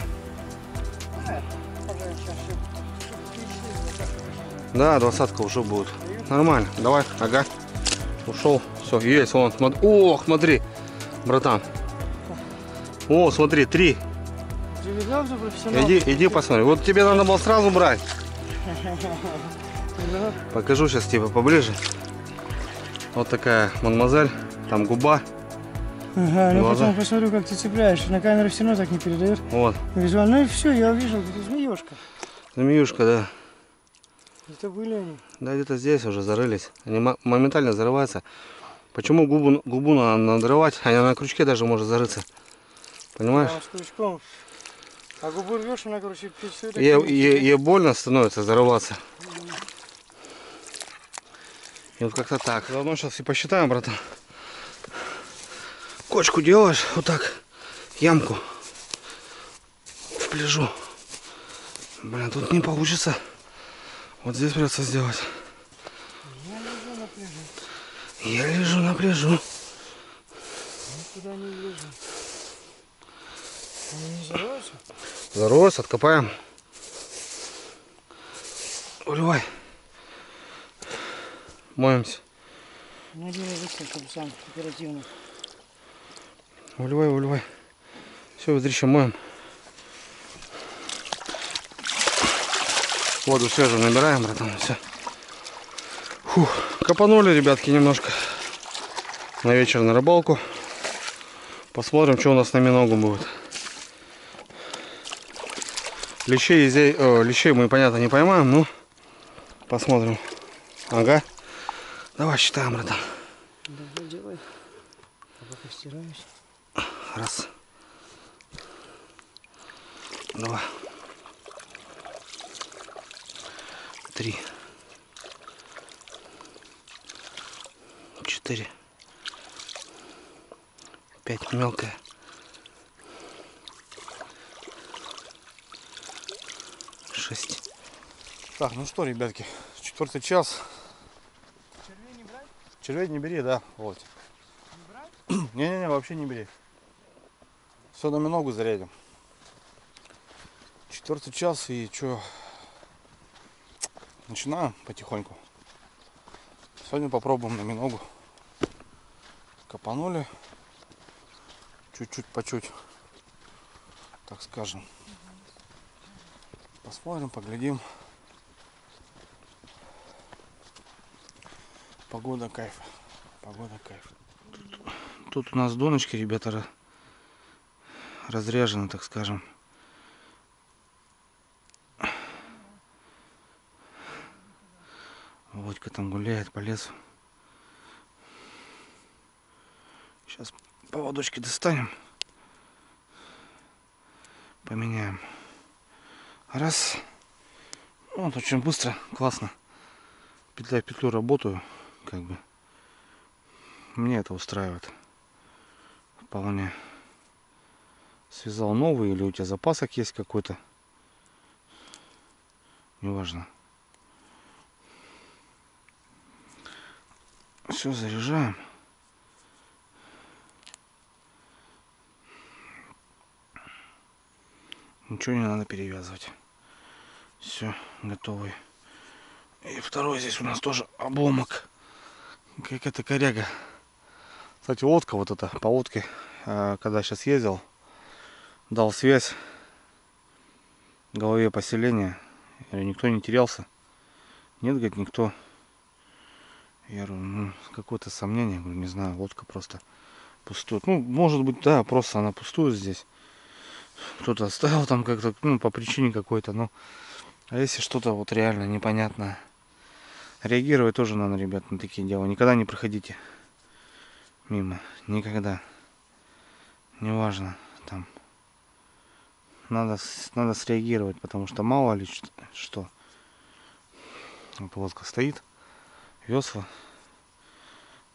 [SPEAKER 3] Да, 20-ка уже будет. Нормально. Давай. Ага. Ушел. Все, есть. Вон. Смотри. Ох, смотри, братан. О, смотри, 3. Иди посмотри. Вот тебе надо было сразу брать. Покажу сейчас тебе поближе. Вот такая мадемуазель. Там губа.
[SPEAKER 9] Ага, ну потом посмотрю, как ты цепляешь. На камеру все равно так не передает.
[SPEAKER 3] Вот.
[SPEAKER 9] Визуально. Ну и все, я увидел. Это змеюшка.
[SPEAKER 3] Змеюшка, да.
[SPEAKER 9] Это были они.
[SPEAKER 3] Да, где-то здесь уже зарылись. Они моментально зарываются. Почему губу надо надрывать? Она на крючке даже может зарыться. Понимаешь?
[SPEAKER 9] А, с крючком. А губу рвешь, она, короче,
[SPEAKER 3] ей больно становится зарываться. И вот как-то так. Заодно сейчас и посчитаем, братан. Кочку делаешь, вот так, ямку в пляжу. Блин, тут не получится. Вот здесь придется сделать. Я лежу на пляжу.
[SPEAKER 9] Никуда не влезу. Они не зароются?
[SPEAKER 3] Зарос, откопаем. Уливай. Моемся.
[SPEAKER 9] Надеюсь, быстро, чтобы сам оперативно.
[SPEAKER 3] Уливай. Все, быстрее моем. Воду свежую набираем, братан, все. Фух, копанули, ребятки, немножко на вечер на рыбалку. Посмотрим, что у нас на миногу будет. Лещей мы, понятно, не поймаем, но посмотрим. Ага. Давай считаем, братан.
[SPEAKER 9] Давай, делай. Я пока стираюсь.
[SPEAKER 3] Раз. Два. 3. 4. 5 мелкая. 6.
[SPEAKER 1] Так, ну что, ребятки, 4-й час.
[SPEAKER 4] Червей не брать?
[SPEAKER 1] Червей не бери, да, вот.
[SPEAKER 4] Не брать?
[SPEAKER 1] Не-не-не, вообще не бери. Все на миногу зарядим. 4-й час и что? Начинаем потихоньку. Сегодня попробуем на миногу. Копанули. Чуть-чуть по чуть. Так скажем. Посмотрим, поглядим. Погода кайф. Погода кайф.
[SPEAKER 3] Тут у нас доночки, ребята, разряжены, так скажем. Водька там гуляет по лесу. Сейчас поводочки достанем. Поменяем. Раз. Вот очень быстро, классно. Петля в петлю работаю, как бы. Мне это устраивает. Вполне. Связал новый или у тебя запасок есть какой-то. Неважно. Все, заряжаем. Ничего не надо перевязывать. Все, готовый. И второй здесь у нас тоже обломок. Какая-то коряга. Кстати, лодка вот эта, по лодке, когда сейчас ездил, дал связь голове поселения. Никто не терялся. Нет, говорит, никто. Я говорю, ну, какое-то сомнение, говорю, не знаю, лодка просто пустует. Ну, может быть, да, просто она пустует здесь. Кто-то оставил там как-то, ну, по причине какой-то, ну. А если что-то вот реально непонятное, реагировать тоже надо, ребят, на такие дела. Никогда не проходите мимо, никогда. Неважно, там. Надо среагировать, потому что мало ли что. Вот лодка стоит. Весла,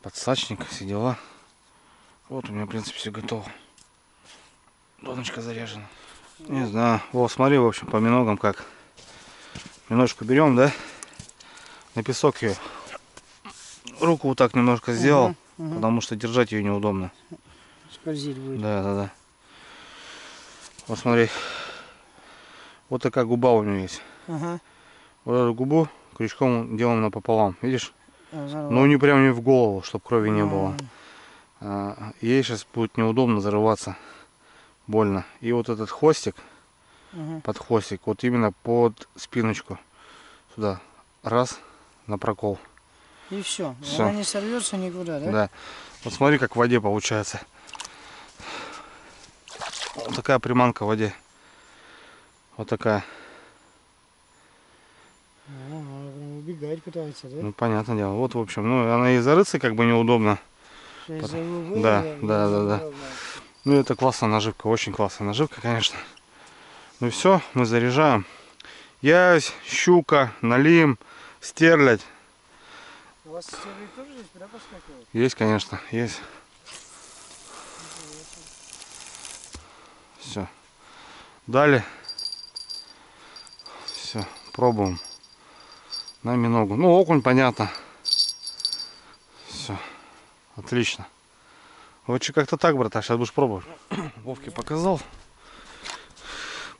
[SPEAKER 3] подсачник, все дела. Вот у меня, в принципе, все готово. Доночка заряжена. Не знаю. Вот, смотри, в общем, по миногам как. Миножку берем, да? На песок ее. Руку вот так немножко сделал, потому что держать ее неудобно.
[SPEAKER 9] Скользить будет.
[SPEAKER 3] Да. Вот смотри. Вот такая губа у нее есть.
[SPEAKER 9] Ага.
[SPEAKER 3] Вот эту губу крючком делаем напополам. Видишь?
[SPEAKER 9] Взорвал.
[SPEAKER 3] Но не прям не в голову, чтобы крови не было. Ей сейчас будет неудобно зарываться. Больно. И вот этот хвостик, под хвостик, вот именно под спиночку. Сюда. Раз, на прокол.
[SPEAKER 9] И все.
[SPEAKER 3] Всё.
[SPEAKER 9] Она не сорвется никуда, да?
[SPEAKER 3] Да. Вот смотри, как в воде получается. Вот такая приманка в воде. Вот такая.
[SPEAKER 9] Она прям убегать пытается, да?
[SPEAKER 3] Ну, понятное дело. Вот, в общем, ну, она и зарыться как бы неудобно.
[SPEAKER 9] Из-за губы,
[SPEAKER 3] Да.
[SPEAKER 9] да.
[SPEAKER 3] Ну, это классная наживка, очень классная наживка, конечно. Ну все, мы заряжаем. Ясь, щука, налим, стерлядь.
[SPEAKER 9] У вас стерлядь тоже есть, да, поскакивает?
[SPEAKER 3] Есть, конечно, есть. Все. Далее. Все, пробуем. На миногу. Ну, окунь, понятно. Все. Отлично. Лучше как-то так, брат, сейчас будешь пробовать. Вовке показал.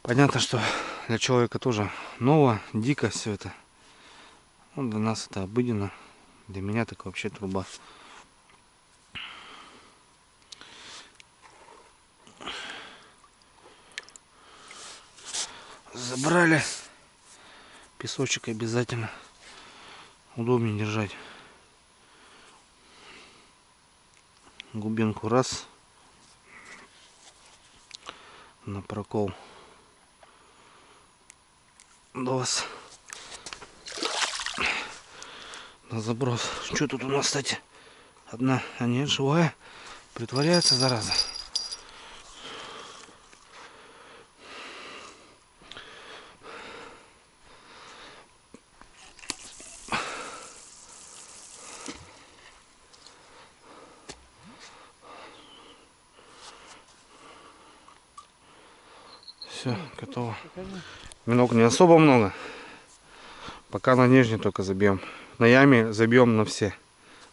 [SPEAKER 3] Понятно, что для человека тоже ново, дико все это. Ну, для нас это обыденно. Для меня так вообще труба. Забрали. Песочек обязательно. Удобнее держать. Губинку раз. На прокол. Два.
[SPEAKER 8] на заброс. Что тут у нас, кстати? Одна, а нет, живая. Притворяется, зараза. Все, готово. Минок не особо много. Пока на нижний только забьем. На яме забьем на все.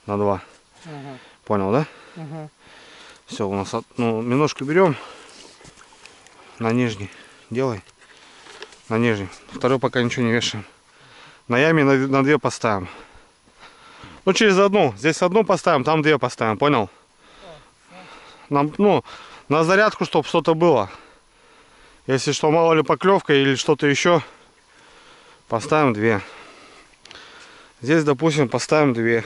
[SPEAKER 8] На 2.
[SPEAKER 9] Ага.
[SPEAKER 8] Понял, да?
[SPEAKER 9] Ага.
[SPEAKER 8] Все, у нас миножку берем. На нижний. Делай. На нижний. Второй пока ничего не вешаем. На яме на 2 поставим. Ну, через одну. Здесь одну поставим, там 2 поставим. Понял? Нам, на зарядку, чтобы что-то было. Если что, мало ли поклевка или что-то еще, поставим 2. Здесь, допустим, поставим 2.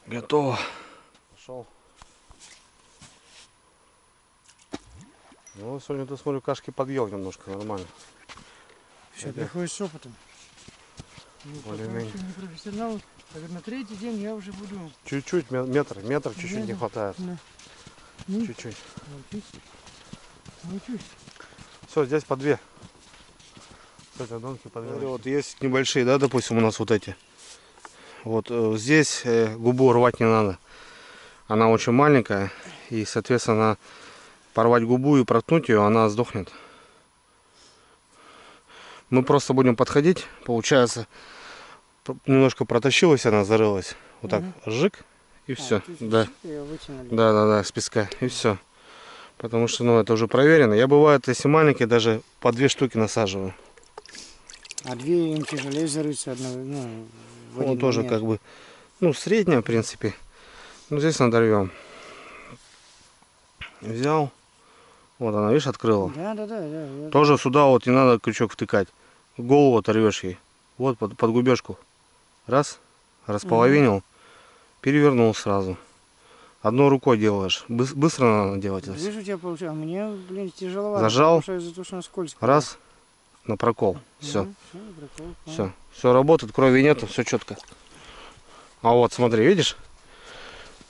[SPEAKER 8] Готово.
[SPEAKER 3] Пошел. Ну, сегодня, ты, смотрю, кашки подъел немножко, нормально.
[SPEAKER 4] Все, приходит с опытом. Ну,
[SPEAKER 3] Более-менее.
[SPEAKER 4] пока еще не профессионал, наверное, на 3-й день я уже буду.
[SPEAKER 3] Чуть-чуть, метр чуть-чуть не хватает.
[SPEAKER 4] Да. Ну,
[SPEAKER 3] Чуть-чуть.
[SPEAKER 4] научусь.
[SPEAKER 3] Все, здесь по 2. Кстати, донки по 2.
[SPEAKER 8] Вот есть небольшие, да, допустим, у нас вот эти. Вот здесь губу рвать не надо. Она очень маленькая. И, соответственно, порвать губу и проткнуть ее, она сдохнет. Мы просто будем подходить. Получается, немножко протащилась она, зарылась. Вот так, жик, и все. Да. Да, с песка, и все. Потому что, это уже проверено. Я, бывает, если маленькие, даже по 2 штуки насаживаю.
[SPEAKER 9] А 2 им тяжелее зарыться в один
[SPEAKER 8] Тоже
[SPEAKER 9] момент.
[SPEAKER 8] как бы, средняя, в принципе. Ну, здесь надорвем. Взял. Вот она, видишь, открыла.
[SPEAKER 9] Да.
[SPEAKER 8] Тоже сюда вот не надо крючок втыкать. Голову оторвешь ей. Вот под губежку. Раз, располовинил, перевернул сразу. Одной рукой делаешь. Быстро надо делать.
[SPEAKER 9] Вижу, у тебя получается. А мне, тяжеловато.
[SPEAKER 8] Зажал.
[SPEAKER 9] Из-за того, что она скользкая.
[SPEAKER 8] Раз, на прокол. Все.
[SPEAKER 9] Все.
[SPEAKER 8] Все работает, крови нету, все четко. А вот, смотри, видишь?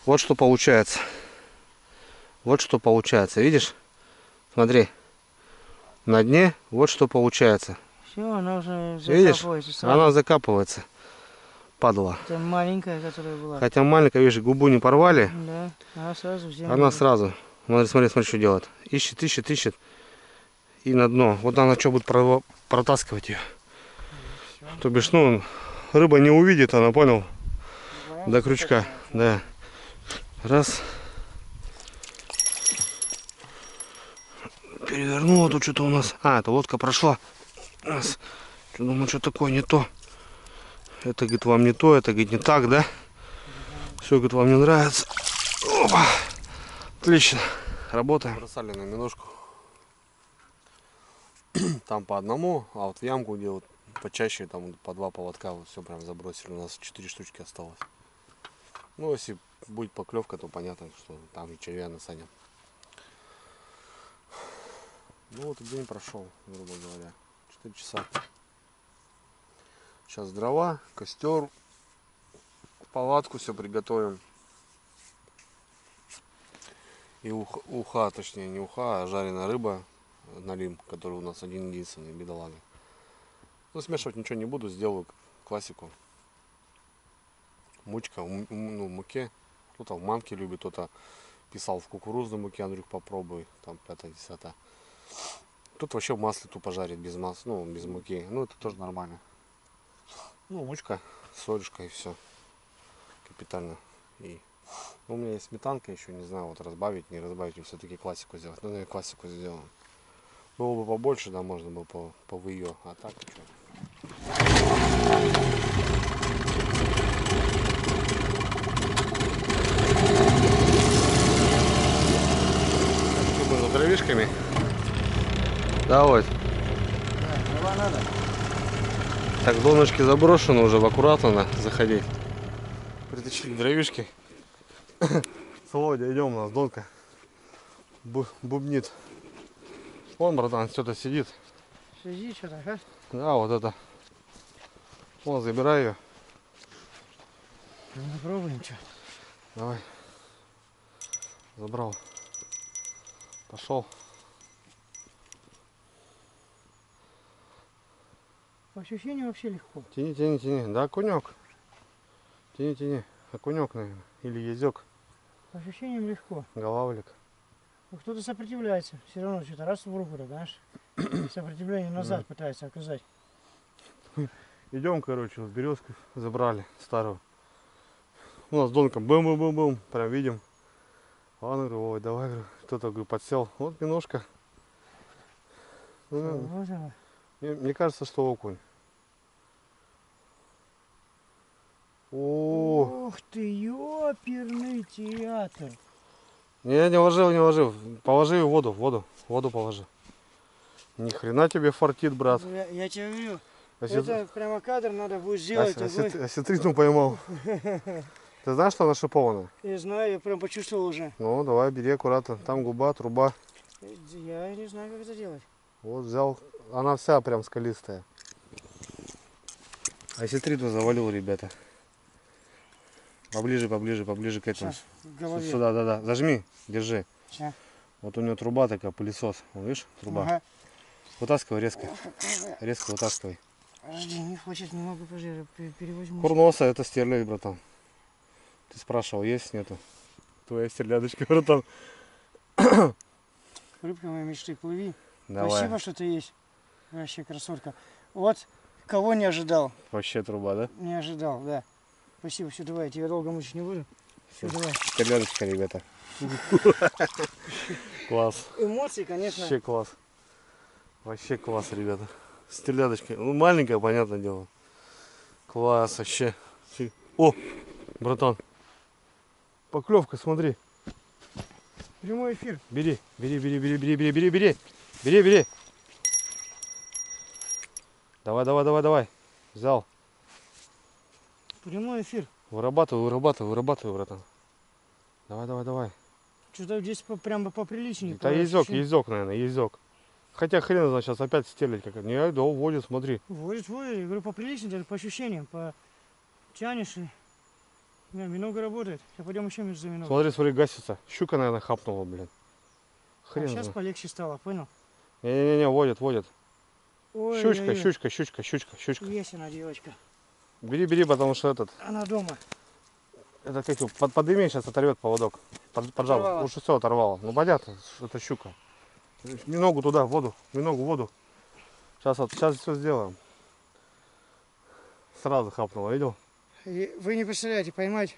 [SPEAKER 8] Вот что получается. Вот что получается, видишь? Смотри. На дне вот что получается.
[SPEAKER 9] Все, она уже
[SPEAKER 8] Видишь?
[SPEAKER 9] закапывается сразу.
[SPEAKER 8] Она закапывается. Падла.
[SPEAKER 9] Это маленькая, которая была.
[SPEAKER 8] Хотя маленькая, видишь, губу не порвали.
[SPEAKER 9] Да, она сразу в землю.
[SPEAKER 8] Она сразу. Смотри, что делает. Ищет. И на дно. Вот она что будет протаскивать ее. То бишь, рыба не увидит, она, понял? До крючка. Да. Раз. Перевернула тут что-то у нас. Это лодка прошла. Раз. Думаю, что такое не то. Это, говорит, вам не то, это, говорит, не так, да? Все, говорит, вам не нравится. Опа. Отлично. Работаем.
[SPEAKER 3] Бросали на миножку. Там по одному, а вот в ямку, где вот почаще, там по 2 поводка, вот все прям забросили. У нас 4 штучки осталось. Ну, если будет поклевка, то понятно, что там и червя насадим. Ну вот и день прошел, грубо говоря. 4 часа. Сейчас дрова, костер, палатку все приготовим. И уха, точнее не уха, а жареная рыба, налим, который у нас один-единственный, бедолага. Ну, смешивать ничего не буду, сделаю классику. Мучка в муке. Кто-то в манке любит, кто-то писал в кукурузной муке, Андрюх, попробуй, там 5-10. Тут вообще в масле тупо жарит, без масла, без муки. Ну, это тоже нормально. Мучка, солюшка и все. Капитально. И у меня есть сметанка еще, не знаю, вот разбавить, не разбавить, все-таки классику сделать. Ну, я классику сделаю. Было бы побольше, да, можно было по ее, а так что.
[SPEAKER 8] За дровишками. Да, вот.
[SPEAKER 9] Дрова надо.
[SPEAKER 3] Так, донышки заброшены уже, аккуратно надо заходить. Притащили дровишки. Володя, идем, у нас донка.
[SPEAKER 8] бубнит. Вон, братан, что-то сидит.
[SPEAKER 4] Сиди что-то, а?
[SPEAKER 8] Да, вот это. Вон, забирай ее.
[SPEAKER 4] Ну, попробуем, что.
[SPEAKER 8] Давай. Забрал. Пошел.
[SPEAKER 4] По ощущениям вообще легко.
[SPEAKER 8] Тяни, тяни, тяни. Да, окунек. Тяни, тяни. Окунек, наверное. Или езек.
[SPEAKER 4] По ощущениям легко.
[SPEAKER 8] Голавлик.
[SPEAKER 4] Но кто-то сопротивляется. Все равно что-то раз в руку, знаешь. Сопротивление назад пытается оказать.
[SPEAKER 8] Идем, короче, вот березку забрали старую. У нас донка бум-бум-бум-бум. Прям видим. Ладно, говорю, ой, давай, говорю, кто-то, говорю, подсел. Вот немножко. Ну,
[SPEAKER 4] Вот оно.
[SPEAKER 8] мне кажется, что окунь. О,
[SPEAKER 4] Ух ты, ёперный театр.
[SPEAKER 8] не ложил, не ложил. Положи в воду, воду положи. Ни хрена тебе фартит, брат.
[SPEAKER 4] Я тебе говорю,
[SPEAKER 8] Осет-
[SPEAKER 4] это прямо кадр надо будет сделать.
[SPEAKER 8] Осетрину поймал. Ты знаешь, что она шипованная?
[SPEAKER 4] Я знаю, я прям почувствовал уже.
[SPEAKER 8] Ну, давай, бери аккуратно. Там губа, труба.
[SPEAKER 4] Я не знаю, как это делать.
[SPEAKER 8] Вот взял. Она вся прям скалистая. Осетрину завалил, ребята. Поближе, поближе, поближе к этому.
[SPEAKER 4] Сейчас, в голове.
[SPEAKER 8] Сюда, да. Зажми, держи.
[SPEAKER 4] Ща.
[SPEAKER 8] Вот у нее труба такая, пылесос. Вон, видишь, труба.
[SPEAKER 4] Ага.
[SPEAKER 8] Вытаскивай резко. Резко вытаскивай.
[SPEAKER 4] Подожди, не хочет, не могу, подожди, перевозьму.
[SPEAKER 8] Курноса, это стерлядь, братан. Ты спрашивал, есть, нету? Твоя стерлядочка, братан.
[SPEAKER 4] Рыбка моей мечты, плыви.
[SPEAKER 8] Давай.
[SPEAKER 4] Спасибо, что ты есть. Вообще красотка. Вот кого не ожидал.
[SPEAKER 8] Вообще труба, да?
[SPEAKER 4] Не ожидал, да. Спасибо, все, давай, я тебя долго мучить не буду. Все, давай.
[SPEAKER 8] Стерлядочка, ребята. Класс.
[SPEAKER 4] Эмоции, конечно.
[SPEAKER 8] Вообще класс. Вообще класс, ребята. Стерлядочка. Ну, маленькая, понятное дело. Класс, вообще. О, братан. Поклевка, смотри.
[SPEAKER 4] Прямой эфир.
[SPEAKER 8] Бери, бери, бери, бери, бери, бери, бери, бери. Бери, бери. Давай, давай, давай, давай. Взял.
[SPEAKER 4] Прямой эфир.
[SPEAKER 8] Вырабатывай, вырабатывай, вырабатывай, братан. Давай, давай, давай.
[SPEAKER 4] Что-то здесь прям поприличнее.
[SPEAKER 8] Это езек, наверное, езек. Хотя хрен знает, сейчас опять стерлядь какая-то. Не, да, уводит, смотри.
[SPEAKER 4] Водит, я говорю, поприличнее, даже по ощущениям, по тянешь и... Да, минога работает. Сейчас пойдем еще между миногой.
[SPEAKER 8] Смотри, смотри, гасится. Щука, наверное, хапнула, блин. Хрен
[SPEAKER 4] сейчас
[SPEAKER 8] знает.
[SPEAKER 4] полегче стало, понял?
[SPEAKER 8] Не-не-не, водит, водит.
[SPEAKER 4] Ой,
[SPEAKER 8] Щучка,
[SPEAKER 4] ой, ой.
[SPEAKER 8] щучка, щучка, щучка, щучка.
[SPEAKER 4] Есть она, девочка.
[SPEAKER 8] Бери, бери, потому что этот,
[SPEAKER 4] Она дома.
[SPEAKER 8] это как его, подыми, сейчас оторвет поводок. Поджал,
[SPEAKER 4] Оторвала.
[SPEAKER 8] уже все оторвало. Ну, понятно, это щука. Миногу туда, в воду, миногу в воду. Сейчас, сейчас все сделаем. Сразу хапнула, видел?
[SPEAKER 4] И вы не представляете, поймать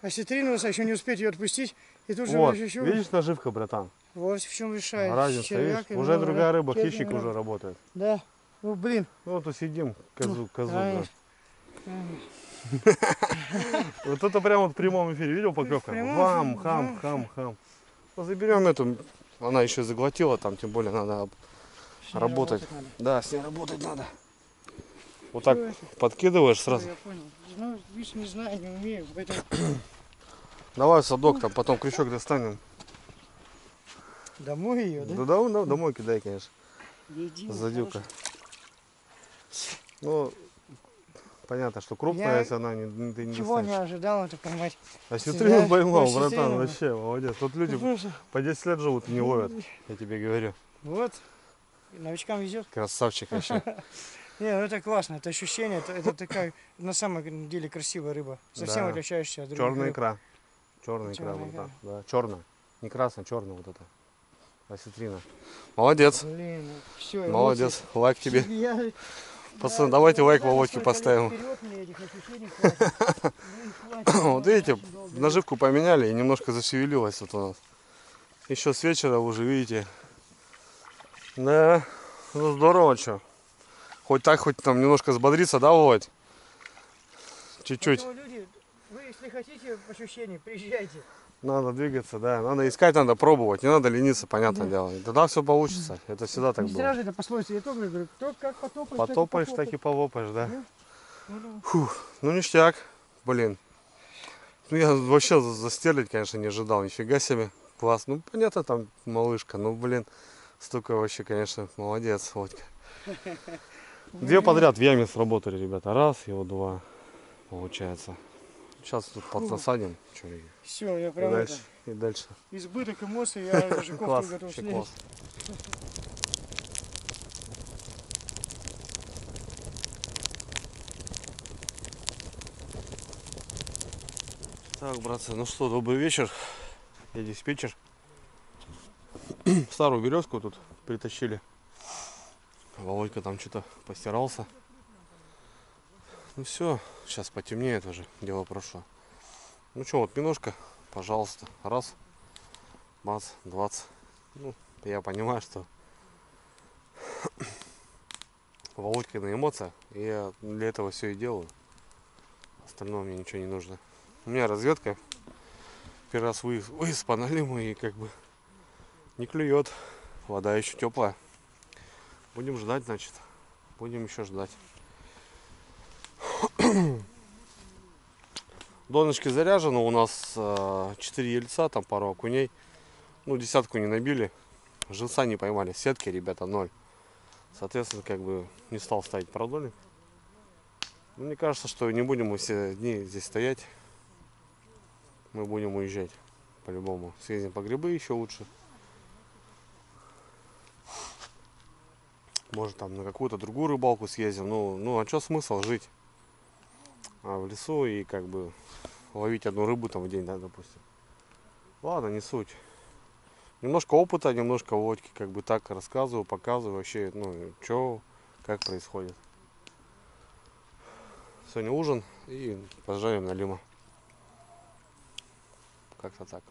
[SPEAKER 4] осетринулся, еще не успеть ее отпустить, и тут же
[SPEAKER 8] Вот,
[SPEAKER 4] еще...
[SPEAKER 8] видишь, наживка, братан?
[SPEAKER 4] Вот в чем решает.
[SPEAKER 8] Разница,
[SPEAKER 4] Червяк
[SPEAKER 8] видишь?
[SPEAKER 4] и
[SPEAKER 8] Уже
[SPEAKER 4] минога,
[SPEAKER 8] другая
[SPEAKER 4] да?
[SPEAKER 8] рыба,
[SPEAKER 4] Червяк и
[SPEAKER 8] хищник
[SPEAKER 4] минога.
[SPEAKER 8] уже работает.
[SPEAKER 4] Да. Ну, блин.
[SPEAKER 8] Ну, вот и сидим, козу, да.
[SPEAKER 4] Конечно. Конечно.
[SPEAKER 8] Вот это прямо вот в прямом эфире, видел поклевка?
[SPEAKER 4] В прямом
[SPEAKER 8] Вам,
[SPEAKER 4] эфире,
[SPEAKER 8] хам,
[SPEAKER 4] да.
[SPEAKER 8] хам, хам. Ну, заберем эту, она еще заглотила, там тем более надо
[SPEAKER 4] С ней
[SPEAKER 8] работать.
[SPEAKER 4] надо.
[SPEAKER 8] Да, с ней работать надо. Вот так
[SPEAKER 4] Что это?
[SPEAKER 8] подкидываешь
[SPEAKER 4] Ой,
[SPEAKER 8] сразу.
[SPEAKER 4] я понял. Ну, видишь, не знаю, не умею. Поэтому...
[SPEAKER 8] Давай садок, там потом крючок достанем.
[SPEAKER 4] Домой ее, да?
[SPEAKER 8] Да, домой кидай, конечно.
[SPEAKER 4] Едино,
[SPEAKER 8] Задюка.
[SPEAKER 4] хорошо.
[SPEAKER 8] Ну, понятно, что крупная,
[SPEAKER 4] Я
[SPEAKER 8] если она не, ты не
[SPEAKER 4] Чего не
[SPEAKER 8] достанешь.
[SPEAKER 4] ожидал, это поймать.
[SPEAKER 8] А
[SPEAKER 4] Всегда
[SPEAKER 8] сестрину поймал,
[SPEAKER 4] по
[SPEAKER 8] братан,
[SPEAKER 4] сестрину.
[SPEAKER 8] вообще, молодец. Вот люди по 10 лет живут и не ловят, я тебе говорю.
[SPEAKER 4] Вот. Новичкам везет.
[SPEAKER 8] Красавчик вообще.
[SPEAKER 4] Не, ну это классно, это ощущение, это такая на самом деле красивая рыба. Совсем
[SPEAKER 8] Да.
[SPEAKER 4] отличающаяся от других
[SPEAKER 8] Черная
[SPEAKER 4] рыб.
[SPEAKER 8] икра. Черная икра,
[SPEAKER 4] Черная
[SPEAKER 8] братан.
[SPEAKER 4] икра.
[SPEAKER 8] Да, черная. Не красная, черная вот эта. Осетрина. Молодец.
[SPEAKER 4] Блин, все,
[SPEAKER 8] Молодец. Лайк тебе.
[SPEAKER 4] Я...
[SPEAKER 8] Пацаны,
[SPEAKER 4] Да,
[SPEAKER 8] давайте
[SPEAKER 4] я
[SPEAKER 8] лайк
[SPEAKER 4] не знаю,
[SPEAKER 8] Володьке
[SPEAKER 4] насколько
[SPEAKER 8] поставим.
[SPEAKER 4] лет вперед мне этих ощущений хватит. Блин, хватит.
[SPEAKER 8] Вот видите,
[SPEAKER 4] Очень долго.
[SPEAKER 8] наживку поменяли и немножко зашевелилась вот у нас. Еще с вечера уже, видите. Да, ну здорово, что. Хоть так, хоть там немножко взбодриться, да, Володь? Чуть-чуть.
[SPEAKER 4] Поэтому люди, вы если хотите ощущений, приезжайте.
[SPEAKER 8] Надо двигаться, да. Надо искать, надо пробовать. Не надо лениться, понятное дело. И тогда все получится. Это всегда так
[SPEAKER 4] Не зря
[SPEAKER 8] было.
[SPEAKER 4] же это пословица, я тоже говорю, кто как потопаешь,
[SPEAKER 8] Потопаешь,
[SPEAKER 4] так
[SPEAKER 8] так и полопаешь, да.
[SPEAKER 4] Ну,
[SPEAKER 8] Фух, ну ништяк, блин. Ну я вообще застерлить, конечно, не ожидал, нифига себе.
[SPEAKER 3] Класс. Ну, понятно, там малышка. Ну, блин, столько вообще, конечно, молодец, Володька. 2 подряд в яме сработали, ребята. Раз и вот 2, получается. Сейчас тут подсадим.
[SPEAKER 4] Все, я
[SPEAKER 3] И
[SPEAKER 4] прям
[SPEAKER 3] дальше, и дальше.
[SPEAKER 4] избыток эмоций, я даже кофту
[SPEAKER 3] Класс,
[SPEAKER 4] готов
[SPEAKER 3] вообще
[SPEAKER 4] снять.
[SPEAKER 3] класс. Так, братцы, ну что, добрый вечер. Я диспетчер. Старую березку тут притащили. Володька там что-то постирался. Ну все, сейчас потемнеет уже, дело прошлое. Ну что, вот миножка, пожалуйста. Раз, бац, 20. Ну, я понимаю, что Володька на эмоциях. И я для этого все и делаю. Остальное мне ничего не нужно. У меня разведка. Первый раз выезд по налиму и как бы не клюет. Вода еще теплая. Будем ждать, значит. Будем еще ждать. Донышки заряжены. У нас 4 ельца, там пару окуней. Ну, 10 не набили. Живца не поймали. Сетки, ребята, 0. Соответственно, как бы не стал ставить продольник. Но мне кажется, что не будем мы все дни здесь стоять. Мы будем уезжать. По-любому. Съездим по грибы еще лучше. Может там на какую-то другую рыбалку съездим. Ну а что смысл жить в лесу и как бы ловить одну рыбу там в день, да, допустим. Ладно, не суть. Немножко опыта, немножко Володьки как бы так рассказываю, показываю вообще, ну, что, как происходит. Сегодня ужин и пожарим налима. Как-то так.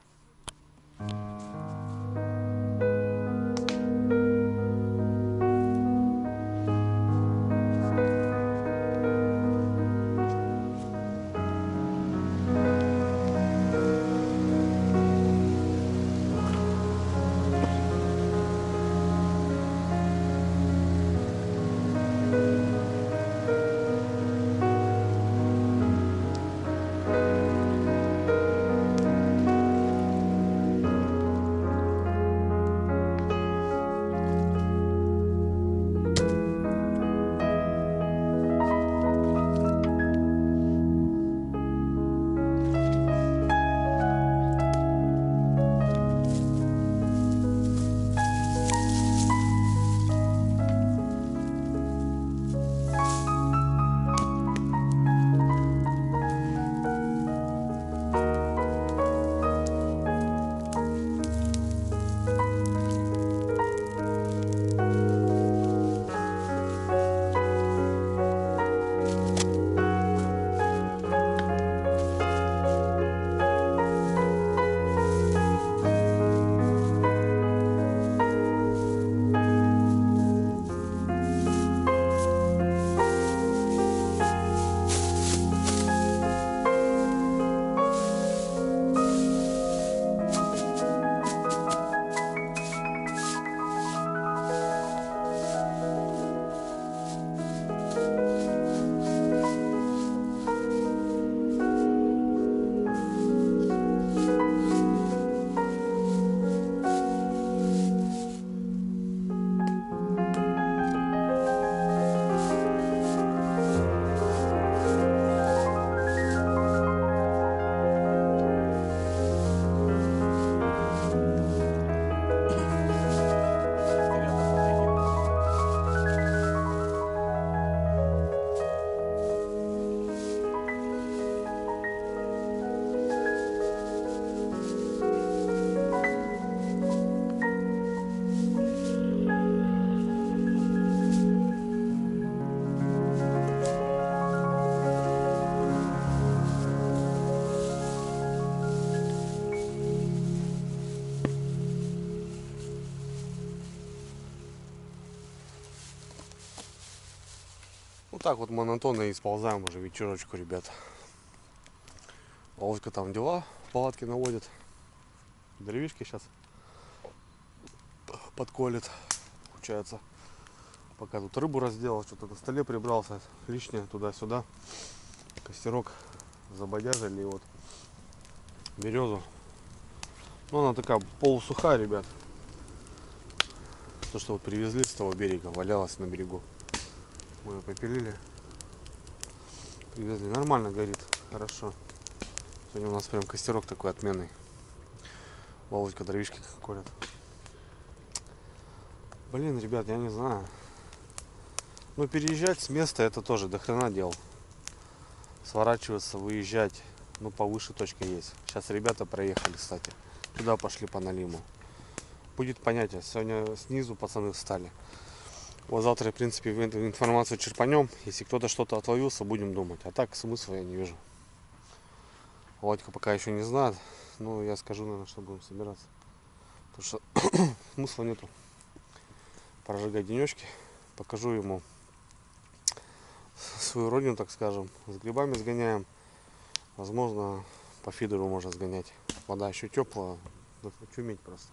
[SPEAKER 3] Вот так вот монотонно и сползаем уже вечерочку, ребята. Володька там дела в палатке наводит. Деревишки сейчас подколет, получается. Пока тут рыбу разделал, что-то на столе прибрался, лишнее туда-сюда. Костерок забодяжили, и вот березу Ну, она такая полусухая, ребят. То, что вот привезли с того берега, валялась на берегу. Мы ее попилили. Привезли. Нормально горит. Хорошо. Сегодня у нас прям костерок такой отменный. Володька дровишки колят. Блин, ребят, я не знаю. Ну, переезжать с места это тоже до хрена дел. Сворачиваться, выезжать. Ну, повыше точка есть. Сейчас ребята проехали, кстати. Туда пошли по Налиму. Будет понятие. Сегодня снизу пацаны встали. Вот завтра, в принципе, информацию черпанем. Если кто-то что-то отловился, будем думать. А так смысла я не вижу. Володька пока еще не знает. Ну, я скажу, наверное, что будем собираться. Потому что смысла нету. Прожигать денечки. Покажу ему свою родину, так скажем. С грибами сгоняем. Возможно, по фидеру можно сгонять. Вода еще теплая. Чуметь просто.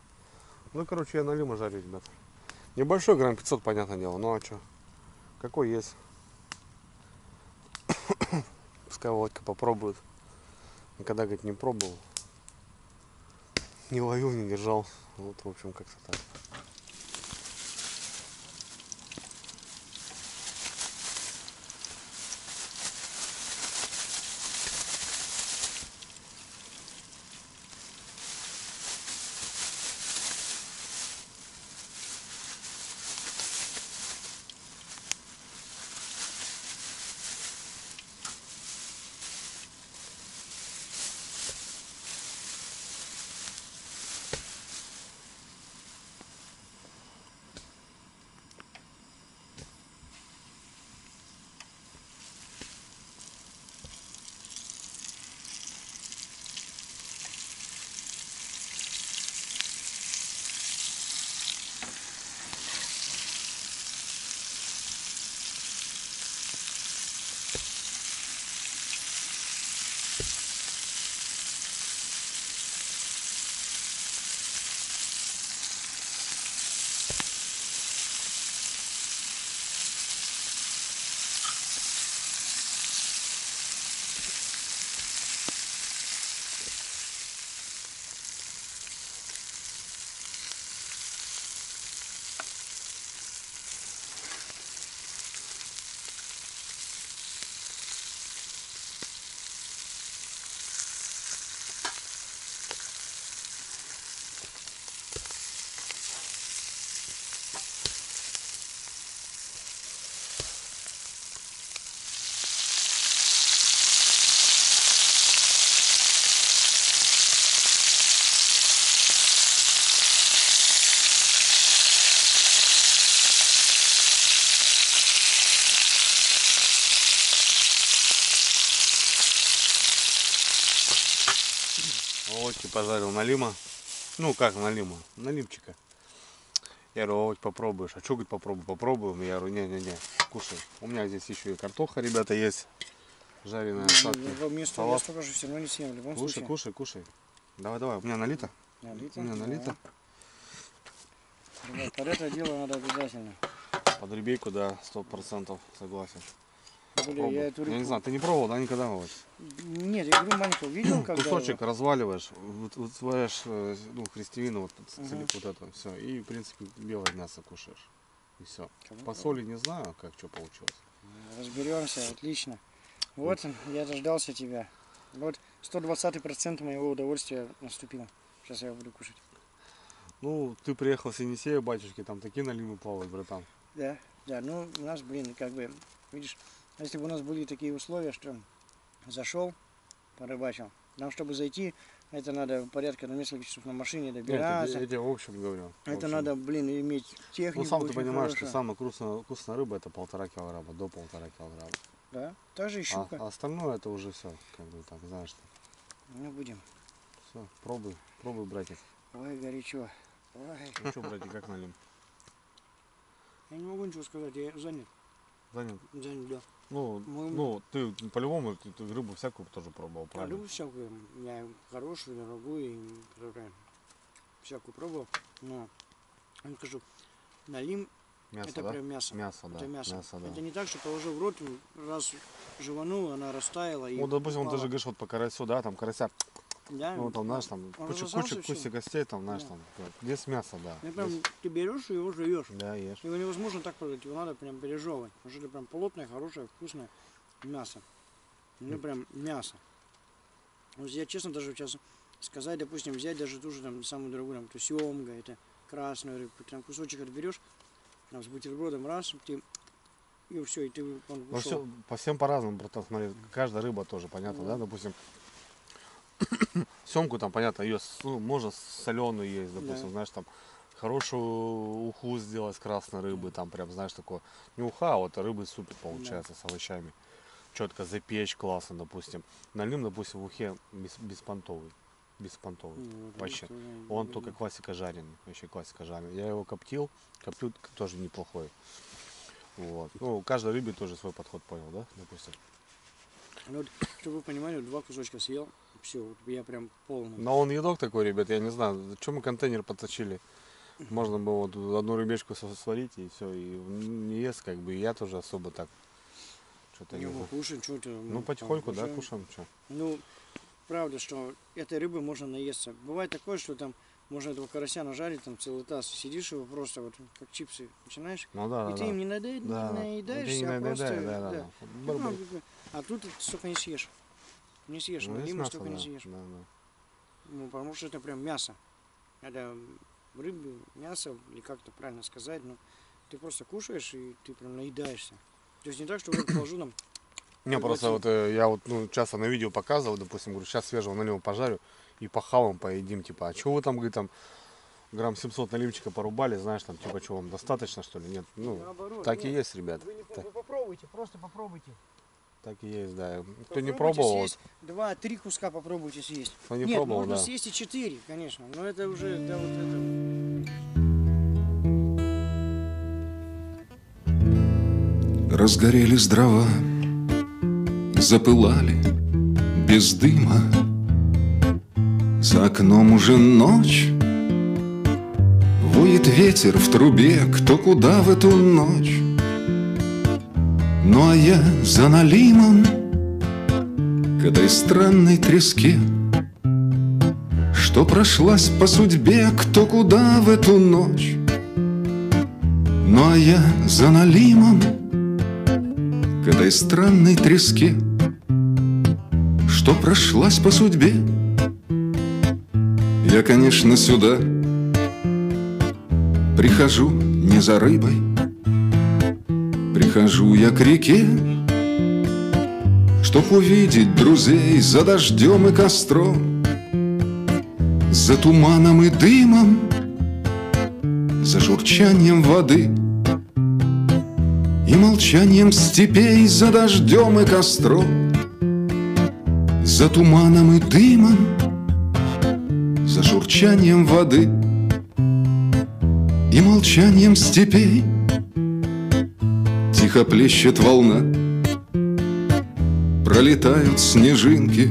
[SPEAKER 3] Ну, короче, я Налима жарю, ребят. Небольшой, грамм 500, понятное дело. Ну, а что? Какой есть. Пускай Володька попробует. Никогда, говорит, не пробовал. Не ловил, не держал. Вот, в общем, как-то так. Володьке пожарил Налима. Ну как Налима? Налимчика. Я говорю, Володь, попробуешь. А что, говорит, попробуем. Я говорю, не-не-не, кушай. У меня здесь еще и картоха, ребята, есть. Жареная осадки.
[SPEAKER 4] Вместо я столько же все равно не съем в любом случае.
[SPEAKER 3] Кушай. Давай. У меня налито.
[SPEAKER 4] Налито?
[SPEAKER 3] У меня налито.
[SPEAKER 4] Ребят, под это дело надо обязательно.
[SPEAKER 3] Под ребейку, да, 100% согласен.
[SPEAKER 4] Блин, я
[SPEAKER 3] не знаю, ты не пробовал, да, никогда, Володь?
[SPEAKER 4] Нет, я говорю, маленького видел, когда...
[SPEAKER 3] Кусочек разваливаешь, высваешь, ну, хрестовину, вот это, все. И, в принципе, белое мясо кушаешь. И все. По соли не знаю, как что получилось.
[SPEAKER 4] Разберемся, отлично. Вот, я дождался тебя. Вот 120% моего удовольствия наступило. Сейчас я его буду кушать.
[SPEAKER 3] Ну, ты приехал с Енисея, батюшки, там такие налимы плавают, братан.
[SPEAKER 4] Да, ну, у нас, блин, как бы, видишь, если бы у нас были такие условия, что зашел, порыбачил, нам, чтобы зайти, это надо порядка на несколько часов на машине добираться.
[SPEAKER 3] Я тебе в общем говорю.
[SPEAKER 4] Это надо, блин, иметь технику.
[SPEAKER 3] Ну, сам ты понимаешь,
[SPEAKER 4] хорошо.
[SPEAKER 3] что самая вкусная рыба это 1,5 килограмма, до 1,5 килограмма.
[SPEAKER 4] Да, тоже и щука.
[SPEAKER 3] А остальное это уже все, как бы так, знаешь.
[SPEAKER 4] Ну, будем.
[SPEAKER 3] Все, пробуй, братик.
[SPEAKER 4] Ой, горячо. Ой.
[SPEAKER 3] Ну что, братик, как налим?
[SPEAKER 4] Я не могу ничего сказать, я занят. Занят, да.
[SPEAKER 3] Ну, ты по-любому ты рыбу всякую тоже пробовал, правильно?
[SPEAKER 4] Рыбу всякую. Я хорошую, дорогую, и всякую пробовал. Но, я скажу, налим,
[SPEAKER 3] мясо,
[SPEAKER 4] это
[SPEAKER 3] да?
[SPEAKER 4] прям мясо.
[SPEAKER 3] Мясо, да.
[SPEAKER 4] Это мясо.
[SPEAKER 3] Да.
[SPEAKER 4] Это не так, что положил в рот, раз жеванул, она растаяла.
[SPEAKER 3] Вот, допустим, ты же говоришь, вот по карасю, да, там карася
[SPEAKER 9] Да?
[SPEAKER 3] Ну, там, знаешь, там
[SPEAKER 9] Он
[SPEAKER 3] куча
[SPEAKER 9] разосрался, всё.
[SPEAKER 3] костей, там, знаешь,
[SPEAKER 9] Да.
[SPEAKER 3] там, здесь мясо, да.
[SPEAKER 9] Ну, прям
[SPEAKER 3] Здесь-
[SPEAKER 9] ты берешь и его жуешь.
[SPEAKER 3] Да, ешь.
[SPEAKER 9] Его невозможно так продать, его надо прям пережевывать. Потому что это прям плотное, хорошее, вкусное мясо. Ну прям мясо. Вот я честно даже сейчас сказать, допустим, взять даже ту же там самую дорогую, там, то семга, это красную рыбу, там кусочек отберешь, там, с бутербродом раз, ты, и все, и ты он
[SPEAKER 3] Ну,
[SPEAKER 9] ушел.
[SPEAKER 3] по всем по-разному, братан, смотри, каждая рыба тоже, понятно, да, допустим, семку там, понятно, ее, ну, можно соленую есть, допустим,
[SPEAKER 9] Да.
[SPEAKER 3] знаешь, там, хорошую уху сделать с красной рыбы, там, прям, знаешь, такое, не уха, а вот рыбы супер получается, с овощами, четко запечь классно, допустим, налим, допустим, в ухе беспонтовый,
[SPEAKER 9] Ну, вот,
[SPEAKER 3] вообще,
[SPEAKER 9] это уже
[SPEAKER 3] он
[SPEAKER 9] не
[SPEAKER 3] только
[SPEAKER 9] люблю.
[SPEAKER 3] классика жареный, вообще классика жареный, я его коптил тоже неплохой. Вот. Ну, у каждой рыбе тоже свой подход, понял, да, допустим.
[SPEAKER 9] Ну, вот, чтобы вы понимали, вот 2 кусочка съел, все, вот я прям полный.
[SPEAKER 3] Но он едок такой, ребят, я не знаю, зачем мы контейнер подточили. Можно было вот одну рыбешку сварить и все, и не ест, как бы, и я тоже особо так. Что-то не
[SPEAKER 9] Ну,
[SPEAKER 3] знаю.
[SPEAKER 9] кушаем, что ты.
[SPEAKER 3] Ну, потихоньку, да, кушаем, что.
[SPEAKER 9] Ну, правда, что этой рыбы можно наесться. Бывает такое, что там можно этого карася нажарить, там целый таз, сидишь его просто вот как чипсы начинаешь,
[SPEAKER 3] Ну да,
[SPEAKER 9] и
[SPEAKER 3] да,
[SPEAKER 9] ты
[SPEAKER 3] да.
[SPEAKER 9] им не
[SPEAKER 3] Да.
[SPEAKER 9] наедаешься,
[SPEAKER 3] Ты не
[SPEAKER 9] а просто...
[SPEAKER 3] наедаешь, да, да.
[SPEAKER 9] Ну,
[SPEAKER 3] Бар-бар.
[SPEAKER 9] а тут ты столько не съешь. Не съешь,
[SPEAKER 3] Ну,
[SPEAKER 9] но
[SPEAKER 3] есть
[SPEAKER 9] именно
[SPEAKER 3] мясо,
[SPEAKER 9] столько
[SPEAKER 3] да,
[SPEAKER 9] не съешь.
[SPEAKER 3] да, да.
[SPEAKER 9] Ну, потому что это прям мясо. Это рыба, мясо, или как это правильно сказать, но ты просто кушаешь и ты прям наедаешься. То есть не так, что вот положу там.
[SPEAKER 3] Не, просто вот я вот, ну, часто на видео показывал, допустим, говорю, сейчас свежего налива пожарю и похаваем, поедим, типа, а что вы там, говорит, там, грамм 700 наливчика порубали, знаешь, там, типа, что вам достаточно, что ли? Нет, ну,
[SPEAKER 9] Наоборот,
[SPEAKER 3] так и
[SPEAKER 9] нет.
[SPEAKER 3] есть, ребят.
[SPEAKER 9] Вы попробуйте, просто попробуйте.
[SPEAKER 3] Так и есть, да. Кто не
[SPEAKER 9] Попробуйте
[SPEAKER 3] пробовал,
[SPEAKER 9] съесть 2-3 куска попробуйте съесть.
[SPEAKER 3] кто не
[SPEAKER 9] Нет,
[SPEAKER 3] пробовал,
[SPEAKER 9] можно
[SPEAKER 3] да.
[SPEAKER 9] съесть и 4, конечно, но это уже, да, вот это...
[SPEAKER 10] Разгорелись дрова, запылали без дыма. За окном уже ночь, воет ветер в трубе, кто куда в эту ночь. Ну а я за налимом к этой странной треске, что прошлась по судьбе, кто куда в эту ночь. Ну а я за налимом к этой странной треске, что прошлась по судьбе. Я, конечно, сюда прихожу не за рыбой, прихожу я к реке, чтоб увидеть друзей за дождем и костром, за туманом и дымом, за журчанием воды и молчанием степей, за дождем и костром, за туманом и дымом, за журчанием воды и молчанием степей. Тихо плещет волна, пролетают снежинки,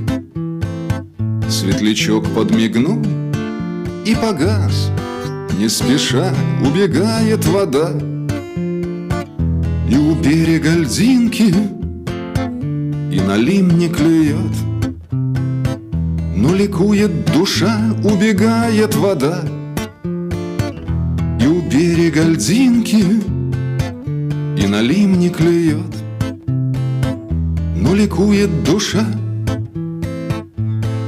[SPEAKER 10] светлячок подмигнул и погас, не спеша убегает вода. И у берега льдинки и налим не клюет, но ликует душа, убегает вода. И у берега льдинки и налим не клюет, но ликует душа.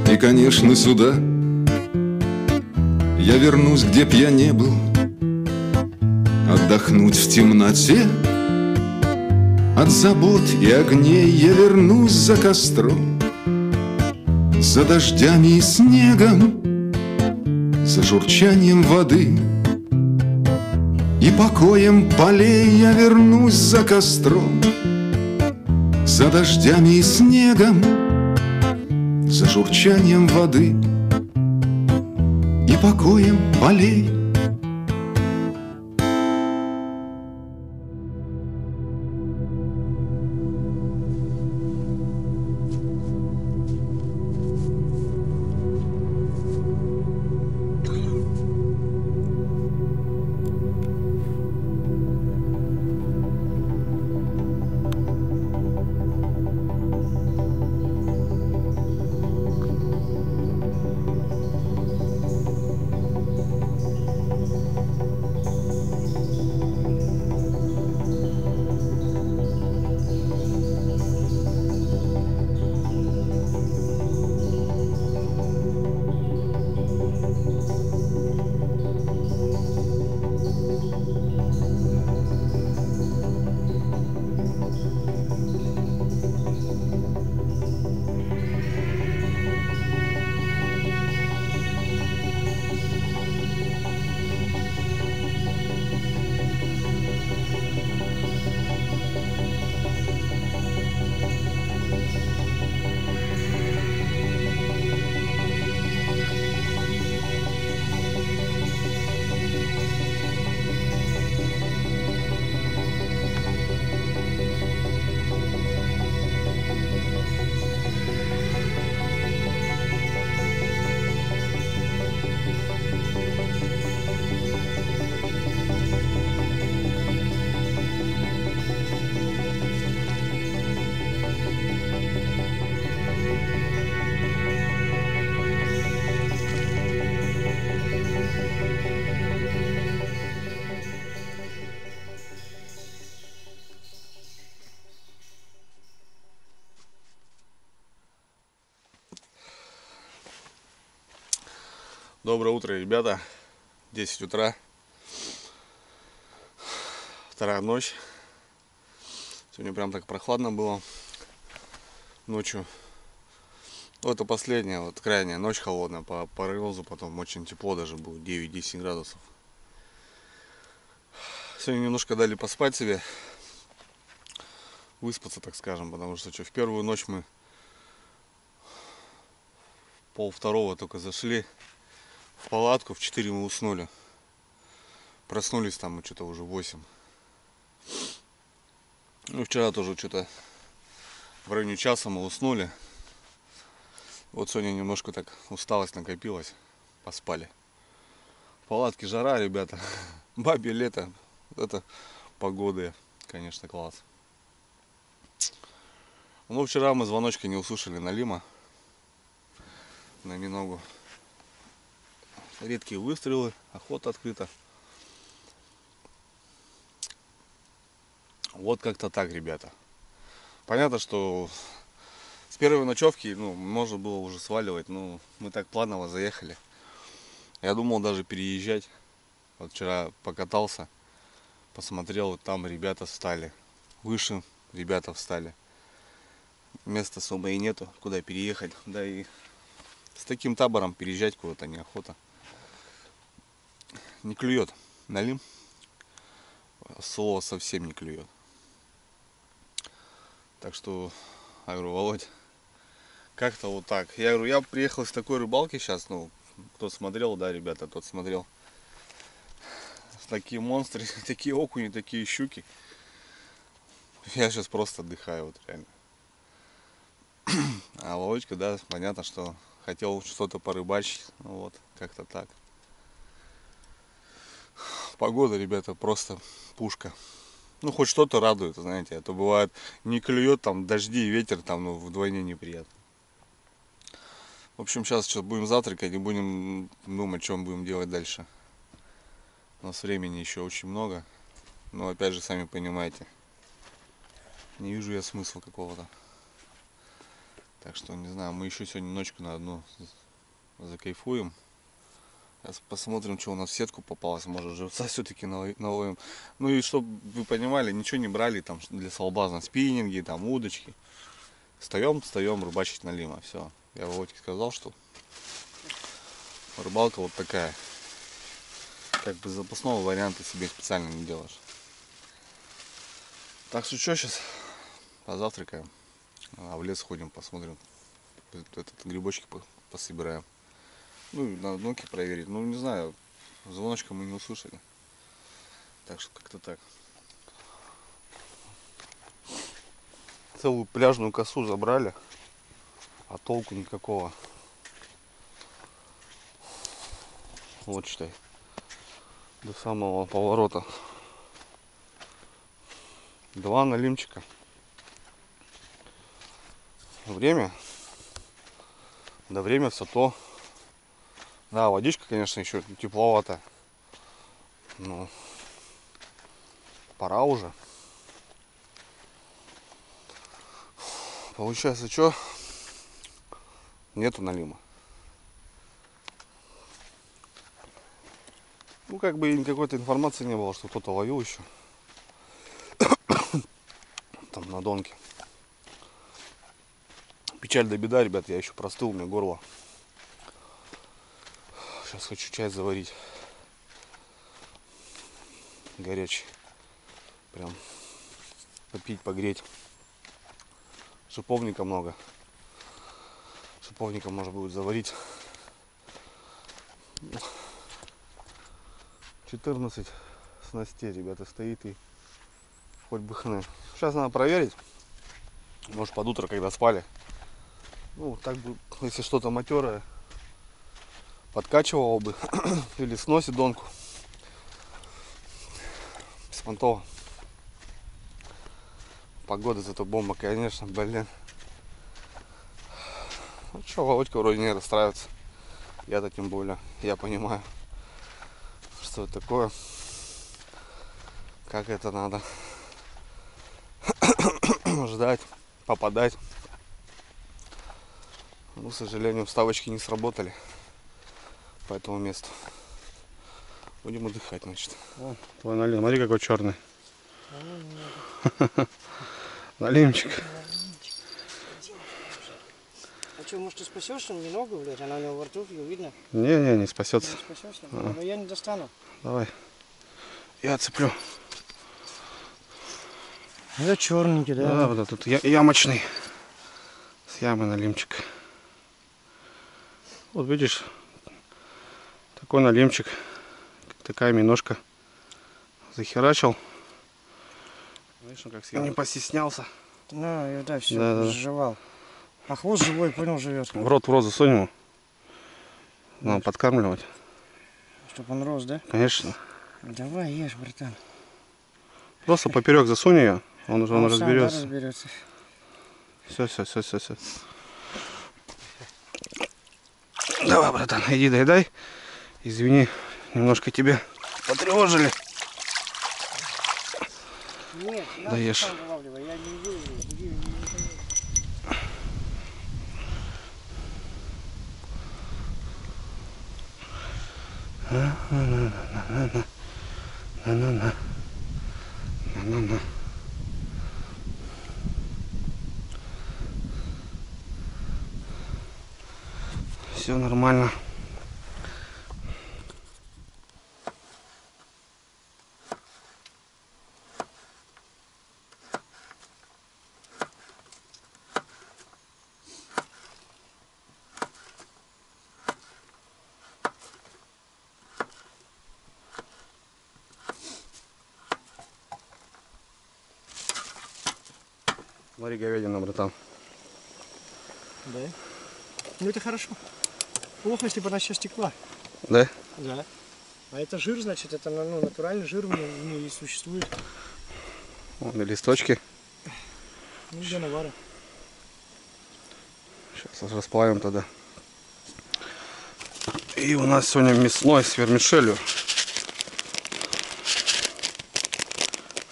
[SPEAKER 10] И, конечно, сюда я вернусь, где б я не был, отдохнуть в темноте. От забот и огней я вернусь за костром, за дождями и снегом, за журчанием воды и покоем полей. Я вернусь за костром, за дождями и снегом, за журчанием воды и покоем полей.
[SPEAKER 1] Доброе утро, ребята. 10 утра. Вторая ночь. Сегодня прям так прохладно было ночью. Ну, это последняя, вот крайняя ночь холодная. По Рыльзу потом очень тепло даже будет, 9-10 градусов. Сегодня немножко дали поспать себе. Выспаться, так скажем, потому что в первую ночь мы пол-второго только зашли в палатку, в 4 мы уснули. Проснулись там мы что-то уже в 8. Ну, вчера тоже что-то в районе часа мы уснули. Вот сегодня немножко так усталость накопилась, поспали. В палатке жара, ребята, бабе лето, это погоды, конечно, класс. Ну, вчера мы звоночка не услышали Налима на Миногу. Редкие выстрелы, охота открыта. Вот как-то так, ребята. Понятно, что с первой ночевки, ну, можно было уже сваливать, но мы так планово заехали. Я думал даже переезжать. Вот вчера покатался, посмотрел, вот там ребята встали. Выше ребята встали. Места особо и нету, куда переехать. Да и с таким табором переезжать куда-то неохота. Не клюет Налим. Слово совсем не клюет. Так что, я говорю, Володь, как-то вот так. Я говорю, я приехал с такой рыбалки сейчас, ну, кто смотрел, да, ребята, тот смотрел. Такие монстры, такие окуни, такие щуки. Я сейчас просто отдыхаю, вот реально. А Володька, да, понятно, что хотел что-то порыбачить. Ну вот, как-то так. Погода, ребята, просто пушка. Ну, хоть что-то радует, знаете. А то бывает, не клюет, там, дожди и ветер, там, ну, вдвойне неприятно. В общем, сейчас будем завтракать и будем думать, что мы будем делать дальше. У нас времени еще очень много. Но, опять же, сами понимаете, не вижу я смысла какого-то. Так что, не знаю, мы еще сегодня ночку на одну закайфуем. Сейчас посмотрим, что у нас в сетку попалось. Может, живца все-таки наловим. Ну и чтобы вы понимали, ничего не брали там для соблазна. Спиннинги, там удочки. Встаем, рыбачить Налима. Все. Я Володьке сказал, что рыбалка вот такая. Как бы запасного варианта себе специально не делаешь. Так что что, сейчас позавтракаем. А в лес ходим, посмотрим. Грибочки пособираем. Ну, на ноги проверить. Ну, не знаю, звоночка мы не услышали. Так что как-то так. Целую пляжную косу забрали, а толку никакого. Вот считай, до самого поворота. 2 налимчика. Время. Да время все то. Да, водичка, конечно, еще тепловато. Но пора уже. Получается, что? Нету Налима. Ну, как бы никакой-то информации не было, что кто-то ловил еще. Там на Донке. Печаль да беда, ребят, я еще простыл, у меня горло. Сейчас хочу чай заварить. Горячий. Прям попить, погреть. Шиповника много. Шиповника можно будет заварить. 14 снастей, ребята, стоит и хоть бы хны. Сейчас надо проверить. Может, под утро, когда спали. Ну, так бы, если что-то матерое, подкачивал бы. Или сносит донку. Беспонтово. Погода зато бомба, конечно, блин. Ну что, Володька вроде не расстраивается. Я-то тем более, я понимаю, что это такое. Как это надо ждать, попадать. Ну, к сожалению, вставочки не сработали.
[SPEAKER 8] по этому месту. Будем отдыхать, значит.
[SPEAKER 3] О, твой налим. Смотри, какой черный. Налимчик.
[SPEAKER 9] А что, может, ты спасешься немного, блядь? Она у него во рту, ее видно?
[SPEAKER 3] Не спасется.
[SPEAKER 9] Не спасешься? Но я не достану.
[SPEAKER 3] Давай. Я цеплю.
[SPEAKER 9] Это черненький, да?
[SPEAKER 3] Да, вот тут ямочный. С ямы налимчик. Вот видишь, такой налимчик. Такая миношка. Захерачил. Видишь, как съел. Не постеснялся.
[SPEAKER 9] Ну, и да, все,
[SPEAKER 3] Да.
[SPEAKER 9] жевал. А хвост живой, понял, живет.
[SPEAKER 3] В рот засунь ему. Надо подкармливать.
[SPEAKER 9] Чтоб он рос, да?
[SPEAKER 3] Конечно.
[SPEAKER 9] Давай, ешь, братан.
[SPEAKER 3] Просто поперек засунь ее. Он уже
[SPEAKER 9] Он сам,
[SPEAKER 3] разберется.
[SPEAKER 9] да, разберется.
[SPEAKER 3] Все. Давай, братан, иди доедай. Извини, немножко тебе потревожили.
[SPEAKER 9] Нет,
[SPEAKER 3] Даешь.
[SPEAKER 9] сам вылавливай, я не вижу.
[SPEAKER 3] На. Все нормально. Смотри, говядина, братан.
[SPEAKER 9] Да? Ну это хорошо. Плохо, если бы она сейчас текла.
[SPEAKER 3] Да?
[SPEAKER 9] Да. А это жир, значит, это ну, натуральный жир в ней и существует.
[SPEAKER 3] Вон и листочки.
[SPEAKER 9] Ну, где навара?
[SPEAKER 3] Сейчас расплавим тогда. И у нас сегодня мясной с вермишелью.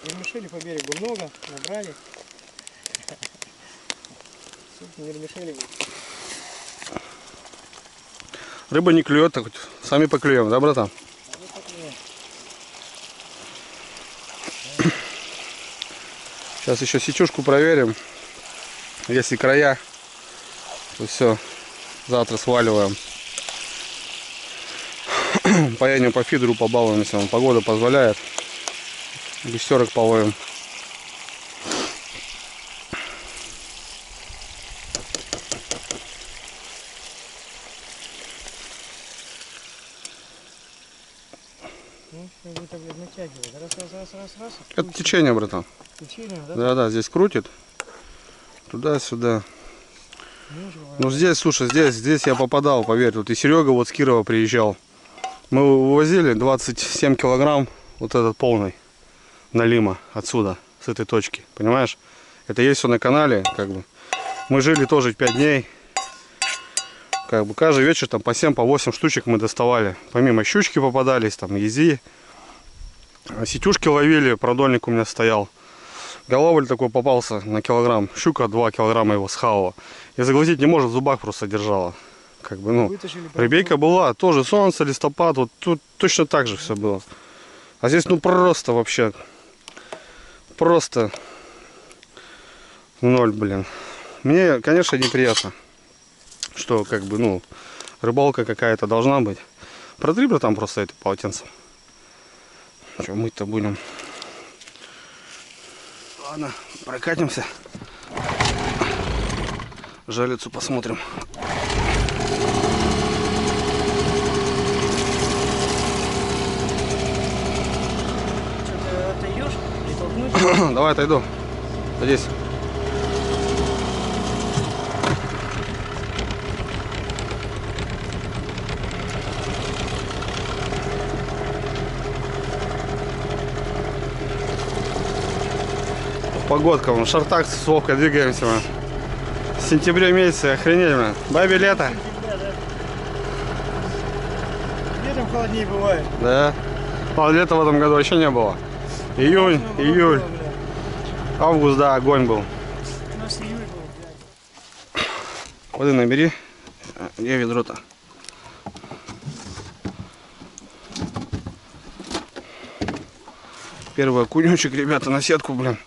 [SPEAKER 9] Вермишели по берегу много, набрали. Вермишели.
[SPEAKER 3] Рыба не клюет, так хоть сами поклюем, да, братан? Сейчас еще сечушку проверим. Если края, то все, завтра сваливаем. Поедем по фидеру, побалуемся, погода позволяет. Густерок половим.
[SPEAKER 9] Ну, как будто, блядь, натягивает. Раз.
[SPEAKER 3] Это течение, братан.
[SPEAKER 9] Течение, да?
[SPEAKER 3] Да, здесь крутит. Туда-сюда. Ну здесь, слушай, здесь я попадал, поверь. Вот и Серега вот с Кирова приезжал. Мы вывозили 27 килограмм вот этот полный налима отсюда, с этой точки. Понимаешь? Это есть все на канале, как бы. Мы жили тоже 5 дней. Как бы каждый вечер там по 7, по 8 штучек мы доставали. Помимо щучки попадались, там ези. Сетюшки ловили, продольник у меня стоял. Головоль такой попался на килограмм. Щука 2 килограмма его схавала. Я заглотить не может, в зубах просто держала. Как бы, ну, рыбейка была, тоже солнце, листопад, вот тут точно так же все было. А здесь, ну, просто вообще, просто ноль, блин. Мне, конечно, неприятно, что, как бы, ну, рыбалка какая-то должна быть. Протри, братан, просто это полотенце. Что, мыть-то будем. Ладно, прокатимся. Жалицу посмотрим.
[SPEAKER 9] Что, ты отойдешь? Не толкнуть?
[SPEAKER 3] Давай отойду. Садись. Погодка, вон, шартак с Вовкой двигаемся мы. В сентябре месяце, охренеть, man. Бабе лето.
[SPEAKER 9] Летом холоднее бывает.
[SPEAKER 3] Да. А лета в этом году вообще не было. Июнь, июль, август, да, огонь был.
[SPEAKER 9] У нас июль был, блядь.
[SPEAKER 3] Воды набери. Где ведро-то?
[SPEAKER 8] Первый окунечек, ребята, на сетку, блин.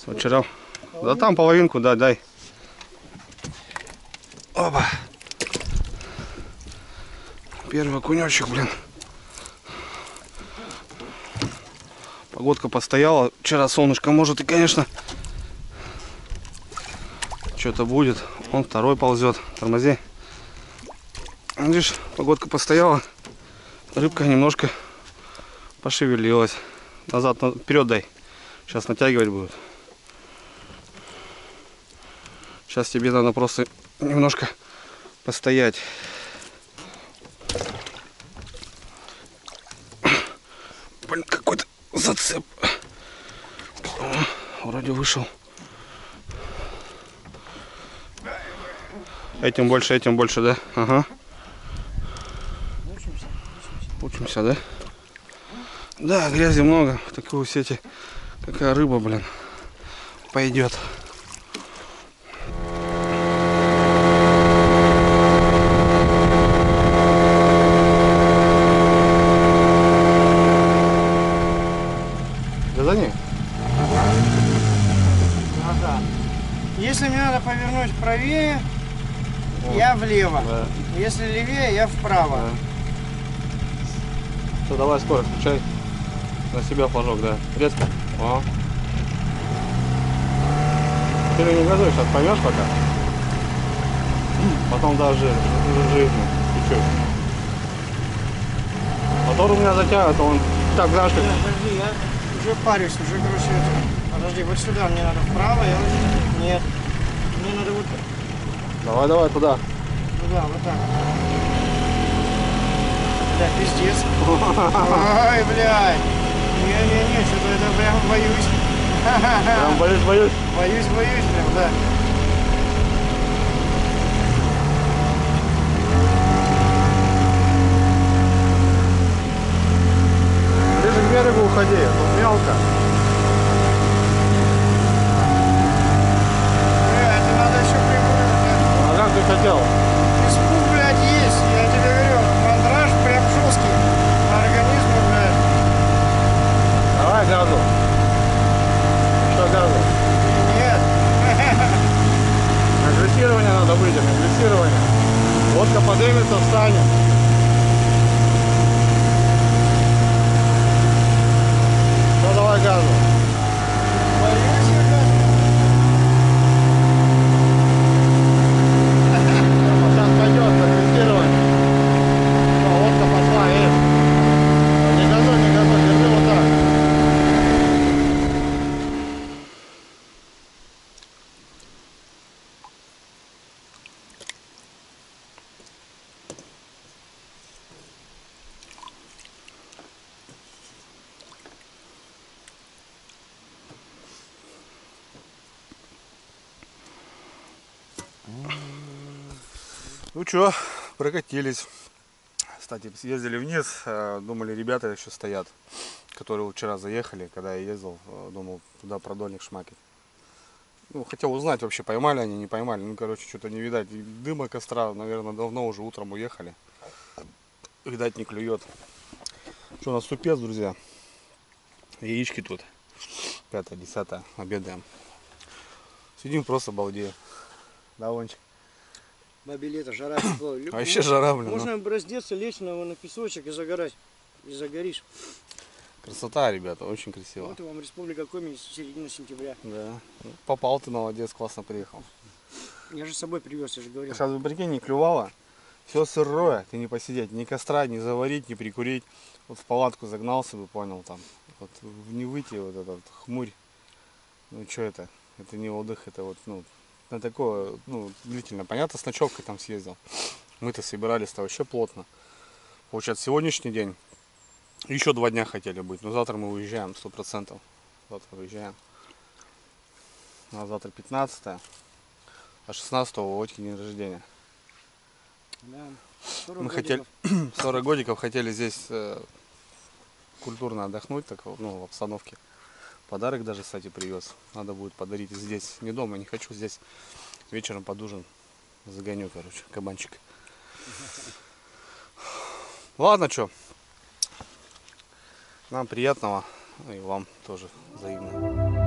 [SPEAKER 8] Вчера. Да там половинку, да, дай. Опа. Первый окунечек, блин. Погодка постояла. Вчера солнышко, может, и, конечно, что-то будет. Он второй ползет. Тормози. Видишь, погодка постояла. Рыбка немножко пошевелилась. Назад, вперед дай. Сейчас натягивать будет. Сейчас тебе надо просто немножко постоять. Блин, какой-то зацеп. О, вроде вышел. Этим больше, да? Ага. Учимся, да? Да, грязи много. В такой сети какая рыба, блин, пойдет. Газани.
[SPEAKER 4] Да. Если мне надо повернуть правее, я влево.
[SPEAKER 8] Да.
[SPEAKER 4] Если левее, я вправо.
[SPEAKER 8] Да. Все, давай скорость включай. На себя флажок, да. Резко. О. Ты не газуй, сейчас поймешь пока. Потом даже жизни чуть-чуть. Мотор у меня затянут, он так, знаешь, как...
[SPEAKER 4] Подожди, я уже парюсь, уже, короче, подожди, вот сюда мне надо вправо, я... Нет. Мне надо вот...
[SPEAKER 8] Давай, давай, туда.
[SPEAKER 4] Туда, вот так. Бля, пиздец. Ой, блядь. Не-не-не, что-то это прям боюсь.
[SPEAKER 8] Прям боюсь.
[SPEAKER 4] Боюсь, прям, да.
[SPEAKER 8] Ближе к берегу уходи, тут мелко.
[SPEAKER 4] Бля, это надо еще прибавить.
[SPEAKER 8] А как ты хотел?
[SPEAKER 4] Испуг, блядь, есть. Я тебе говорю, мандраж прям жесткий. Организму, блядь.
[SPEAKER 8] Давай газу. Что газу?
[SPEAKER 4] Нет.
[SPEAKER 8] Агрессирование надо выйти, агрессирование. Лодка поднимется, встанет. Ну давай газу.
[SPEAKER 4] Боюсь, блядь.
[SPEAKER 8] Сейчас пойдет агрессирование. Все, лодка пошла, есть. Не газуй, держи вот так.
[SPEAKER 1] Ну чё, прокатились. Кстати, съездили вниз, думали, ребята еще стоят, которые вчера заехали, когда я ездил, думал, туда продольник шмакет. Ну, хотел узнать вообще, поймали они, не поймали. Ну, короче, что-то не видать. И дыма костра, наверное, давно уже утром уехали. Видать, не клюет. Что, у нас супец, друзья. Яички тут. 5-10, обедаем. Сидим, просто балдеем. Да, Вончик?
[SPEAKER 4] Бабе лето, жара, тепло.
[SPEAKER 1] Вообще жара, блин.
[SPEAKER 4] Можно раздеться, лечь на песочек и загорать. И загоришь.
[SPEAKER 1] Красота, ребята, очень красиво.
[SPEAKER 4] Вот и вам Республика Коми, середина сентября.
[SPEAKER 1] Да. Попал ты, молодец, классно приехал.
[SPEAKER 4] Я же с собой привез, я же говорил.
[SPEAKER 1] Сейчас, прикинь, не клювало. Все сырое, ты не посидеть, ни костра, ни заварить, ни прикурить. Вот в палатку загнался бы, понял, там. Вот не выйти, вот этот хмурь. Ну что это? Это не отдых, это вот, ну, на такое, ну, длительно. Понятно, с ночевкой там съездил. Мы-то собирались-то вообще плотно. Получается, сегодняшний день. Еще 2 дня хотели быть, но завтра мы уезжаем, 100%. Завтра уезжаем. У нас завтра 15-е, а 16-го у Отьки день рождения.
[SPEAKER 4] Да.
[SPEAKER 1] Мы хотели 40 годиков, хотели здесь культурно отдохнуть, так, ну, в обстановке. Подарок даже, кстати, привез. Надо будет подарить здесь, не дома, не хочу, здесь вечером под ужин загоню, короче, кабанчик. Ладно, что,
[SPEAKER 8] Нам приятного, и вам тоже взаимно.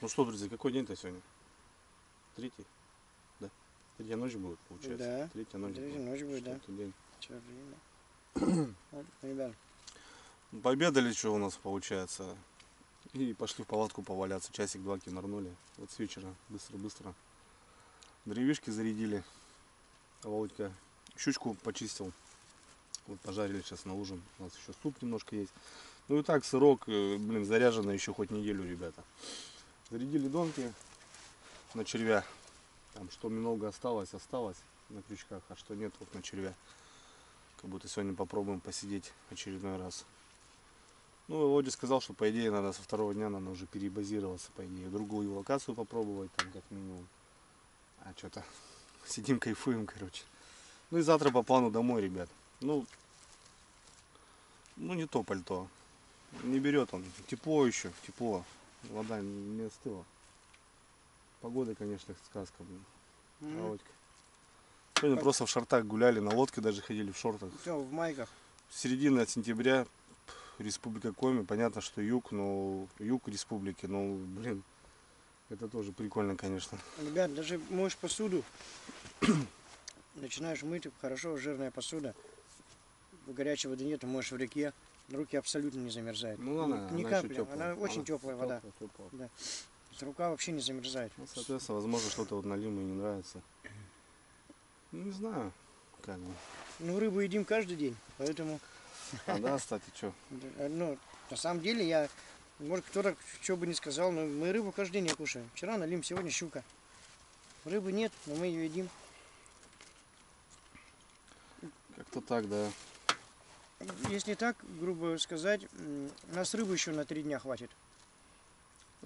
[SPEAKER 3] Ну что, друзья, какой день-то сегодня? Третий? Да. Третья ночь будет, получается.
[SPEAKER 9] Да.
[SPEAKER 3] Третья ночь
[SPEAKER 9] Третья
[SPEAKER 3] будет.
[SPEAKER 9] ночь будет, да.
[SPEAKER 3] День.
[SPEAKER 9] Чё, время? Вот, ребят.
[SPEAKER 3] Пообедали, что у нас получается. И пошли в палатку поваляться. Часик-два кинорнули. Вот с вечера. Быстро-быстро. Древишки зарядили. Володька щучку почистил. Вот пожарили сейчас на ужин. У нас еще суп немножко есть. Ну и так сырок, блин, заряжено еще хоть неделю, ребята. Зарядили донки на червя. Там что много осталось на крючках, а что нет, вот на червя. Как будто сегодня попробуем посидеть очередной раз. Ну, Володя сказал, что по идее надо со второго дня надо уже перебазироваться, по идее. Другую локацию попробовать, там как минимум. А что-то сидим, кайфуем, короче. Ну и завтра по плану домой, ребят. Ну не то пальто. Не берет он. Тепло еще, тепло. Вода не остыла. Погода, конечно, сказка, блин.
[SPEAKER 9] Мгм.
[SPEAKER 3] Володька. Сегодня просто в шортах гуляли, на лодке даже ходили в шортах.
[SPEAKER 9] Все, в майках.
[SPEAKER 3] Середина сентября, Республика Коми, понятно, что юг, но юг республики, но, блин, это тоже прикольно, конечно.
[SPEAKER 9] Ребят, даже моешь посуду, начинаешь мыть, хорошо, жирная посуда, горячей воды нет, моешь в реке, руки абсолютно не замерзают.
[SPEAKER 3] Ну, она
[SPEAKER 9] Ни
[SPEAKER 3] еще
[SPEAKER 9] капли,
[SPEAKER 3] теплая.
[SPEAKER 9] она очень теплая вода.
[SPEAKER 3] Теплая.
[SPEAKER 9] Да. Рука вообще не замерзает.
[SPEAKER 3] Ну, соответственно, возможно, что-то вот налим и не нравится. Ну, не знаю, как бы.
[SPEAKER 9] Ну, рыбу едим каждый день, поэтому...
[SPEAKER 3] А да, кстати, что?
[SPEAKER 9] Ну, на самом деле, я, может, кто-то что бы не сказал, но мы рыбу каждый день не кушаем. Вчера налим, сегодня щука. Рыбы нет, но мы ее едим.
[SPEAKER 3] Как-то так, да.
[SPEAKER 9] Если так, грубо сказать, у нас рыбы еще на 3 дня хватит.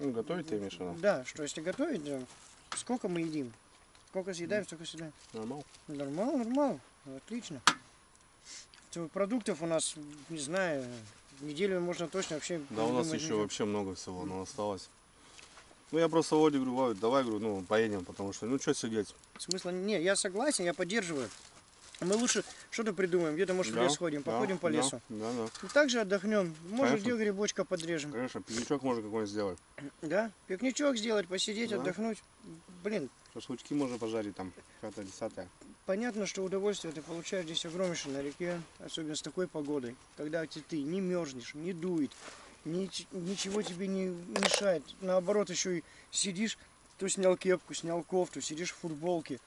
[SPEAKER 3] Ну, готовить ты имеешь в виду?
[SPEAKER 9] Да, что если готовить, да, сколько мы едим? Сколько съедаем, столько съедаем.
[SPEAKER 3] Нормал?
[SPEAKER 9] Нормально, отлично. Продуктов у нас, не знаю, неделю можно точно вообще...
[SPEAKER 3] Да, у нас
[SPEAKER 9] придумать
[SPEAKER 3] еще
[SPEAKER 9] нельзя.
[SPEAKER 3] вообще много всего, но осталось. Ну, я просто Володе говорю, Володь, давай, говорю, ну, поедем, потому что, ну, что сидеть?
[SPEAKER 9] Смысла не, я согласен, я поддерживаю. Мы лучше что-то придумаем, где-то, может, в
[SPEAKER 3] Да,
[SPEAKER 9] лес сходим,
[SPEAKER 3] да,
[SPEAKER 9] походим по
[SPEAKER 3] да,
[SPEAKER 9] лесу.
[SPEAKER 3] Да, да.
[SPEAKER 9] И также отдохнем. Может,
[SPEAKER 3] Конечно.
[SPEAKER 9] где грибочка подрежем.
[SPEAKER 3] Конечно, пикничок можно какой-нибудь сделать.
[SPEAKER 9] Да, пикничок сделать, посидеть,
[SPEAKER 3] Да.
[SPEAKER 9] отдохнуть. Блин,
[SPEAKER 3] Шашлычки можно пожарить там, 5-10.
[SPEAKER 9] понятно, что удовольствие ты получаешь здесь огромнейшее на реке, особенно с такой погодой, когда ты не мерзнешь, не дует, ничего тебе не мешает. Наоборот, еще и сидишь, то снял кепку, снял кофту, сидишь в футболке.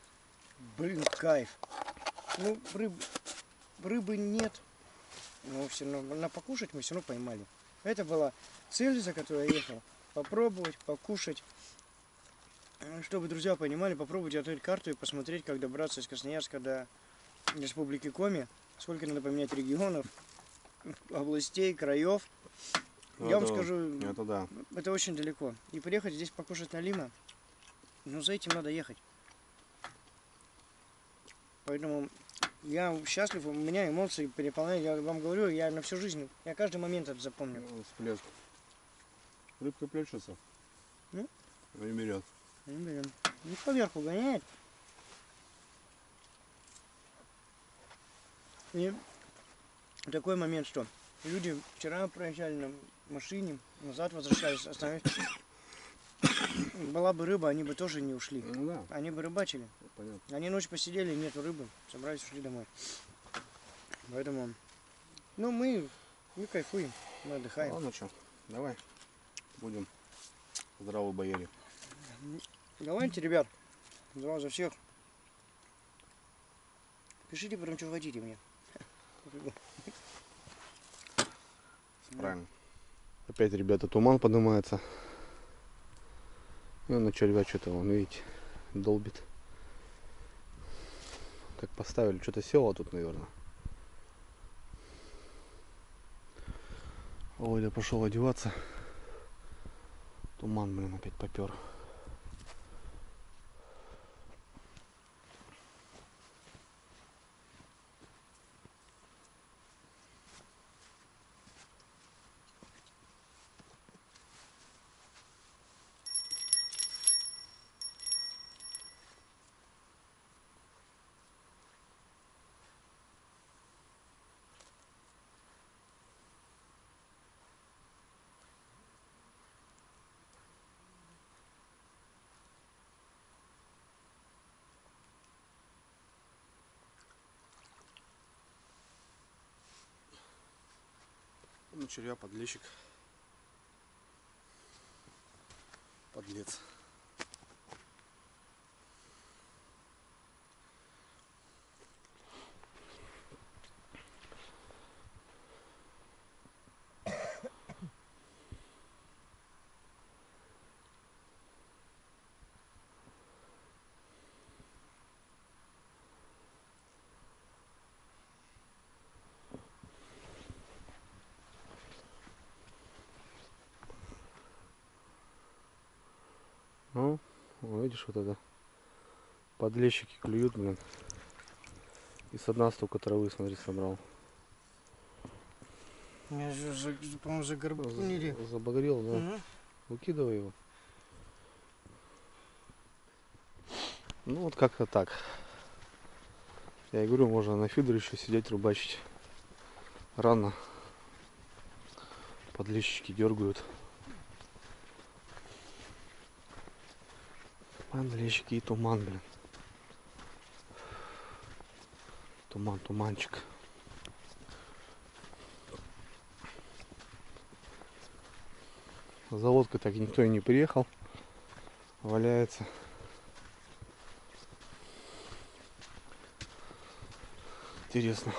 [SPEAKER 9] Блин, кайф. Ну, рыбы нет, но все равно на покушать мы все равно поймали. Это была цель, за которой я ехал. Попробовать, покушать. Чтобы друзья понимали, попробовать открыть карту и посмотреть, как добраться из Красноярска до Республики Коми. Сколько надо поменять регионов, областей, краев. Я вам скажу,
[SPEAKER 3] Это да.
[SPEAKER 9] это очень далеко. И приехать здесь покушать налима, ну за этим надо ехать. Поэтому я счастлив, у меня эмоции переполняют. Я вам говорю, я на всю жизнь, я каждый момент это запомню.
[SPEAKER 3] Всплеск. Рыбка плещется.
[SPEAKER 9] Ну?
[SPEAKER 3] Не берет.
[SPEAKER 9] Ну, блин, не поверху гоняет. И такой момент, что люди вчера проезжали на машине, назад возвращались, остановились. Была бы рыба, они бы тоже не ушли.
[SPEAKER 3] Ну да.
[SPEAKER 9] Они бы рыбачили.
[SPEAKER 3] Понятно.
[SPEAKER 9] Они ночь посидели, нету рыбы, собрались, ушли домой. Поэтому, ну, мы кайфуем, мы отдыхаем.
[SPEAKER 3] Ладно, что, давай будем здравы бояре.
[SPEAKER 9] Давайте, ребят, за вас, за всех. Пишите потом, что хотите мне.
[SPEAKER 3] Правильно.
[SPEAKER 8] Опять, ребята, туман поднимается. Ну, на червя что-то, вон, видите, долбит. Как поставили, что-то село тут, наверное. Володя пошел одеваться. Туман, блин, опять попер.
[SPEAKER 3] Ну, червя, подлещик. Подлец.
[SPEAKER 8] Ну, видишь, вот это. Подлещики клюют, блин. И с дна столько травы, смотри, собрал.
[SPEAKER 9] Я же, по-моему, загорбунили.
[SPEAKER 8] Забагрил, да.
[SPEAKER 9] Угу.
[SPEAKER 8] Выкидывай его.
[SPEAKER 3] Ну вот как-то так. Я и говорю, можно на фидер еще сидеть рыбачить. Рано. Подлещики дергают. Подлещики и туман, блин. Туман, туманчик. За лодкой так никто и не приехал. Валяется. Интересно.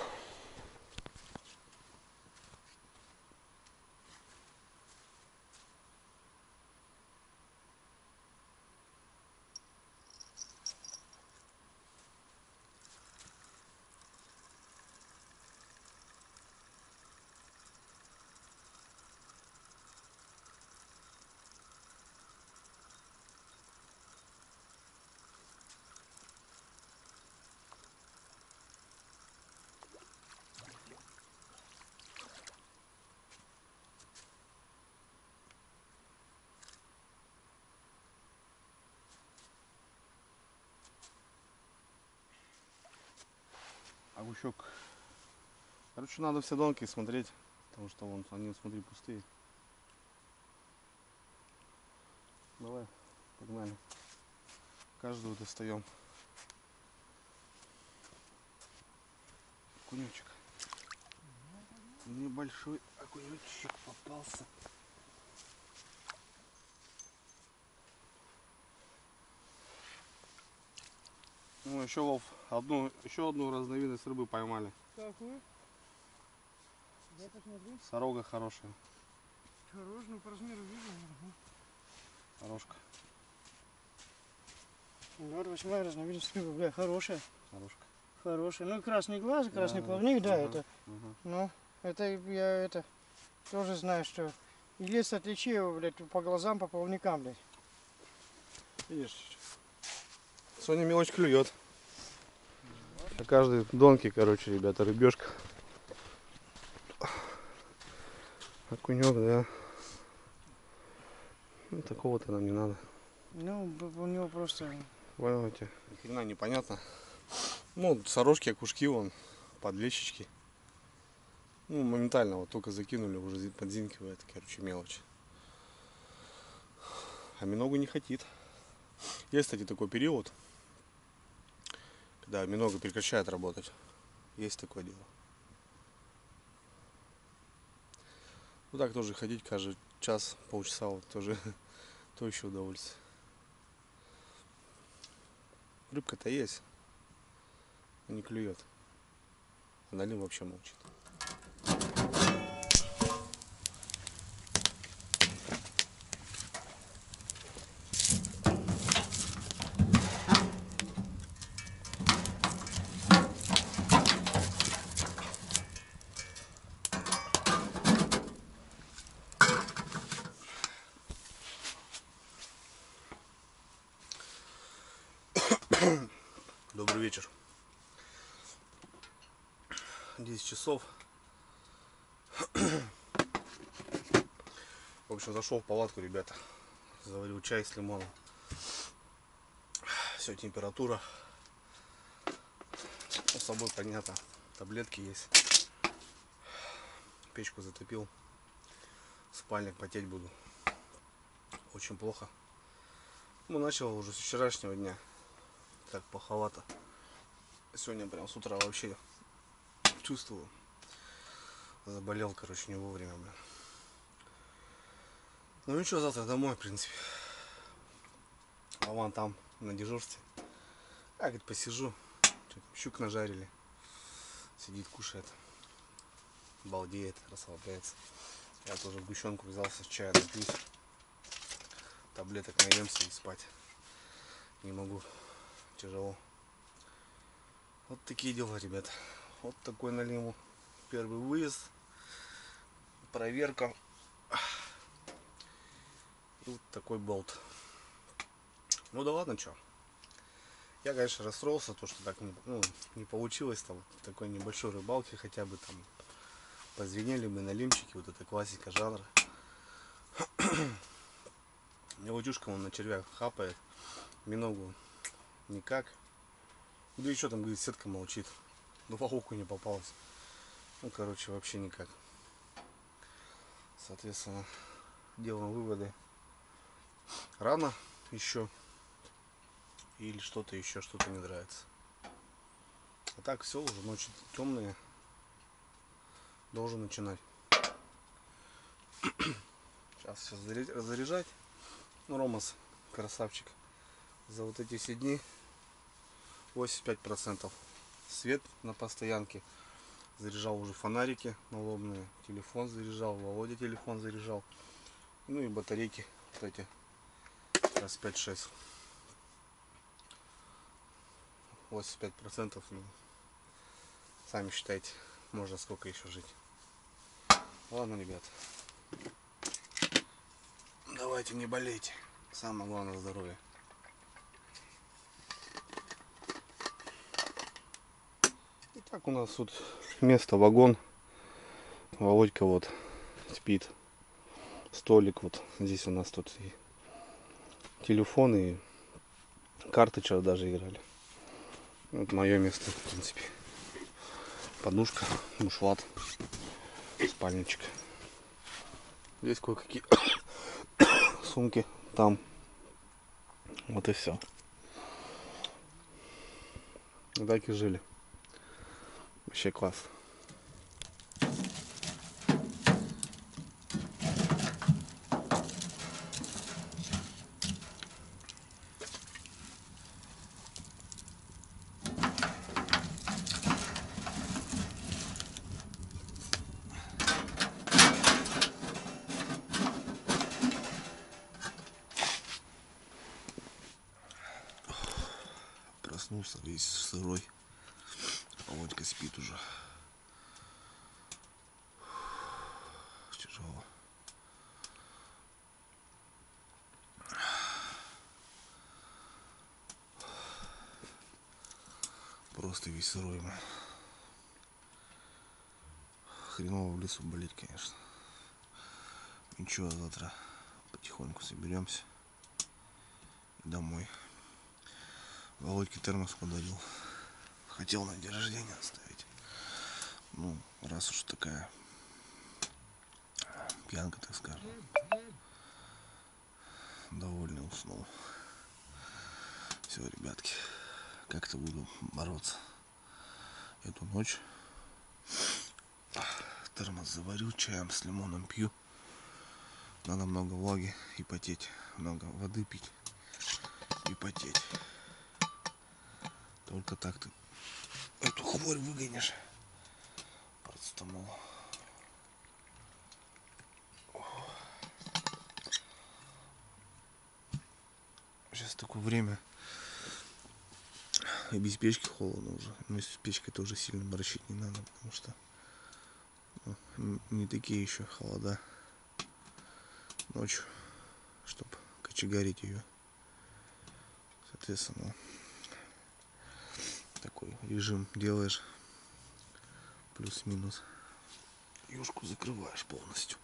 [SPEAKER 3] Огурчок. Короче, надо все донки смотреть, потому что вон они, смотри, пустые. Давай, погнали. Каждую достаем. Окунечек. Небольшой окунечек попался. Ну, еще, Вов, еще одну разновидность рыбы поймали.
[SPEAKER 4] Какую? Дай посмотрю.
[SPEAKER 3] Сорога хорошая.
[SPEAKER 4] Хорош, ну по размеру вижу.
[SPEAKER 3] Хорошка.
[SPEAKER 4] Вот 8-я разновидность рыбы, бля, хорошая.
[SPEAKER 3] Хорошка.
[SPEAKER 4] Хорошая. Ну, красный глаз, красный плавник, да, это. Ну, это я тоже знаю, что и лес отличи его, блядь, по глазам, по плавникам, блядь.
[SPEAKER 3] Видишь, Соня мелочь клюет. На каждой донке, короче, ребята, рыбешка. Окунек, да. Ну, такого-то нам не надо.
[SPEAKER 4] Ну, у него просто...
[SPEAKER 3] Понимаете, ни хрена непонятно. Ну, сорожки, окушки, вон, подлещички. Ну, моментально, вот только закинули, уже подзинкивает, короче, мелочь. А миногу не хотит. Есть, кстати, такой период, когда минога прекращает работать. Есть такое дело. Ну так тоже ходить каждый час, полчаса, вот тоже то еще удовольствие. Рыбка-то есть, но не клюет. А налим вообще молчит. Добрый вечер. 10 часов. В общем, зашел в палатку, ребята. Заварил чай с лимоном. Все, температура. Ну, с собой понятно. Таблетки есть. Печку затопил. Спальник потеть буду. Очень плохо. Ну, начал уже с вчерашнего дня. Так плоховато. Сегодня прям с утра вообще чувствую. Заболел, короче, не вовремя, блин. Ну ничего, завтра домой, в принципе. А вон там на дежурстве. А, говорит, посижу. Щук нажарили. Сидит, кушает. Балдеет, расслабляется. Я тоже сгущенку взялся, чая напьюсь. Таблеток наемся и спать. Не могу. Тяжело. Вот такие дела, ребят. Вот такой налиму. Первый выезд. Проверка. И вот такой болт. Ну да ладно, что. Я, конечно, расстроился, то, что так не получилось там такой небольшой рыбалки, хотя бы там позвенели бы налимчики, вот это классика жанра. Мелодюшка он на червяк хапает, миногу никак. Да еще там, говорит, сетка молчит. Ну, по хуку не попалась. Ну, короче, вообще никак. Соответственно, делаем выводы. Рано еще. Или что-то еще, что-то не нравится. А так все, уже ночи темные. Должен начинать. Сейчас все заряжать. Ну, Ромас, красавчик. За вот эти все дни 85%. Свет на постоянке. Заряжал уже фонарики налобные. Телефон заряжал. Володя телефон заряжал. Ну и батарейки. Вот эти. Раз 5-6. 85%. Ну, сами считайте. Можно сколько еще жить. Ладно, ребят. Давайте не болейте. Самое главное здоровье. Итак, у нас тут место, вагон. Володька вот спит. Столик вот. Здесь у нас тут и телефон, и карты вчера даже играли. Вот мое место, в принципе. Подушка, бушлат, спальничек. Здесь кое-какие сумки там. Вот и все. Вот так и жили. Вообще класс. Проснулся весь сырой. Володька спит уже. Тяжело. Просто весь сырой. Хреново в лесу болеть, конечно. Ничего, завтра потихоньку соберемся и домой. Володьке термос подарил. Хотел на день рождения оставить. Ну, раз уж такая пьянка, так скажем. Довольно уснул. Все, ребятки, как-то буду бороться эту ночь. Термос заварю, чаем с лимоном пью. Надо много влаги и потеть. Много воды пить и потеть. Только так ты эту хворь выгонишь. Парацетамол. Сейчас такое время. И без печки холодно уже. Но с печкой тоже сильно морочить не надо, потому что не такие еще холода ночью, чтобы кочегарить ее. Соответственно, такой режим делаешь, плюс-минус, юшку закрываешь полностью.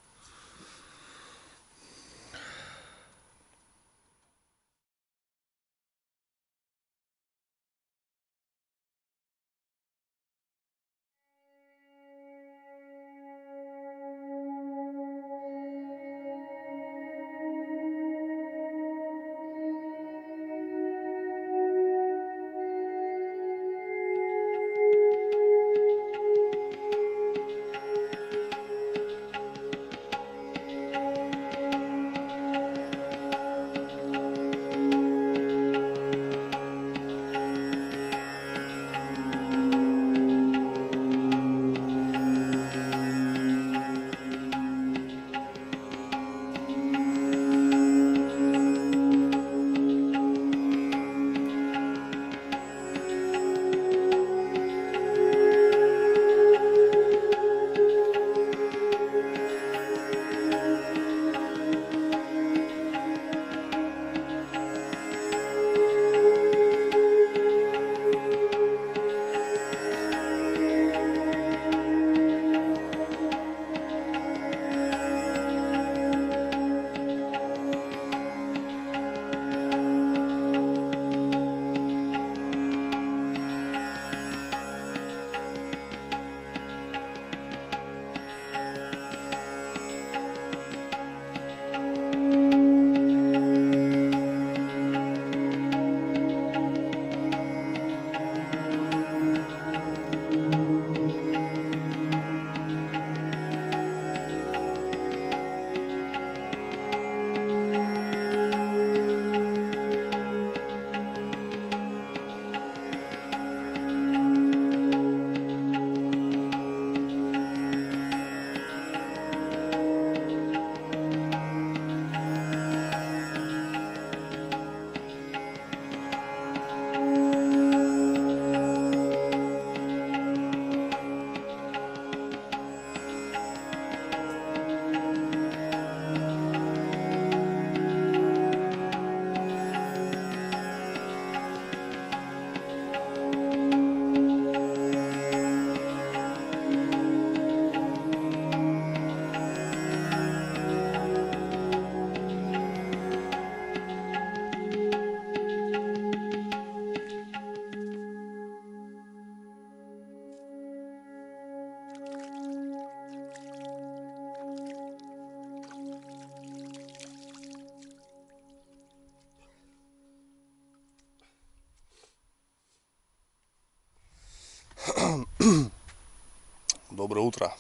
[SPEAKER 1] Доброе утро.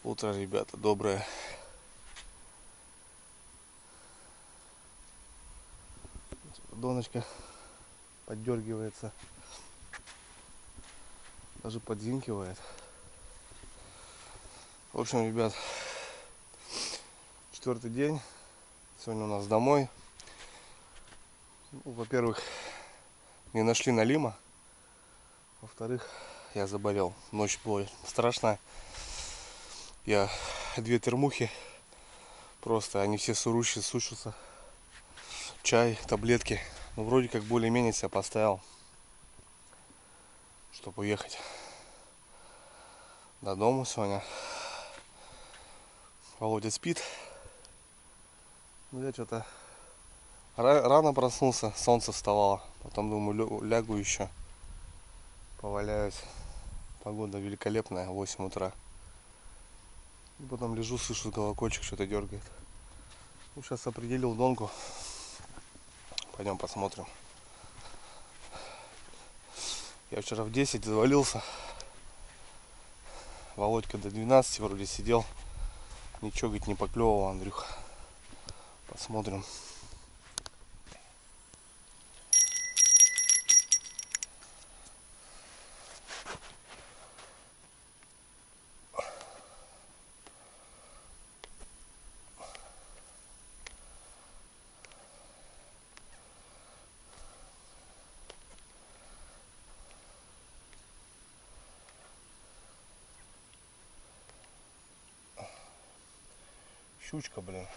[SPEAKER 1] Утро, ребята, доброе. Доночка поддергивается. Даже подзинкивает. В общем, ребят, 4-й день. Сегодня у нас домой. Во-первых, не нашли налима. Во-вторых, я заболел. Ночь была страшная. Я 2 термухи. Просто они все сушатся. Чай, таблетки. Ну, вроде как более-менее себя поставил, чтобы уехать до дома сегодня. Володя спит. Ну, я что-то рано проснулся, солнце вставало. Потом думаю, лягу еще, поваляюсь. Погода великолепная, 8 утра. И потом лежу, слышу, колокольчик что-то дергает. Ну, сейчас определил Донку. Пойдем посмотрим. Я вчера в 10 завалился. Володька до 12 вроде сидел. Ничего, говорит, не поклевывал, Андрюха. Посмотрим. Щучка, блин.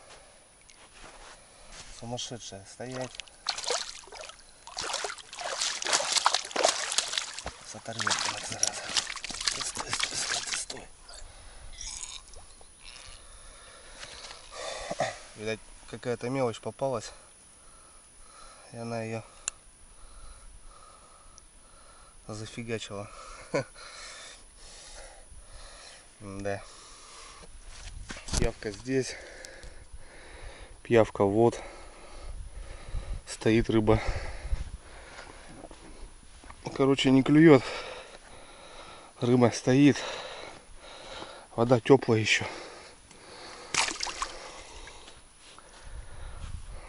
[SPEAKER 1] Сумасшедшая. Стоять. Оторвет, блин, зараза. Стой. Видать, какая-то мелочь попалась. И она ее зафигачила. Да. Пиявка здесь. Пиявка вот. Стоит рыба. Короче, не клюет. Рыба стоит. Вода теплая еще.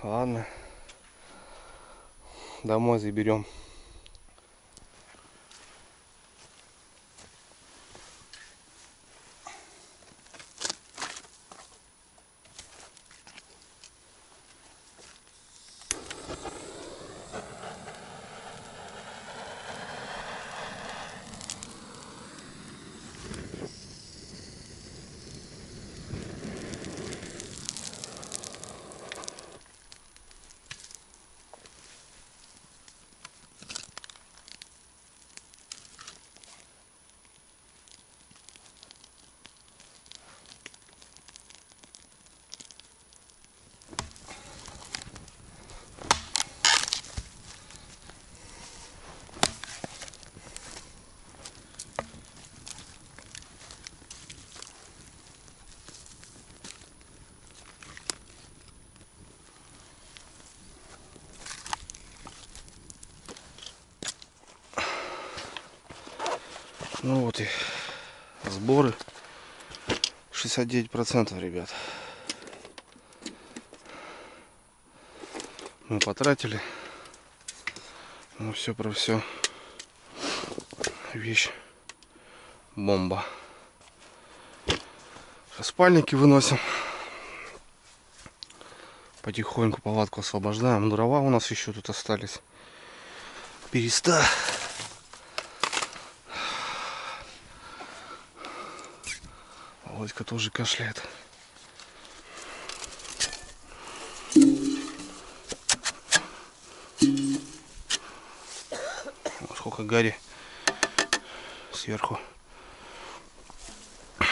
[SPEAKER 1] Ладно. Домой заберем. Ну вот и сборы 69%, ребят. Мы потратили. Ну все про все. Вещь бомба. Сейчас спальники выносим. Потихоньку палатку освобождаем. Дрова у нас еще тут остались. Береста. Володька тоже кашляет. Вот сколько гари сверху. А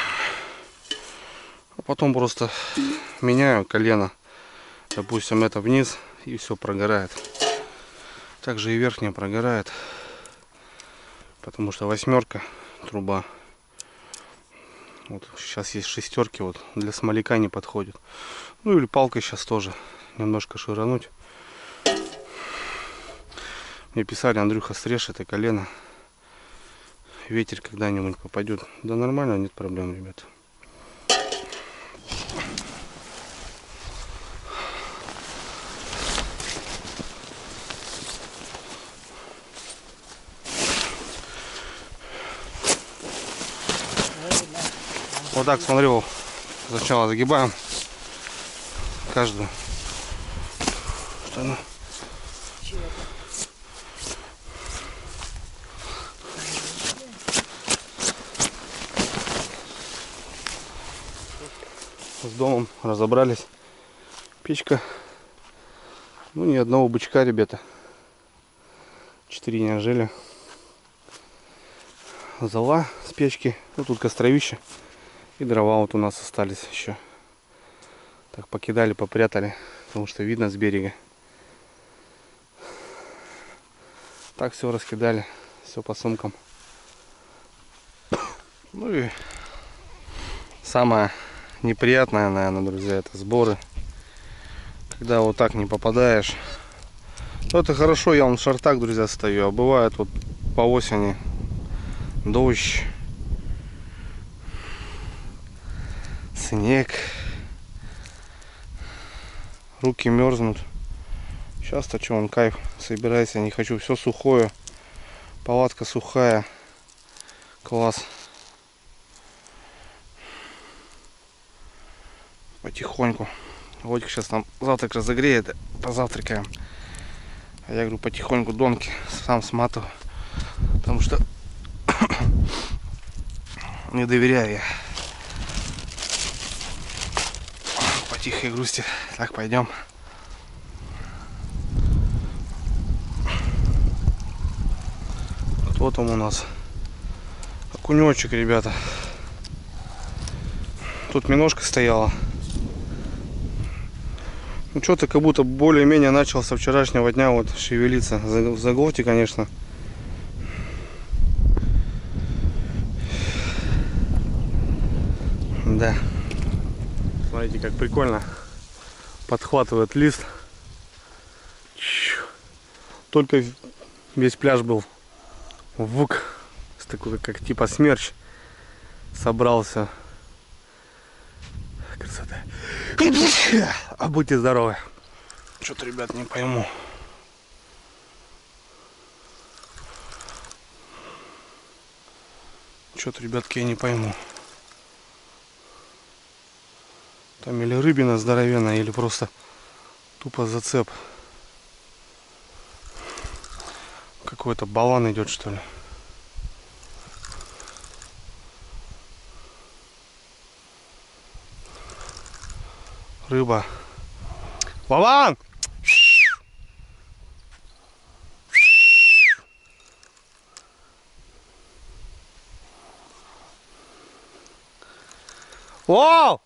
[SPEAKER 1] потом просто меняю колено. Допустим, это вниз, и все прогорает. Также и верхняя прогорает. Потому что 8-ка труба. Вот сейчас есть 6-ки, вот для смоляка не подходит. Ну или палкой сейчас тоже немножко ширануть. Мне писали: Андрюха, срежь это колено.
[SPEAKER 8] ветер когда-нибудь попадет. Да нормально, нет проблем, ребят. Вот так, смотри, Вов. Сначала загибаем каждую. Что она? С домом разобрались. Печка. Ну, ни одного бычка, ребята. 4 неужели. Зола с печки. Ну, тут костровище. И дрова вот у нас остались еще. Так, покидали, попрятали. Потому что видно с берега. Так все раскидали. Все по сумкам. Ну и самое неприятное, наверное, друзья, это сборы. Когда вот так не попадаешь. Ну, это хорошо, я вон в шортах, друзья, стою. А бывает вот по осени дождь, снег, руки мерзнут. Сейчас-то что, он кайф, собирайся, не хочу, все сухое, палатка сухая, класс. Потихоньку. Водик сейчас там завтрак разогреет, позавтракаем. А я говорю, потихоньку донки сам сматываю, потому что не доверяю я. По тихой грусти. Так, пойдем. Вот он у нас. Окунечек, ребята. Тут миножка стояла. Ну, что-то как будто более-менее начал со вчерашнего дня вот шевелиться. В заглоте, конечно. Да. Смотрите, как прикольно подхватывает лист. Только весь пляж был вук, такой как типа смерч собрался. Красота. А будьте здоровы. Что-то, ребят, не пойму. Что-то, ребятки, я не пойму. Там или рыбина здоровенная, или просто тупо зацеп. Какой-то балан идет, что ли. Рыба. Балан! О!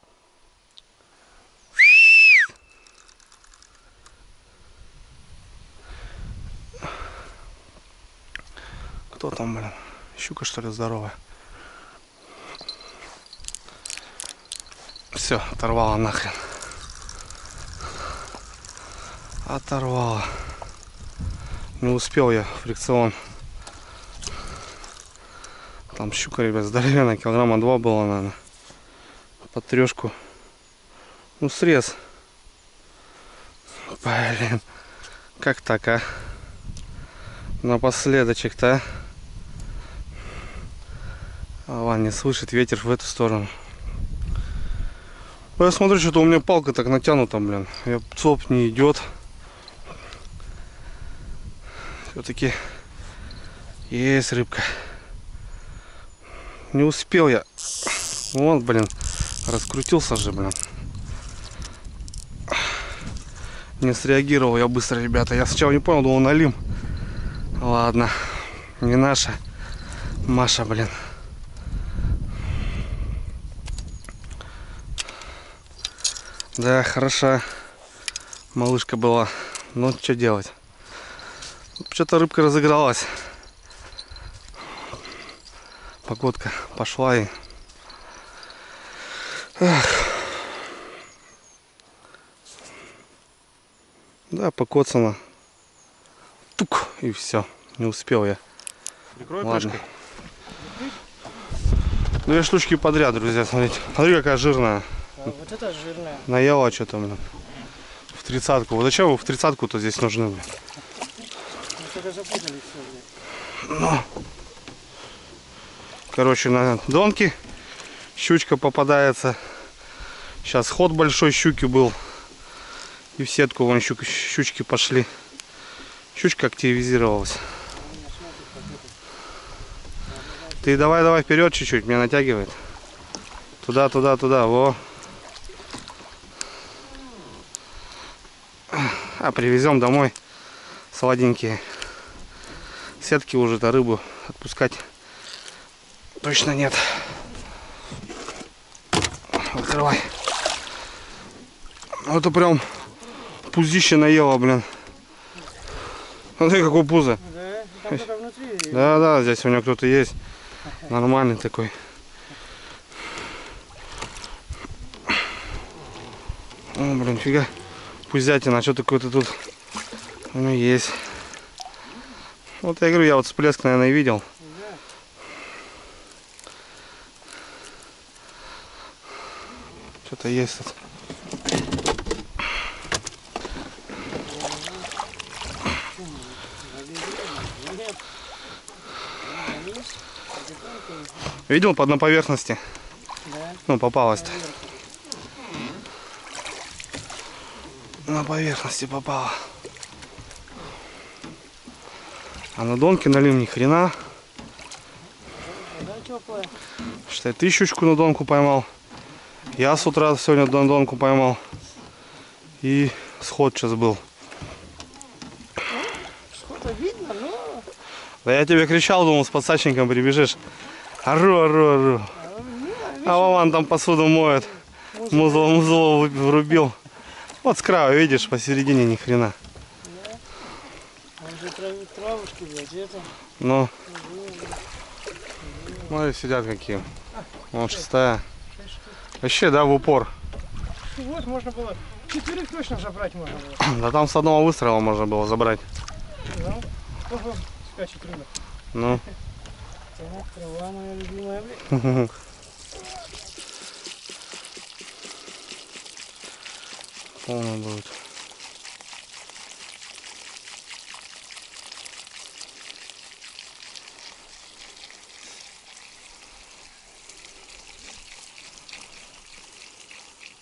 [SPEAKER 8] Кто там, блин? Щука, что ли, здоровая? Все, оторвала нахрен. Оторвала. Не успел я, фрикцион. Там щука, ребят, здоровенная, килограмма 2 было, наверное. Под трешку. Ну, срез. Блин. Как так, а? Напоследочек-то, а? Ладно, не слышит ветер в эту сторону. Ну, я смотрю, что-то у меня палка так натянута, блин. Цоп не идет. Все-таки есть рыбка. Не успел я. Вот, блин. Раскрутился же, блин. Не среагировал я быстро, ребята. Я сначала не понял, думал, налим. Ладно. Не наша. Маша, блин. Да, хороша малышка была. Ну, что делать? Что-то рыбка разыгралась. Погодка пошла и... Ах. Да, покоцано. Тук, и все. Не успел я.
[SPEAKER 3] Прикрой
[SPEAKER 8] ладно.
[SPEAKER 3] крышкой.
[SPEAKER 8] 2 штучки подряд, друзья, смотрите. Смотри, какая жирная.
[SPEAKER 9] А вот это жирная.
[SPEAKER 8] Наела что-то, блин. В 30-ку. Вот зачем вы в 30-ку-то здесь нужны, блин?
[SPEAKER 9] Мы только запутали все, блин.
[SPEAKER 8] Ну. Короче, на донки щучка попадается. Сейчас ход большой щуки был. И в сетку вон щучки пошли. Щучка активизировалась. Ты давай вперед чуть-чуть, меня натягивает. Туда, во. А привезем домой сладенькие. Сетки уже-то рыбу отпускать точно нет. Открывай. Ну, это прям пуздище наело, блин. Смотри, какое пузо.
[SPEAKER 9] Да, там кто-то внутри.
[SPEAKER 8] Да, здесь у него кто-то есть. Нормальный такой. О, блин, фига. Пуздятина, что такое-то тут у него есть. Вот я говорю, я вот всплеск, наверное, видел. Что-то есть тут. Видел на поверхности?
[SPEAKER 9] Да.
[SPEAKER 8] Ну, попалась-то. На поверхности попала. А на донке налим ни хрена.
[SPEAKER 9] Вода теплая.
[SPEAKER 8] Считай, ты щучку на донку поймал. Я с утра сегодня на донку поймал. И сход сейчас был.
[SPEAKER 9] Что-то видно, но...
[SPEAKER 8] Да я тебе кричал, думал, с подсачником прибежишь. Ору. А Вован там посуду моет. Музло врубил. Вот с края, видишь, посередине ни хрена.
[SPEAKER 9] Да. Он же травушки, блядь, это...
[SPEAKER 8] Ну. Смотри, сидят какие. Вон 6-я. Вообще, да, в упор.
[SPEAKER 9] Вот можно было... 4 точно забрать можно было.
[SPEAKER 8] Да там с одного выстрела можно было забрать.
[SPEAKER 9] Ну, ого, скачет рыба.
[SPEAKER 8] Ну.
[SPEAKER 9] Так, трава моя любимая, блядь.
[SPEAKER 8] Полно будет.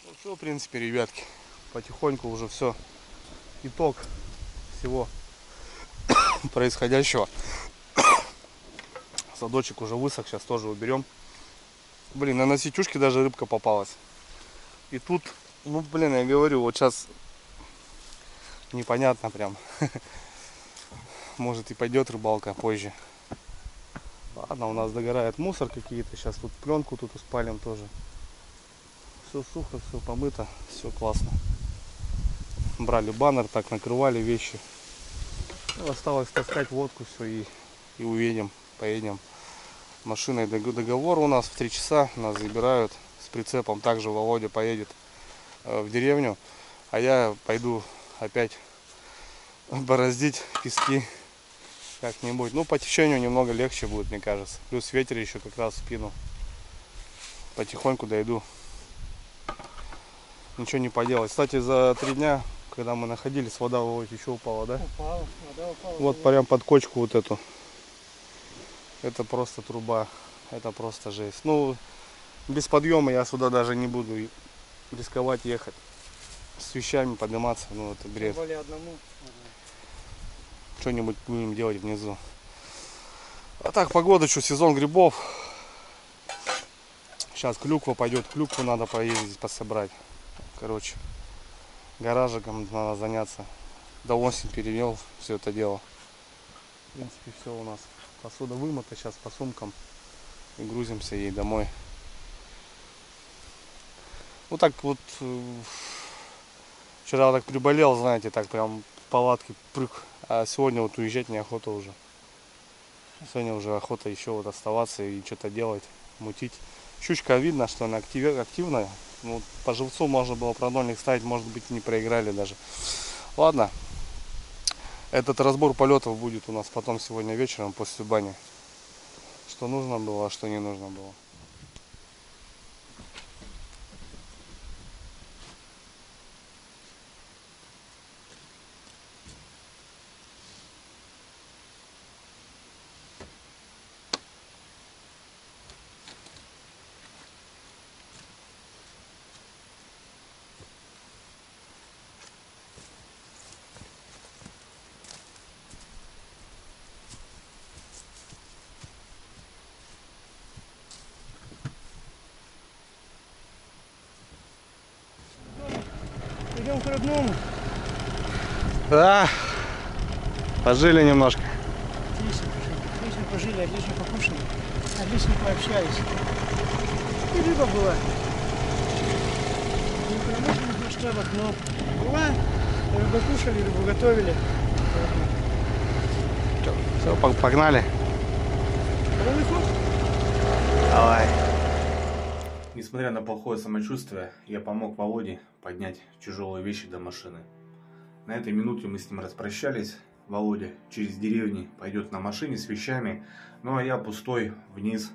[SPEAKER 1] Ну все, в принципе, ребятки, потихоньку уже все. Итог всего происходящего. Садочек уже высох, сейчас тоже уберем. Блин, на сетюшке даже рыбка попалась. И тут, ну блин, я говорю, вот сейчас непонятно прям. Может и пойдет рыбалка позже. Ладно, у нас догорает мусор какие-то. Сейчас тут пленку тут спалим тоже. Все сухо, все помыто, все классно. Брали баннер, так накрывали вещи. Ну, осталось таскать водку, все и уедем, поедем. Машиной договор у нас в 3 часа, нас забирают с прицепом. Также Володя поедет в деревню, а я пойду опять бороздить пески как-нибудь. Ну, по течению немного легче будет, мне кажется. Плюс ветер еще как раз в спину. Потихоньку дойду. Ничего не поделать. Кстати, за 3 дня, когда мы находились, вода еще упала, да?
[SPEAKER 9] Упала, вода упала.
[SPEAKER 1] Вот прям под кочку вот эту. Это просто труба. Это просто жесть. Ну, без подъема я сюда даже не буду рисковать ехать. С вещами подниматься, ну это бред.
[SPEAKER 9] Тем более одному.
[SPEAKER 1] Что-нибудь будем делать внизу. А так, погода, что, сезон грибов. Сейчас клюква пойдет. Клюкву надо поездить, пособрать. Короче, гаражиком надо заняться. До осени перевел все это дело. В принципе, все у нас. Посуда вымыта, сейчас по сумкам. И грузимся ей домой. Вот так вот. Вчера так приболел, знаете, так прям в палатке прыг. А сегодня вот уезжать неохота уже. Сегодня уже охота еще вот оставаться и что-то делать, мутить. Щучка видно, что она активная. Ну, по живцу можно было продольник ставить, может быть, не проиграли даже. Ладно. Этот разбор полетов будет у нас потом сегодня вечером после бани. Что нужно было, а что не нужно было.
[SPEAKER 4] по-родному.
[SPEAKER 8] Да, пожили немножко.
[SPEAKER 4] Отлично пожили, отлично покушали, отлично пообщались. И рыба была. Не в промышленных масштабах, но была. Рыбу кушали, рыбу готовили.
[SPEAKER 8] Все, погнали. Давай.
[SPEAKER 1] Несмотря на плохое самочувствие, я помог Володе поднять тяжелые вещи до машины. На этой минуте мы с ним распрощались. Володя через деревни пойдет на машине с вещами, ну а я пустой вниз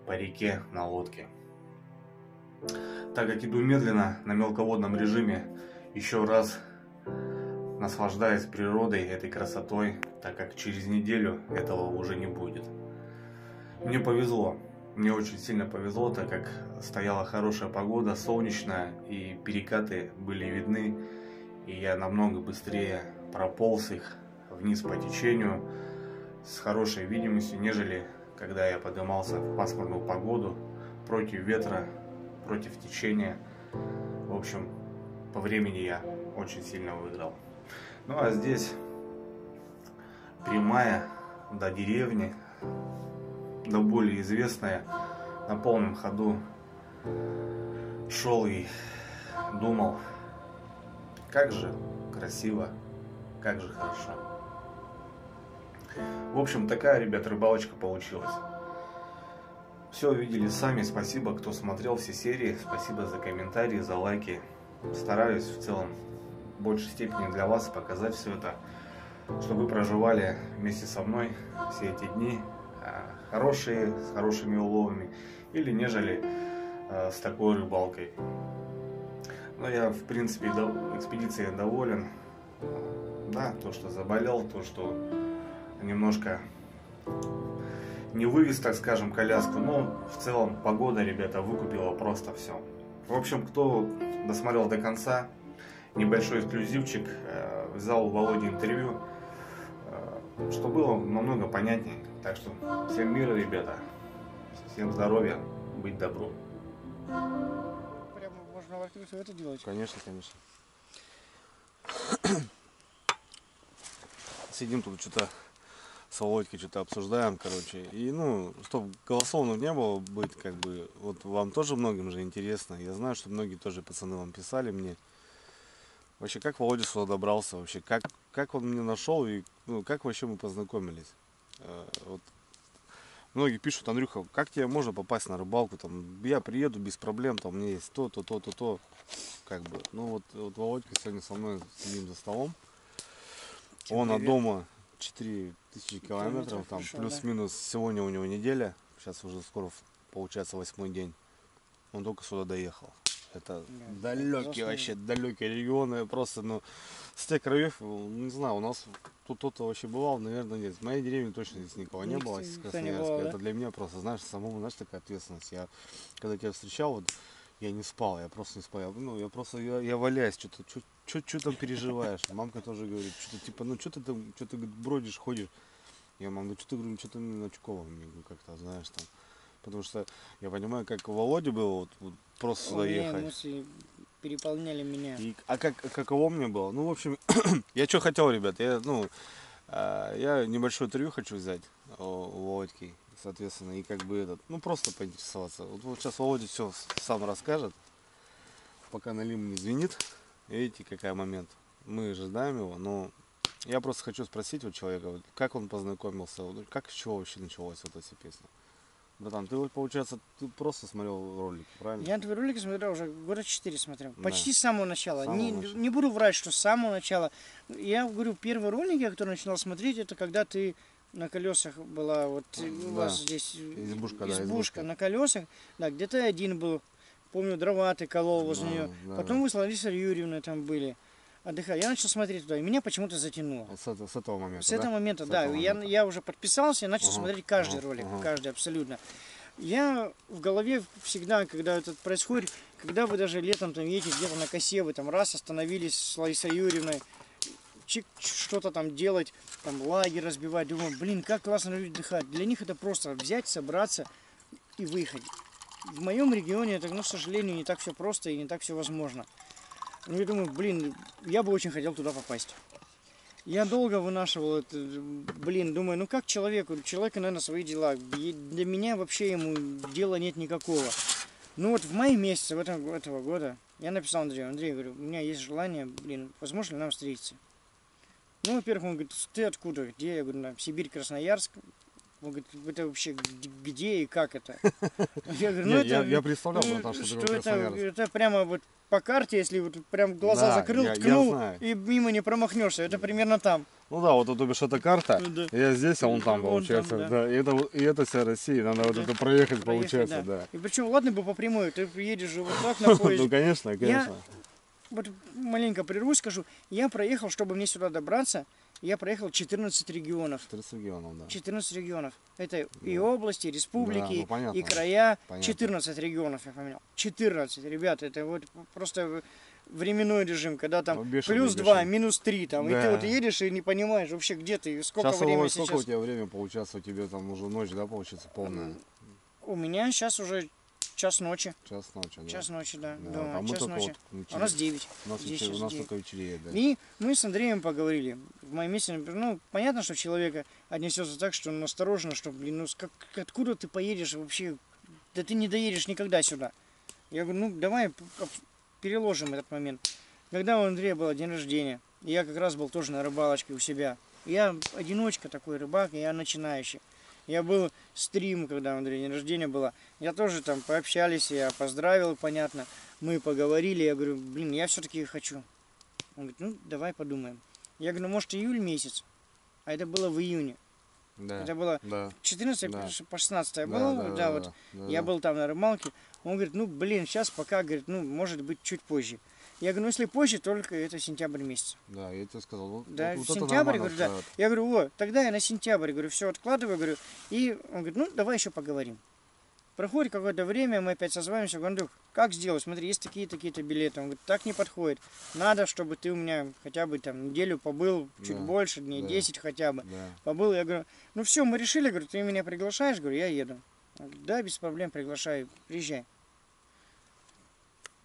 [SPEAKER 1] по реке на лодке. Так как иду медленно на мелководном режиме, еще раз наслаждаясь природой, этой красотой, так как через неделю этого уже не будет. Мне повезло, мне очень сильно повезло, так как стояла хорошая погода, солнечная, и перекаты были видны, и я намного быстрее прополз их вниз по течению с хорошей видимостью, нежели когда я поднимался в пасмурную погоду, против ветра, против течения. В общем, по времени я очень сильно выиграл. Ну а здесь прямая до деревни, до более известная, на полном ходу шел и думал, как же красиво, как же хорошо. В общем, такая, ребят, рыбалочка получилась. Все видели сами, спасибо, кто смотрел все серии, спасибо за комментарии, за лайки. Стараюсь в целом в большей степени для вас показать все это, чтобы вы проживали вместе со мной все эти дни, хорошие, с хорошими уловами, или нежели с такой рыбалкой. Но я, в принципе, экспедицией доволен. Да, то, что заболел, то, что немножко не вывез, так скажем, коляску, но в целом погода, ребята, выкупила просто все. В общем, кто досмотрел до конца, небольшой эксклюзивчик, взял у Володи интервью, что было намного понятнее. Так что всем мира, ребята, всем здоровья, быть добру.
[SPEAKER 4] Прямо можно в открытую это делать?
[SPEAKER 8] Конечно, конечно. Сидим тут что-то с Володькой, что-то обсуждаем, короче. И, ну, чтобы голословно не было быть, как бы, вот вам тоже многим же интересно. Я знаю, что многие тоже пацаны вам писали мне. Вообще, как Володя сюда добрался, вообще, как он меня нашел и, ну, как вообще мы познакомились. Вот. Многие пишут: Андрюха, как тебе можно попасть на рыбалку, там, я приеду без проблем, там, у меня есть то, как бы. Ну, вот Володька сегодня со мной сидим за столом. Он от дома 4000 километров, там, плюс-минус, да. Сегодня у него неделя, сейчас уже скоро получается 8-й день. Он только сюда доехал. Это далекие вообще, далекие регионы, просто, ну, с тех краев, не знаю, у нас тут кто-то вообще бывал, наверное, нет. В моей деревне точно здесь никого не было, из Красноярска. Это для меня просто, знаешь, самому, знаешь, такая ответственность. Я, когда тебя встречал, вот, я не спал, я просто не спал, я валяюсь, что там переживаешь? Мамка тоже говорит, что-то типа, ну, что ты там, что-то бродишь, ходишь. Я, мам, ну, что-то, говорю, что-то на Чукова, как-то, знаешь, там. Потому что я понимаю, как у Володи было вот просто сюда ехать.
[SPEAKER 4] Мысли переполняли меня.
[SPEAKER 8] А каково мне было? Ну, в общем, я что хотел, ребят, я небольшое интервью хочу взять у Володьки, соответственно, и как бы ну, просто поинтересоваться. Вот сейчас Володя все сам расскажет, пока Налим не звенит. Видите, какой момент. Мы ожидаем его, но я просто хочу спросить у человека, вот, как он познакомился, вот, как с чего вообще началась вот эта песня. Братан, ты, получается, ты просто смотрел ролики, правильно?
[SPEAKER 4] Я твои ролики смотрел уже года 4 смотрел. Почти с самого начала. Не буду врать, что с самого начала. Я говорю, первый ролик, который начинал смотреть, это когда ты на колесах была, вот у вас здесь избушка на колесах. Да, где-то один был. Помню, дрова ты колол возле нее. Потом вы с Ларисой Юрьевной там были. Отдыхали. Я начал смотреть туда, и меня почему-то затянуло.
[SPEAKER 8] С этого момента,
[SPEAKER 4] С этого момента, да. Я уже подписался и начал смотреть каждый ролик, каждый абсолютно. Я в голове всегда, когда это происходит, когда вы даже летом там едете где-то на косе, вы там раз остановились с Ларисой Юрьевной, что-то там делать, там лагерь разбивать, думаю, блин, как классно люди отдыхать. Для них это просто взять, собраться и выехать. В моем регионе это, ну, к сожалению, не так все просто и не так все возможно.
[SPEAKER 9] Ну, я думаю, блин, я бы очень хотел туда попасть. Я долго вынашивал это, блин, думаю, ну как человеку? У человека, наверное, свои дела. Для меня вообще ему дела нет никакого. Ну вот в мае месяце этого года я написал Андрею: Андрей, говорю, у меня есть желание, блин, возможно ли нам встретиться? Ну, во-первых, он говорит, ты откуда, где? Я говорю, на Сибирь, Красноярск. Он говорит, это вообще где и как это? Я говорю, ну это...
[SPEAKER 3] Я представлял, братан, что такое Красноярск.
[SPEAKER 9] Это прямо вот по карте, если вот прям глаза
[SPEAKER 3] Да,
[SPEAKER 9] закрыл,
[SPEAKER 3] я
[SPEAKER 9] ткнул,
[SPEAKER 3] знаю.
[SPEAKER 9] и мимо не промахнешься. Это примерно там.
[SPEAKER 3] Ну да, вот то бишь это карта,
[SPEAKER 9] Да.
[SPEAKER 3] я здесь, а он там,
[SPEAKER 9] Он
[SPEAKER 3] получается.
[SPEAKER 9] там,
[SPEAKER 3] Да. И это вся Россия, надо вот это проехать,
[SPEAKER 9] Проехать,
[SPEAKER 3] получается, да.
[SPEAKER 9] И причем, ладно бы по прямой, ты едешь же вот так на поезде.
[SPEAKER 3] Ну, конечно, конечно.
[SPEAKER 9] Вот маленько прервусь, скажу, я проехал, чтобы мне сюда добраться, я проехал 14 регионов.
[SPEAKER 3] 14 регионов, да.
[SPEAKER 9] 14 регионов. Это и области, и республики,
[SPEAKER 3] ну, понятно.
[SPEAKER 9] и края.
[SPEAKER 3] Понятно.
[SPEAKER 9] 14 регионов я поменял. 14, ребята, это вот просто временной режим, когда там
[SPEAKER 3] Ну, бешеный,
[SPEAKER 9] плюс 2,
[SPEAKER 3] бешеный.
[SPEAKER 9] минус 3, там, и
[SPEAKER 3] Да.
[SPEAKER 9] ты вот едешь и не понимаешь вообще, где ты, и сколько времени сейчас.
[SPEAKER 3] Сколько у тебя время получается, у тебя там уже ночь, да, получается, полная?
[SPEAKER 9] У меня сейчас уже час ночи.
[SPEAKER 3] Час ночи, да.
[SPEAKER 9] Час ночи, да.
[SPEAKER 3] Да,
[SPEAKER 9] дома,
[SPEAKER 3] а мы
[SPEAKER 9] час
[SPEAKER 3] только
[SPEAKER 9] ночи.
[SPEAKER 3] вот
[SPEAKER 9] А у нас 9.
[SPEAKER 3] У нас,
[SPEAKER 9] Здесь
[SPEAKER 3] у
[SPEAKER 9] сейчас
[SPEAKER 3] нас
[SPEAKER 9] 9.
[SPEAKER 3] только вечереет, да.
[SPEAKER 9] И мы с Андреем поговорили. В моем месте, ну, понятно, что человека отнесется так, что он осторожно, что, блин, ну, откуда ты поедешь вообще? Да ты не доедешь никогда сюда. Я говорю, ну, давай переложим этот момент. Когда у Андрея был день рождения, я как раз был тоже на рыбалочке у себя. Я одиночка такой рыбак, я начинающий. Я был стрим, когда у Андрея день рождения было. Я тоже там пообщались, я поздравил, понятно. Мы поговорили, я говорю, блин, я все-таки хочу. Он говорит, ну, давай подумаем. Я говорю, ну, может, июль месяц. А это было в июне.
[SPEAKER 3] Да.
[SPEAKER 9] Это было
[SPEAKER 3] Да.
[SPEAKER 9] 14
[SPEAKER 3] Да.
[SPEAKER 9] по 16 было, да, вот. Я был там на рыбалке. Он говорит, ну, блин, сейчас пока, говорит, ну, может быть, чуть позже. Я говорю, ну, если позже, только это сентябрь месяц.
[SPEAKER 3] Да, я тебе сказал. Вот,
[SPEAKER 9] Да,
[SPEAKER 3] вот
[SPEAKER 9] в
[SPEAKER 3] это
[SPEAKER 9] сентябрь,
[SPEAKER 3] нормально
[SPEAKER 9] говорю, да.
[SPEAKER 3] устраивает.
[SPEAKER 9] Я говорю, вот, тогда я на сентябрь, говорю, все откладываю, говорю. И он говорит, ну, давай еще поговорим. Проходит какое-то время, мы опять созваниваемся, говорю, Андрюх, как сделать? Смотри, есть такие-то билеты. Он говорит, так не подходит. Надо, чтобы ты у меня хотя бы там неделю побыл, чуть
[SPEAKER 3] Да,
[SPEAKER 9] больше, дней
[SPEAKER 3] да.
[SPEAKER 9] 10 хотя бы.
[SPEAKER 3] Да.
[SPEAKER 9] Побыл, я говорю, ну все, мы решили, говорю, ты меня приглашаешь, говорю, я еду. Он говорит, да, без проблем, приглашаю, приезжай.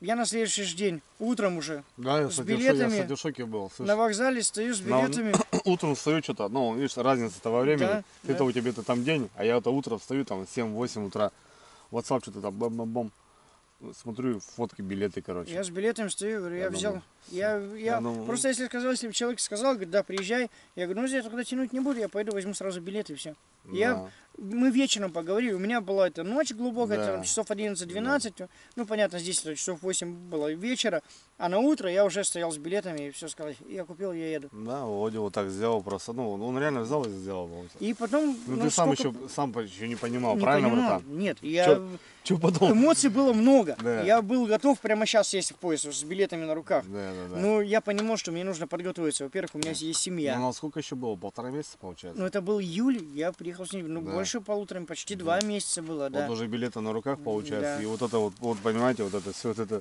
[SPEAKER 9] Я на следующий же день, утром уже,
[SPEAKER 3] Да, я,
[SPEAKER 9] с
[SPEAKER 3] кстати,
[SPEAKER 9] билетами
[SPEAKER 3] я, кстати, в шоке был. Слышь,
[SPEAKER 9] на вокзале стою с билетами.
[SPEAKER 3] утром встаю что-то, ну, видишь, разница-то во времени.
[SPEAKER 9] Да,
[SPEAKER 3] Ты-то
[SPEAKER 9] да.
[SPEAKER 3] у тебя-то там день, а я-то утром встаю, там, 7-8 утра. WhatsApp что-то там, бам-бам-бам. Смотрю, фотки, билеты, короче.
[SPEAKER 9] Я с билетами стою, говорю, я
[SPEAKER 3] Я
[SPEAKER 9] взял.
[SPEAKER 3] думаю,
[SPEAKER 9] Я
[SPEAKER 3] думаю,
[SPEAKER 9] просто если сказал, если бы человек сказал, говорит, да, приезжай, я говорю, ну я тогда тянуть не буду, я пойду возьму сразу билеты и все.
[SPEAKER 3] Да.
[SPEAKER 9] Мы вечером поговорили, у меня была эта ночь глубокая,
[SPEAKER 3] Да.
[SPEAKER 9] там, часов 11-12, ну понятно, здесь это часов 8 было вечера, а на утро я уже стоял с билетами и все сказал, я купил, я еду.
[SPEAKER 3] Да, Володя вот так сделал просто. Ну, он реально взял и сделал.
[SPEAKER 9] И потом,
[SPEAKER 3] Ну, ты сам
[SPEAKER 9] сколько-
[SPEAKER 3] еще не понимал,
[SPEAKER 9] не
[SPEAKER 3] правильно,
[SPEAKER 9] понимал.
[SPEAKER 3] братан?
[SPEAKER 9] Нет, я...
[SPEAKER 3] Че потом?
[SPEAKER 9] Эмоций было много.
[SPEAKER 3] Да.
[SPEAKER 9] Я был готов прямо сейчас сесть в поезд с билетами на руках.
[SPEAKER 3] Да, да, да.
[SPEAKER 9] Но я понимал, что мне нужно подготовиться. Во-первых, у меня есть семья.
[SPEAKER 3] Ну, сколько еще было? 1,5 месяца, получается?
[SPEAKER 9] Ну, это был июль, я приехал с ним, ну,
[SPEAKER 3] Да.
[SPEAKER 9] больше полутора, почти 2 месяца было, да.
[SPEAKER 3] Вот уже билеты на руках, получается.
[SPEAKER 9] Да.
[SPEAKER 3] И вот это вот, понимаете, вот это все вот это.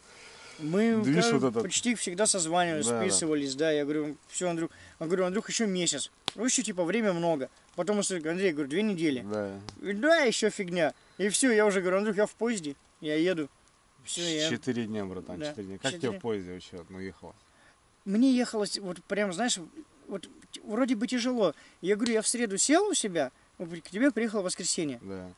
[SPEAKER 9] Мы
[SPEAKER 3] Движ вот этот.
[SPEAKER 9] почти всегда созванивались,
[SPEAKER 3] Да, да.
[SPEAKER 9] списывались, да. Я говорю, все, Андрюх, Андрюх, еще месяц. Ну, еще, типа, время много. Потом, Андрей, говорю, 2 недели.
[SPEAKER 3] Да.
[SPEAKER 9] И, да, еще фигня. И все, я уже говорю, Андрюх, я в поезде, я еду. Все, я...
[SPEAKER 3] 4 дня, братан,
[SPEAKER 9] Да,
[SPEAKER 3] 4 дня. Как
[SPEAKER 9] 4
[SPEAKER 3] тебе
[SPEAKER 9] дня.
[SPEAKER 3] в поезде вообще ну, ехало?
[SPEAKER 9] Мне ехалось, вот прям, знаешь, вот вроде бы тяжело. Я говорю, я в среду сел у себя, к тебе приехал в воскресенье.
[SPEAKER 3] Да.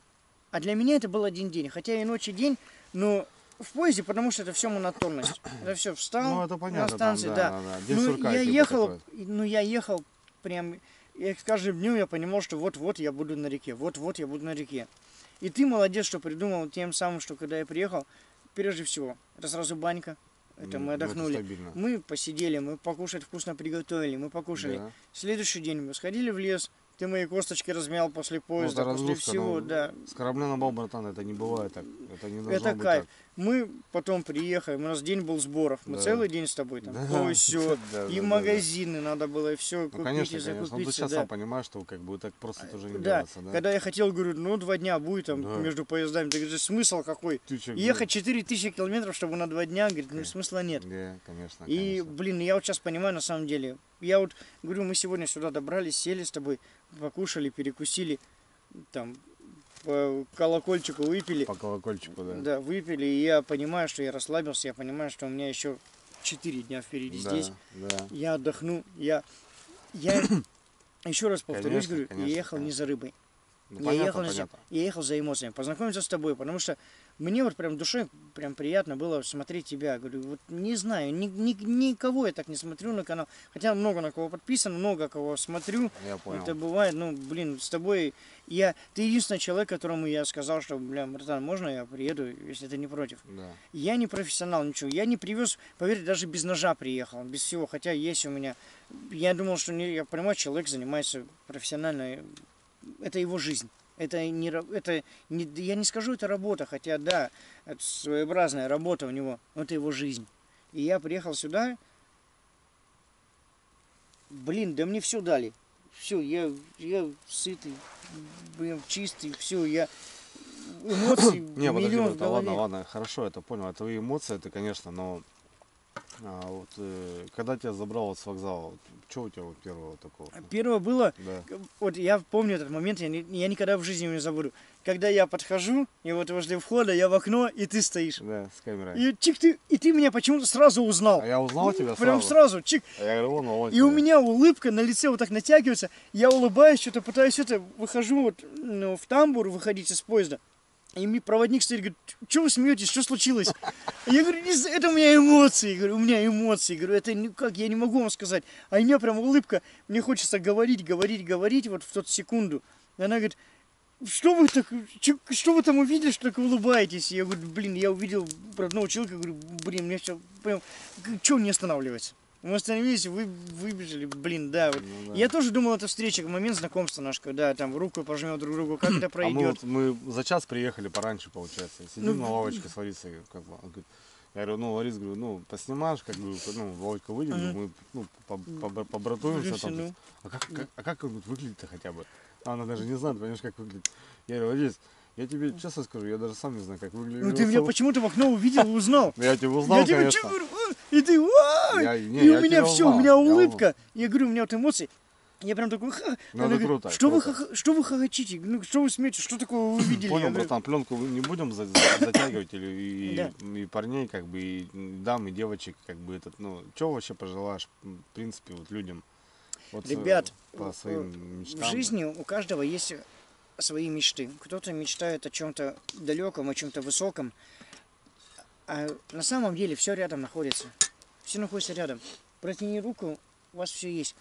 [SPEAKER 9] А для меня это был один день. Хотя и ночь, и день, но в поезде, потому что это все монотонность. Это все встал
[SPEAKER 3] Ну, это понятно,
[SPEAKER 9] на
[SPEAKER 3] там,
[SPEAKER 9] станции, да.
[SPEAKER 3] да. День
[SPEAKER 9] Ну,
[SPEAKER 3] сурка,
[SPEAKER 9] я
[SPEAKER 3] типа
[SPEAKER 9] ехал,
[SPEAKER 3] такой.
[SPEAKER 9] ну, я ехал прям, я с каждым днем я понимал, что вот-вот я буду на реке, вот-вот я буду на реке. И ты молодец, что придумал тем самым, что когда я приехал, прежде всего, это сразу банька. Это мы
[SPEAKER 3] Ну, это
[SPEAKER 9] отдохнули.
[SPEAKER 3] стабильно.
[SPEAKER 9] Мы посидели, мы покушать вкусно приготовили, мы покушали.
[SPEAKER 3] Да.
[SPEAKER 9] Следующий день мы сходили в лес, ты мои косточки размял после поезда,
[SPEAKER 3] это
[SPEAKER 9] после
[SPEAKER 3] разгрузка,
[SPEAKER 9] всего,
[SPEAKER 3] ну,
[SPEAKER 9] да.
[SPEAKER 3] С корабля на бал, братан, это не бывает так. Это не должно
[SPEAKER 9] Это
[SPEAKER 3] быть
[SPEAKER 9] кайф.
[SPEAKER 3] так.
[SPEAKER 9] Мы потом приехали, у нас день был сборов. Мы
[SPEAKER 3] Да.
[SPEAKER 9] целый день с тобой там.
[SPEAKER 3] Да.
[SPEAKER 9] То и все.
[SPEAKER 3] Да,
[SPEAKER 9] И
[SPEAKER 3] да,
[SPEAKER 9] в
[SPEAKER 3] да,
[SPEAKER 9] магазины надо было, и все
[SPEAKER 3] Ну,
[SPEAKER 9] купить
[SPEAKER 3] конечно,
[SPEAKER 9] и
[SPEAKER 3] конечно. Ну, ты
[SPEAKER 9] закупиться.
[SPEAKER 3] сейчас
[SPEAKER 9] Да.
[SPEAKER 3] сам понимаешь, что как бы так просто тоже не
[SPEAKER 9] Да,
[SPEAKER 3] делается, да?
[SPEAKER 9] когда я хотел, говорю, ну 2 дня будет там
[SPEAKER 3] Да.
[SPEAKER 9] между поездами. Ты говоришь, смысл какой?
[SPEAKER 3] Ты чё,
[SPEAKER 9] Ехать 4000 километров, чтобы на 2 дня, говорит, ну смысла нет.
[SPEAKER 3] Да, конечно,
[SPEAKER 9] И,
[SPEAKER 3] конечно.
[SPEAKER 9] блин, я вот сейчас понимаю на самом деле. Я вот говорю, мы сегодня сюда добрались, сели с тобой, покушали, перекусили, там, по колокольчику выпили.
[SPEAKER 3] По колокольчику, да.
[SPEAKER 9] Да, выпили, и я понимаю, что я расслабился, я понимаю, что у меня еще 4 дня впереди
[SPEAKER 1] Да,
[SPEAKER 9] здесь.
[SPEAKER 1] да.
[SPEAKER 9] Я отдохну, я еще раз повторюсь,
[SPEAKER 1] Конечно,
[SPEAKER 9] говорю,
[SPEAKER 1] конечно,
[SPEAKER 9] я ехал не
[SPEAKER 1] конечно.
[SPEAKER 9] за рыбой.
[SPEAKER 1] Ну,
[SPEAKER 9] Я
[SPEAKER 1] понятно,
[SPEAKER 9] ехал,
[SPEAKER 1] понятно.
[SPEAKER 9] я ехал за эмоциями, познакомиться с тобой, потому что мне вот прям душой прям приятно было смотреть тебя. Говорю, вот не знаю, никого я так не смотрю на канал. Хотя много на кого подписано, много кого смотрю.
[SPEAKER 1] Я понял.
[SPEAKER 9] Это бывает, ну, блин, с тобой ты единственный человек, которому я сказал, что, блин, братан, можно я приеду, если ты не против?
[SPEAKER 1] Да.
[SPEAKER 9] Я не профессионал, ничего. Я не привез, поверь, даже без ножа приехал, без всего. Хотя есть у меня. Я думал, что я понимаю, человек занимается профессионально. Это его жизнь. Это не, я не скажу, это работа, хотя да, это своеобразная работа у него, но это его жизнь. И я приехал сюда, блин, да мне все дали. Все, я сытый, блин, чистый, все, я эмоций
[SPEAKER 1] Не, подожди,
[SPEAKER 9] миллион в
[SPEAKER 1] брат, ладно,
[SPEAKER 9] голове.
[SPEAKER 1] ладно, хорошо, это понял. Это твои эмоции, это, конечно, но когда тебя забрал вот с вокзала, что у тебя вот первого такого?
[SPEAKER 9] Первое было,
[SPEAKER 1] Да.
[SPEAKER 9] вот я помню этот момент, я никогда в жизни его не забуду. Когда я подхожу, и вот возле входа, я в окно, и ты стоишь.
[SPEAKER 1] Да, с камерой.
[SPEAKER 9] И чик, ты меня почему-то сразу узнал.
[SPEAKER 1] А я узнал тебя
[SPEAKER 9] Прям
[SPEAKER 1] сразу?
[SPEAKER 9] сразу, чик.
[SPEAKER 1] А я говорю, вон,
[SPEAKER 9] И у меня улыбка на лице вот так натягивается. Я улыбаюсь, что-то пытаюсь выхожу вот, в тамбур, выходить из поезда. И мне проводник стоит, говорит, что вы смеетесь, что случилось? Я говорю, это у меня эмоции, говорю, у меня эмоции, говорю, это никак, я не могу вам сказать. А у меня прям улыбка, мне хочется говорить вот в тот секунду. И она говорит, что вы там увидели, что так улыбаетесь? Я говорю, блин, я увидел родного человека, говорю, блин, мне все, прям, что не останавливается? Мы остановились, выбежали, блин, да. Вот.
[SPEAKER 1] Ну, да.
[SPEAKER 9] Я тоже думал, это встреча, момент знакомства наш, когда там руку пожмем друг другу, как это
[SPEAKER 1] А
[SPEAKER 9] пройдет.
[SPEAKER 1] мы за час приехали пораньше, получается. Сидим
[SPEAKER 9] Ну,
[SPEAKER 1] на лавочке с Ларисой, как бы, он говорит, я говорю, ну, Ларис, говорю, ну, поснимаешь, как бы, ну, Володька выйдет, мы, ну, побратуемся там.
[SPEAKER 9] Ну.
[SPEAKER 1] А как он выглядит-то хотя бы? Она даже не знает, понимаешь, как выглядит. Я говорю, Ларис, я тебе честно скажу, я даже сам не знаю, как выглядит.
[SPEAKER 9] Ну ты меня почему-то в окно увидел и узнал.
[SPEAKER 1] Я тебя узнал,
[SPEAKER 9] Я тебе
[SPEAKER 1] конечно.
[SPEAKER 9] что говорю, и ты, и
[SPEAKER 1] я
[SPEAKER 9] у меня
[SPEAKER 1] тебя
[SPEAKER 9] все,
[SPEAKER 1] узнал,
[SPEAKER 9] у меня
[SPEAKER 1] я
[SPEAKER 9] улыбка. Я говорю, у меня вот эмоции. Я прям такой,
[SPEAKER 1] Ну,
[SPEAKER 9] Она
[SPEAKER 1] это
[SPEAKER 9] говорит,
[SPEAKER 1] круто,
[SPEAKER 9] что вы хохочите? Ну, что вы смеетесь? Что такого вы увидели?
[SPEAKER 1] Понял,
[SPEAKER 9] Я говорю,
[SPEAKER 1] братан, пленку не будем затягивать, и парней, как бы, и дам, и девочек, как бы, этот, ну, что вообще пожелаешь, в принципе, вот людям? Вот,
[SPEAKER 9] Ребят,
[SPEAKER 1] по своим мечтам.
[SPEAKER 9] в жизни у каждого есть свои мечты. Кто-то мечтает о чем-то далеком, о чем-то высоком. А на самом деле все рядом находится. Все находится рядом. Протяни руку, у вас все есть.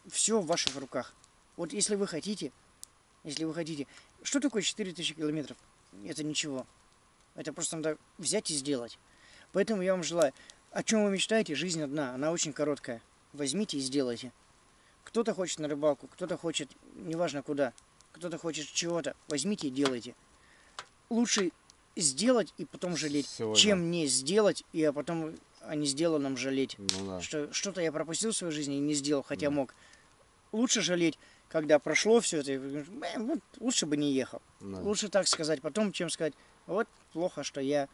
[SPEAKER 9] Все в ваших руках. Вот если вы хотите, что такое 4000 километров? Это ничего. Это просто надо взять и сделать. Поэтому я вам желаю, о чем вы мечтаете, жизнь одна, она очень короткая. Возьмите и сделайте. Кто-то хочет на рыбалку, кто-то хочет, неважно куда, кто-то хочет чего-то. Возьмите и делайте. Лучше сделать и потом жалеть,
[SPEAKER 1] Сегодня.
[SPEAKER 9] чем не сделать и потом о несделанном жалеть.
[SPEAKER 1] Ну, да.
[SPEAKER 9] Что-то я пропустил в своей жизни и не сделал, хотя мог. Лучше жалеть, когда прошло все это, и вот, лучше бы не ехал.
[SPEAKER 1] Да.
[SPEAKER 9] Лучше так сказать потом, чем сказать, вот плохо, что я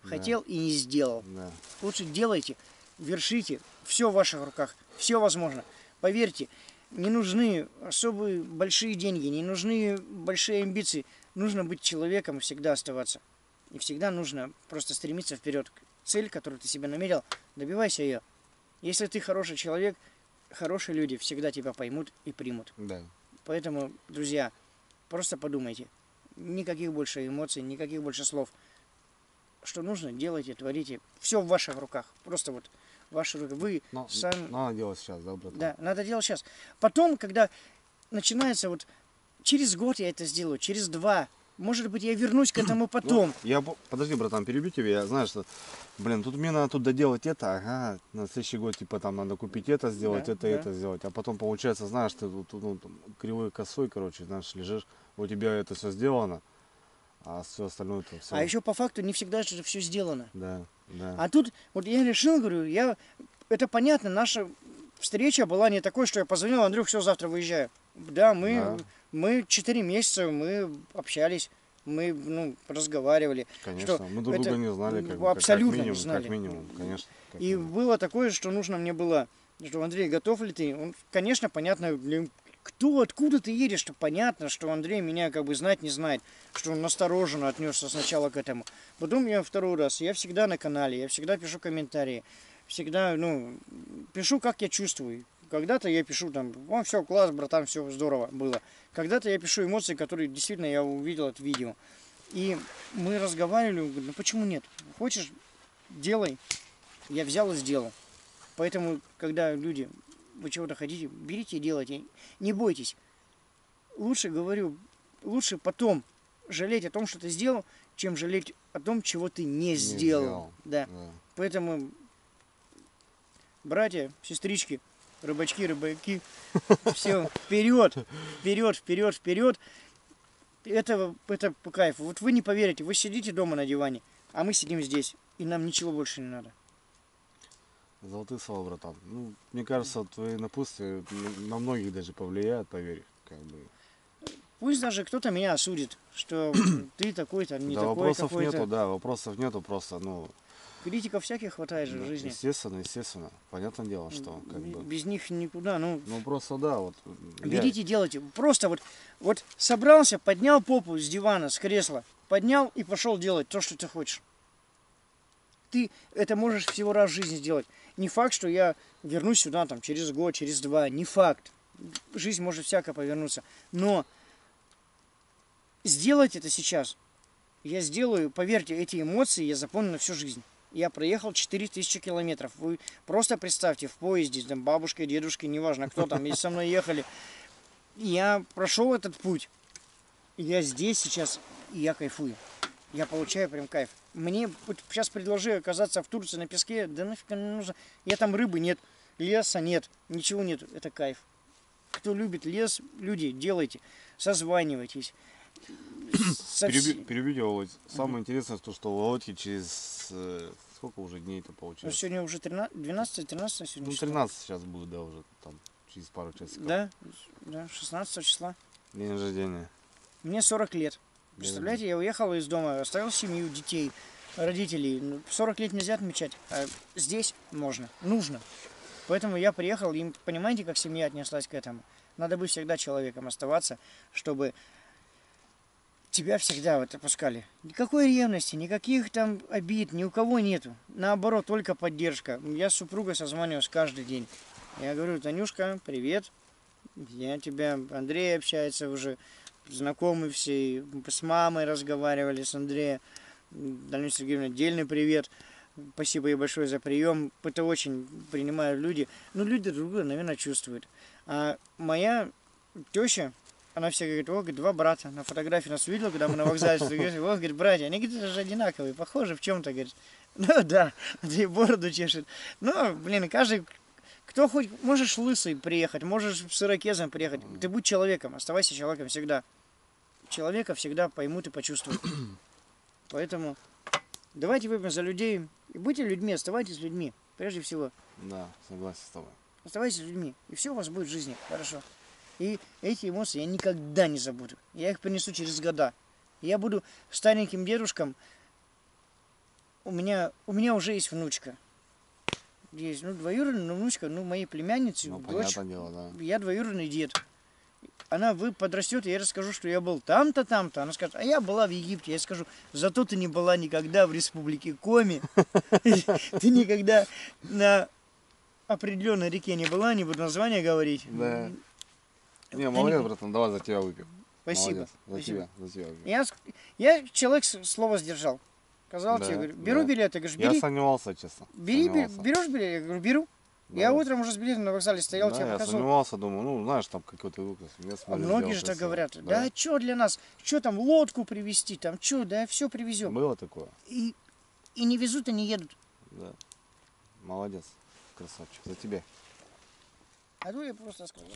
[SPEAKER 9] хотел и не сделал.
[SPEAKER 1] Да.
[SPEAKER 9] Лучше делайте, вершите, все в ваших руках, все возможно. Поверьте, не нужны особые большие деньги, не нужны большие амбиции. Нужно быть человеком и всегда оставаться. И всегда нужно просто стремиться вперед. Цель, которую ты себе намерил, добивайся ее. Если ты хороший человек, хорошие люди всегда тебя поймут и примут.
[SPEAKER 1] Да.
[SPEAKER 9] Поэтому, друзья, просто подумайте. Никаких больше эмоций, никаких больше слов. Что нужно, делайте, творите. Все в ваших руках. Просто вот ваши руки. Вы сами...
[SPEAKER 1] Надо делать сейчас, да, братан?
[SPEAKER 9] Да, надо делать сейчас. Потом, когда начинается вот... Через год я это сделаю, через 2. Может быть, я вернусь к этому потом.
[SPEAKER 1] Подожди, братан, перебью тебя. Я знаю, что, блин, тут мне надо тут доделать это, ага, на следующий год, типа, там надо купить это сделать,
[SPEAKER 9] Да,
[SPEAKER 1] это сделать. А потом, получается, знаешь, ты тут, ну, там, кривой косой, короче, знаешь, лежишь, у тебя это все сделано, а все остальное это все.
[SPEAKER 9] А еще по факту не всегда же все сделано.
[SPEAKER 1] Да, да.
[SPEAKER 9] А тут, вот я решил, говорю, это понятно, наша встреча была не такой, что я позвонил, Андрюх, все, завтра выезжаю. Да, мы 4 месяца, мы общались, мы разговаривали.
[SPEAKER 1] Конечно, мы друг друга не знали, как бы,
[SPEAKER 9] абсолютно
[SPEAKER 1] как минимум,
[SPEAKER 9] не знали.
[SPEAKER 1] Как минимум, конечно.
[SPEAKER 9] И было такое, что нужно мне было, что Андрей, готов ли ты? Он, конечно, понятно, откуда ты едешь, что понятно, что Андрей меня как бы знать не знает, что он настороженно отнесся сначала к этому. Потом я второй раз, я всегда на канале, я всегда пишу комментарии. всегда, пишу, как я чувствую. Когда-то я пишу там, все, класс, братан, все здорово было. Когда-то я пишу эмоции, которые действительно я увидел от видео. И мы разговаривали, он говорит, почему нет? Хочешь, делай. Я взял и сделал. Поэтому, когда люди, вы чего-то хотите, берите и делайте. Не бойтесь. Лучше, говорю, лучше потом жалеть о том, что ты сделал, чем жалеть о том, чего ты не сделал. Да. Поэтому, братья, сестрички, рыбачки, рыбаки, все, вперед, вперед, вперед, вперед. Это по кайфу. Вот вы не поверите, вы сидите дома на диване, а мы сидим здесь, и нам ничего больше не надо.
[SPEAKER 3] Золотые слова, братан. Мне кажется, твои напутствия на многих даже повлияют, поверь.
[SPEAKER 9] Пусть даже кто-то меня осудит, что ты такой-то, не такой,
[SPEAKER 3] вопросов
[SPEAKER 9] какой-то.
[SPEAKER 3] нету, да, вопросов нету, просто,
[SPEAKER 9] Критиков всяких хватает же в жизни.
[SPEAKER 3] Естественно. Понятное дело, что
[SPEAKER 9] без них никуда,
[SPEAKER 3] просто да, вот.
[SPEAKER 9] Берите, делайте. Просто вот собрался, поднял попу с дивана, с кресла, поднял и пошел делать то, что ты хочешь. Ты это можешь всего раз в жизни сделать. Не факт, что я вернусь сюда там через год, через два, не факт. Жизнь может всяко повернуться. Но сделать это сейчас, я сделаю, поверьте, эти эмоции я запомню на всю жизнь. Я проехал 4000 километров. Вы просто представьте, в поезде, там бабушка, дедушка, неважно кто там, если со мной ехали. Я прошел этот путь. Я здесь сейчас, и я кайфую. Я получаю прям кайф. Мне вот сейчас предложи оказаться в Турции на песке, да нафиг не нужно. Я там рыбы нет, леса нет, ничего нет. Это кайф. Кто любит лес, люди, делайте, созванивайтесь.
[SPEAKER 3] Перебью, Володь. Самое интересное, что у Володьки через сколько уже дней-то получается?
[SPEAKER 9] Сегодня уже 12-13 сегодня.
[SPEAKER 3] 13 сейчас будет, да, уже там через пару часиков.
[SPEAKER 9] Да, 16 числа.
[SPEAKER 3] День рождения.
[SPEAKER 9] Мне 40 лет. Представляете, я уехал из дома, оставил семью, детей, родителей. 40 лет нельзя отмечать, а здесь можно, нужно. Поэтому я приехал, и понимаете, как семья отнеслась к этому? Надо быть всегда человеком оставаться, чтобы тебя всегда вот опускали. Никакой ревности, никаких там обид, ни у кого нету. Наоборот, только поддержка. Я с супругой созваниваюсь каждый день. Я говорю, Танюшка, привет. Я тебя, Андрей общается уже, знакомы все, с мамой разговаривали, с Андреем. Даниле Сергеевне отдельный привет. Спасибо ей большое за прием. Это очень принимают люди. Люди друг друга, наверное, чувствуют. А моя теща, она все говорит, говорит, два брата. На фотографии нас видела, когда мы на вокзале стояли. Говорит, братья, они говорят, же одинаковые, похожи в чем-то, говорит. Да, Андрей бороду чешет. Каждый, кто хоть, можешь лысый приехать, можешь с ирокезом приехать. Ты будь человеком, оставайся человеком всегда. Человека всегда поймут и почувствуют. Поэтому давайте выпьем за людей. И будьте людьми, оставайтесь людьми, прежде всего.
[SPEAKER 3] Да, согласен с тобой.
[SPEAKER 9] Оставайтесь людьми, и все у вас будет в жизни хорошо. И эти эмоции я никогда не забуду. Я их принесу через года. Я буду стареньким дедушком. У меня уже есть внучка. Есть, двоюродная внучка, моей племянницы, дочь.
[SPEAKER 3] Дело, да.
[SPEAKER 9] Я двоюродный дед. Она подрастет, и я расскажу, что я был там-то, там-то. Она скажет, а я была в Египте. Я скажу, зато ты не была никогда в республике Коми. Ты никогда на определенной реке не была, не буду название говорить.
[SPEAKER 3] Да. Не, молодец, братан, давай за тебя выпьем.
[SPEAKER 9] Спасибо.
[SPEAKER 3] Молодец. За тебя выпьем.
[SPEAKER 9] Я человек слово сдержал. Сказал тебе, говорю, беру билет. Я говорю, бери.
[SPEAKER 3] Я сомневался, честно.
[SPEAKER 9] Берешь билет? Я говорю, беру. Да. Я утром уже с билетом на вокзале стоял, тебе показал.
[SPEAKER 3] Я сомневался, думаю, знаешь, там какой-то выпуск.
[SPEAKER 9] Многие же так говорят. Да что для нас? Что там, лодку привезти? Там что, да все привезем.
[SPEAKER 3] Было такое.
[SPEAKER 9] И не везут, и не едут.
[SPEAKER 3] Да. Молодец, красавчик, за тебя.
[SPEAKER 9] А то я просто сказал.